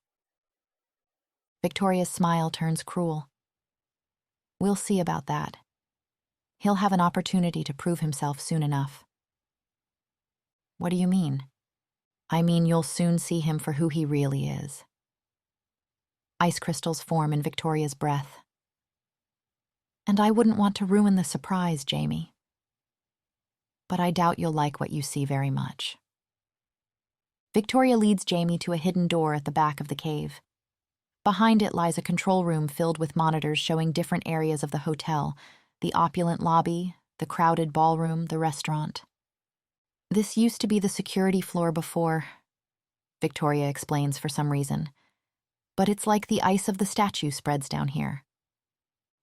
Victoria's smile turns cruel. We'll see about that. He'll have an opportunity to prove himself soon enough. What do you mean? I mean you'll soon see him for who he really is. Ice crystals form in Victoria's breath. And I wouldn't want to ruin the surprise, Jaimie. But I doubt you'll like what you see very much. Victoria leads Jaimie to a hidden door at the back of the cave. Behind it lies a control room filled with monitors showing different areas of the hotel, the opulent lobby, the crowded ballroom, the restaurant. This used to be the security floor before, Victoria explains for some reason. But it's like the ice of the statue spreads down here.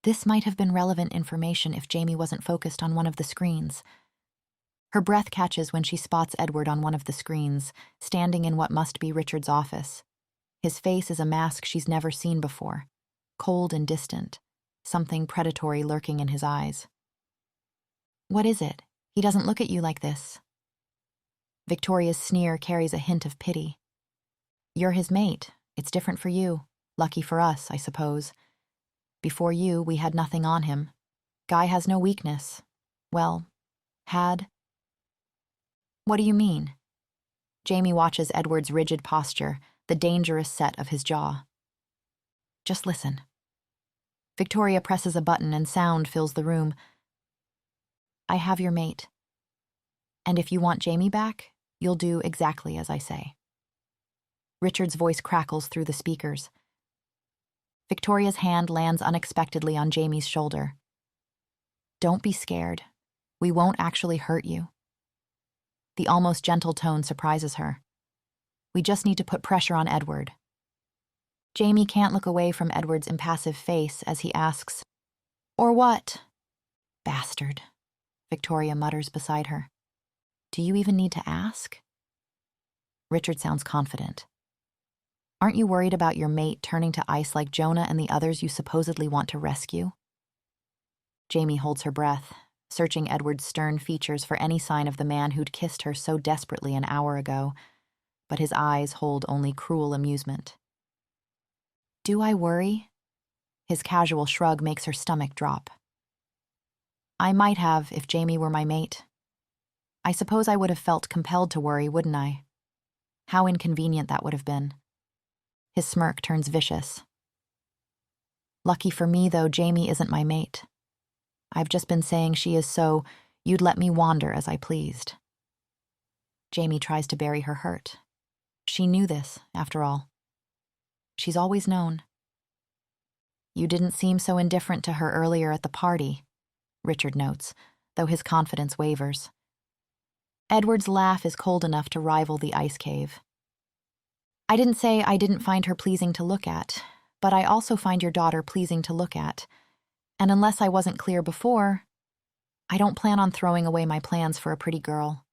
This might have been relevant information if Jaimie wasn't focused on one of the screens. Her breath catches when she spots Edward on one of the screens, standing in what must be Richard's office. His face is a mask she's never seen before, cold and distant, something predatory lurking in his eyes. What is it? He doesn't look at you like this. Victoria's sneer carries a hint of pity. You're his mate. It's different for you. Lucky for us, I suppose. Before you, we had nothing on him. Guy has no weakness. Well, had. What do you mean? Jaimie watches Edward's rigid posture, the dangerous set of his jaw. Just listen. Victoria presses a button and sound fills the room. I have your mate. And if you want Jaimie back, you'll do exactly as I say. Richard's voice crackles through the speakers. Victoria's hand lands unexpectedly on Jaimie's shoulder. Don't be scared. We won't actually hurt you. The almost gentle tone surprises her. We just need to put pressure on Edward. Jaimie can't look away from Edward's impassive face as he asks, Or what? Bastard, Victoria mutters beside her. Do you even need to ask? Richard sounds confident. Aren't you worried about your mate turning to ice like Jonah and the others you supposedly want to rescue? Jaimie holds her breath, searching Edward's stern features for any sign of the man who'd kissed her so desperately an hour ago, but his eyes hold only cruel amusement. Do I worry? His casual shrug makes her stomach drop. I might have if Jaimie were my mate. I suppose I would have felt compelled to worry, wouldn't I? How inconvenient that would have been. His smirk turns vicious. Lucky for me, though, Jaimie isn't my mate. I've just been saying she is so you'd let me wander as I pleased. Jaimie tries to bury her hurt. She knew this, after all. She's always known. You didn't seem so indifferent to her earlier at the party, Richard notes, though his confidence wavers. Edward's laugh is cold enough to rival the ice cave. I didn't say I didn't find her pleasing to look at, but I also find your daughter pleasing to look at. And unless I wasn't clear before, I don't plan on throwing away my plans for a pretty girl.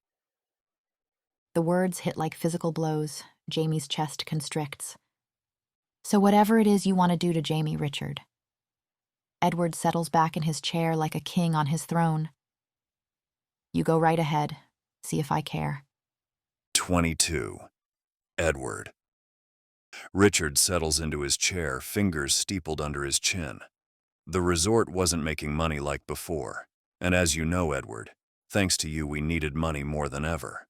The words hit like physical blows. Jaimie's chest constricts. So whatever it is you want to do to Jaimie, Richard. Edward settles back in his chair like a king on his throne. You go right ahead. See if I care. 22. Edward. Richard settles into his chair, fingers steepled under his chin. The resort wasn't making money like before, and as you know, Edward, thanks to you we needed money more than ever.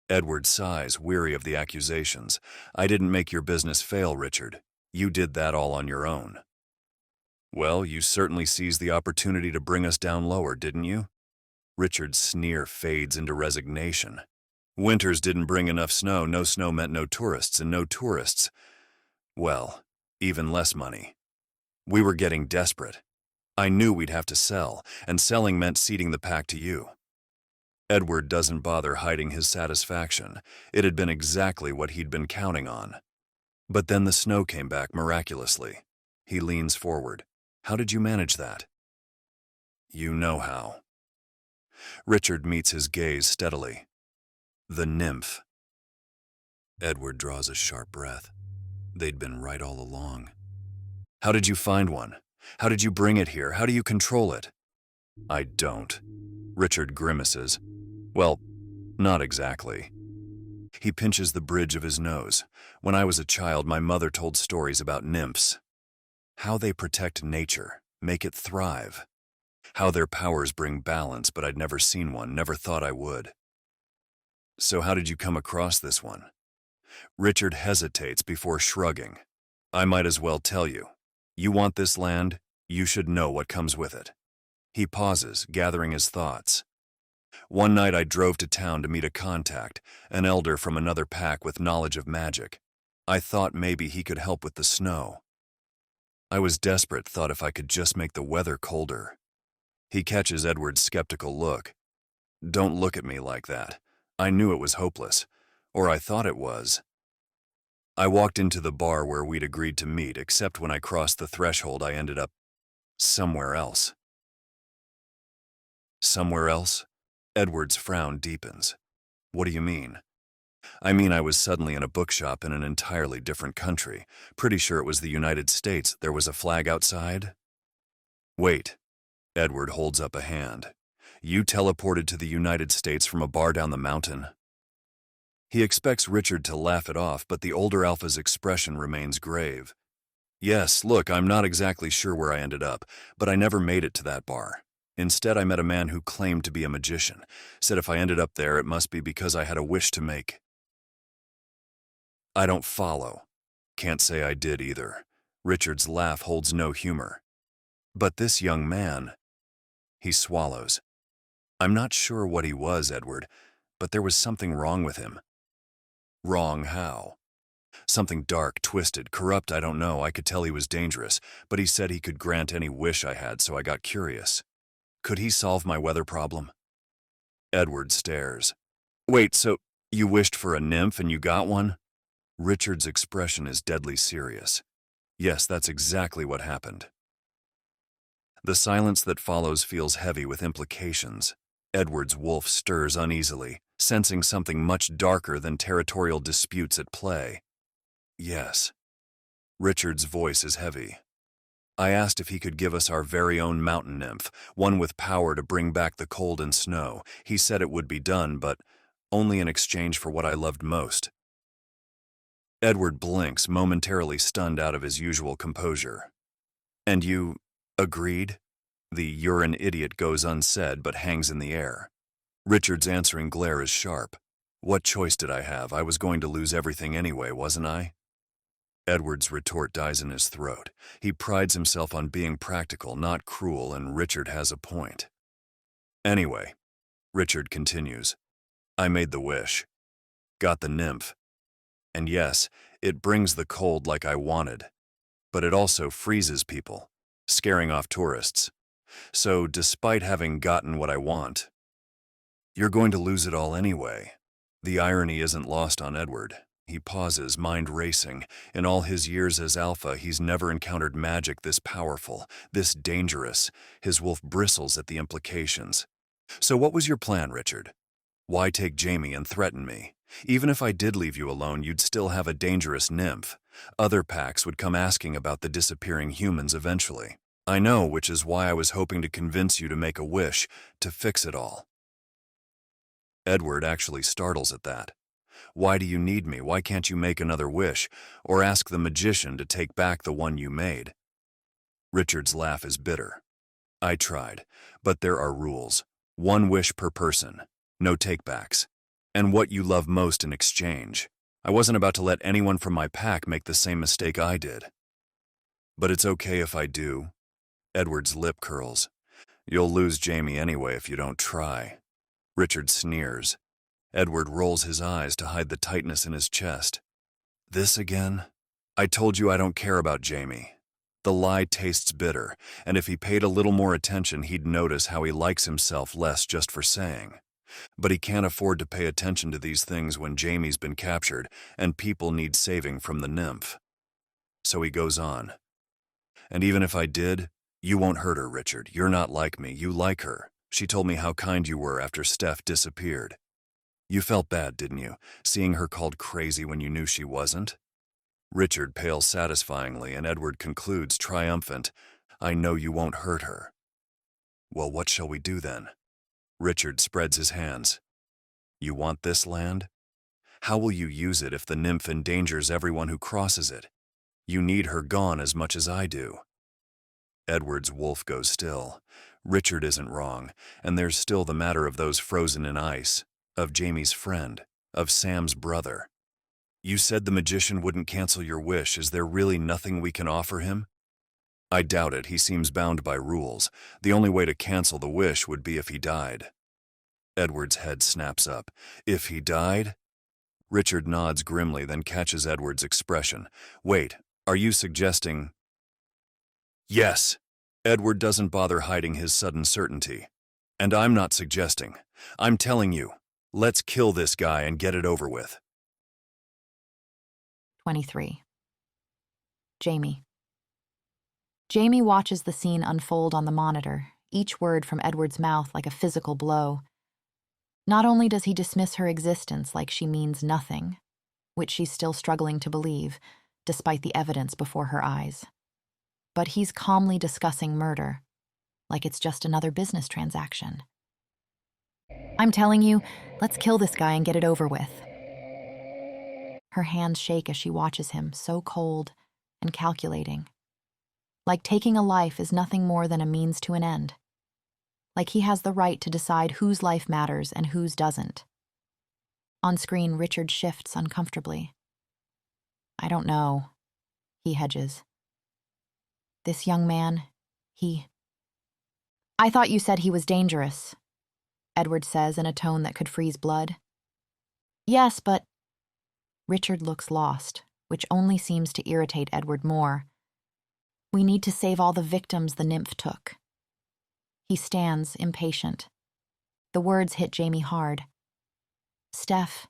Edward sighs, weary of the accusations. I didn't make your business fail, Richard. You did that all on your own. Well, you certainly seized the opportunity to bring us down lower, didn't you? Richard's sneer fades into resignation. Winters didn't bring enough snow. No snow meant no tourists, and no tourists, well, even less money. We were getting desperate. I knew we'd have to sell, and selling meant ceding the pack to you. Edward doesn't bother hiding his satisfaction. It had been exactly what he'd been counting on. But then the snow came back miraculously. He leans forward. How did you manage that? You know how. Richard meets his gaze steadily. The nymph. Edward draws a sharp breath. They'd been right all along. How did you find one? How did you bring it here? How do you control it? I don't. Richard grimaces. Well, not exactly. He pinches the bridge of his nose. When I was a child, my mother told stories about nymphs. How they protect nature, make it thrive. How their powers bring balance, but I'd never seen one, never thought I would. So how did you come across this one? Richard hesitates before shrugging. I might as well tell you. You want this land, you should know what comes with it. He pauses, gathering his thoughts. One night I drove to town to meet a contact, an elder from another pack with knowledge of magic. I thought maybe he could help with the snow. I was desperate, thought if I could just make the weather colder. He catches Edward's skeptical look. Don't look at me like that. I knew it was hopeless, or I thought it was. I walked into the bar where we'd agreed to meet, except when I crossed the threshold I ended up somewhere else. Somewhere else? Edward's frown deepens. What do you mean? I mean I was suddenly in a bookshop in an entirely different country. Pretty sure it was the United States. There was a flag outside. Wait. Edward holds up a hand. You teleported to the United States from a bar down the mountain? He expects Richard to laugh it off, but the older alpha's expression remains grave. Yes, look, I'm not exactly sure where I ended up, but I never made it to that bar. Instead, I met a man who claimed to be a magician. Said if I ended up there, it must be because I had a wish to make. I don't follow. Can't say I did either. Richard's laugh holds no humor. But this young man... He swallows. I'm not sure what he was, Edward, but there was something wrong with him. Wrong how? Something dark, twisted, corrupt, I don't know. I could tell he was dangerous, but he said he could grant any wish I had, so I got curious. Could he solve my weather problem? Edward stares. Wait, so you wished for a nymph and you got one? Richard's expression is deadly serious. Yes, that's exactly what happened. The silence that follows feels heavy with implications. Edward's wolf stirs uneasily, sensing something much darker than territorial disputes at play. Yes. Richard's voice is heavy. I asked if he could give us our very own mountain nymph, one with power to bring back the cold and snow. He said it would be done, but only in exchange for what I loved most. Edward blinks, momentarily stunned out of his usual composure. And you agreed? The "you're an idiot" goes unsaid but hangs in the air. Richard's answering glare is sharp. What choice did I have? I was going to lose everything anyway, wasn't I? Edward's retort dies in his throat. He prides himself on being practical, not cruel, and Richard has a point. Anyway, Richard continues, I made the wish. Got the nymph. And yes, it brings the cold like I wanted. But it also freezes people, scaring off tourists. So despite having gotten what I want, you're going to lose it all anyway. The irony isn't lost on Edward. He pauses, mind racing. In all his years as Alpha, he's never encountered magic this powerful, this dangerous. His wolf bristles at the implications. So what was your plan, Richard? Why take Jaimie and threaten me? Even if I did leave you alone, you'd still have a dangerous nymph. Other packs would come asking about the disappearing humans eventually. I know, which is why I was hoping to convince you to make a wish, to fix it all. Edward actually startles at that. Why do you need me? Why can't you make another wish, or ask the magician to take back the one you made? Richard's laugh is bitter. I tried, but there are rules. 1 wish per person, no takebacks, and what you love most in exchange. I wasn't about to let anyone from my pack make the same mistake I did. But it's okay if I do. Edward's lip curls. You'll lose Jaimie anyway if you don't try. Richard sneers. Edward rolls his eyes to hide the tightness in his chest. This again? I told you I don't care about Jaimie. The lie tastes bitter, and if he paid a little more attention, he'd notice how he likes himself less just for saying. But he can't afford to pay attention to these things when Jaimie's been captured and people need saving from the nymph. So he goes on. And even if I did, you won't hurt her, Richard. You're not like me. You like her. She told me how kind you were after Steph disappeared. You felt bad, didn't you, seeing her called crazy when you knew she wasn't? Richard pales satisfyingly, and Edward concludes triumphant, I know you won't hurt her. Well, what shall we do then? Richard spreads his hands. You want this land? How will you use it if the nymph endangers everyone who crosses it? You need her gone as much as I do. Edward's wolf goes still. Richard isn't wrong, and there's still the matter of those frozen in ice, of Jaimie's friend, of Sam's brother. You said the magician wouldn't cancel your wish. Is there really nothing we can offer him? I doubt it. He seems bound by rules. The only way to cancel the wish would be if he died. Edward's head snaps up. If he died? Richard nods grimly, then catches Edward's expression. Wait, are you suggesting? Yes. Edward doesn't bother hiding his sudden certainty. And I'm not suggesting. I'm telling you. Let's kill this guy and get it over with. 23. Jaimie. Jaimie watches the scene unfold on the monitor, each word from Edward's mouth like a physical blow. Not only does he dismiss her existence like she means nothing, which she's still struggling to believe, despite the evidence before her eyes, but he's calmly discussing murder, like it's just another business transaction. I'm telling you, let's kill this guy and get it over with. Her hands shake as she watches him, so cold and calculating. Like taking a life is nothing more than a means to an end. Like he has the right to decide whose life matters and whose doesn't. On screen, Richard shifts uncomfortably. I don't know, he hedges. This young man, I thought you said he was dangerous, Edward says in a tone that could freeze blood. Yes, but... Richard looks lost, which only seems to irritate Edward more. We need to save all the victims the nymph took. He stands, impatient. The words hit Jaimie hard. Steph,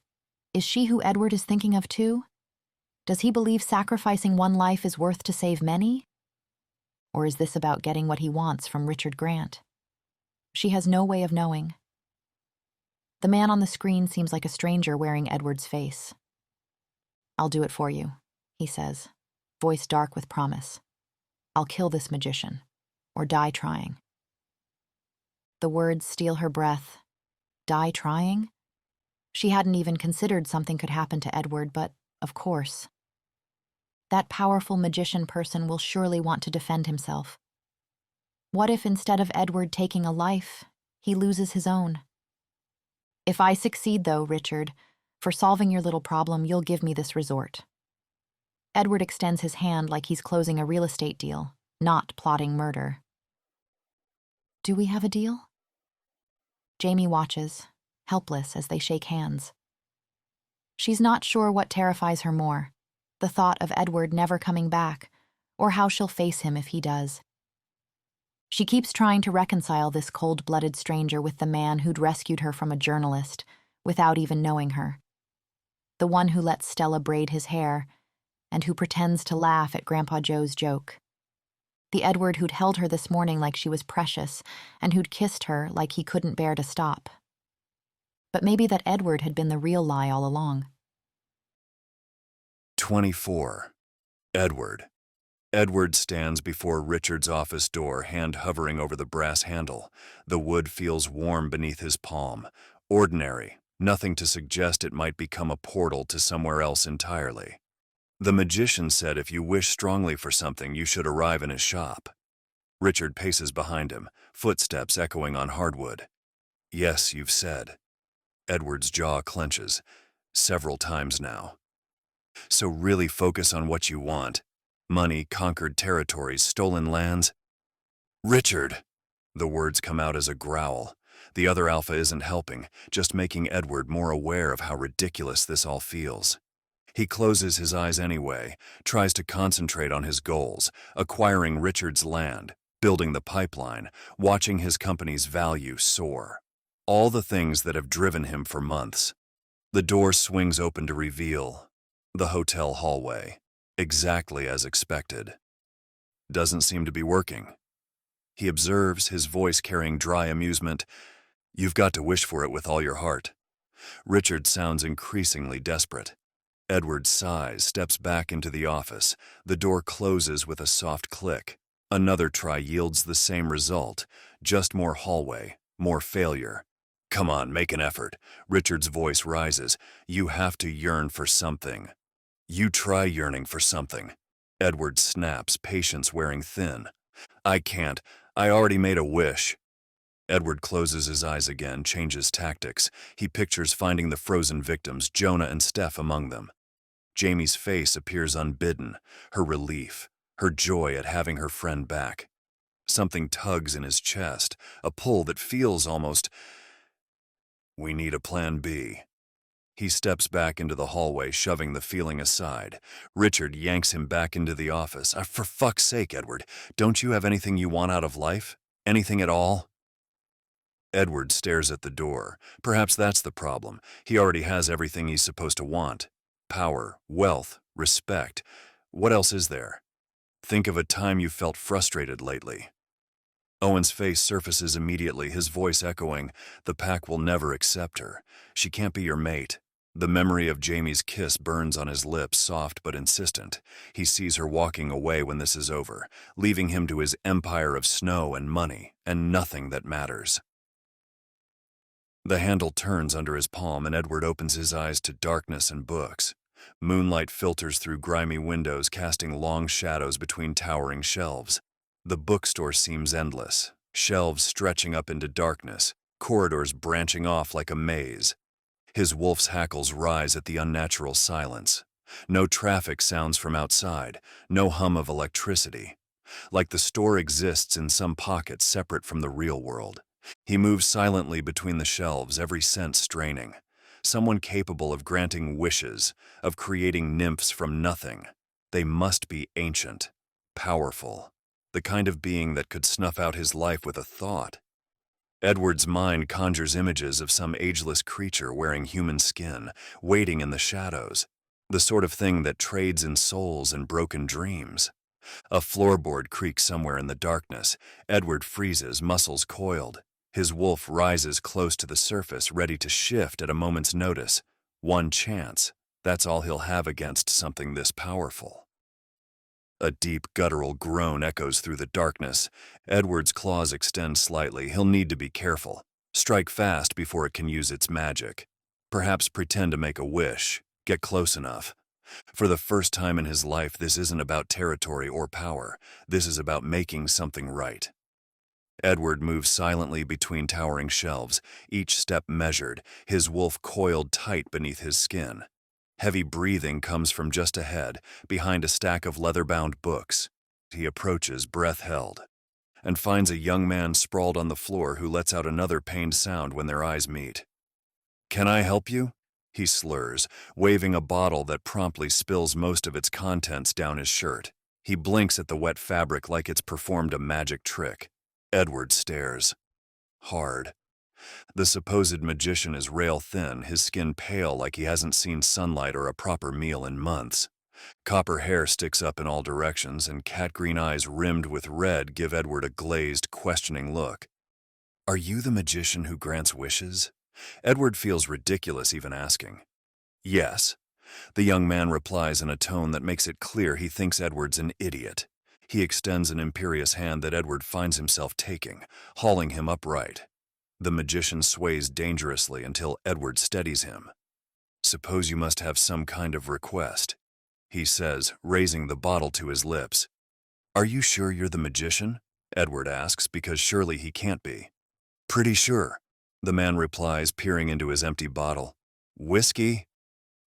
is she who Edward is thinking of too? Does he believe sacrificing one life is worth to save many? Or is this about getting what he wants from Richard Grant? She has no way of knowing. The man on the screen seems like a stranger wearing Edward's face. I'll do it for you, he says, voice dark with promise. I'll kill this magician, or die trying. The words steal her breath. Die trying? She hadn't even considered something could happen to Edward, but of course. That powerful magician person will surely want to defend himself. What if instead of Edward taking a life, he loses his own? If I succeed, though, Richard, for solving your little problem, you'll give me this resort. Edward extends his hand like he's closing a real estate deal, not plotting murder. Do we have a deal? Jaimie watches, helpless as they shake hands. She's not sure what terrifies her more, the thought of Edward never coming back, or how she'll face him if he does. She keeps trying to reconcile this cold-blooded stranger with the man who'd rescued her from a journalist, without even knowing her. The one who lets Stella braid his hair, and who pretends to laugh at Grandpa Joe's joke. The Edward who'd held her this morning like she was precious, and who'd kissed her like he couldn't bear to stop. But maybe that Edward had been the real lie all along. 24. Edward. Edward stands before Richard's office door, hand hovering over the brass handle. The wood feels warm beneath his palm. Ordinary, nothing to suggest it might become a portal to somewhere else entirely. The magician said if you wish strongly for something, you should arrive in his shop. Richard paces behind him, footsteps echoing on hardwood. Yes, you've said. Edward's jaw clenches, several times now. So really focus on what you want. Money, conquered territories, stolen lands. Richard! The words come out as a growl. The other alpha isn't helping, just making Edward more aware of how ridiculous this all feels. He closes his eyes anyway, tries to concentrate on his goals, acquiring Richard's land, building the pipeline, watching his company's value soar. All the things that have driven him for months. The door swings open to reveal the hotel hallway, exactly as expected. Doesn't seem to be working. He observes, his voice carrying dry amusement. You've got to wish for it with all your heart. Richard sounds increasingly desperate. Edward sighs, steps back into the office. The door closes with a soft click. Another try yields the same result, just more hallway, more failure. Come on, make an effort. Richard's voice rises. You have to yearn for something. You try yearning for something. Edward snaps, patience wearing thin. I can't. I already made a wish. Edward closes his eyes again, changes tactics. He pictures finding the frozen victims, Jonah and Steph among them. Jaimie's face appears unbidden, her relief, her joy at having her friend back. Something tugs in his chest, a pull that feels almost... We need a plan B. He steps back into the hallway, shoving the feeling aside. Richard yanks him back into the office. For fuck's sake, Edward, don't you have anything you want out of life? Anything at all? Edward stares at the door. Perhaps that's the problem. He already has everything he's supposed to want. Power, wealth, respect. What else is there? Think of a time you felt frustrated lately. Owen's face surfaces immediately, his voice echoing, the pack will never accept her. She can't be your mate. The memory of Jaimie's kiss burns on his lips, soft but insistent. He sees her walking away when this is over, leaving him to his empire of snow and money, and nothing that matters. The handle turns under his palm, and Edward opens his eyes to darkness and books. Moonlight filters through grimy windows, casting long shadows between towering shelves. The bookstore seems endless, shelves stretching up into darkness, corridors branching off like a maze. His wolf's hackles rise at the unnatural silence. No traffic sounds from outside, no hum of electricity. Like the store exists in some pocket separate from the real world. He moves silently between the shelves, every sense straining. Someone capable of granting wishes, of creating nymphs from nothing. They must be ancient, powerful, the kind of being that could snuff out his life with a thought. Edward's mind conjures images of some ageless creature wearing human skin, waiting in the shadows, the sort of thing that trades in souls and broken dreams. A floorboard creaks somewhere in the darkness. Edward freezes, muscles coiled. His wolf rises close to the surface, ready to shift at a moment's notice. One chance. That's all he'll have against something this powerful. A deep, guttural groan echoes through the darkness. Edward's claws extend slightly. He'll need to be careful. Strike fast before it can use its magic. Perhaps pretend to make a wish. Get close enough. For the first time in his life, this isn't about territory or power. This is about making something right. Edward moves silently between towering shelves, each step measured, his wolf coiled tight beneath his skin. Heavy breathing comes from just ahead, behind a stack of leather-bound books. He approaches, breath held, and finds a young man sprawled on the floor who lets out another pained sound when their eyes meet. "Can I help you?" he slurs, waving a bottle that promptly spills most of its contents down his shirt. He blinks at the wet fabric like it's performed a magic trick. Edward stares. Hard. The supposed magician is rail-thin, his skin pale like he hasn't seen sunlight or a proper meal in months. Copper hair sticks up in all directions, and cat-green eyes rimmed with red give Edward a glazed, questioning look. "Are you the magician who grants wishes?" Edward feels ridiculous even asking. "Yes." The young man replies in a tone that makes it clear he thinks Edward's an idiot. He extends an imperious hand that Edward finds himself taking, hauling him upright. The magician sways dangerously until Edward steadies him. "Suppose you must have some kind of request," he says, raising the bottle to his lips. "Are you sure you're the magician?" Edward asks, because surely he can't be. "Pretty sure," the man replies, peering into his empty bottle. "Whiskey?"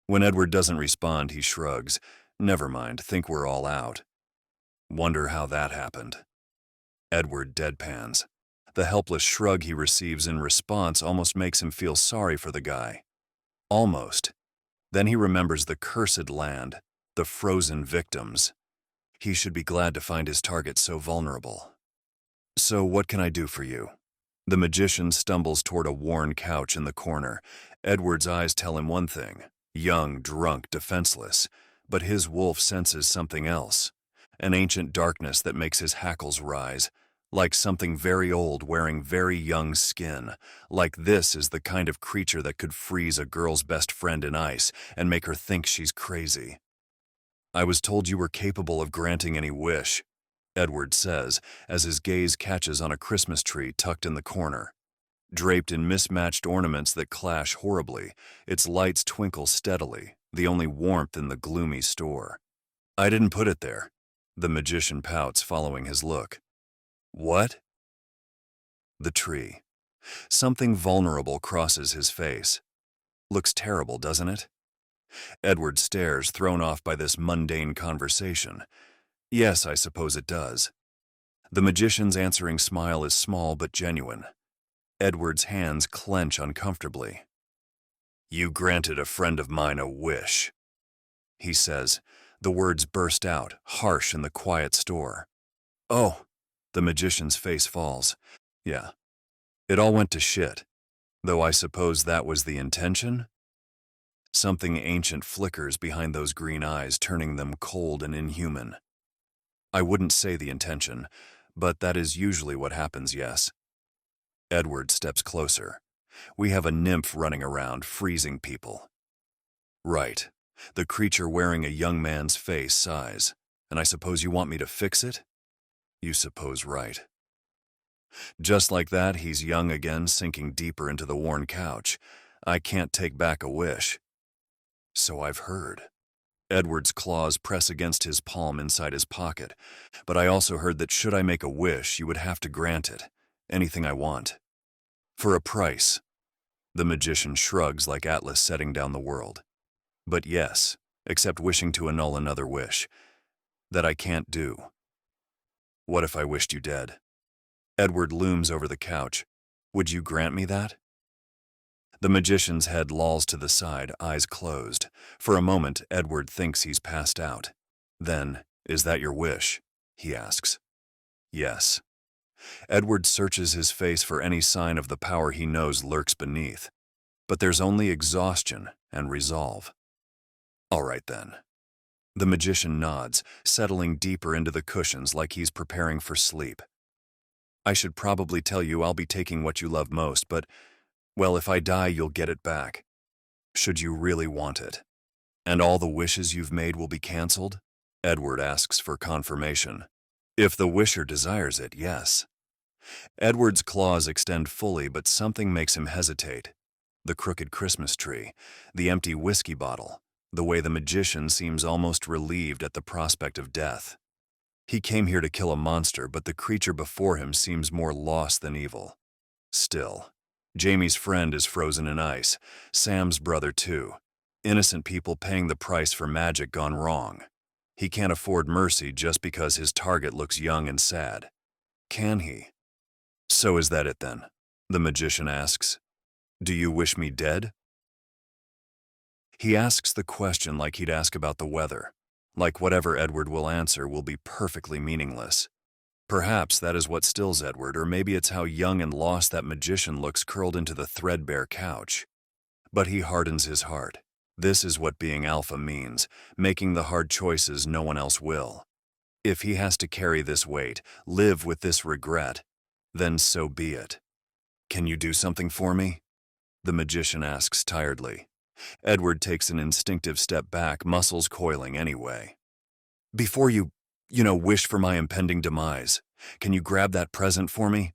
When Edward doesn't respond, he shrugs. "Never mind, think we're all out." "Wonder how that happened." Edward deadpans. The helpless shrug he receives in response almost makes him feel sorry for the guy. Almost. Then he remembers the cursed land, the frozen victims. He should be glad to find his target so vulnerable. "So what can I do for you?" The magician stumbles toward a worn couch in the corner. Edward's eyes tell him one thing: young, drunk, defenseless. But his wolf senses something else. An ancient darkness that makes his hackles rise. Like something very old wearing very young skin. Like this is the kind of creature that could freeze a girl's best friend in ice and make her think she's crazy. "I was told you were capable of granting any wish," Edward says, as his gaze catches on a Christmas tree tucked in the corner. Draped in mismatched ornaments that clash horribly, its lights twinkle steadily, the only warmth in the gloomy store. "I didn't put it there." The magician pouts, following his look. "What?" The tree. Something vulnerable crosses his face. Looks terrible, doesn't it? Edward stares, thrown off by this mundane conversation. "Yes, I suppose it does." The magician's answering smile is small but genuine. Edward's hands clench uncomfortably. "You granted a friend of mine a wish," he says. The words burst out, harsh in the quiet store. "Oh," the magician's face falls. "Yeah. It all went to shit. Though I suppose that was the intention?" Something ancient flickers behind those green eyes, turning them cold and inhuman. "I wouldn't say the intention, but that is usually what happens, yes." Edward steps closer. "We have a nymph running around, freezing people." "Right." The creature wearing a young man's face sighs. "And I suppose you want me to fix it?" "You suppose right." Just like that, he's young again, sinking deeper into the worn couch. "I can't take back a wish." "So I've heard." Edward's claws press against his palm inside his pocket. "But I also heard that should I make a wish, you would have to grant it. Anything I want. For a price." The magician shrugs like Atlas setting down the world. "But yes, except wishing to annul another wish. That I can't do." "What if I wished you dead?" Edward looms over the couch. "Would you grant me that?" The magician's head lolls to the side, eyes closed. For a moment, Edward thinks he's passed out. Then, "Is that your wish?" he asks. "Yes." Edward searches his face for any sign of the power he knows lurks beneath. But there's only exhaustion and resolve. "All right then." The magician nods, settling deeper into the cushions like he's preparing for sleep. "I should probably tell you I'll be taking what you love most, but, well, if I die, you'll get it back. Should you really want it. And all the wishes you've made will be canceled?" Edward asks for confirmation. "If the wisher desires it, yes." Edward's claws extend fully, but something makes him hesitate. The crooked Christmas tree, the empty whiskey bottle, the way the magician seems almost relieved at the prospect of death. He came here to kill a monster, but the creature before him seems more lost than evil. Still, Jaimie's friend is frozen in ice, Sam's brother too. Innocent people paying the price for magic gone wrong. He can't afford mercy just because his target looks young and sad. Can he? So is that it then? The magician asks. Do you wish me dead? He asks the question like he'd ask about the weather, like whatever Edward will answer will be perfectly meaningless. Perhaps that is what stills Edward, or maybe it's how young and lost that magician looks curled into the threadbare couch. But he hardens his heart. This is what being alpha means, making the hard choices no one else will. If he has to carry this weight, live with this regret, then so be it. Can you do something for me? The magician asks tiredly. Edward takes an instinctive step back, muscles coiling anyway. Before you wish for my impending demise, can you grab that present for me?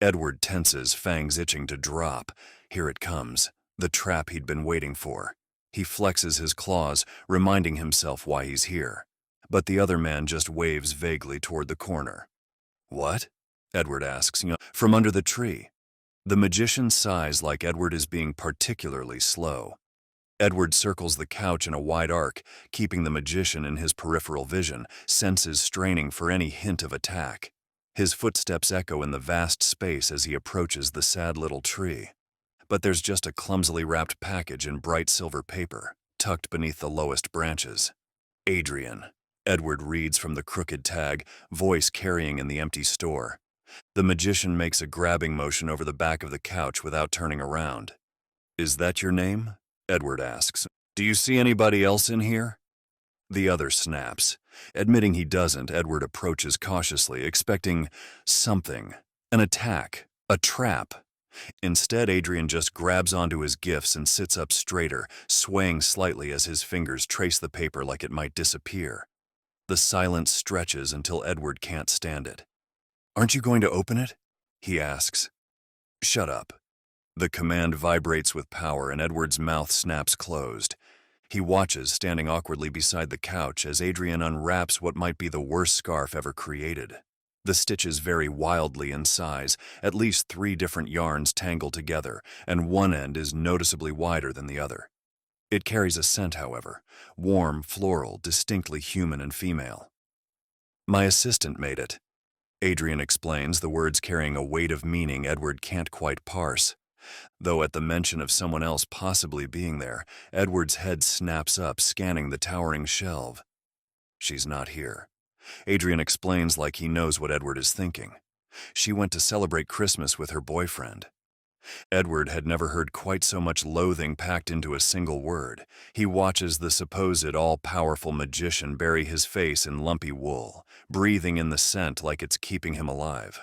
Edward tenses, fangs itching to drop. Here it comes, the trap he'd been waiting for. He flexes his claws, reminding himself why he's here. But the other man just waves vaguely toward the corner. What? Edward asks, from under the tree. The magician sighs like Edward is being particularly slow. Edward circles the couch in a wide arc, keeping the magician in his peripheral vision, senses straining for any hint of attack. His footsteps echo in the vast space as he approaches the sad little tree. But there's just a clumsily wrapped package in bright silver paper, tucked beneath the lowest branches. Adrian. Edward reads from the crooked tag, voice carrying in the empty store. The magician makes a grabbing motion over the back of the couch without turning around. Is that your name? Edward asks. Do you see anybody else in here? The other snaps. Admitting he doesn't, Edward approaches cautiously, expecting something. An attack. A trap. Instead, Adrian just grabs onto his gifts and sits up straighter, swaying slightly as his fingers trace the paper like it might disappear. The silence stretches until Edward can't stand it. Aren't you going to open it? He asks. Shut up. The command vibrates with power and Edward's mouth snaps closed. He watches, standing awkwardly beside the couch, as Adrian unwraps what might be the worst scarf ever created. The stitches vary wildly in size, at least 3 different yarns tangled together, and one end is noticeably wider than the other. It carries a scent, however, warm, floral, distinctly human and female. My assistant made it. Adrian explains, the words carrying a weight of meaning Edward can't quite parse. Though at the mention of someone else possibly being there, Edward's head snaps up, scanning the towering shelf. She's not here. Adrian explains like he knows what Edward is thinking. She went to celebrate Christmas with her boyfriend. Edward had never heard quite so much loathing packed into a single word. He watches the supposed all-powerful magician bury his face in lumpy wool, breathing in the scent like it's keeping him alive.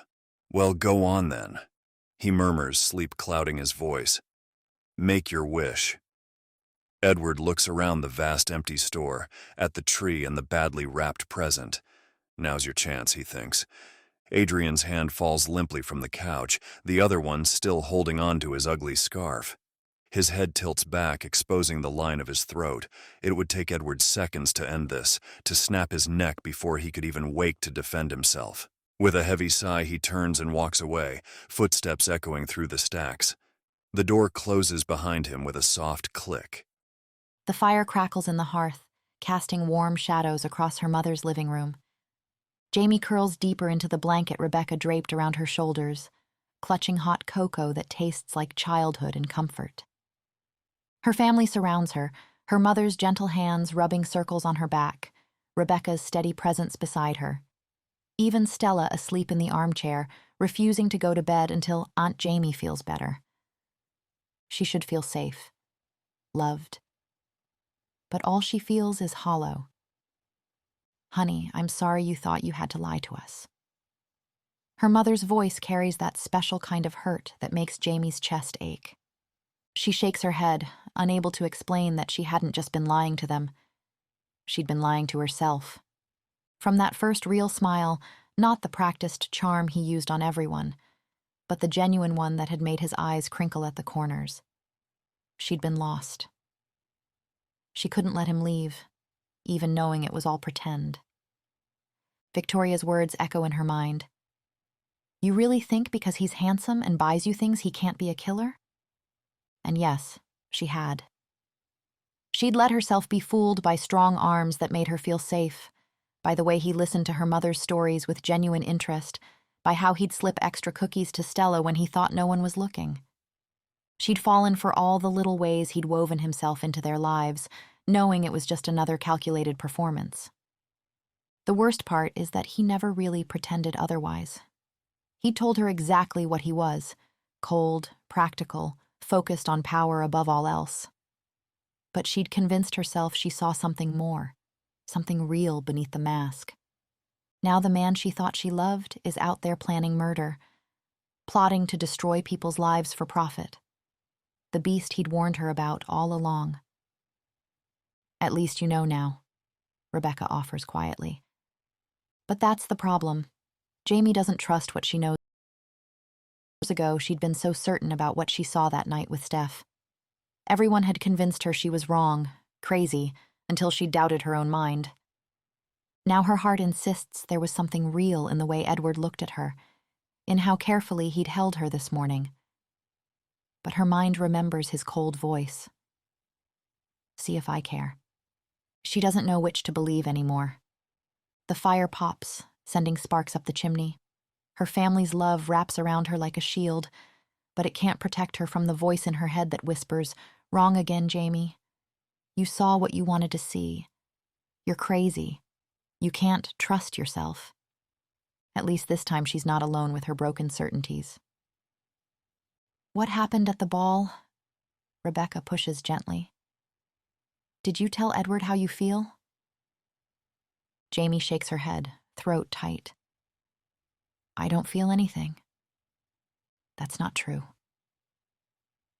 Well, go on then. He murmurs, sleep clouding his voice. Make your wish. Edward looks around the vast empty store, at the tree and the badly wrapped present. Now's your chance, he thinks. Adrian's hand falls limply from the couch, the other one still holding on to his ugly scarf. His head tilts back, exposing the line of his throat. It would take Edward seconds to end this, to snap his neck before he could even wake to defend himself. With a heavy sigh, he turns and walks away, footsteps echoing through the stacks. The door closes behind him with a soft click. The fire crackles in the hearth, casting warm shadows across her mother's living room. Jaimie curls deeper into the blanket Rebecca draped around her shoulders, clutching hot cocoa that tastes like childhood and comfort. Her family surrounds her, her mother's gentle hands rubbing circles on her back, Rebecca's steady presence beside her. Even Stella asleep in the armchair, refusing to go to bed until Aunt Jaimie feels better. She should feel safe, loved. But all she feels is hollow. Honey, I'm sorry you thought you had to lie to us. Her mother's voice carries that special kind of hurt that makes Jaimie's chest ache. She shakes her head, unable to explain that she hadn't just been lying to them. She'd been lying to herself. From that first real smile, not the practiced charm he used on everyone, but the genuine one that had made his eyes crinkle at the corners. She'd been lost. She couldn't let him leave, even knowing it was all pretend. Victoria's words echo in her mind. You really think because he's handsome and buys you things he can't be a killer? And yes, she had. She'd let herself be fooled by strong arms that made her feel safe, by the way he listened to her mother's stories with genuine interest, by how he'd slip extra cookies to Stella when he thought no one was looking. She'd fallen for all the little ways he'd woven himself into their lives, knowing it was just another calculated performance. The worst part is that he never really pretended otherwise. He told her exactly what he was, cold, practical, focused on power above all else. But she'd convinced herself she saw something more, something real beneath the mask. Now the man she thought she loved is out there planning murder, plotting to destroy people's lives for profit. The beast he'd warned her about all along. At least you know now, Rebecca offers quietly. But that's the problem. Jaimie doesn't trust what she knows. Years ago, she'd been so certain about what she saw that night with Steph. Everyone had convinced her she was wrong, crazy, until she doubted her own mind. Now her heart insists there was something real in the way Edward looked at her, in how carefully he'd held her this morning. But her mind remembers his cold voice. See if I care. She doesn't know which to believe anymore. The fire pops, sending sparks up the chimney. Her family's love wraps around her like a shield, but it can't protect her from the voice in her head that whispers, "Wrong again, Jaimie. You saw what you wanted to see. You're crazy. You can't trust yourself." At least this time she's not alone with her broken certainties. What happened at the ball? Rebecca pushes gently. Did you tell Edward how you feel? Jaimie shakes her head, throat tight. I don't feel anything. That's not true.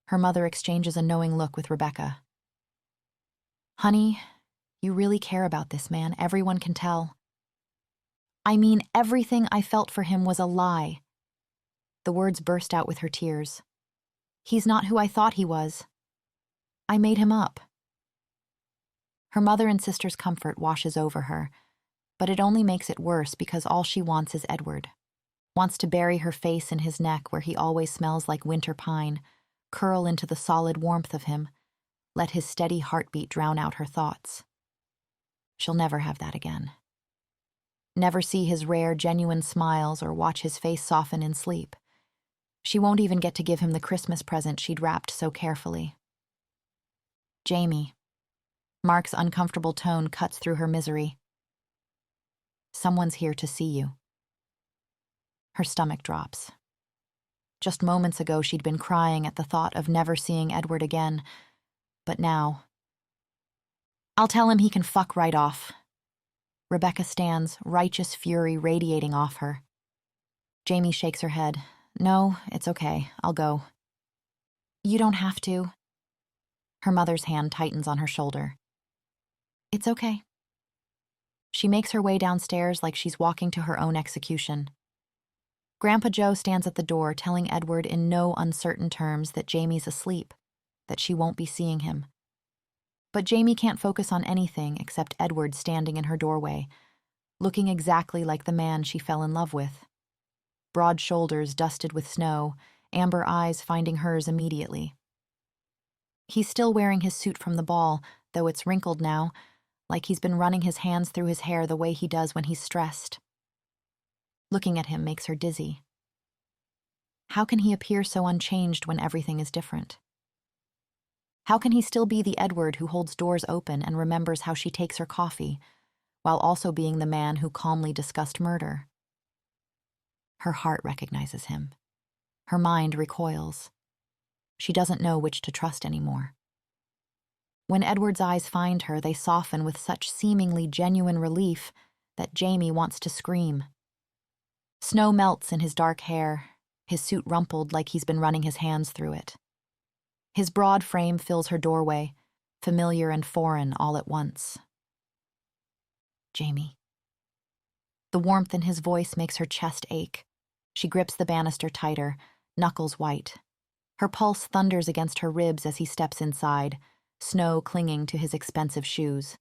Her mother exchanges a knowing look with Rebecca. Honey, you really care about this man, everyone can tell. I mean, everything I felt for him was a lie. The words burst out with her tears. He's not who I thought he was. I made him up. Her mother and sister's comfort washes over her, but it only makes it worse because all she wants is Edward. Wants to bury her face in his neck where he always smells like winter pine, curl into the solid warmth of him, let his steady heartbeat drown out her thoughts. She'll never have that again. Never see his rare, genuine smiles or watch his face soften in sleep. She won't even get to give him the Christmas present she'd wrapped so carefully. Jaimie. Mark's uncomfortable tone cuts through her misery. Someone's here to see you. Her stomach drops. Just moments ago she'd been crying at the thought of never seeing Edward again, but now... I'll tell him he can fuck right off. Rebecca stands, righteous fury radiating off her. Jaimie shakes her head. No, it's okay. I'll go. You don't have to. Her mother's hand tightens on her shoulder. It's okay. She makes her way downstairs like she's walking to her own execution. Grandpa Joe stands at the door telling Edward in no uncertain terms that Jaimie's asleep, that she won't be seeing him. But Jaimie can't focus on anything except Edward standing in her doorway, looking exactly like the man she fell in love with. Broad shoulders dusted with snow, amber eyes finding hers immediately. He's still wearing his suit from the ball, though it's wrinkled now, like he's been running his hands through his hair the way he does when he's stressed. Looking at him makes her dizzy. How can he appear so unchanged when everything is different? How can he still be the Edward who holds doors open and remembers how she takes her coffee, while also being the man who calmly discussed murder? Her heart recognizes him. Her mind recoils. She doesn't know which to trust anymore. When Edward's eyes find her, they soften with such seemingly genuine relief that Jaimie wants to scream. Snow melts in his dark hair, his suit rumpled like he's been running his hands through it. His broad frame fills her doorway, familiar and foreign all at once. Jaimie. The warmth in his voice makes her chest ache. She grips the banister tighter, knuckles white. Her pulse thunders against her ribs as he steps inside, snow clinging to his expensive shoes.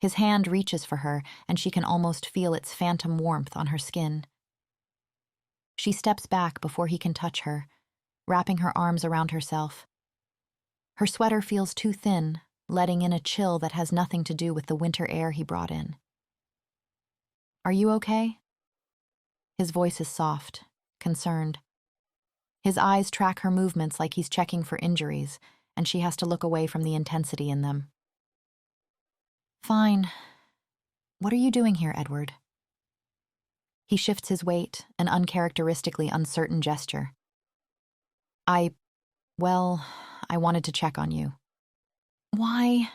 His hand reaches for her, and she can almost feel its phantom warmth on her skin. She steps back before he can touch her, wrapping her arms around herself. Her sweater feels too thin, letting in a chill that has nothing to do with the winter air he brought in. "Are you okay?" His voice is soft, concerned. His eyes track her movements like he's checking for injuries, and she has to look away from the intensity in them. "Fine. What are you doing here, Edward?" He shifts his weight, an uncharacteristically uncertain gesture. Well, I wanted to check on you." "Why?"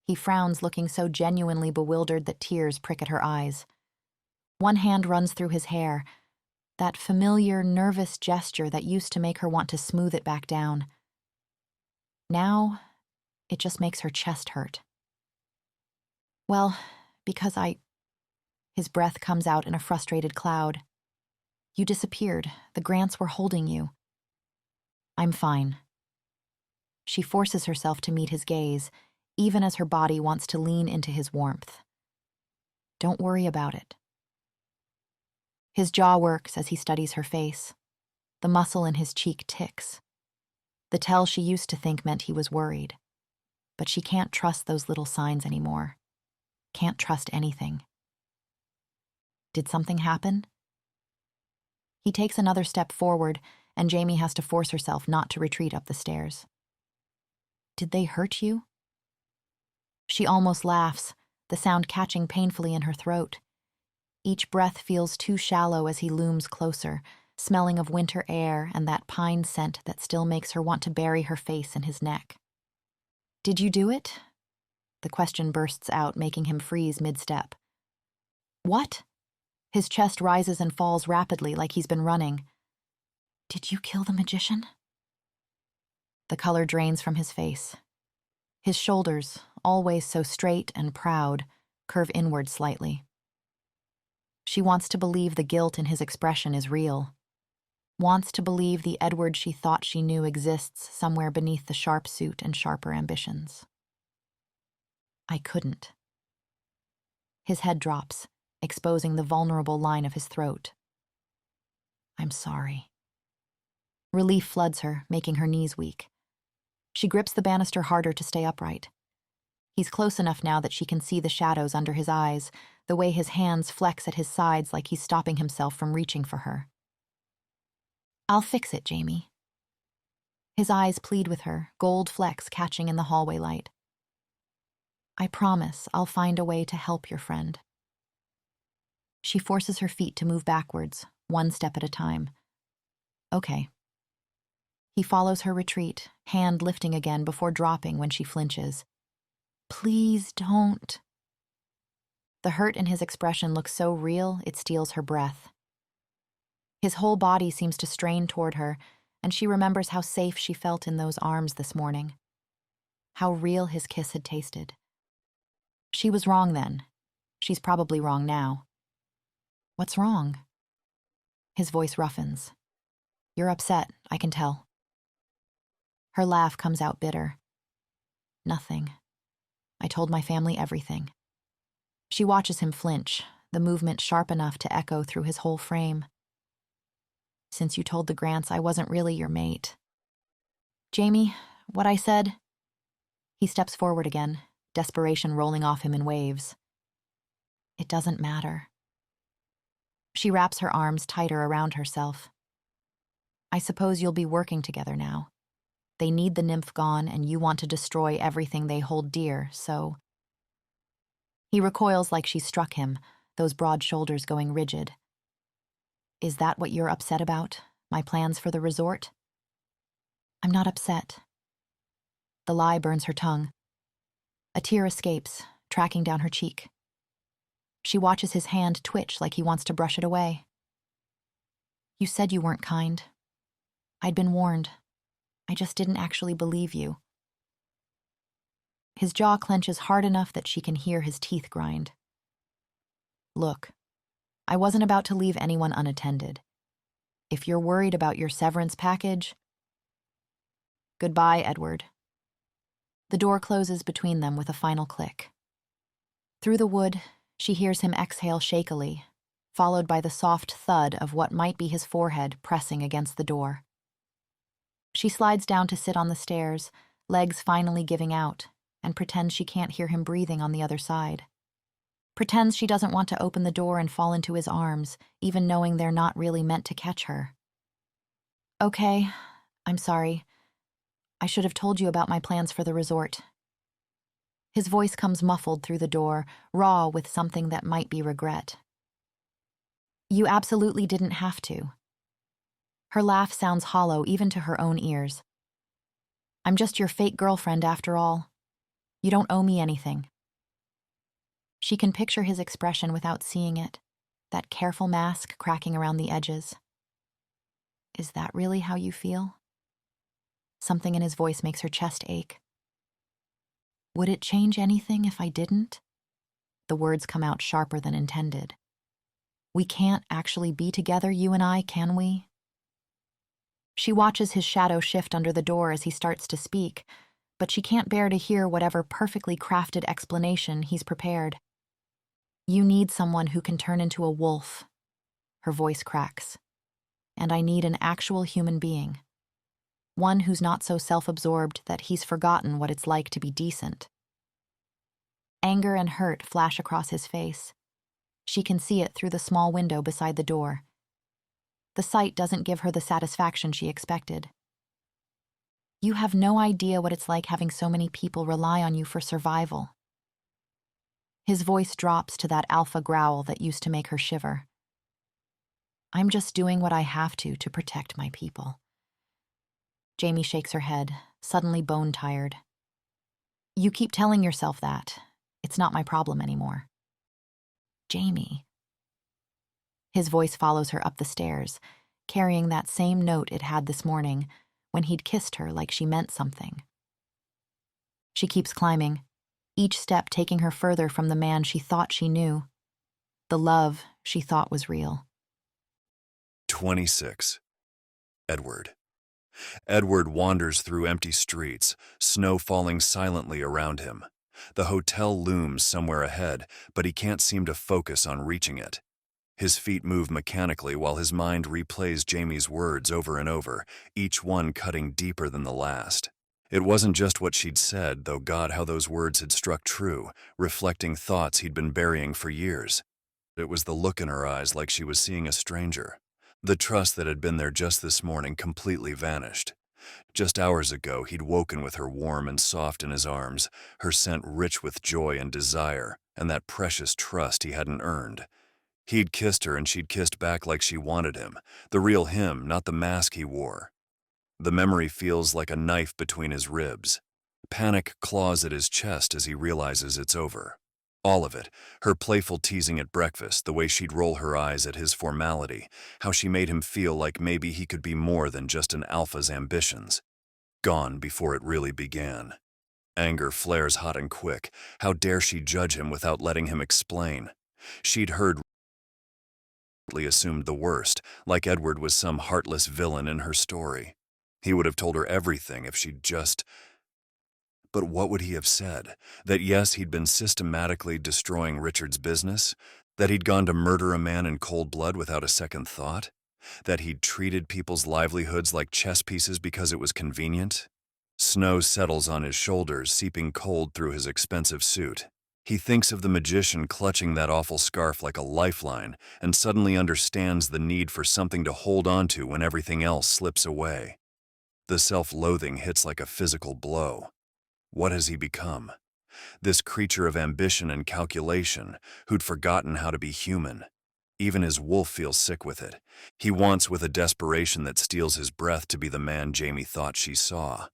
He frowns, looking so genuinely bewildered that tears prick at her eyes. One hand runs through his hair, that familiar, nervous gesture that used to make her want to smooth it back down. Now, it just makes her chest hurt. "Well, because His breath comes out in a frustrated cloud. "You disappeared. The Grants were holding you." "I'm fine." She forces herself to meet his gaze, even as her body wants to lean into his warmth. "Don't worry about it." His jaw works as he studies her face. The muscle in his cheek ticks. The tell she used to think meant he was worried. But she can't trust those little signs anymore. Can't trust anything. Did something happen? He takes another step forward, and Jaimie has to force herself not to retreat up the stairs. "Did they hurt you?" She almost laughs, the sound catching painfully in her throat. Each breath feels too shallow as he looms closer, smelling of winter air and that pine scent that still makes her want to bury her face in his neck. "Did you do it?" The question bursts out, making him freeze mid-step. "What?" His chest rises and falls rapidly like he's been running. "Did you kill the magician?" The color drains from his face. His shoulders, always so straight and proud, curve inward slightly. She wants to believe the guilt in his expression is real. Wants to believe the Edward she thought she knew exists somewhere beneath the sharp suit and sharper ambitions. "I couldn't." His head drops, exposing the vulnerable line of his throat. "I'm sorry." Relief floods her, making her knees weak. She grips the banister harder to stay upright. He's close enough now that she can see the shadows under his eyes, the way his hands flex at his sides like he's stopping himself from reaching for her. "I'll fix it, Jaimie." His eyes plead with her, gold flecks catching in the hallway light. "I promise I'll find a way to help your friend." She forces her feet to move backwards, one step at a time. "Okay." He follows her retreat, hand lifting again before dropping when she flinches. "Please don't." The hurt in his expression looks so real it steals her breath. His whole body seems to strain toward her, and she remembers how safe she felt in those arms this morning. How real his kiss had tasted. She was wrong then. She's probably wrong now. "What's wrong?" His voice roughens. "You're upset, I can tell." Her laugh comes out bitter. "Nothing. I told my family everything." She watches him flinch, the movement sharp enough to echo through his whole frame. "Since you told the Grants I wasn't really your mate." "Jaimie, what I said?" He steps forward again, desperation rolling off him in waves. "It doesn't matter." She wraps her arms tighter around herself. "I suppose you'll be working together now. They need the nymph gone, and you want to destroy everything they hold dear, so..." He recoils like she struck him, those broad shoulders going rigid. "Is that what you're upset about? My plans for the resort?" "I'm not upset." The lie burns her tongue. A tear escapes, tracking down her cheek. She watches his hand twitch like he wants to brush it away. "You said you weren't kind. I'd been warned. I just didn't actually believe you." His jaw clenches hard enough that she can hear his teeth grind. "Look, I wasn't about to leave anyone unattended. If you're worried about your severance package..." "Goodbye, Edward." The door closes between them with a final click. Through the wood, she hears him exhale shakily, followed by the soft thud of what might be his forehead pressing against the door. She slides down to sit on the stairs, legs finally giving out, and pretends she can't hear him breathing on the other side. Pretends she doesn't want to open the door and fall into his arms, even knowing they're not really meant to catch her. Okay, I'm sorry. I should have told you about my plans for the resort. His voice comes muffled through the door, raw with something that might be regret. You absolutely didn't have to. Her laugh sounds hollow even to her own ears. I'm just your fake girlfriend after all. You don't owe me anything. She can picture his expression without seeing it, that careful mask cracking around the edges. Is that really how you feel? Something in his voice makes her chest ache. Would it change anything if I didn't? The words come out sharper than intended. We can't actually be together, you and I, can we? She watches his shadow shift under the door as he starts to speak, but she can't bear to hear whatever perfectly crafted explanation he's prepared. You need someone who can turn into a wolf. Her voice cracks. And I need an actual human being. One who's not so self-absorbed that he's forgotten what it's like to be decent. Anger and hurt flash across his face. She can see it through the small window beside the door. The sight doesn't give her the satisfaction she expected. You have no idea what it's like having so many people rely on you for survival. His voice drops to that alpha growl that used to make her shiver. I'm just doing what I have to protect my people. Jaimie shakes her head, suddenly bone-tired. You keep telling yourself that. It's not my problem anymore. Jaimie. His voice follows her up the stairs, carrying that same note it had this morning when he'd kissed her like she meant something. She keeps climbing, each step taking her further from the man she thought she knew, the love she thought was real. 26. Edward. Edward wanders through empty streets, snow falling silently around him. The hotel looms somewhere ahead, but he can't seem to focus on reaching it. His feet move mechanically while his mind replays Jaimie's words over and over, each one cutting deeper than the last. It wasn't just what she'd said, though God how those words had struck true, reflecting thoughts he'd been burying for years. It was the look in her eyes like she was seeing a stranger. The trust that had been there just this morning completely vanished. Just hours ago, he'd woken with her warm and soft in his arms, her scent rich with joy and desire, and that precious trust he hadn't earned. He'd kissed her and she'd kissed back like she wanted him, the real him, not the mask he wore. The memory feels like a knife between his ribs. Panic claws at his chest as he realizes it's over. All of it, her playful teasing at breakfast, the way she'd roll her eyes at his formality, how she made him feel like maybe he could be more than just an alpha's ambitions. Gone before it really began. Anger flares hot and quick. How dare she judge him without letting him explain? She'd assumed the worst, like Edward was some heartless villain in her story. He would have told her everything if she'd just... But what would he have said? That yes, he'd been systematically destroying Richard's business? That he'd gone to murder a man in cold blood without a second thought? That he'd treated people's livelihoods like chess pieces because it was convenient? Snow settles on his shoulders, seeping cold through his expensive suit. He thinks of the magician clutching that awful scarf like a lifeline and suddenly understands the need for something to hold on to when everything else slips away. The self-loathing hits like a physical blow. What has he become? This creature of ambition and calculation who'd forgotten how to be human. Even his wolf feels sick with it. He wants with a desperation that steals his breath to be the man Jaimie thought she saw.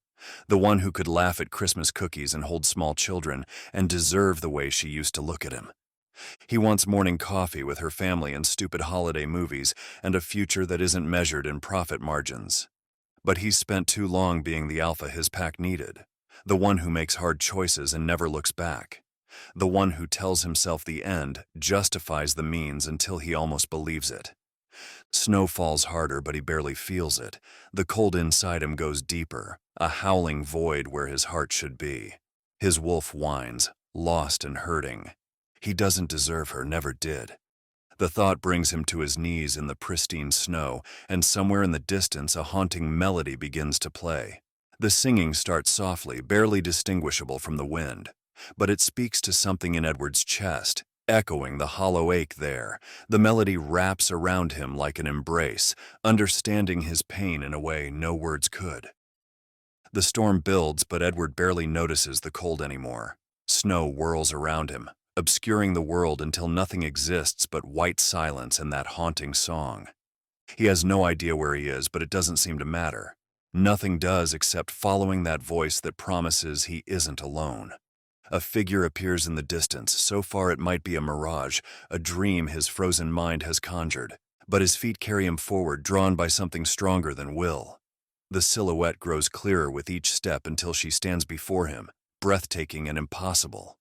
The one who could laugh at Christmas cookies and hold small children and deserve the way she used to look at him. He wants morning coffee with her family and stupid holiday movies and a future that isn't measured in profit margins. But he's spent too long being the alpha his pack needed. The one who makes hard choices and never looks back. The one who tells himself the end justifies the means until he almost believes it. Snow falls harder, but he barely feels it. The cold inside him goes deeper, a howling void where his heart should be. His wolf whines, lost and hurting. He doesn't deserve her, never did. The thought brings him to his knees in the pristine snow, and somewhere in the distance a haunting melody begins to play. The singing starts softly, barely distinguishable from the wind, but it speaks to something in Edward's chest, echoing the hollow ache there. The melody wraps around him like an embrace, understanding his pain in a way no words could. The storm builds, but Edward barely notices the cold anymore. Snow whirls around him, obscuring the world until nothing exists but white silence and that haunting song. He has no idea where he is, but it doesn't seem to matter. Nothing does except following that voice that promises he isn't alone. A figure appears in the distance, so far it might be a mirage, a dream his frozen mind has conjured. But his feet carry him forward, drawn by something stronger than will. The silhouette grows clearer with each step until she stands before him, breathtaking and impossible.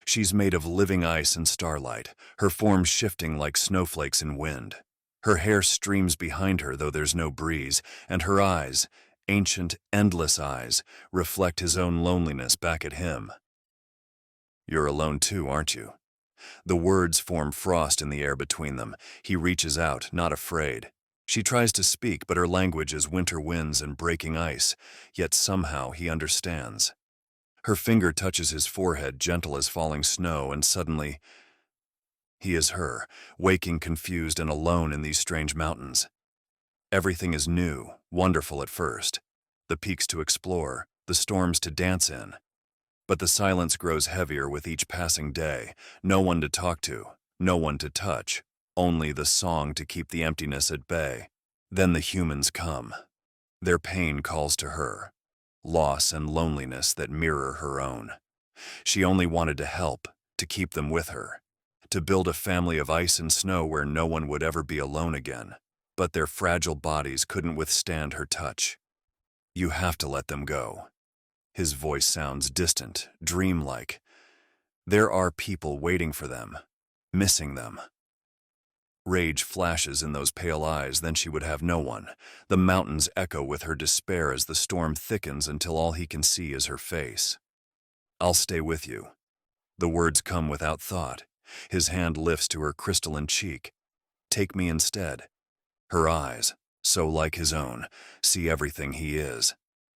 She's made of living ice and starlight, her form shifting like snowflakes in wind. Her hair streams behind her, though there's no breeze, and her eyes, ancient, endless eyes, reflect his own loneliness back at him. "You're alone too, aren't you?" The words form frost in the air between them. He reaches out, not afraid. She tries to speak, but her language is winter winds and breaking ice, yet somehow he understands. Her finger touches his forehead, gentle as falling snow, and suddenly, he is her, waking confused and alone in these strange mountains. Everything is new, wonderful at first. The peaks to explore, the storms to dance in. But the silence grows heavier with each passing day. No one to talk to, no one to touch, only the song to keep the emptiness at bay. Then the humans come. Their pain calls to her, loss and loneliness that mirror her own. She only wanted to help, to keep them with her, to build a family of ice and snow where no one would ever be alone again. But their fragile bodies couldn't withstand her touch. "You have to let them go." His voice sounds distant, dreamlike. There are people waiting for them, missing them. Rage flashes in those pale eyes, then she would have no one. The mountains echo with her despair as the storm thickens until all he can see is her face. "I'll stay with you." The words come without thought. His hand lifts to her crystalline cheek. "Take me instead." Her eyes, so like his own, see everything he is.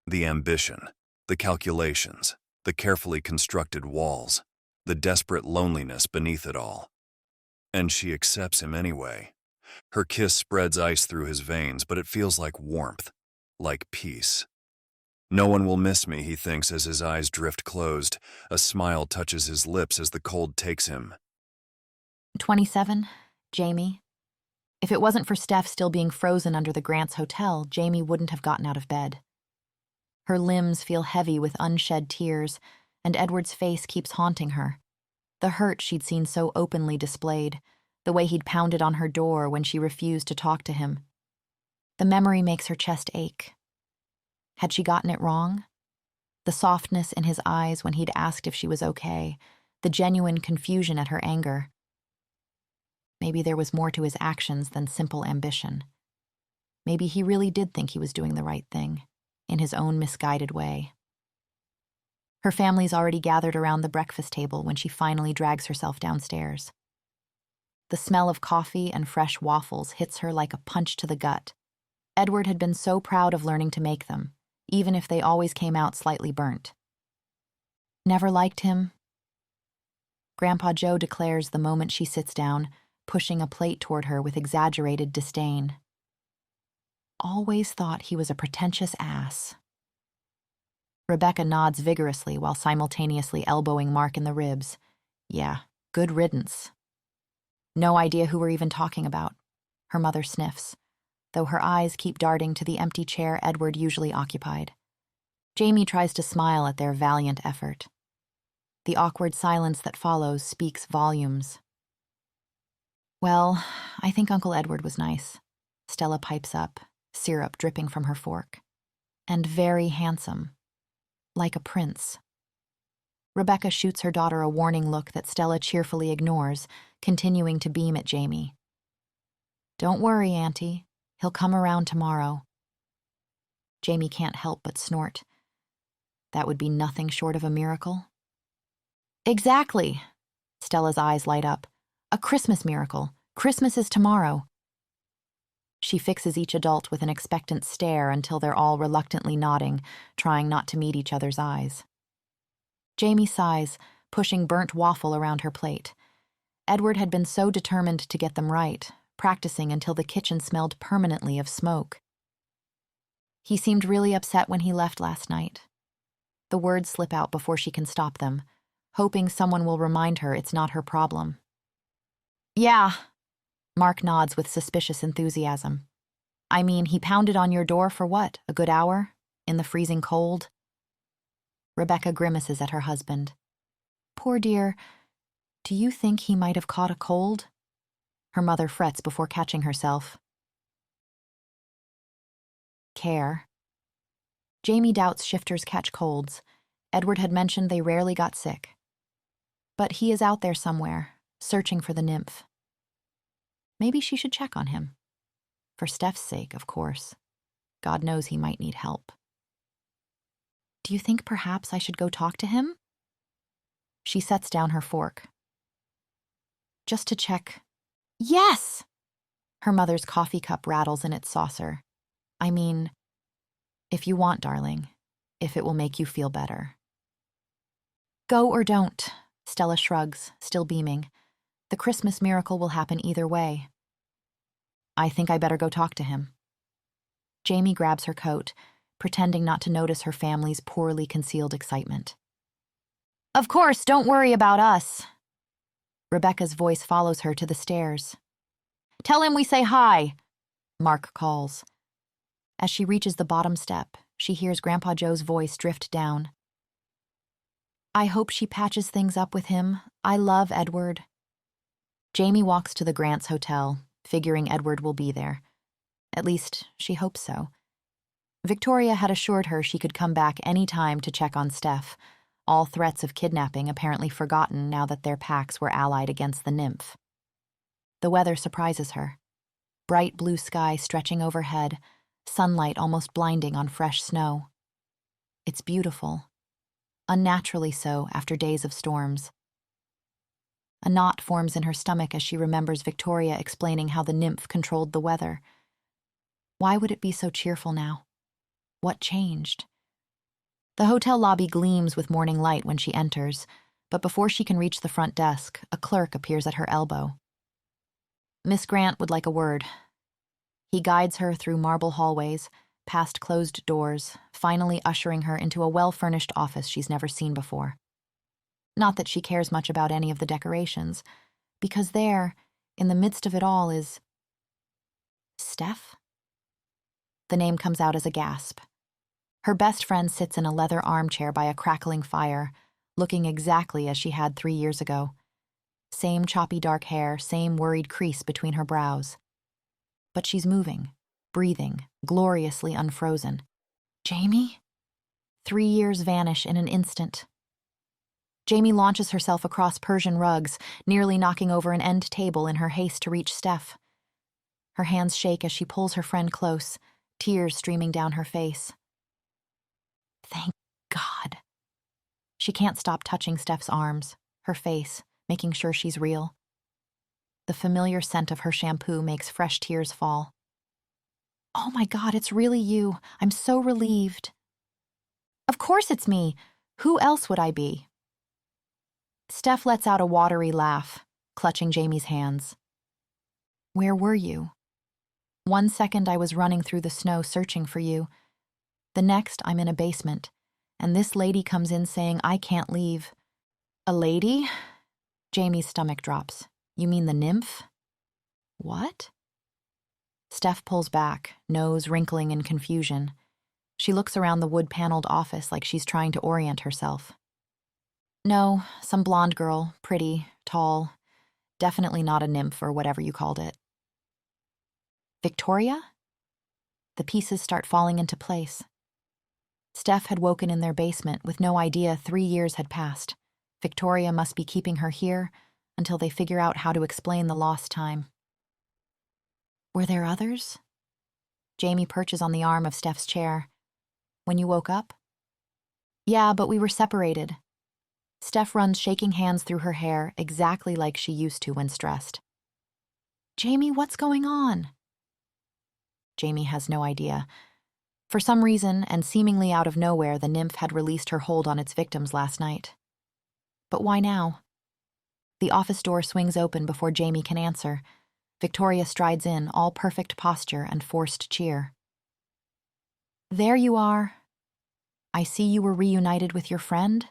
The ambition, the calculations, the carefully constructed walls, the desperate loneliness beneath it all. And she accepts him anyway. Her kiss spreads ice through his veins, but it feels like warmth, like peace. "No one will miss me," he thinks as his eyes drift closed. A smile touches his lips as the cold takes him. 27, Jaimie. If it wasn't for Steph still being frozen under the Grants Hotel, Jaimie wouldn't have gotten out of bed. Her limbs feel heavy with unshed tears, and Edward's face keeps haunting her. The hurt she'd seen so openly displayed, the way he'd pounded on her door when she refused to talk to him. The memory makes her chest ache. Had she gotten it wrong? The softness in his eyes when he'd asked if she was okay, the genuine confusion at her anger. Maybe there was more to his actions than simple ambition. Maybe he really did think he was doing the right thing, in his own misguided way. Her family's already gathered around the breakfast table when she finally drags herself downstairs. The smell of coffee and fresh waffles hits her like a punch to the gut. Edward had been so proud of learning to make them, even if they always came out slightly burnt. Never liked him? Grandpa Joe declares the moment she sits down, pushing a plate toward her with exaggerated disdain. Always thought he was a pretentious ass. Rebecca nods vigorously while simultaneously elbowing Mark in the ribs. Yeah, good riddance. No idea who we're even talking about. Her mother sniffs, though her eyes keep darting to the empty chair Edward usually occupied. Jaimie tries to smile at their valiant effort. The awkward silence that follows speaks volumes. "Well, I think Uncle Edward was nice," Stella pipes up, syrup dripping from her fork. "And very handsome. Like a prince." Rebecca shoots her daughter a warning look that Stella cheerfully ignores, continuing to beam at Jaimie. "Don't worry, Auntie. He'll come around tomorrow." Jaimie can't help but snort. That would be nothing short of a miracle. "Exactly," Stella's eyes light up. A Christmas miracle. Christmas is tomorrow. She fixes each adult with an expectant stare until they're all reluctantly nodding, trying not to meet each other's eyes. Jaimie sighs, pushing burnt waffle around her plate. Edward had been so determined to get them right, practicing until the kitchen smelled permanently of smoke. He seemed really upset when he left last night. The words slip out before she can stop them, hoping someone will remind her it's not her problem. Yeah, Mark nods with suspicious enthusiasm. I mean, he pounded on your door for what, a good hour? In the freezing cold? Rebecca grimaces at her husband. Poor dear, do you think he might have caught a cold? Her mother frets before catching herself. Care. Jaimie doubts shifters catch colds. Edward had mentioned they rarely got sick. But he is out there somewhere, searching for the nymph. Maybe she should check on him. For Steph's sake, of course. God knows he might need help. Do you think perhaps I should go talk to him? She sets down her fork. Just to check. Yes! Her mother's coffee cup rattles in its saucer. I mean, if you want, darling, if it will make you feel better. Go or don't, Stella shrugs, still beaming. The Christmas miracle will happen either way. I think I better go talk to him. Jaimie grabs her coat, pretending not to notice her family's poorly concealed excitement. Of course, don't worry about us. Rebecca's voice follows her to the stairs. Tell him we say hi, Mark calls. As she reaches the bottom step, she hears Grandpa Joe's voice drift down. I hope she patches things up with him. I love Edward. Jaimie walks to the Grants Hotel, figuring Edward will be there. At least, she hopes so. Victoria had assured her she could come back any time to check on Steph, all threats of kidnapping apparently forgotten now that their packs were allied against the nymph. The weather surprises her. Bright blue sky stretching overhead, sunlight almost blinding on fresh snow. It's beautiful. Unnaturally so after days of storms. A knot forms in her stomach as she remembers Victoria explaining how the nymph controlled the weather. Why would it be so cheerful now? What changed? The hotel lobby gleams with morning light when she enters, but before she can reach the front desk, a clerk appears at her elbow. Miss Grant would like a word. He guides her through marble hallways, past closed doors, finally ushering her into a well-furnished office she's never seen before. Not that she cares much about any of the decorations, because there, in the midst of it all, is Steph? The name comes out as a gasp. Her best friend sits in a leather armchair by a crackling fire, looking exactly as she had 3 years ago. Same choppy dark hair, same worried crease between her brows. But she's moving, breathing, gloriously unfrozen. Jaimie? 3 years vanish in an instant. Jaimie launches herself across Persian rugs, nearly knocking over an end table in her haste to reach Steph. Her hands shake as she pulls her friend close, tears streaming down her face. Thank God. She can't stop touching Steph's arms, her face, making sure she's real. The familiar scent of her shampoo makes fresh tears fall. Oh my God, it's really you. I'm so relieved. Of course it's me. Who else would I be? Steph lets out a watery laugh, clutching Jaimie's hands. Where were you? 1 second I was running through the snow searching for you. The next I'm in a basement, and this lady comes in saying I can't leave. A lady? Jaimie's stomach drops. You mean the nymph? What? Steph pulls back, nose wrinkling in confusion. She looks around the wood-paneled office like she's trying to orient herself. No, some blonde girl, pretty, tall, definitely not a nymph or whatever you called it. Victoria? The pieces start falling into place. Steph had woken in their basement with no idea 3 years had passed. Victoria must be keeping her here until they figure out how to explain the lost time. Were there others? Jaimie perches on the arm of Steph's chair. When you woke up? Yeah, but we were separated. Steph runs shaking hands through her hair exactly like she used to when stressed. Jaimie, what's going on? Jaimie has no idea. For some reason, and seemingly out of nowhere, the nymph had released her hold on its victims last night. But why now? The office door swings open before Jaimie can answer. Victoria strides in, all perfect posture and forced cheer. There you are. I see you were reunited with your friend.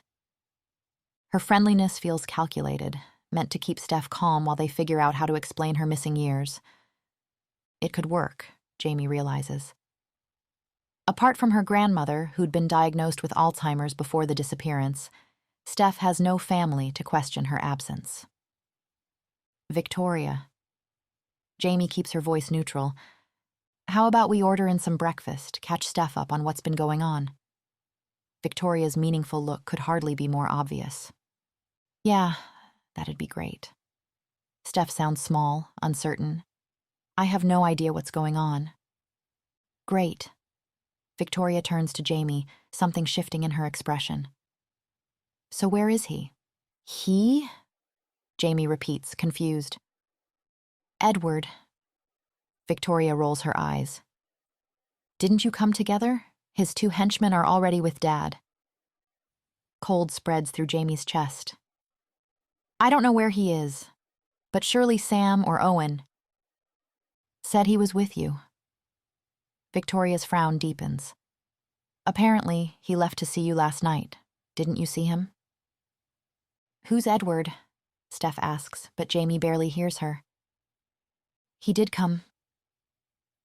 Her friendliness feels calculated, meant to keep Steph calm while they figure out how to explain her missing years. It could work, Jaimie realizes. Apart from her grandmother, who'd been diagnosed with Alzheimer's before the disappearance, Steph has no family to question her absence. Victoria. Jaimie keeps her voice neutral. How about we order in some breakfast, catch Steph up on what's been going on? Victoria's meaningful look could hardly be more obvious. Yeah, that'd be great. Steph sounds small, uncertain. I have no idea what's going on. Great. Victoria turns to Jaimie, something shifting in her expression. So where is he? He? Jaimie repeats, confused. Edward. Victoria rolls her eyes. Didn't you come together? His two henchmen are already with Dad. Cold spreads through Jaimie's chest. I don't know where he is, but surely Sam or Owen said he was with you. Victoria's frown deepens. Apparently, he left to see you last night. Didn't you see him? Who's Edward? Steph asks, but Jaimie barely hears her. He did come.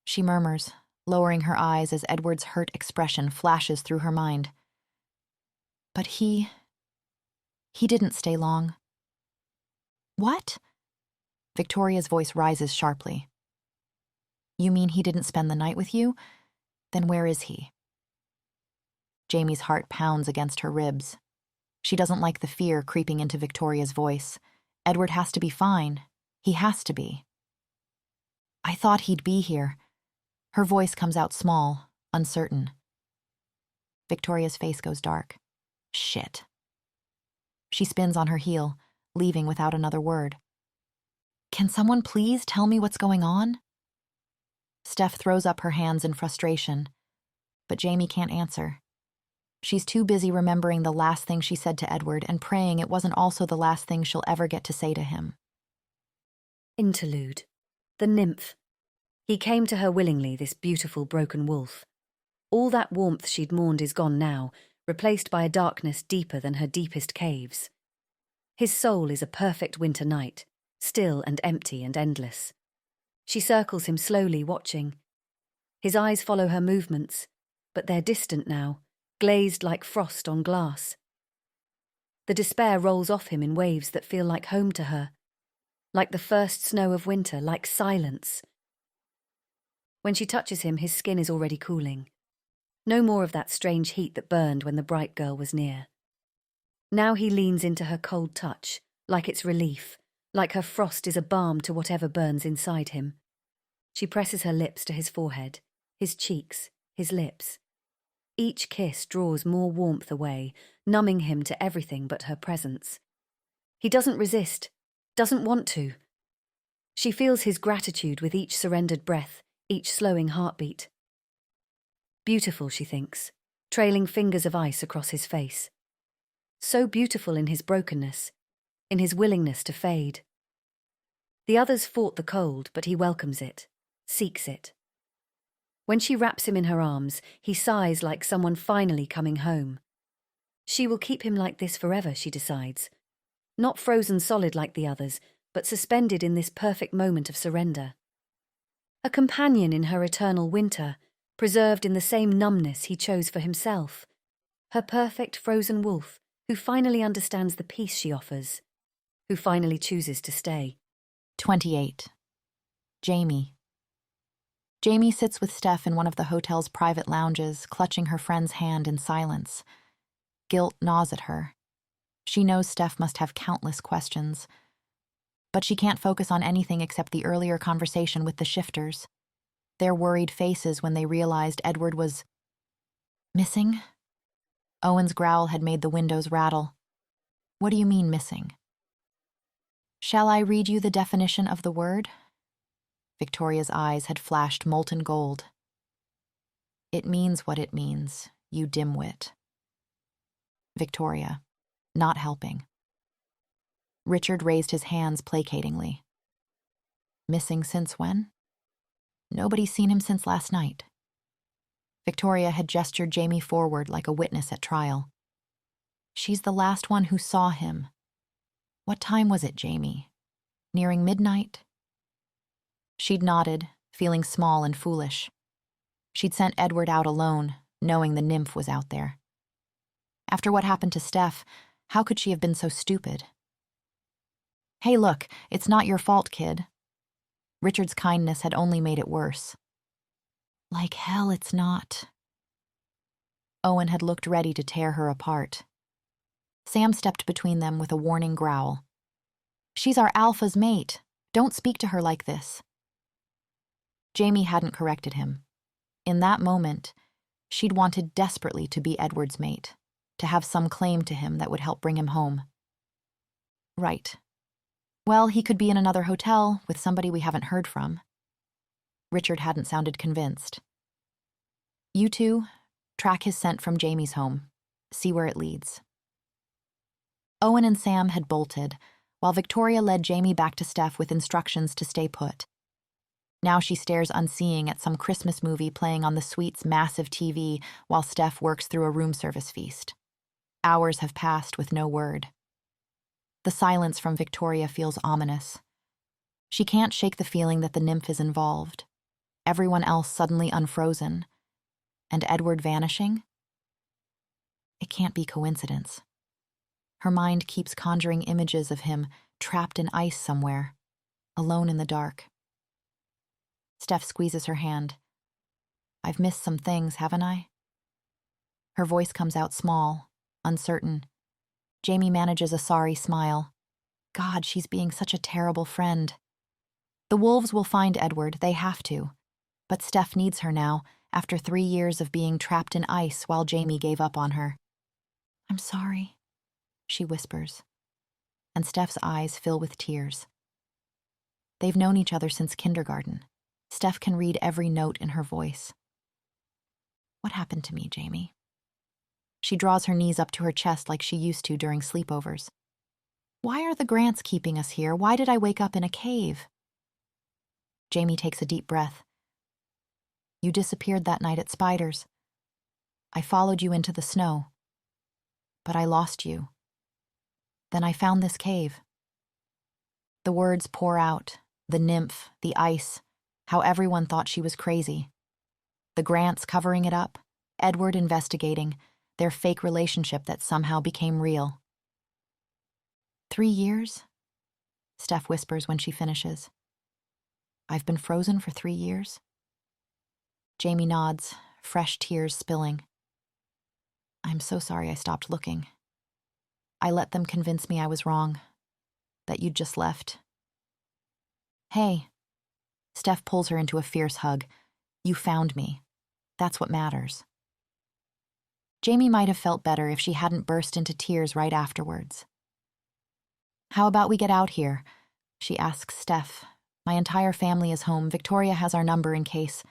She murmurs, lowering her eyes as Edward's hurt expression flashes through her mind. But he didn't stay long. What? Victoria's voice rises sharply. You mean he didn't spend the night with you? Then where is he? Jaimie's heart pounds against her ribs. She doesn't like the fear creeping into Victoria's voice. Edward has to be fine. He has to be. I thought he'd be here. Her voice comes out small, uncertain. Victoria's face goes dark. Shit. She spins on her heel, leaving without another word. Can someone please tell me what's going on? Steph throws up her hands in frustration, but Jaimie can't answer. She's too busy remembering the last thing she said to Edward and praying it wasn't also the last thing she'll ever get to say to him. Interlude. The nymph. He came to her willingly, this beautiful broken wolf. All that warmth she'd mourned is gone now, replaced by a darkness deeper than her deepest caves. His soul is a perfect winter night, still and empty and endless. She circles him slowly, watching. His eyes follow her movements, but they're distant now, glazed like frost on glass. The despair rolls off him in waves that feel like home to her, like the first snow of winter, like silence. When she touches him, his skin is already cooling. No more of that strange heat that burned when the bright girl was near. Now he leans into her cold touch, like it's relief, like her frost is a balm to whatever burns inside him. She presses her lips to his forehead, his cheeks, his lips. Each kiss draws more warmth away, numbing him to everything but her presence. He doesn't resist, doesn't want to. She feels his gratitude with each surrendered breath, each slowing heartbeat. Beautiful, she thinks, trailing fingers of ice across his face. So beautiful in his brokenness, in his willingness to fade. The others fought the cold, but he welcomes it, seeks it. When she wraps him in her arms, he sighs like someone finally coming home. She will keep him like this forever, she decides. Not frozen solid like the others, but suspended in this perfect moment of surrender. A companion in her eternal winter, preserved in the same numbness he chose for himself. Her perfect frozen wolf, who finally understands the peace she offers, who finally chooses to stay. 28. Jaimie. Jaimie sits with Steph in one of the hotel's private lounges, clutching her friend's hand in silence. Guilt gnaws at her. She knows Steph must have countless questions. But she can't focus on anything except the earlier conversation with the shifters. Their worried faces when they realized Edward was missing. Owen's growl had made the windows rattle. What do you mean missing? Shall I read you the definition of the word? Victoria's eyes had flashed molten gold. It means what it means, you dimwit. Victoria, not helping. Richard raised his hands placatingly. Missing since when? Nobody's seen him since last night. Victoria had gestured Jaimie forward like a witness at trial. She's the last one who saw him. What time was it, Jaimie? Nearing midnight? She'd nodded, feeling small and foolish. She'd sent Edward out alone, knowing the nymph was out there. After what happened to Steph, how could she have been so stupid? Hey, look, it's not your fault, kid. Richard's kindness had only made it worse. Like hell it's not. Owen had looked ready to tear her apart. Sam stepped between them with a warning growl. She's our alpha's mate. Don't speak to her like this. Jaimie hadn't corrected him. In that moment, she'd wanted desperately to be Edward's mate, to have some claim to him that would help bring him home. Right. Well, he could be in another hotel with somebody we haven't heard from. Richard hadn't sounded convinced. You two, track his scent from Jaimie's home. See where it leads. Owen and Sam had bolted, while Victoria led Jaimie back to Steph with instructions to stay put. Now she stares unseeing at some Christmas movie playing on the suite's massive TV while Steph works through a room service feast. Hours have passed with no word. The silence from Victoria feels ominous. She can't shake the feeling that the nymph is involved. Everyone else suddenly unfrozen. And Edward vanishing? It can't be coincidence. Her mind keeps conjuring images of him trapped in ice somewhere, alone in the dark. Steph squeezes her hand. I've missed some things, haven't I? Her voice comes out small, uncertain. Jaimie manages a sorry smile. God, she's being such a terrible friend. The wolves will find Edward, they have to. But Steph needs her now, after 3 years of being trapped in ice while Jaimie gave up on her. I'm sorry, she whispers, and Steph's eyes fill with tears. They've known each other since kindergarten. Steph can read every note in her voice. What happened to me, Jaimie? She draws her knees up to her chest like she used to during sleepovers. Why are the Grants keeping us here? Why did I wake up in a cave? Jaimie takes a deep breath. You disappeared that night at Spider's. I followed you into the snow. But I lost you. Then I found this cave. The words pour out, the nymph, the ice, how everyone thought she was crazy. The Grants covering it up, Edward investigating, their fake relationship that somehow became real. 3 years? Steph whispers when she finishes. I've been frozen for 3 years? Jaimie nods, fresh tears spilling. I'm so sorry I stopped looking. I let them convince me I was wrong, that you'd just left. Hey. Steph pulls her into a fierce hug. You found me. That's what matters. Jaimie might have felt better if she hadn't burst into tears right afterwards. How about we get out here? She asks Steph. My entire family is home. Victoria has our number in case.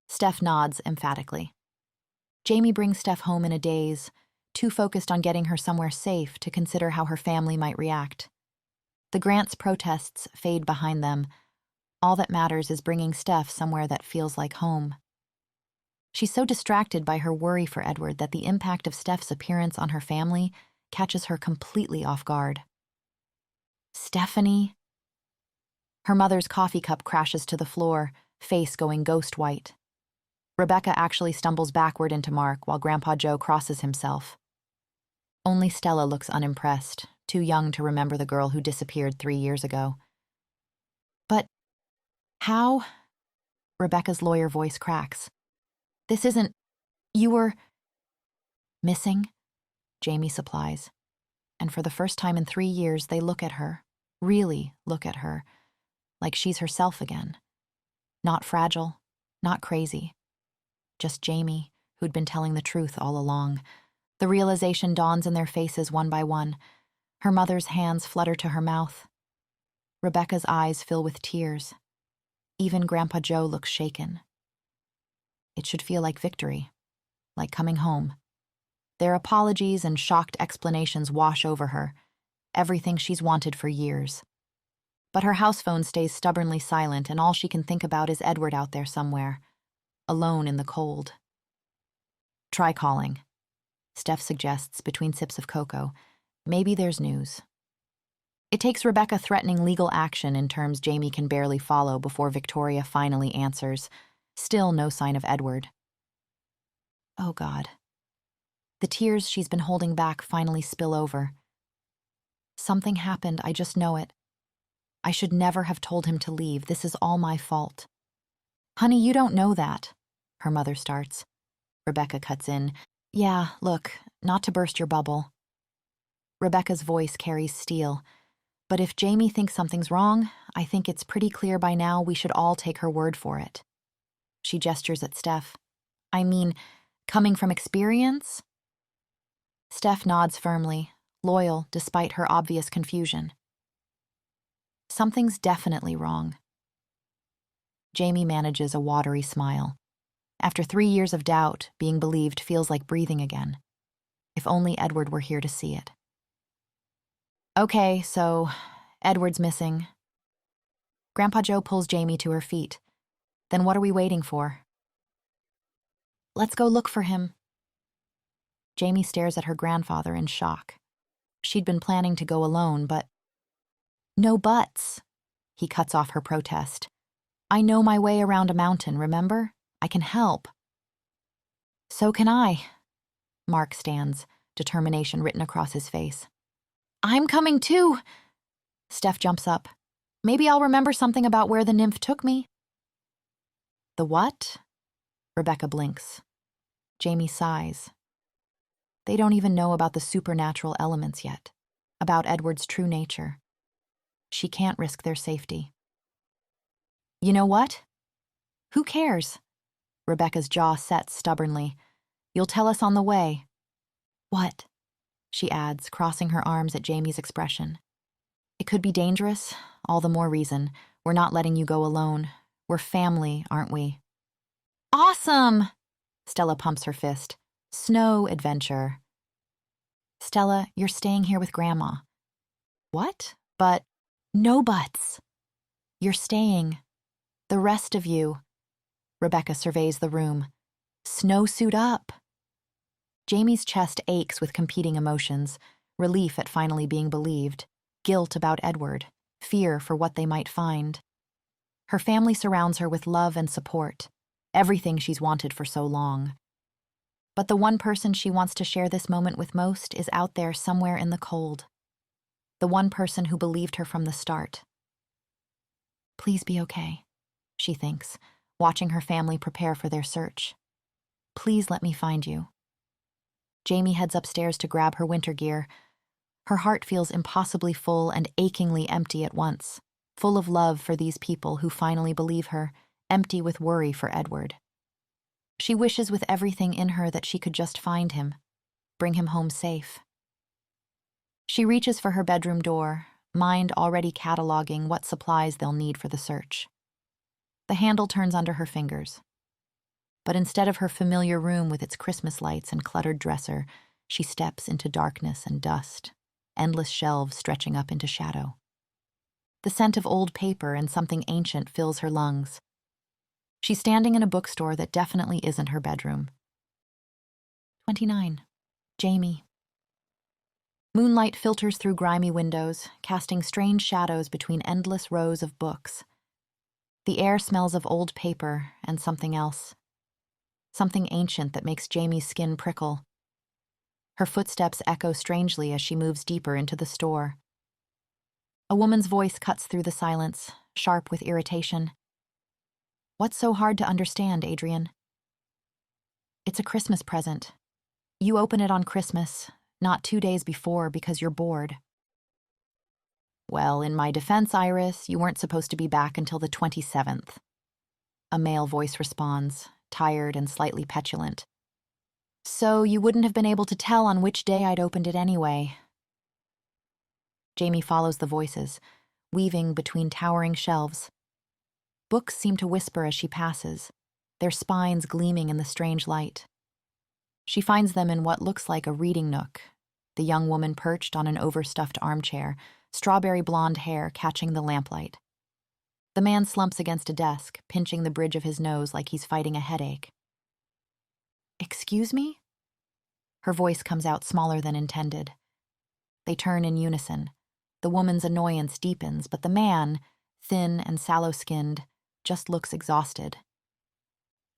Steph nods emphatically. Jaimie brings Steph home in a daze, too focused on getting her somewhere safe to consider how her family might react. The Grants' protests fade behind them. All that matters is bringing Steph somewhere that feels like home. She's so distracted by her worry for Edward that the impact of Steph's appearance on her family catches her completely off guard. Stephanie? Her mother's coffee cup crashes to the floor, face going ghost white. Rebecca actually stumbles backward into Mark while Grandpa Joe crosses himself. Only Stella looks unimpressed, too young to remember the girl who disappeared 3 years ago. But how? Rebecca's lawyer voice cracks. This isn't... You were... Missing? Jaimie supplies. And for the first time in 3 years, they look at her, really look at her, like she's herself again. Not fragile, not crazy. Just Jaimie, who'd been telling the truth all along. The realization dawns in their faces one by one. Her mother's hands flutter to her mouth. Rebecca's eyes fill with tears. Even Grandpa Joe looks shaken. It should feel like victory, like coming home. Their apologies and shocked explanations wash over her, everything she's wanted for years. But her house phone stays stubbornly silent, and all she can think about is Edward out there somewhere, alone in the cold. Try calling, Steph suggests between sips of cocoa. Maybe there's news. It takes Rebecca threatening legal action in terms Jaimie can barely follow before Victoria finally answers. Still no sign of Edward. Oh, God. The tears she's been holding back finally spill over. Something happened, I just know it. I should never have told him to leave. This is all my fault. Honey, you don't know that, her mother starts. Rebecca cuts in. Yeah, look, not to burst your bubble. Rebecca's voice carries steel. But if Jaimie thinks something's wrong, I think it's pretty clear by now we should all take her word for it. She gestures at Steph. I mean, coming from experience? Steph nods firmly, loyal despite her obvious confusion. Something's definitely wrong. Jaimie manages a watery smile. After 3 years of doubt, being believed feels like breathing again. If only Edward were here to see it. Okay, so Edward's missing. Grandpa Joe pulls Jaimie to her feet. Then what are we waiting for? Let's go look for him. Jaimie stares at her grandfather in shock. She'd been planning to go alone, but... No buts. He cuts off her protest. I know my way around a mountain, remember? I can help. So can I. Mark stands, determination written across his face. I'm coming too. Steph jumps up. Maybe I'll remember something about where the nymph took me. The what? Rebecca blinks. Jaimie sighs. They don't even know about the supernatural elements yet, about Edward's true nature. She can't risk their safety. You know what? Who cares? Rebecca's jaw sets stubbornly. You'll tell us on the way. What? She adds, crossing her arms at Jaimie's expression. It could be dangerous, all the more reason. We're not letting you go alone. We're family, aren't we? Awesome! Stella pumps her fist. Snow adventure. Stella, you're staying here with Grandma. What? But no buts. You're staying. The rest of you. Rebecca surveys the room. Snowsuit up. Jaimie's chest aches with competing emotions, relief at finally being believed, guilt about Edward, fear for what they might find. Her family surrounds her with love and support, everything she's wanted for so long. But the one person she wants to share this moment with most is out there somewhere in the cold. The one person who believed her from the start. Please be okay, she thinks, watching her family prepare for their search. Please let me find you. Jaimie heads upstairs to grab her winter gear. Her heart feels impossibly full and achingly empty at once, full of love for these people who finally believe her, empty with worry for Edward. She wishes with everything in her that she could just find him, bring him home safe. She reaches for her bedroom door, mind already cataloging what supplies they'll need for the search. The handle turns under her fingers. But instead of her familiar room with its Christmas lights and cluttered dresser, she steps into darkness and dust, endless shelves stretching up into shadow. The scent of old paper and something ancient fills her lungs. She's standing in a bookstore that definitely isn't her bedroom. 29. Jaimie. Moonlight filters through grimy windows, casting strange shadows between endless rows of books. The air smells of old paper and something else. Something ancient that makes Jaimie's skin prickle. Her footsteps echo strangely as she moves deeper into the store. A woman's voice cuts through the silence, sharp with irritation. What's so hard to understand, Adrian? It's a Christmas present. You open it on Christmas, not 2 days before because you're bored. Well, in my defense, Iris, you weren't supposed to be back until the 27th. A male voice responds, tired and slightly petulant. So you wouldn't have been able to tell on which day I'd opened it anyway. Jaimie follows the voices, weaving between towering shelves. Books seem to whisper as she passes, their spines gleaming in the strange light. She finds them in what looks like a reading nook, the young woman perched on an overstuffed armchair, strawberry blonde hair catching the lamplight. The man slumps against a desk, pinching the bridge of his nose like he's fighting a headache. Excuse me? Her voice comes out smaller than intended. They turn in unison. The woman's annoyance deepens, but the man, thin and sallow-skinned, just looks exhausted.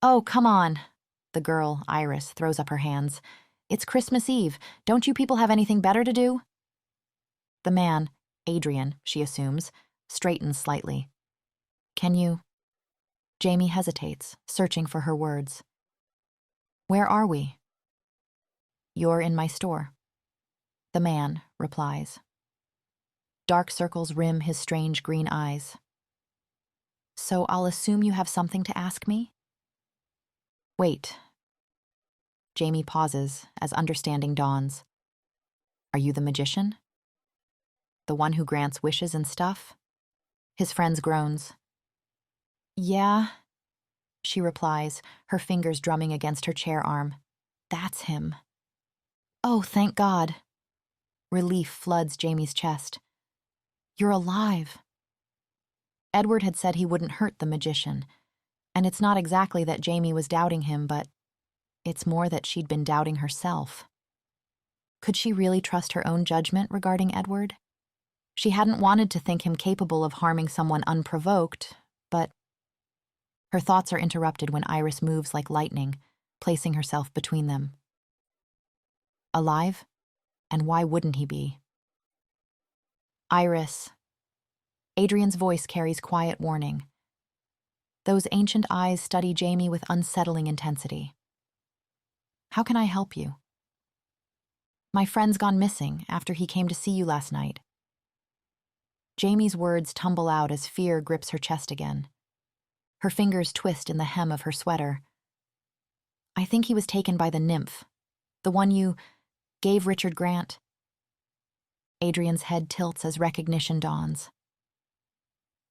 Oh, come on. The girl, Iris, throws up her hands. It's Christmas Eve. Don't you people have anything better to do? The man, Adrian, she assumes, straightens slightly. Can you? Jaimie hesitates, searching for her words. Where are we? You're in my store. The man replies. Dark circles rim his strange green eyes. So I'll assume you have something to ask me? Wait. Jaimie pauses as understanding dawns. Are you the magician? The one who grants wishes and stuff? His friend groans. Yeah, she replies, her fingers drumming against her chair arm. That's him. Oh, thank God. Relief floods Jaimie's chest. You're alive. Edward had said he wouldn't hurt the magician, and it's not exactly that Jaimie was doubting him, but it's more that she'd been doubting herself. Could she really trust her own judgment regarding Edward? She hadn't wanted to think him capable of harming someone unprovoked, but her thoughts are interrupted when Iris moves like lightning, placing herself between them. Alive? And why wouldn't he be? Iris. Adrian's voice carries quiet warning. Those ancient eyes study Jaimie with unsettling intensity. How can I help you? My friend's gone missing after he came to see you last night. Jaimie's words tumble out as fear grips her chest again. Her fingers twist in the hem of her sweater. I think he was taken by the nymph, the one you gave Richard Grant. Adrian's head tilts as recognition dawns.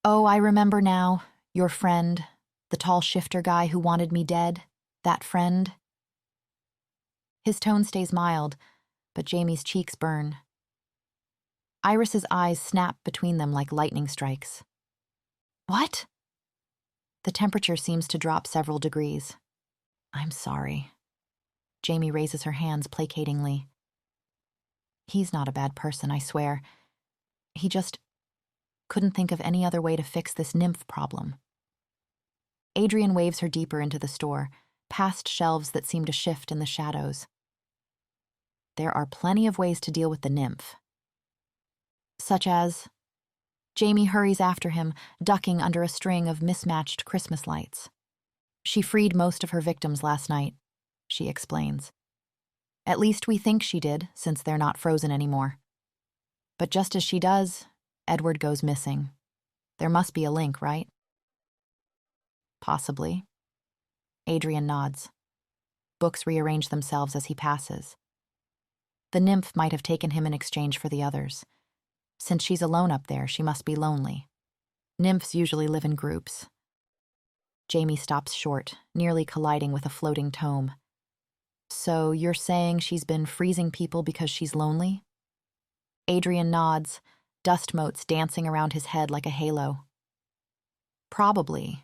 Oh, I remember now. Your friend, the tall shifter guy who wanted me dead, that friend. His tone stays mild, but Jaimie's cheeks burn. Iris's eyes snap between them like lightning strikes. What? The temperature seems to drop several degrees. I'm sorry. Jaimie raises her hands placatingly. He's not a bad person, I swear. He just couldn't think of any other way to fix this nymph problem. Adrian waves her deeper into the store, past shelves that seem to shift in the shadows. There are plenty of ways to deal with the nymph. Such as... Jaimie hurries after him, ducking under a string of mismatched Christmas lights. She freed most of her victims last night, she explains. At least we think she did, since they're not frozen anymore. But just as she does, Edward goes missing. There must be a link, right? Possibly. Adrian nods. Books rearrange themselves as he passes. The nymph might have taken him in exchange for the others. Since she's alone up there, she must be lonely. Nymphs usually live in groups. Jaimie stops short, nearly colliding with a floating tome. So you're saying she's been freezing people because she's lonely? Adrian nods, dust motes dancing around his head like a halo. Probably.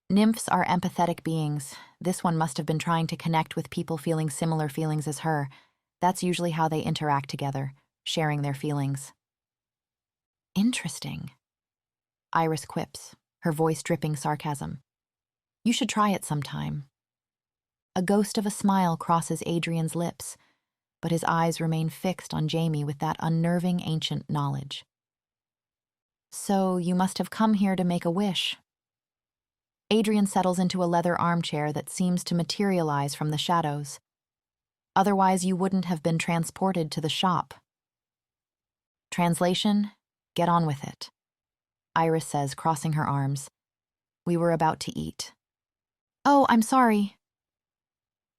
Nymphs are empathetic beings. This one must have been trying to connect with people feeling similar feelings as her. That's usually how they interact together, sharing their feelings. Interesting. Iris quips, her voice dripping sarcasm. You should try it sometime. A ghost of a smile crosses Adrian's lips, but his eyes remain fixed on Jaimie with that unnerving ancient knowledge. So you must have come here to make a wish. Adrian settles into a leather armchair that seems to materialize from the shadows. Otherwise, you wouldn't have been transported to the shop. Translation, get on with it. Iris says, crossing her arms. We were about to eat. Oh, I'm sorry.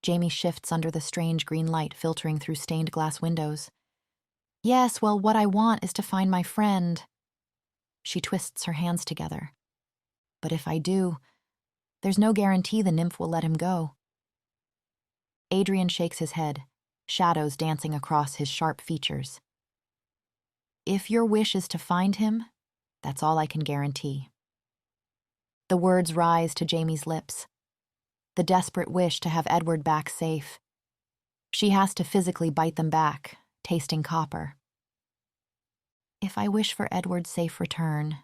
Jaimie shifts under the strange green light filtering through stained glass windows. Yes, well, what I want is to find my friend. She twists her hands together. But if I do, there's no guarantee the nymph will let him go. Adrian shakes his head, shadows dancing across his sharp features. If your wish is to find him, that's all I can guarantee. The words rise to Jaimie's lips. The desperate wish to have Edward back safe. She has to physically bite them back, tasting copper. If I wish for Edward's safe return.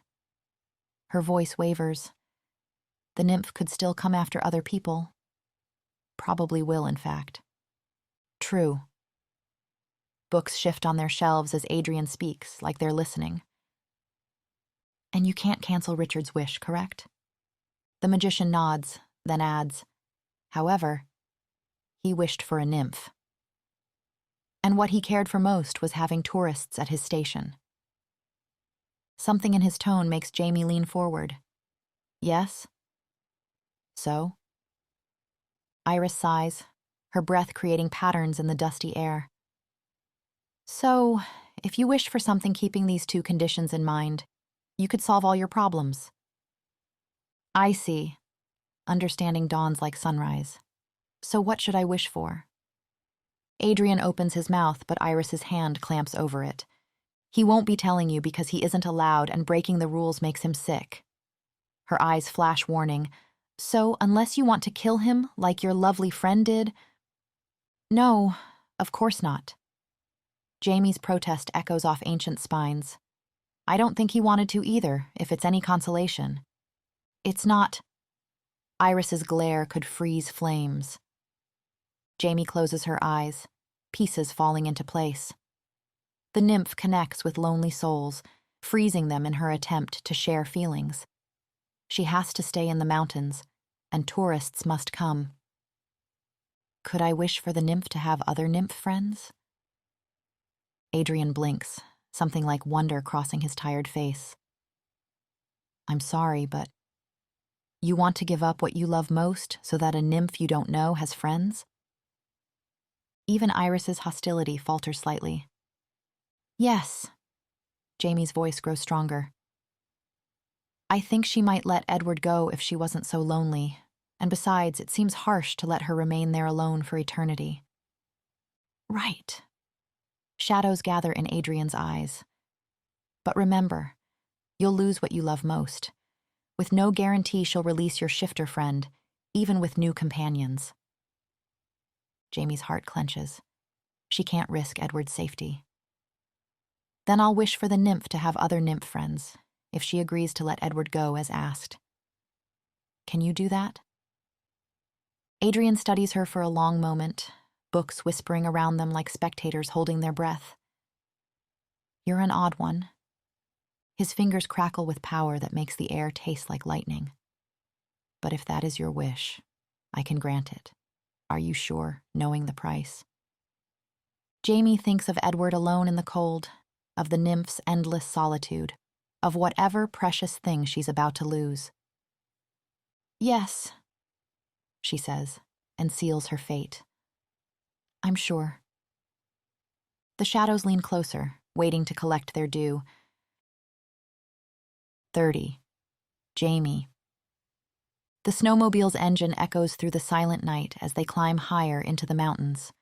Her voice wavers. The nymph could still come after other people. Probably will, in fact. True. Books shift on their shelves as Adrian speaks, like they're listening. And you can't cancel Richard's wish, correct? The magician nods, then adds, however, he wished for a nymph. And what he cared for most was having tourists at his station. Something in his tone makes Jaimie lean forward. Yes? So? Iris sighs, her breath creating patterns in the dusty air. So, if you wish for something keeping these two conditions in mind, you could solve all your problems. I see. Understanding dawns like sunrise. So what should I wish for? Adrian opens his mouth, but Iris's hand clamps over it. He won't be telling you because he isn't allowed, and breaking the rules makes him sick. Her eyes flash warning. So, unless you want to kill him, like your lovely friend did? No, of course not. Jaimie's protest echoes off ancient spines. I don't think he wanted to either, if it's any consolation. It's not. Iris's glare could freeze flames. Jaimie closes her eyes, pieces falling into place. The nymph connects with lonely souls, freezing them in her attempt to share feelings. She has to stay in the mountains, and tourists must come. Could I wish for the nymph to have other nymph friends? Adrian blinks, something like wonder crossing his tired face. I'm sorry, but you want to give up what you love most so that a nymph you don't know has friends? Even Iris's hostility falters slightly. Yes. Jaimie's voice grows stronger. I think she might let Edward go if she wasn't so lonely, and besides, it seems harsh to let her remain there alone for eternity. Right. Shadows gather in Adrian's eyes. But remember, you'll lose what you love most. With no guarantee she'll release your shifter friend, even with new companions. Jaimie's heart clenches. She can't risk Edward's safety. Then I'll wish for the nymph to have other nymph friends, if she agrees to let Edward go as asked. Can you do that? Adrian studies her for a long moment, books whispering around them like spectators holding their breath. You're an odd one. His fingers crackle with power that makes the air taste like lightning. But if that is your wish, I can grant it. Are you sure, knowing the price? Jaimie thinks of Edward alone in the cold, of the nymph's endless solitude, of whatever precious thing she's about to lose. Yes, she says, and seals her fate. I'm sure. The shadows lean closer, waiting to collect their due. 30. Jaimie. The snowmobile's engine echoes through the silent night as they climb higher into the mountains.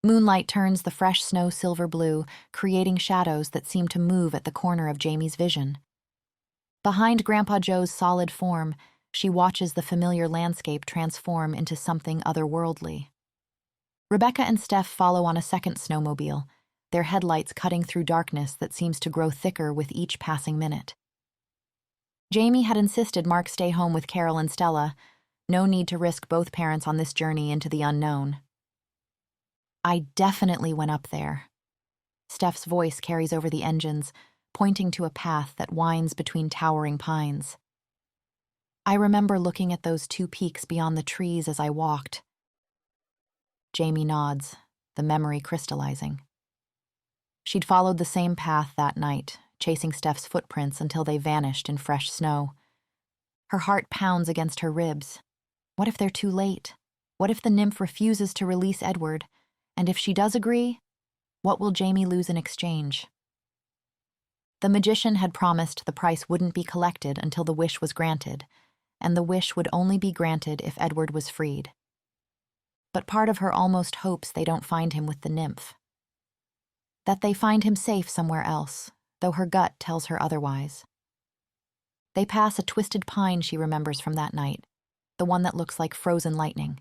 Moonlight turns the fresh snow silver blue, creating shadows that seem to move at the corner of Jaimie's vision. Behind Grandpa Joe's solid form, she watches the familiar landscape transform into something otherworldly. Rebecca and Steph follow on a second snowmobile, their headlights cutting through darkness that seems to grow thicker with each passing minute. Jaimie had insisted Mark stay home with Carol and Stella. No need to risk both parents on this journey into the unknown. I definitely went up there. Steph's voice carries over the engines, pointing to a path that winds between towering pines. I remember looking at those two peaks beyond the trees as I walked. Jaimie nods, the memory crystallizing. She'd followed the same path that night, chasing Steph's footprints until they vanished in fresh snow. Her heart pounds against her ribs. What if they're too late? What if the nymph refuses to release Edward? And if she does agree, what will Jaimie lose in exchange? The magician had promised the price wouldn't be collected until the wish was granted, and the wish would only be granted if Edward was freed. But part of her almost hopes they don't find him with the nymph. That they find him safe somewhere else, though her gut tells her otherwise. They pass a twisted pine she remembers from that night, the one that looks like frozen lightning.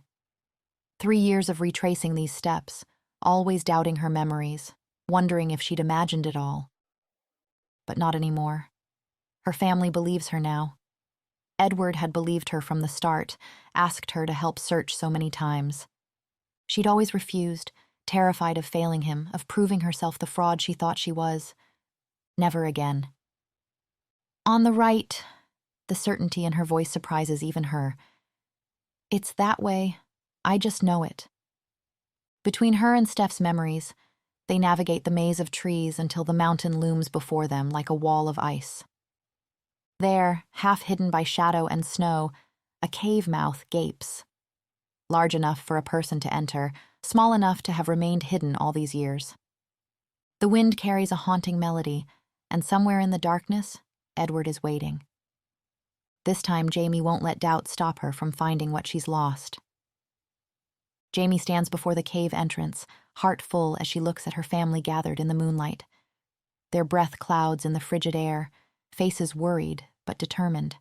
3 years of retracing these steps, always doubting her memories, wondering if she'd imagined it all. But not anymore. Her family believes her now. Edward had believed her from the start, asked her to help search so many times. She'd always refused, terrified of failing him, of proving herself the fraud she thought she was. Never again. On the right, the certainty in her voice surprises even her. It's that way. I just know it. Between her and Steph's memories, they navigate the maze of trees until the mountain looms before them like a wall of ice. There, half hidden by shadow and snow, a cave mouth gapes. Large enough for a person to enter, small enough to have remained hidden all these years. The wind carries a haunting melody, and somewhere in the darkness, Edward is waiting. This time, Jaimie won't let doubt stop her from finding what she's lost. Jaimie stands before the cave entrance, heart full as she looks at her family gathered in the moonlight. Their breath clouds in the frigid air, faces worried but determined.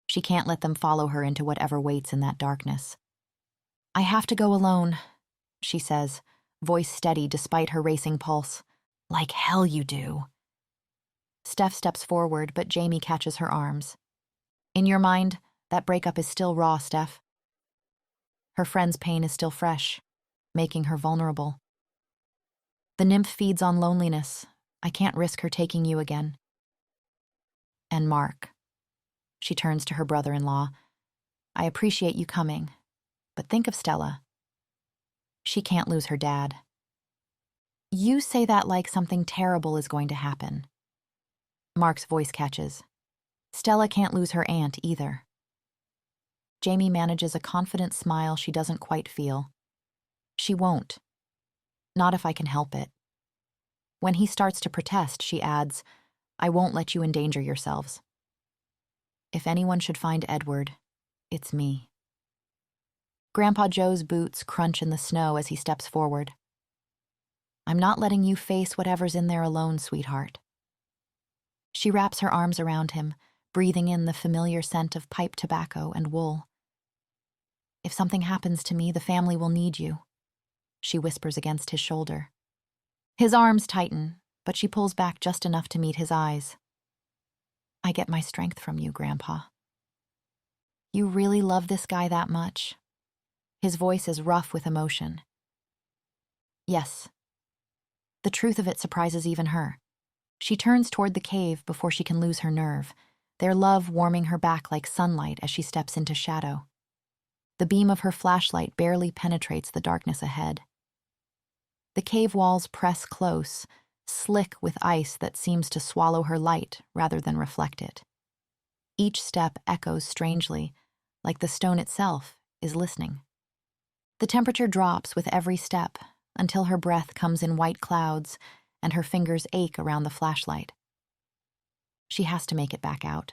She can't let them follow her into whatever waits in that darkness. I have to go alone, she says, voice steady despite her racing pulse. Like hell you do. Steph steps forward, but Jaimie catches her arms. In your mind, that breakup is still raw, Steph. Her friend's pain is still fresh, making her vulnerable. The nymph feeds on loneliness. I can't risk her taking you again. And Mark. She turns to her brother-in-law. I appreciate you coming, but think of Stella. She can't lose her dad. You say that like something terrible is going to happen. Mark's voice catches. Stella can't lose her aunt either. Jaimie manages a confident smile she doesn't quite feel. She won't. Not if I can help it. When he starts to protest, she adds, I won't let you endanger yourselves. If anyone should find Edward, it's me. Grandpa Joe's boots crunch in the snow as he steps forward. I'm not letting you face whatever's in there alone, sweetheart. She wraps her arms around him, breathing in the familiar scent of pipe tobacco and wool. If something happens to me, the family will need you, she whispers against his shoulder. His arms tighten, but she pulls back just enough to meet his eyes. I get my strength from you, Grandpa. You really love this guy that much? His voice is rough with emotion. Yes. The truth of it surprises even her. She turns toward the cave before she can lose her nerve, their love warming her back like sunlight as she steps into shadow. The beam of her flashlight barely penetrates the darkness ahead. The cave walls press close, slick with ice that seems to swallow her light rather than reflect it. Each step echoes strangely, like the stone itself is listening. The temperature drops with every step until her breath comes in white clouds and her fingers ache around the flashlight. She has to make it back out,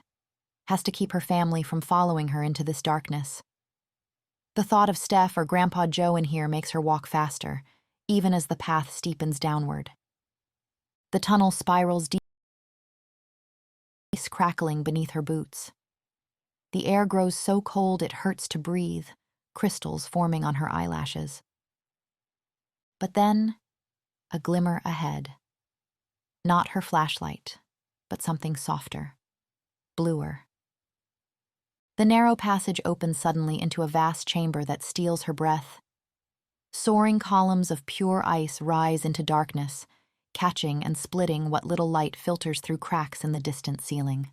has to keep her family from following her into this darkness. The thought of Steph or Grandpa Joe in here makes her walk faster, even as the path steepens downward. The tunnel spirals deep, ice crackling beneath her boots. The air grows so cold it hurts to breathe, crystals forming on her eyelashes. But then, a glimmer ahead. Not her flashlight, but something softer, bluer. The narrow passage opens suddenly into a vast chamber that steals her breath. Soaring columns of pure ice rise into darkness, catching and splitting what little light filters through cracks in the distant ceiling.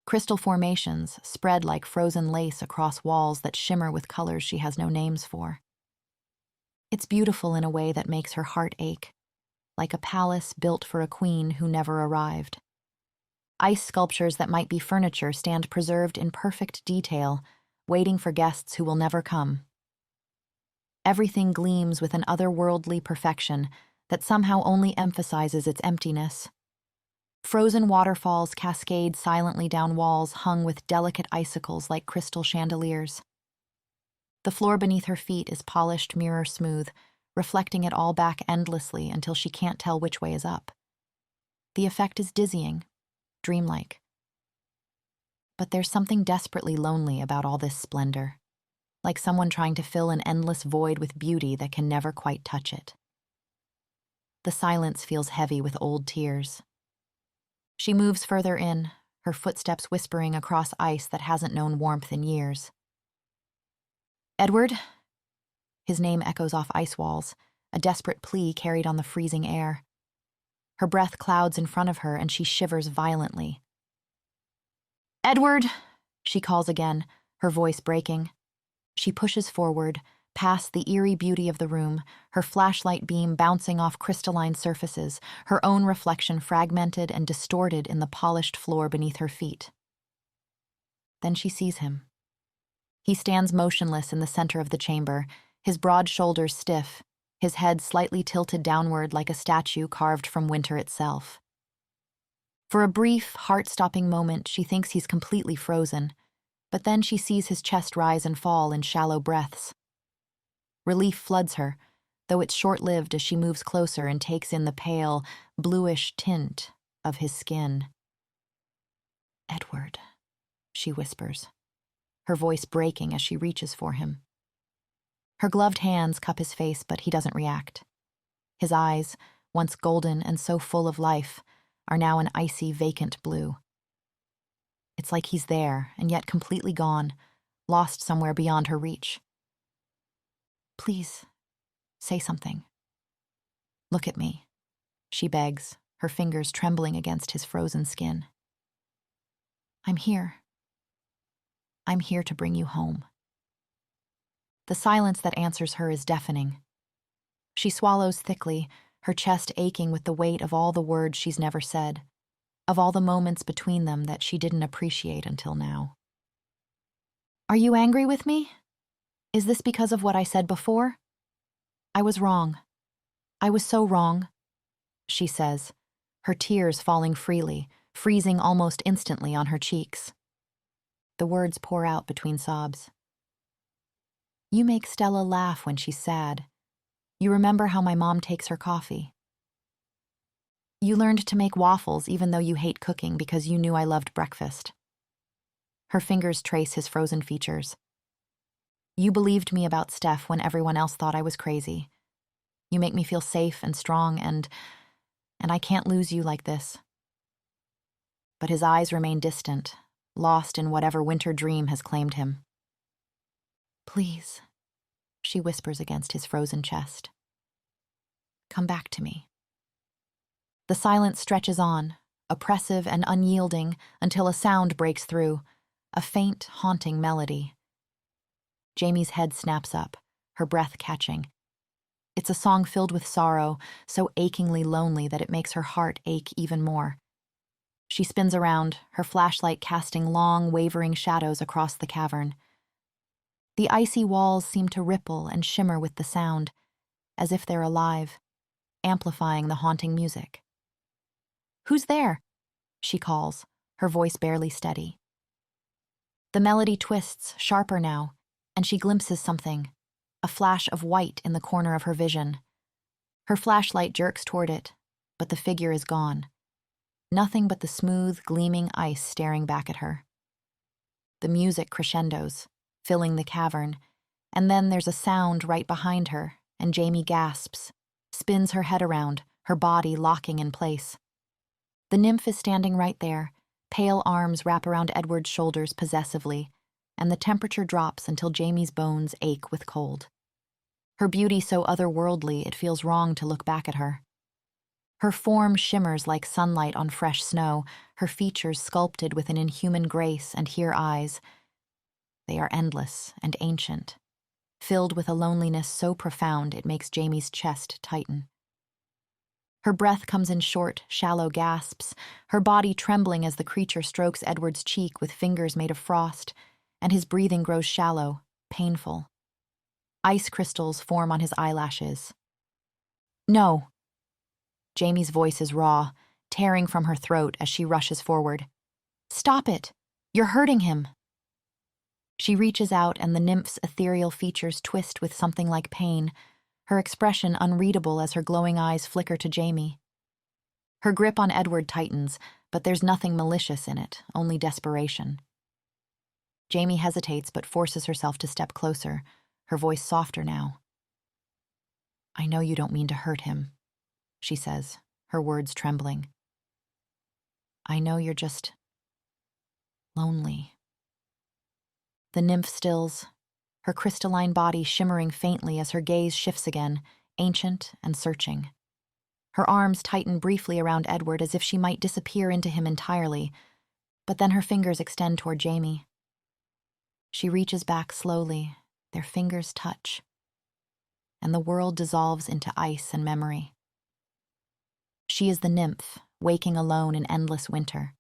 Crystal formations spread like frozen lace across walls that shimmer with colors she has no names for. It's beautiful in a way that makes her heart ache, like a palace built for a queen who never arrived. Ice sculptures that might be furniture stand preserved in perfect detail, waiting for guests who will never come. Everything gleams with an otherworldly perfection that somehow only emphasizes its emptiness. Frozen waterfalls cascade silently down walls hung with delicate icicles like crystal chandeliers. The floor beneath her feet is polished mirror smooth, reflecting it all back endlessly until she can't tell which way is up. The effect is dizzying, dreamlike. But there's something desperately lonely about all this splendor, like someone trying to fill an endless void with beauty that can never quite touch it. The silence feels heavy with old tears. She moves further in, her footsteps whispering across ice that hasn't known warmth in years. Edward? His name echoes off ice walls, a desperate plea carried on the freezing air. Her breath clouds in front of her and she shivers violently. Edward, she calls again, her voice breaking. She pushes forward, past the eerie beauty of the room, her flashlight beam bouncing off crystalline surfaces, her own reflection fragmented and distorted in the polished floor beneath her feet. Then she sees him. He stands motionless in the center of the chamber, his broad shoulders stiff, his head slightly tilted downward like a statue carved from winter itself. For a brief, heart-stopping moment, she thinks he's completely frozen, but then she sees his chest rise and fall in shallow breaths. Relief floods her, though it's short-lived as she moves closer and takes in the pale, bluish tint of his skin. Edward, she whispers, her voice breaking as she reaches for him. Her gloved hands cup his face, but he doesn't react. His eyes, once golden and so full of life, are now an icy, vacant blue. It's like he's there, and yet completely gone, lost somewhere beyond her reach. Please, say something. Look at me, she begs, her fingers trembling against his frozen skin. I'm here. I'm here to bring you home. The silence that answers her is deafening. She swallows thickly, her chest aching with the weight of all the words she's never said, of all the moments between them that she didn't appreciate until now. Are you angry with me? Is this because of what I said before? I was wrong. I was so wrong, she says, her tears falling freely, freezing almost instantly on her cheeks. The words pour out between sobs. You make Stella laugh when she's sad. You remember how my mom takes her coffee. You learned to make waffles even though you hate cooking because you knew I loved breakfast. Her fingers trace his frozen features. You believed me about Steph when everyone else thought I was crazy. You make me feel safe and strong and I can't lose you like this. But his eyes remain distant, lost in whatever winter dream has claimed him. Please, she whispers against his frozen chest. Come back to me. The silence stretches on, oppressive and unyielding, until a sound breaks through, a faint, haunting melody. Jaimie's head snaps up, her breath catching. It's a song filled with sorrow, so achingly lonely that it makes her heart ache even more. She spins around, her flashlight casting long, wavering shadows across the cavern. The icy walls seem to ripple and shimmer with the sound, as if they're alive, amplifying the haunting music. Who's there? She calls, her voice barely steady. The melody twists, sharper now, and she glimpses something, a flash of white in the corner of her vision. Her flashlight jerks toward it, but the figure is gone. Nothing but the smooth, gleaming ice staring back at her. The music crescendos, filling the cavern, and then there's a sound right behind her, and Jaimie gasps, spins her head around, her body locking in place. The nymph is standing right there, pale arms wrap around Edward's shoulders possessively, and the temperature drops until Jaimie's bones ache with cold. Her beauty so otherworldly it feels wrong to look back at her. Her form shimmers like sunlight on fresh snow, her features sculpted with an inhuman grace and here eyes. They are endless and ancient, filled with a loneliness so profound it makes Jaimie's chest tighten. Her breath comes in short, shallow gasps, her body trembling as the creature strokes Edward's cheek with fingers made of frost, and his breathing grows shallow, painful. Ice crystals form on his eyelashes. No. Jaimie's voice is raw, tearing from her throat as she rushes forward. Stop it! You're hurting him! She reaches out and the nymph's ethereal features twist with something like pain, her expression unreadable as her glowing eyes flicker to Jaimie. Her grip on Edward tightens, but there's nothing malicious in it, only desperation. Jaimie hesitates but forces herself to step closer, her voice softer now. I know you don't mean to hurt him, she says, her words trembling. I know you're just lonely. The nymph stills, her crystalline body shimmering faintly as her gaze shifts again, ancient and searching. Her arms tighten briefly around Edward as if she might disappear into him entirely, but then her fingers extend toward Jaimie. She reaches back slowly, their fingers touch, and the world dissolves into ice and memory. She is the nymph, waking alone in endless winter.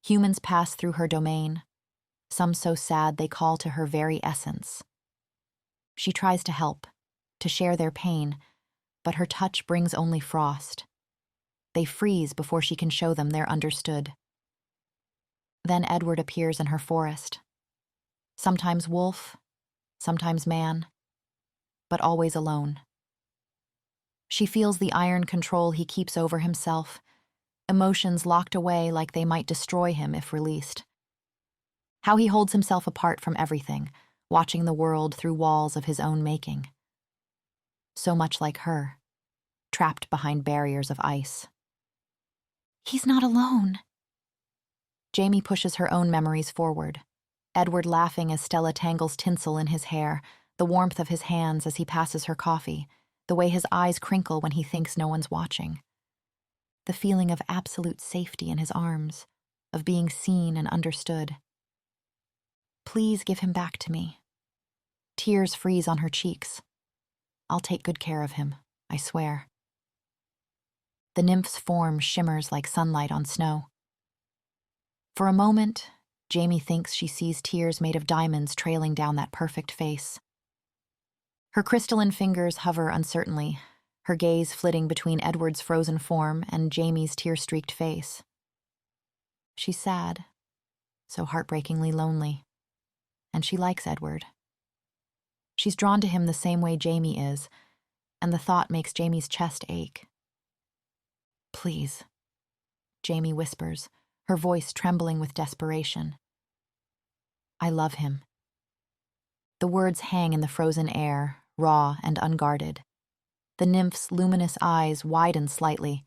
Humans pass through her domain, some so sad they call to her very essence. She tries to help, to share their pain, but her touch brings only frost. They freeze before she can show them they're understood. Then Edward appears in her forest. Sometimes wolf, sometimes man, but always alone. She feels the iron control he keeps over himself, emotions locked away like they might destroy him if released. How he holds himself apart from everything, watching the world through walls of his own making. So much like her, trapped behind barriers of ice. He's not alone. Jaimie pushes her own memories forward, Edward laughing as Stella tangles tinsel in his hair, the warmth of his hands as he passes her coffee, the way his eyes crinkle when he thinks no one's watching. The feeling of absolute safety in his arms, of being seen and understood. Please give him back to me. Tears freeze on her cheeks. I'll take good care of him, I swear. The nymph's form shimmers like sunlight on snow. For a moment, Jaimie thinks she sees tears made of diamonds trailing down that perfect face. Her crystalline fingers hover uncertainly, her gaze flitting between Edward's frozen form and Jaimie's tear-streaked face. She's sad, so heartbreakingly lonely, and she likes Edward. She's drawn to him the same way Jaimie is, and the thought makes Jaimie's chest ache. Please, Jaimie whispers, her voice trembling with desperation. I love him. The words hang in the frozen air, raw and unguarded. The nymph's luminous eyes widen slightly,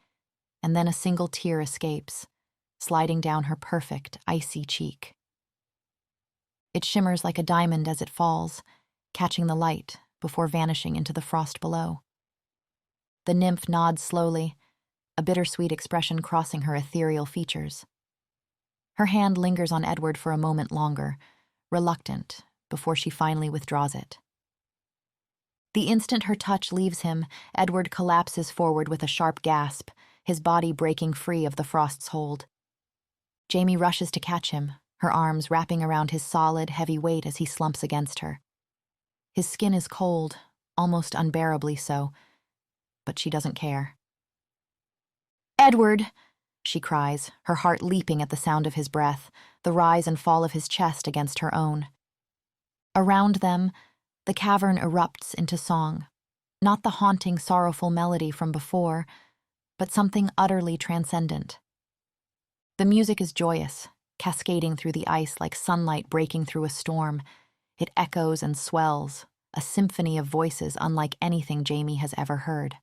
and then a single tear escapes, sliding down her perfect, icy cheek. It shimmers like a diamond as it falls, catching the light before vanishing into the frost below. The nymph nods slowly, a bittersweet expression crossing her ethereal features. Her hand lingers on Edward for a moment longer, reluctant, before she finally withdraws it. The instant her touch leaves him, Edward collapses forward with a sharp gasp, his body breaking free of the frost's hold. Jaimie rushes to catch him, her arms wrapping around his solid, heavy weight as he slumps against her. His skin is cold, almost unbearably so, but she doesn't care. Edward! She cries, her heart leaping at the sound of his breath, the rise and fall of his chest against her own. Around them, the cavern erupts into song, not the haunting, sorrowful melody from before, but something utterly transcendent. The music is joyous, cascading through the ice like sunlight breaking through a storm. It echoes and swells, a symphony of voices unlike anything Jaimie has ever heard.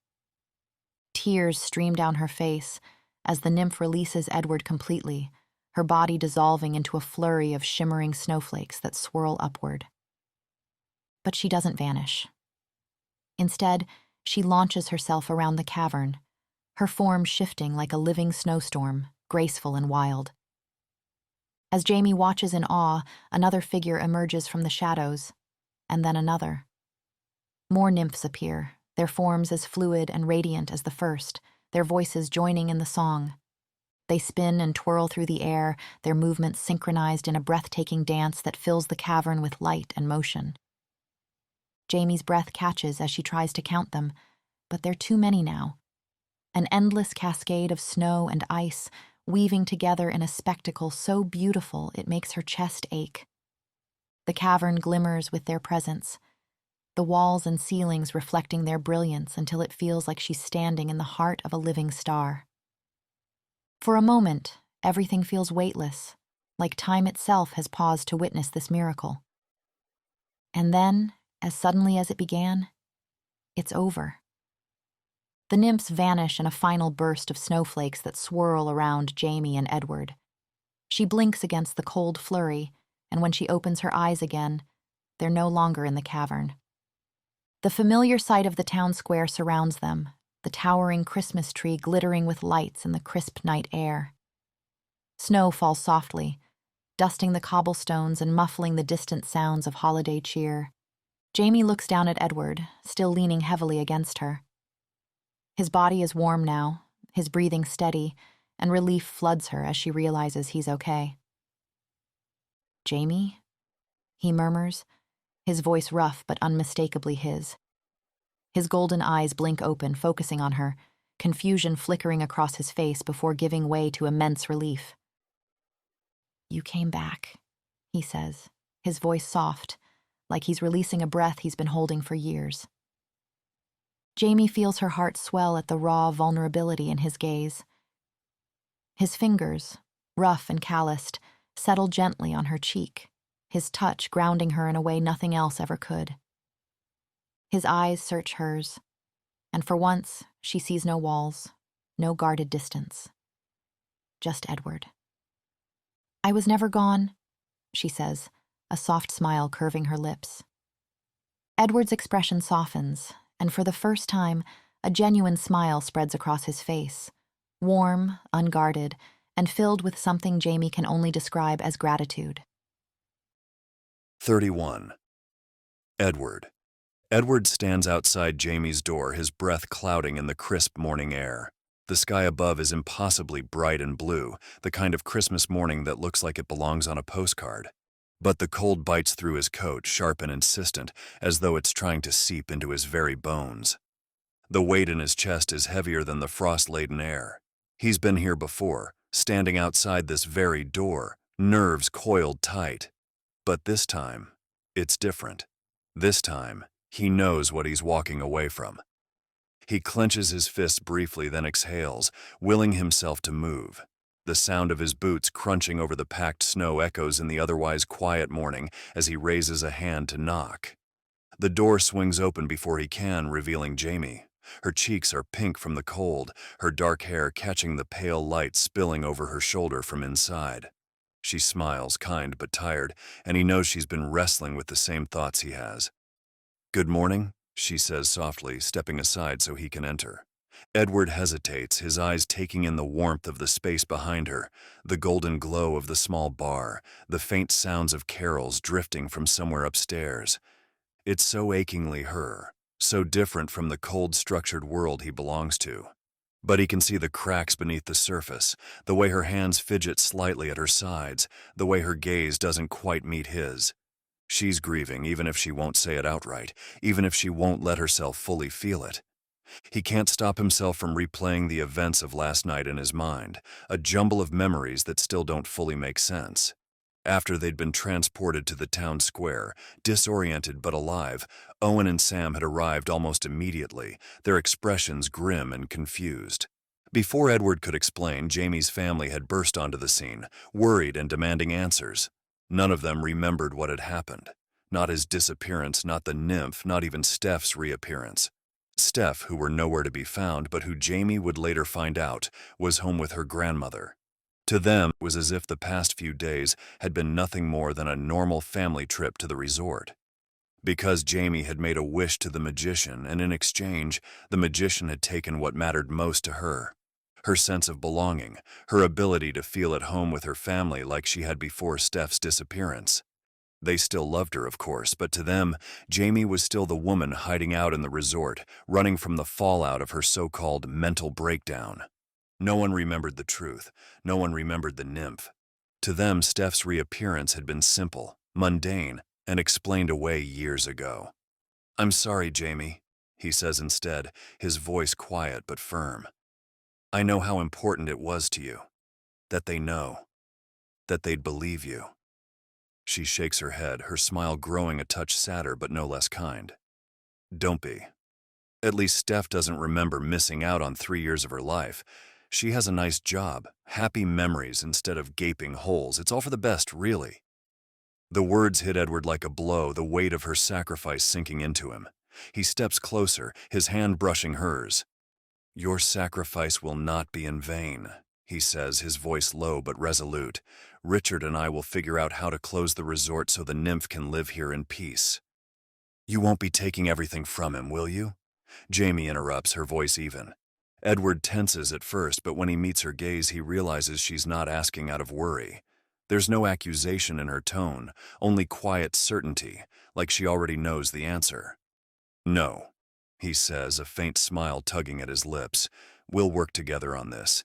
Tears stream down her face as the nymph releases Edward completely, her body dissolving into a flurry of shimmering snowflakes that swirl upward. But she doesn't vanish. Instead, she launches herself around the cavern, her form shifting like a living snowstorm, graceful and wild. As Jaimie watches in awe, another figure emerges from the shadows, and then another. More nymphs appear, their forms as fluid and radiant as the first, their voices joining in the song. They spin and twirl through the air, their movements synchronized in a breathtaking dance that fills the cavern with light and motion. Jaimie's breath catches as she tries to count them, but they're too many now. An endless cascade of snow and ice, weaving together in a spectacle so beautiful it makes her chest ache. The cavern glimmers with their presence, the walls and ceilings reflecting their brilliance until it feels like she's standing in the heart of a living star. For a moment, everything feels weightless, like time itself has paused to witness this miracle. And then, as suddenly as it began, it's over. The nymphs vanish in a final burst of snowflakes that swirl around Jaimie and Edward. She blinks against the cold flurry, and when she opens her eyes again, they're no longer in the cavern. The familiar sight of the town square surrounds them, the towering Christmas tree glittering with lights in the crisp night air. Snow falls softly, dusting the cobblestones and muffling the distant sounds of holiday cheer. Jaimie looks down at Edward, still leaning heavily against her. His body is warm now, his breathing steady, and relief floods her as she realizes he's okay. "Jaimie?" he murmurs, his voice rough but unmistakably his. His golden eyes blink open, focusing on her, confusion flickering across his face before giving way to immense relief. "You came back," he says, his voice soft, like he's releasing a breath he's been holding for years. Jaimie feels her heart swell at the raw vulnerability in his gaze. His fingers, rough and calloused, settle gently on her cheek, his touch grounding her in a way nothing else ever could. His eyes search hers, and for once she sees no walls, no guarded distance. Just Edward. "I was never gone," she says, a soft smile curving her lips. Edward's expression softens, and for the first time, a genuine smile spreads across his face, warm, unguarded, and filled with something Jaimie can only describe as gratitude. 31. Edward. Edward stands outside Jaimie's door, his breath clouding in the crisp morning air. The sky above is impossibly bright and blue, the kind of Christmas morning that looks like it belongs on a postcard. But the cold bites through his coat, sharp and insistent, as though it's trying to seep into his very bones. The weight in his chest is heavier than the frost-laden air. He's been here before, standing outside this very door, nerves coiled tight. But this time, it's different. This time, he knows what he's walking away from. He clenches his fists briefly, then exhales, willing himself to move. The sound of his boots crunching over the packed snow echoes in the otherwise quiet morning as he raises a hand to knock. The door swings open before he can, revealing Jaimie. Her cheeks are pink from the cold, her dark hair catching the pale light spilling over her shoulder from inside. She smiles, kind but tired, and he knows she's been wrestling with the same thoughts he has. "Good morning," she says softly, stepping aside so he can enter. Edward hesitates, his eyes taking in the warmth of the space behind her, the golden glow of the small bar, the faint sounds of carols drifting from somewhere upstairs. It's so achingly her, so different from the cold, structured world he belongs to. But he can see the cracks beneath the surface, the way her hands fidget slightly at her sides, the way her gaze doesn't quite meet his. She's grieving, even if she won't say it outright, even if she won't let herself fully feel it. He can't stop himself from replaying the events of last night in his mind, a jumble of memories that still don't fully make sense. After they'd been transported to the town square, disoriented but alive, Owen and Sam had arrived almost immediately, their expressions grim and confused. Before Edward could explain, Jaimie's family had burst onto the scene, worried and demanding answers. None of them remembered what had happened. Not his disappearance, not the nymph, not even Steph's reappearance. Steph, who were nowhere to be found, but who Jaimie would later find out, was home with her grandmother. To them, it was as if the past few days had been nothing more than a normal family trip to the resort. Because Jaimie had made a wish to the magician, and in exchange, the magician had taken what mattered most to her. Her sense of belonging, her ability to feel at home with her family like she had before Steph's disappearance. They still loved her, of course, but to them, Jaimie was still the woman hiding out in the resort, running from the fallout of her so-called mental breakdown. No one remembered the truth. No one remembered the nymph. To them, Steph's reappearance had been simple, mundane, and explained away years ago. I'm sorry, Jaimie, he says instead, his voice quiet but firm. I know how important it was to you. That they know. That they'd believe you. She shakes her head, her smile growing a touch sadder but no less kind. Don't be. At least Steph doesn't remember missing out on 3 years of her life. She has a nice job, happy memories instead of gaping holes. It's all for the best, really. The words hit Edward like a blow, the weight of her sacrifice sinking into him. He steps closer, his hand brushing hers. Your sacrifice will not be in vain, he says, his voice low but resolute. Richard and I will figure out how to close the resort so the nymph can live here in peace. You won't be taking everything from him, will you? Jaimie interrupts, her voice even. Edward tenses at first, but when he meets her gaze, he realizes she's not asking out of worry. There's no accusation in her tone, only quiet certainty, like she already knows the answer. No, he says, a faint smile tugging at his lips. We'll work together on this,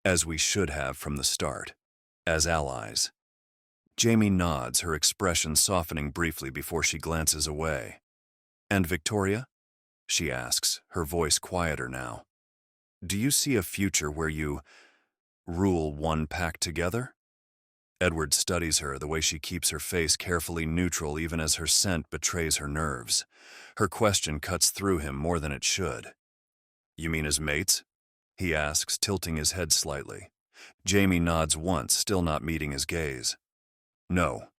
as we should have from the start, as allies. Jaimie nods, her expression softening briefly before she glances away. And Victoria? She asks, her voice quieter now. Do you see a future where you rule one pack together? Edward studies her, the way she keeps her face carefully neutral even as her scent betrays her nerves. Her question cuts through him more than it should. You mean as mates? He asks, tilting his head slightly. Jaimie nods once, still not meeting his gaze. No,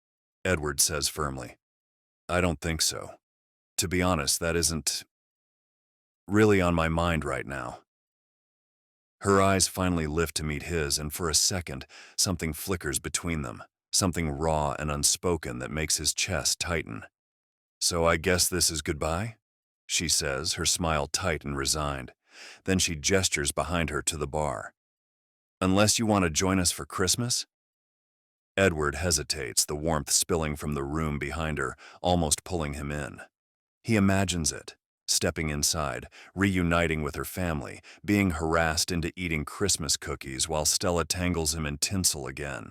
Edward says firmly. I don't think so. To be honest, that isn't really on my mind right now. Her eyes finally lift to meet his, and for a second, something flickers between them, something raw and unspoken that makes his chest tighten. So I guess this is goodbye? She says, her smile tight and resigned. Then she gestures behind her to the bar. Unless you want to join us for Christmas? Edward hesitates, the warmth spilling from the room behind her, almost pulling him in. He imagines it. Stepping inside, reuniting with her family, being harassed into eating Christmas cookies while Stella tangles him in tinsel again.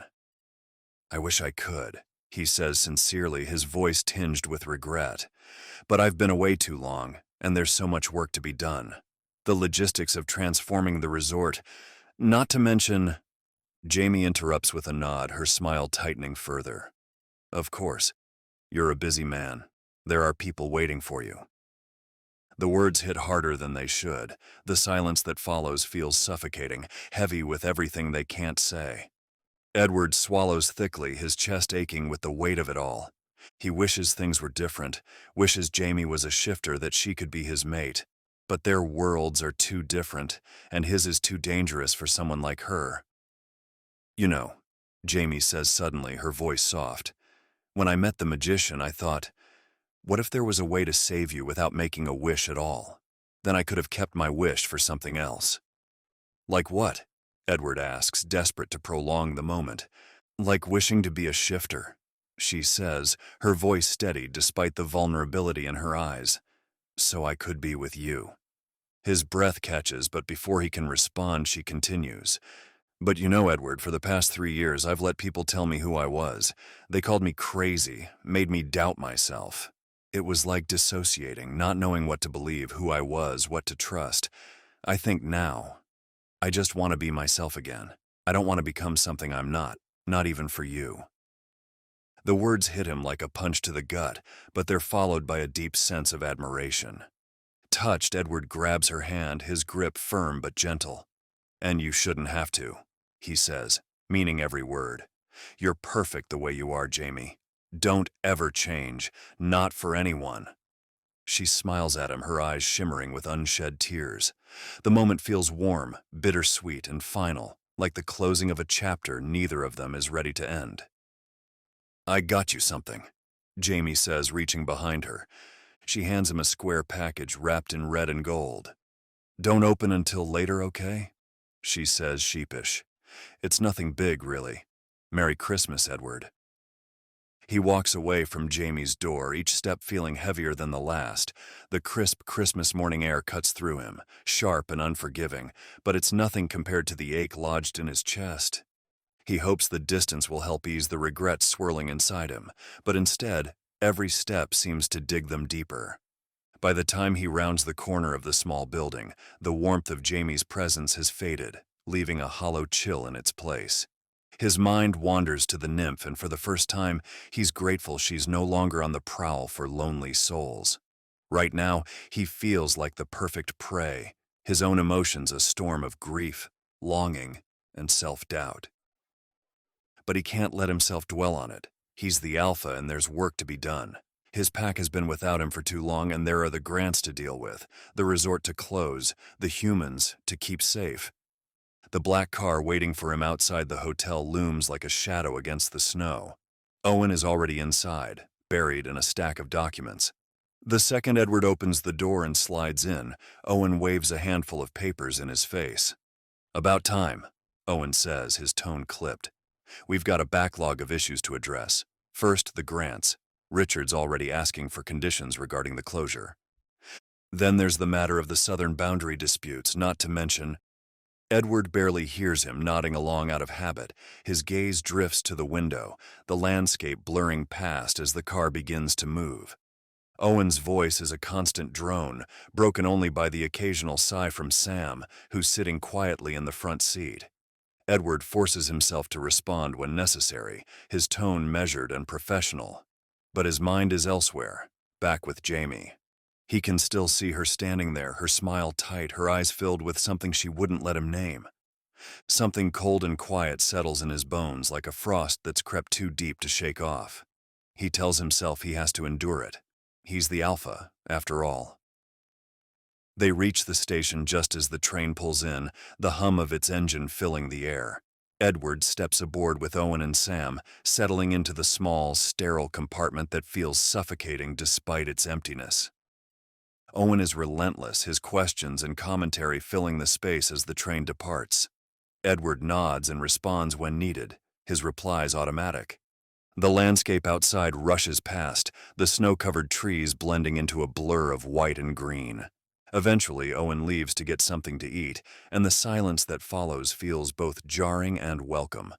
I wish I could, he says sincerely, his voice tinged with regret. But I've been away too long, and there's so much work to be done. The logistics of transforming the resort, not to mention... Jaimie interrupts with a nod, her smile tightening further. Of course, you're a busy man. There are people waiting for you. The words hit harder than they should. The silence that follows feels suffocating, heavy with everything they can't say. Edward swallows thickly, his chest aching with the weight of it all. He wishes things were different, wishes Jaimie was a shifter, that she could be his mate. But their worlds are too different, and his is too dangerous for someone like her. You know, Jaimie says suddenly, her voice soft. When I met the magician, I thought, what if there was a way to save you without making a wish at all? Then I could have kept my wish for something else. Like what? Edward asks, desperate to prolong the moment. Like wishing to be a shifter, she says, her voice steady despite the vulnerability in her eyes. So I could be with you. His breath catches, but before he can respond, she continues. But you know, Edward, for the past 3 years, I've let people tell me who I was. They called me crazy, made me doubt myself. It was like dissociating, not knowing what to believe, who I was, what to trust. I think now, I just want to be myself again. I don't want to become something I'm not even for you. The words hit him like a punch to the gut, but they're followed by a deep sense of admiration. Touched, Edward grabs her hand, his grip firm but gentle. And you shouldn't have to, he says, meaning every word. You're perfect the way you are, Jaimie. Don't ever change, not for anyone. She smiles at him, her eyes shimmering with unshed tears. The moment feels warm, bittersweet, and final, like the closing of a chapter neither of them is ready to end. I got you something, Jaimie says, reaching behind her. She hands him a square package wrapped in red and gold. Don't open until later, okay? She says, sheepish. It's nothing big, really. Merry Christmas, Edward. He walks away from Jaimie's door, each step feeling heavier than the last. The crisp Christmas morning air cuts through him, sharp and unforgiving, but it's nothing compared to the ache lodged in his chest. He hopes the distance will help ease the regrets swirling inside him, but instead, every step seems to dig them deeper. By the time he rounds the corner of the small building, the warmth of Jaimie's presence has faded, leaving a hollow chill in its place. His mind wanders to the nymph, and for the first time, he's grateful she's no longer on the prowl for lonely souls. Right now, he feels like the perfect prey, his own emotions a storm of grief, longing, and self-doubt. But he can't let himself dwell on it. He's the alpha, and there's work to be done. His pack has been without him for too long, and there are the grants to deal with, the resort to close, the humans to keep safe. The black car waiting for him outside the hotel looms like a shadow against the snow. Owen is already inside, buried in a stack of documents. The second Edward opens the door and slides in, Owen waves a handful of papers in his face. "About time," Owen says, his tone clipped. "We've got a backlog of issues to address. First, the grants. Richard's already asking for conditions regarding the closure. Then there's the matter of the southern boundary disputes, not to mention—" Edward barely hears him, nodding along out of habit. His gaze drifts to the window, the landscape blurring past as the car begins to move. Owen's voice is a constant drone, broken only by the occasional sigh from Sam, who's sitting quietly in the front seat. Edward forces himself to respond when necessary, his tone measured and professional. But his mind is elsewhere, back with Jaimie. He can still see her standing there, her smile tight, her eyes filled with something she wouldn't let him name. Something cold and quiet settles in his bones like a frost that's crept too deep to shake off. He tells himself he has to endure it. He's the alpha, after all. They reach the station just as the train pulls in, the hum of its engine filling the air. Edward steps aboard with Owen and Sam, settling into the small, sterile compartment that feels suffocating despite its emptiness. Owen is relentless, his questions and commentary filling the space as the train departs. Edward nods and responds when needed, his replies automatic. The landscape outside rushes past, the snow-covered trees blending into a blur of white and green. Eventually, Owen leaves to get something to eat, and the silence that follows feels both jarring and welcome.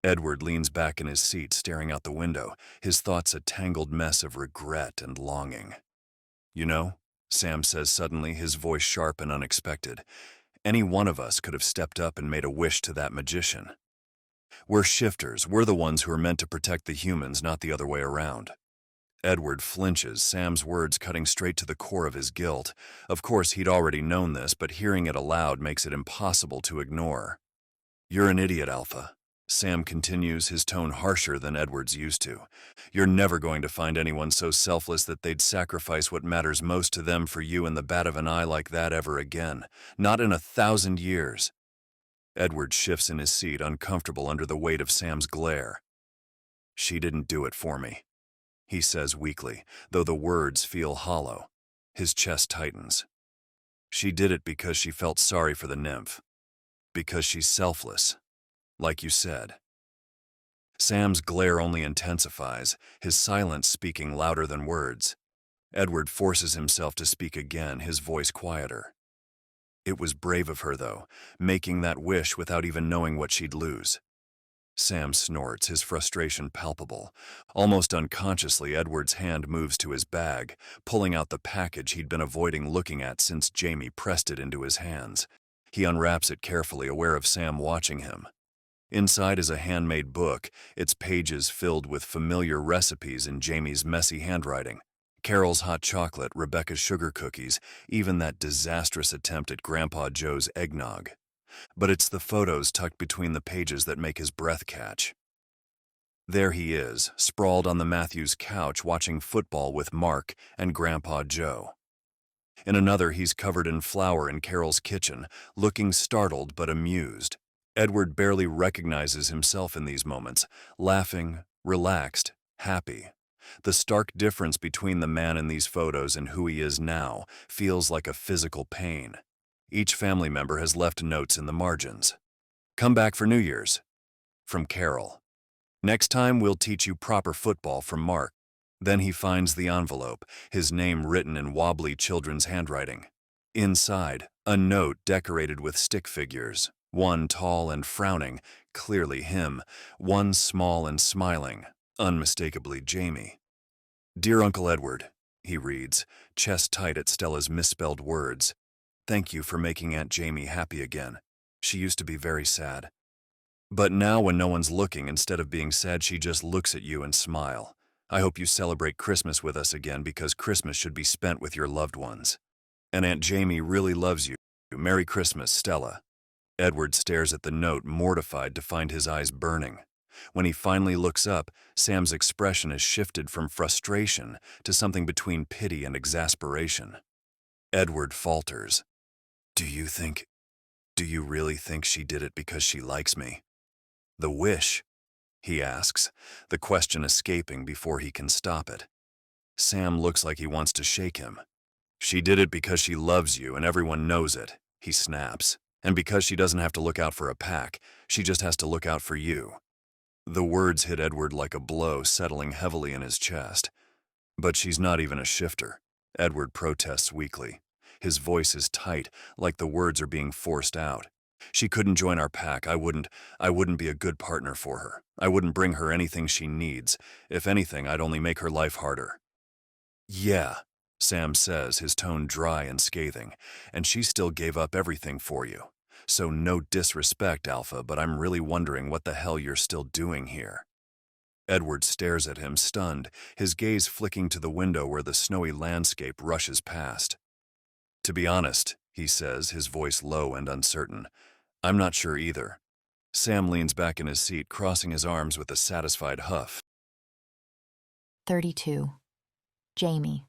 Edward leans back in his seat, staring out the window, his thoughts a tangled mess of regret and longing. "You know," Sam says suddenly, his voice sharp and unexpected, "any one of us could have stepped up and made a wish to that magician. We're shifters, we're the ones who are meant to protect the humans, not the other way around." Edward flinches, Sam's words cutting straight to the core of his guilt. Of course, he'd already known this, but hearing it aloud makes it impossible to ignore. "You're an idiot, Alpha," Sam continues, his tone harsher than Edward's used to. "You're never going to find anyone so selfless that they'd sacrifice what matters most to them for you in the bat of an eye like that ever again. Not in 1,000 years. Edward shifts in his seat, uncomfortable under the weight of Sam's glare. "She didn't do it for me," he says weakly, though the words feel hollow. His chest tightens. "She did it because she felt sorry for the nymph. Because she's selfless, like you said." Sam's glare only intensifies, his silence speaking louder than words. Edward forces himself to speak again, his voice quieter. "It was brave of her, though, making that wish without even knowing what she'd lose." Sam snorts, his frustration palpable. Almost unconsciously, Edward's hand moves to his bag, pulling out the package he'd been avoiding looking at since Jaimie pressed it into his hands. He unwraps it carefully, aware of Sam watching him. Inside is a handmade book, its pages filled with familiar recipes in Jaimie's messy handwriting. Carol's hot chocolate, Rebecca's sugar cookies, even that disastrous attempt at Grandpa Joe's eggnog. But it's the photos tucked between the pages that make his breath catch. There he is, sprawled on the Matthews couch watching football with Mark and Grandpa Joe. In another, he's covered in flour in Carol's kitchen, looking startled but amused. Edward barely recognizes himself in these moments, laughing, relaxed, happy. The stark difference between the man in these photos and who he is now feels like a physical pain. Each family member has left notes in the margins. "Come back for New Year's," from Carol. "Next time we'll teach you proper football," from Mark. Then he finds the envelope, his name written in wobbly children's handwriting. Inside, a note decorated with stick figures, one tall and frowning, clearly him, one small and smiling, unmistakably Jaimie. "Dear Uncle Edward, he reads, chest tight at Stella's misspelled words. Thank you for making Aunt Jaimie happy again. She used to be very sad. But now when no one's looking, instead of being sad, she just looks at you and smile. I hope you celebrate Christmas with us again because Christmas should be spent with your loved ones. And Aunt Jaimie really loves you. Merry Christmas, Stella. Edward stares at the note, mortified to find his eyes burning. When he finally looks up, Sam's expression has shifted from frustration to something between pity and exasperation. Edward falters. Do you really think she did it because she likes me? The wish, he asks, the question escaping before he can stop it. Sam looks like he wants to shake him. She did it because she loves you and everyone knows it, he snaps. And because she doesn't have to look out for a pack, she just has to look out for you. The words hit Edward like a blow, settling heavily in his chest. But she's not even a shifter, Edward protests weakly. His voice is tight, like the words are being forced out. She couldn't join our pack. I wouldn't be a good partner for her. I wouldn't bring her anything she needs. If anything, I'd only make her life harder. Yeah, Sam says, his tone dry and scathing, and she still gave up everything for you. So no disrespect, Alpha, but I'm really wondering what the hell you're still doing here. Edward stares at him, stunned, his gaze flicking to the window where the snowy landscape rushes past. To be honest, he says, his voice low and uncertain, I'm not sure either. Sam leans back in his seat, crossing his arms with a satisfied huff. 32. Jaimie.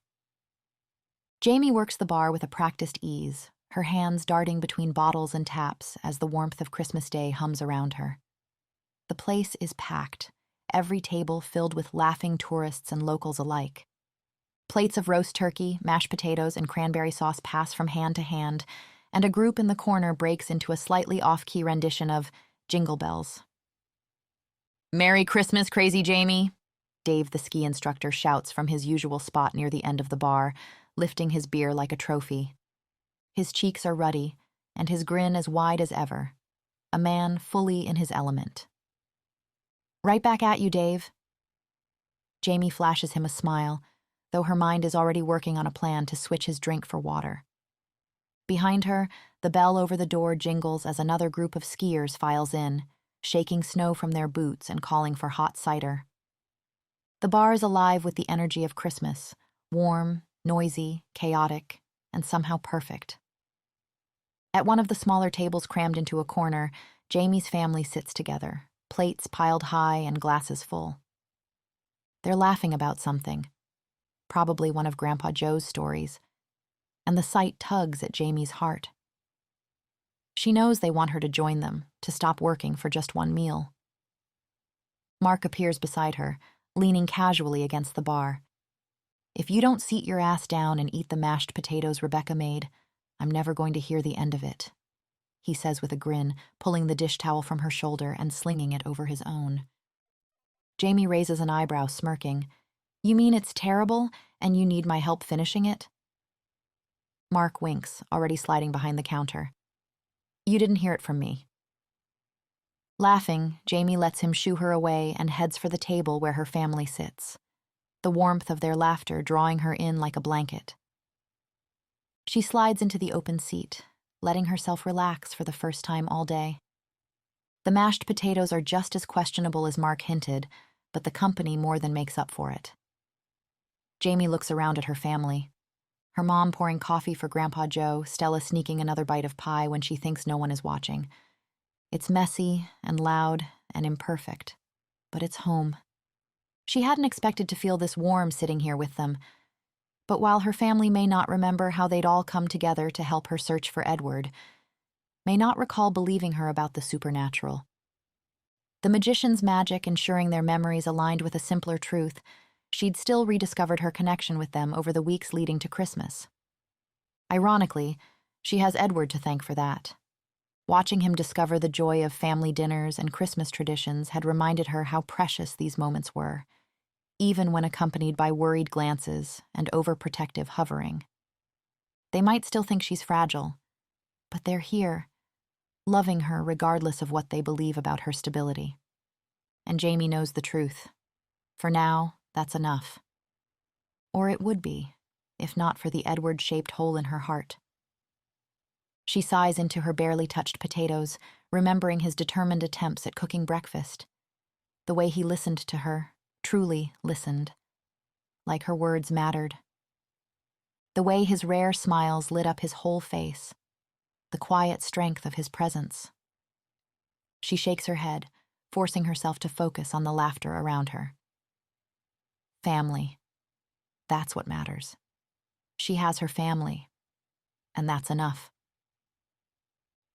Jaimie works the bar with a practiced ease, her hands darting between bottles and taps as the warmth of Christmas Day hums around her. The place is packed, every table filled with laughing tourists and locals alike. Plates of roast turkey, mashed potatoes, and cranberry sauce pass from hand to hand, and a group in the corner breaks into a slightly off-key rendition of Jingle Bells. Merry Christmas, Crazy Jaimie, Dave the ski instructor shouts from his usual spot near the end of the bar, lifting his beer like a trophy. His cheeks are ruddy, and his grin as wide as ever. A man fully in his element. Right back at you, Dave. Jaimie flashes him a smile, though her mind is already working on a plan to switch his drink for water. Behind her, the bell over the door jingles as another group of skiers files in, shaking snow from their boots and calling for hot cider. The bar is alive with the energy of Christmas, warm, noisy, chaotic, and somehow perfect. At one of the smaller tables crammed into a corner, Jaimie's family sits together, plates piled high and glasses full. They're laughing about something, probably one of Grandpa Joe's stories, and the sight tugs at Jaimie's heart. She knows they want her to join them, to stop working for just one meal. Mark appears beside her, leaning casually against the bar. If you don't seat your ass down and eat the mashed potatoes Rebecca made, I'm never going to hear the end of it, he says with a grin, pulling the dish towel from her shoulder and slinging it over his own. Jaimie raises an eyebrow, smirking. You mean it's terrible, and you need my help finishing it? Mark winks, already sliding behind the counter. You didn't hear it from me. Laughing, Jaimie lets him shoo her away and heads for the table where her family sits, the warmth of their laughter drawing her in like a blanket. She slides into the open seat, letting herself relax for the first time all day. The mashed potatoes are just as questionable as Mark hinted, but the company more than makes up for it. Jaimie looks around at her family. Her mom pouring coffee for Grandpa Joe, Stella sneaking another bite of pie when she thinks no one is watching. It's messy and loud and imperfect, but it's home. She hadn't expected to feel this warm sitting here with them, but while her family may not remember how they'd all come together to help her search for Edward, may not recall believing her about the supernatural. The magician's magic ensuring their memories aligned with a simpler truth, she'd still rediscovered her connection with them over the weeks leading to Christmas. Ironically, she has Edward to thank for that. Watching him discover the joy of family dinners and Christmas traditions had reminded her how precious these moments were, even when accompanied by worried glances and overprotective hovering. They might still think she's fragile, but they're here, loving her regardless of what they believe about her stability. And Jaimie knows the truth. For now, that's enough. Or it would be, if not for the Edward-shaped hole in her heart. She sighs into her barely touched potatoes, remembering his determined attempts at cooking breakfast. The way he listened to her, truly listened. Like her words mattered. The way his rare smiles lit up his whole face. The quiet strength of his presence. She shakes her head, forcing herself to focus on the laughter around her. Family. That's what matters. She has her family, and that's enough.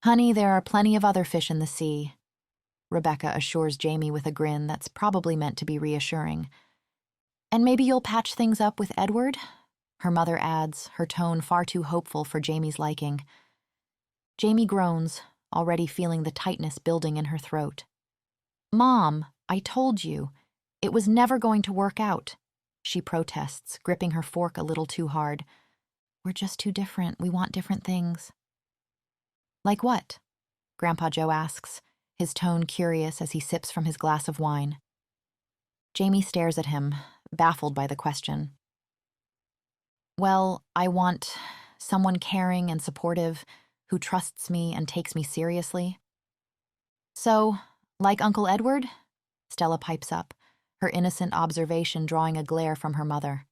Honey, there are plenty of other fish in the sea, Rebecca assures Jaimie with a grin that's probably meant to be reassuring. And maybe you'll patch things up with Edward? Her mother adds, her tone far too hopeful for Jaimie's liking. Jaimie groans, already feeling the tightness building in her throat. Mom, I told you, it was never going to work out, she protests, gripping her fork a little too hard. We're just too different. We want different things. Like what? Grandpa Joe asks, his tone curious as he sips from his glass of wine. Jaimie stares at him, baffled by the question. Well, I want someone caring and supportive who trusts me and takes me seriously. So, like Uncle Edward? Stella pipes up, her innocent observation drawing a glare from her mother.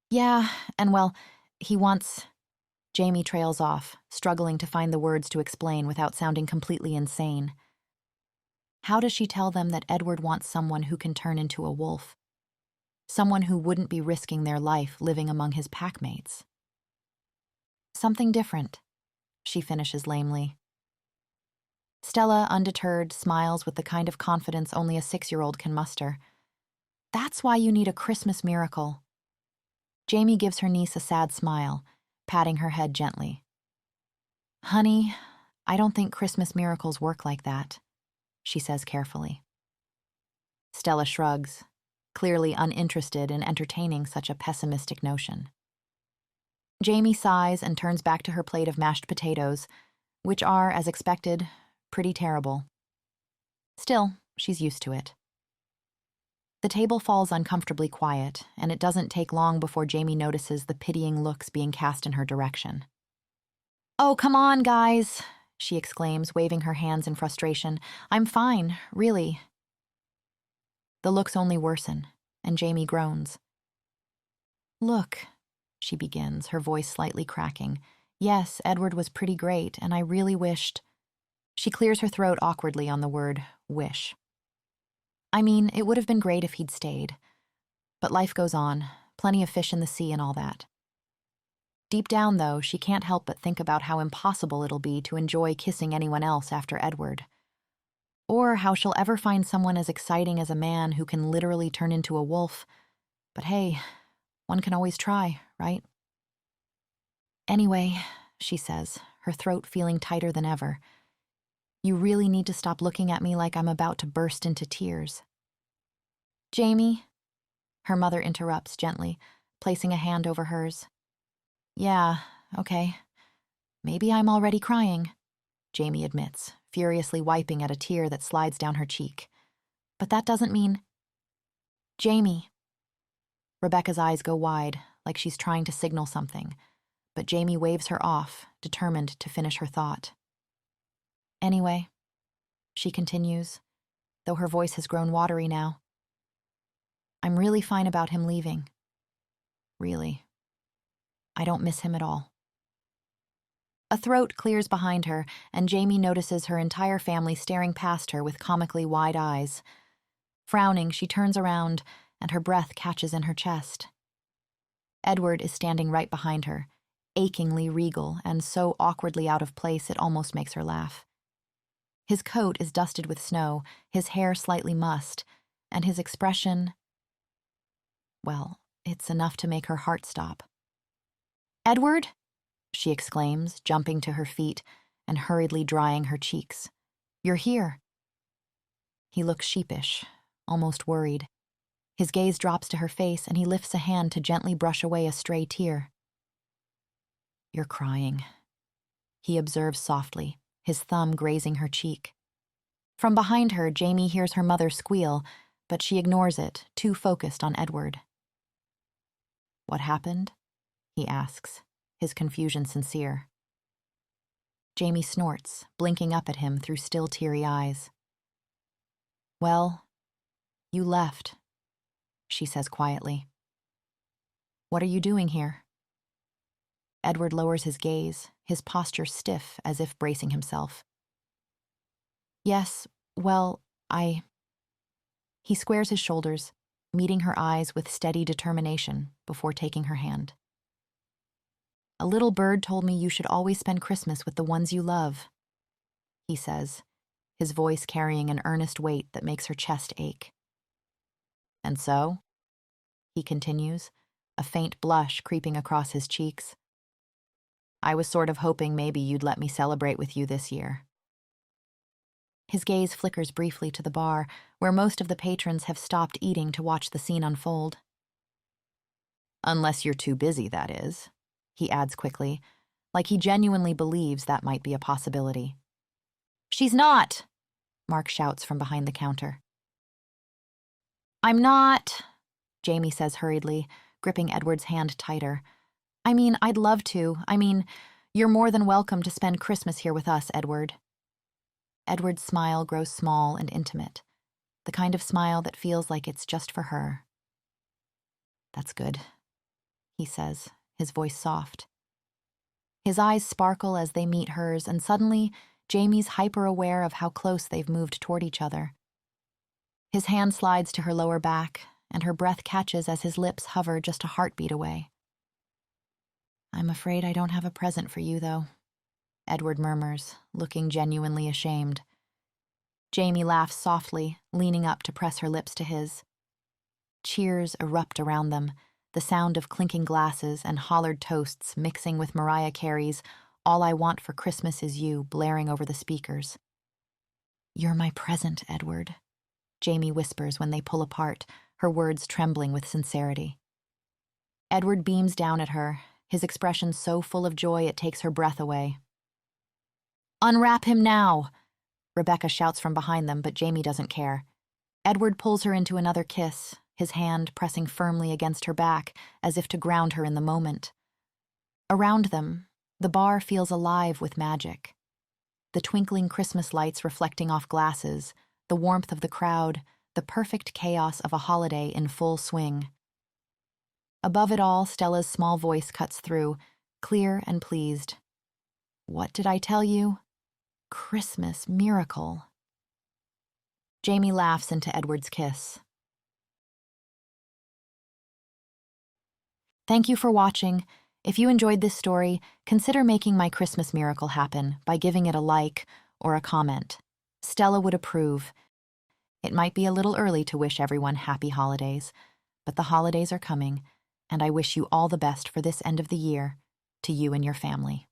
Yeah, and well, he wants... Jaimie trails off, struggling to find the words to explain without sounding completely insane. How does she tell them that Edward wants someone who can turn into a wolf? Someone who wouldn't be risking their life living among his packmates? Something different, she finishes lamely. Stella, undeterred, smiles with the kind of confidence only a 6-year-old can muster. That's why you need a Christmas miracle. Jaimie gives her niece a sad smile, patting her head gently. Honey, I don't think Christmas miracles work like that, she says carefully. Stella shrugs, clearly uninterested in entertaining such a pessimistic notion. Jaimie sighs and turns back to her plate of mashed potatoes, which are, as expected, pretty terrible. Still, she's used to it. The table falls uncomfortably quiet, and it doesn't take long before Jaimie notices the pitying looks being cast in her direction. Oh, come on, guys, she exclaims, waving her hands in frustration. I'm fine, really. The looks only worsen, and Jaimie groans. Look, she begins, her voice slightly cracking. Yes, Edward was pretty great, and I really wished... She clears her throat awkwardly on the word wish. I mean, it would have been great if he'd stayed. But life goes on, plenty of fish in the sea and all that. Deep down, though, she can't help but think about how impossible it'll be to enjoy kissing anyone else after Edward. Or how she'll ever find someone as exciting as a man who can literally turn into a wolf. But hey, one can always try, right? Anyway, she says, her throat feeling tighter than ever. You really need to stop looking at me like I'm about to burst into tears. Jaimie, her mother interrupts gently, placing a hand over hers. Yeah, okay. Maybe I'm already crying, Jaimie admits, furiously wiping at a tear that slides down her cheek. But that doesn't mean... Jaimie. Rebecca's eyes go wide, like she's trying to signal something, but Jaimie waves her off, determined to finish her thought. Anyway, she continues, though her voice has grown watery now. I'm really fine about him leaving. Really. I don't miss him at all. A throat clears behind her, and Jaimie notices her entire family staring past her with comically wide eyes. Frowning, she turns around, and her breath catches in her chest. Edward is standing right behind her, achingly regal and so awkwardly out of place it almost makes her laugh. His coat is dusted with snow, his hair slightly mussed, and his expression... Well, it's enough to make her heart stop. Edward? She exclaims, jumping to her feet and hurriedly drying her cheeks. You're here. He looks sheepish, almost worried. His gaze drops to her face and he lifts a hand to gently brush away a stray tear. You're crying, he observes softly, his thumb grazing her cheek. From behind her, Jaimie hears her mother squeal, but she ignores it, too focused on Edward. What happened? He asks, his confusion sincere. Jaimie snorts, blinking up at him through still teary eyes. Well, you left, she says quietly. What are you doing here? Edward lowers his gaze, his posture stiff as if bracing himself. Yes, well, He squares his shoulders, meeting her eyes with steady determination before taking her hand. A little bird told me you should always spend Christmas with the ones you love, he says, his voice carrying an earnest weight that makes her chest ache. And so, he continues, a faint blush creeping across his cheeks, I was sort of hoping maybe you'd let me celebrate with you this year. His gaze flickers briefly to the bar, where most of the patrons have stopped eating to watch the scene unfold. Unless you're too busy, that is, he adds quickly, like he genuinely believes that might be a possibility. She's not, Mark shouts from behind the counter. I'm not, Jaimie says hurriedly, gripping Edward's hand tighter. I mean, I'd love to. You're more than welcome to spend Christmas here with us, Edward. Edward's smile grows small and intimate, the kind of smile that feels like it's just for her. That's good, he says, his voice soft. His eyes sparkle as they meet hers, and suddenly, Jaimie's hyper-aware of how close they've moved toward each other. His hand slides to her lower back, and her breath catches as his lips hover just a heartbeat away. I'm afraid I don't have a present for you, though, Edward murmurs, looking genuinely ashamed. Jaimie laughs softly, leaning up to press her lips to his. Cheers erupt around them, the sound of clinking glasses and hollered toasts mixing with Mariah Carey's All I Want for Christmas Is You blaring over the speakers. You're my present, Edward, Jaimie whispers when they pull apart, her words trembling with sincerity. Edward beams down at her, his expression so full of joy it takes her breath away. Unwrap him now, Rebecca shouts from behind them, but Jaimie doesn't care. Edward pulls her into another kiss, his hand pressing firmly against her back as if to ground her in the moment. Around them, the bar feels alive with magic. The twinkling Christmas lights reflecting off glasses, the warmth of the crowd, the perfect chaos of a holiday in full swing. Above it all, Stella's small voice cuts through, clear and pleased. What did I tell you? Christmas miracle. Jaimie laughs into Edward's kiss. Thank you for watching. If you enjoyed this story, consider making my Christmas miracle happen by giving it a like or a comment. Stella would approve. It might be a little early to wish everyone happy holidays, but the holidays are coming, and I wish you all the best for this end of the year, to you and your family.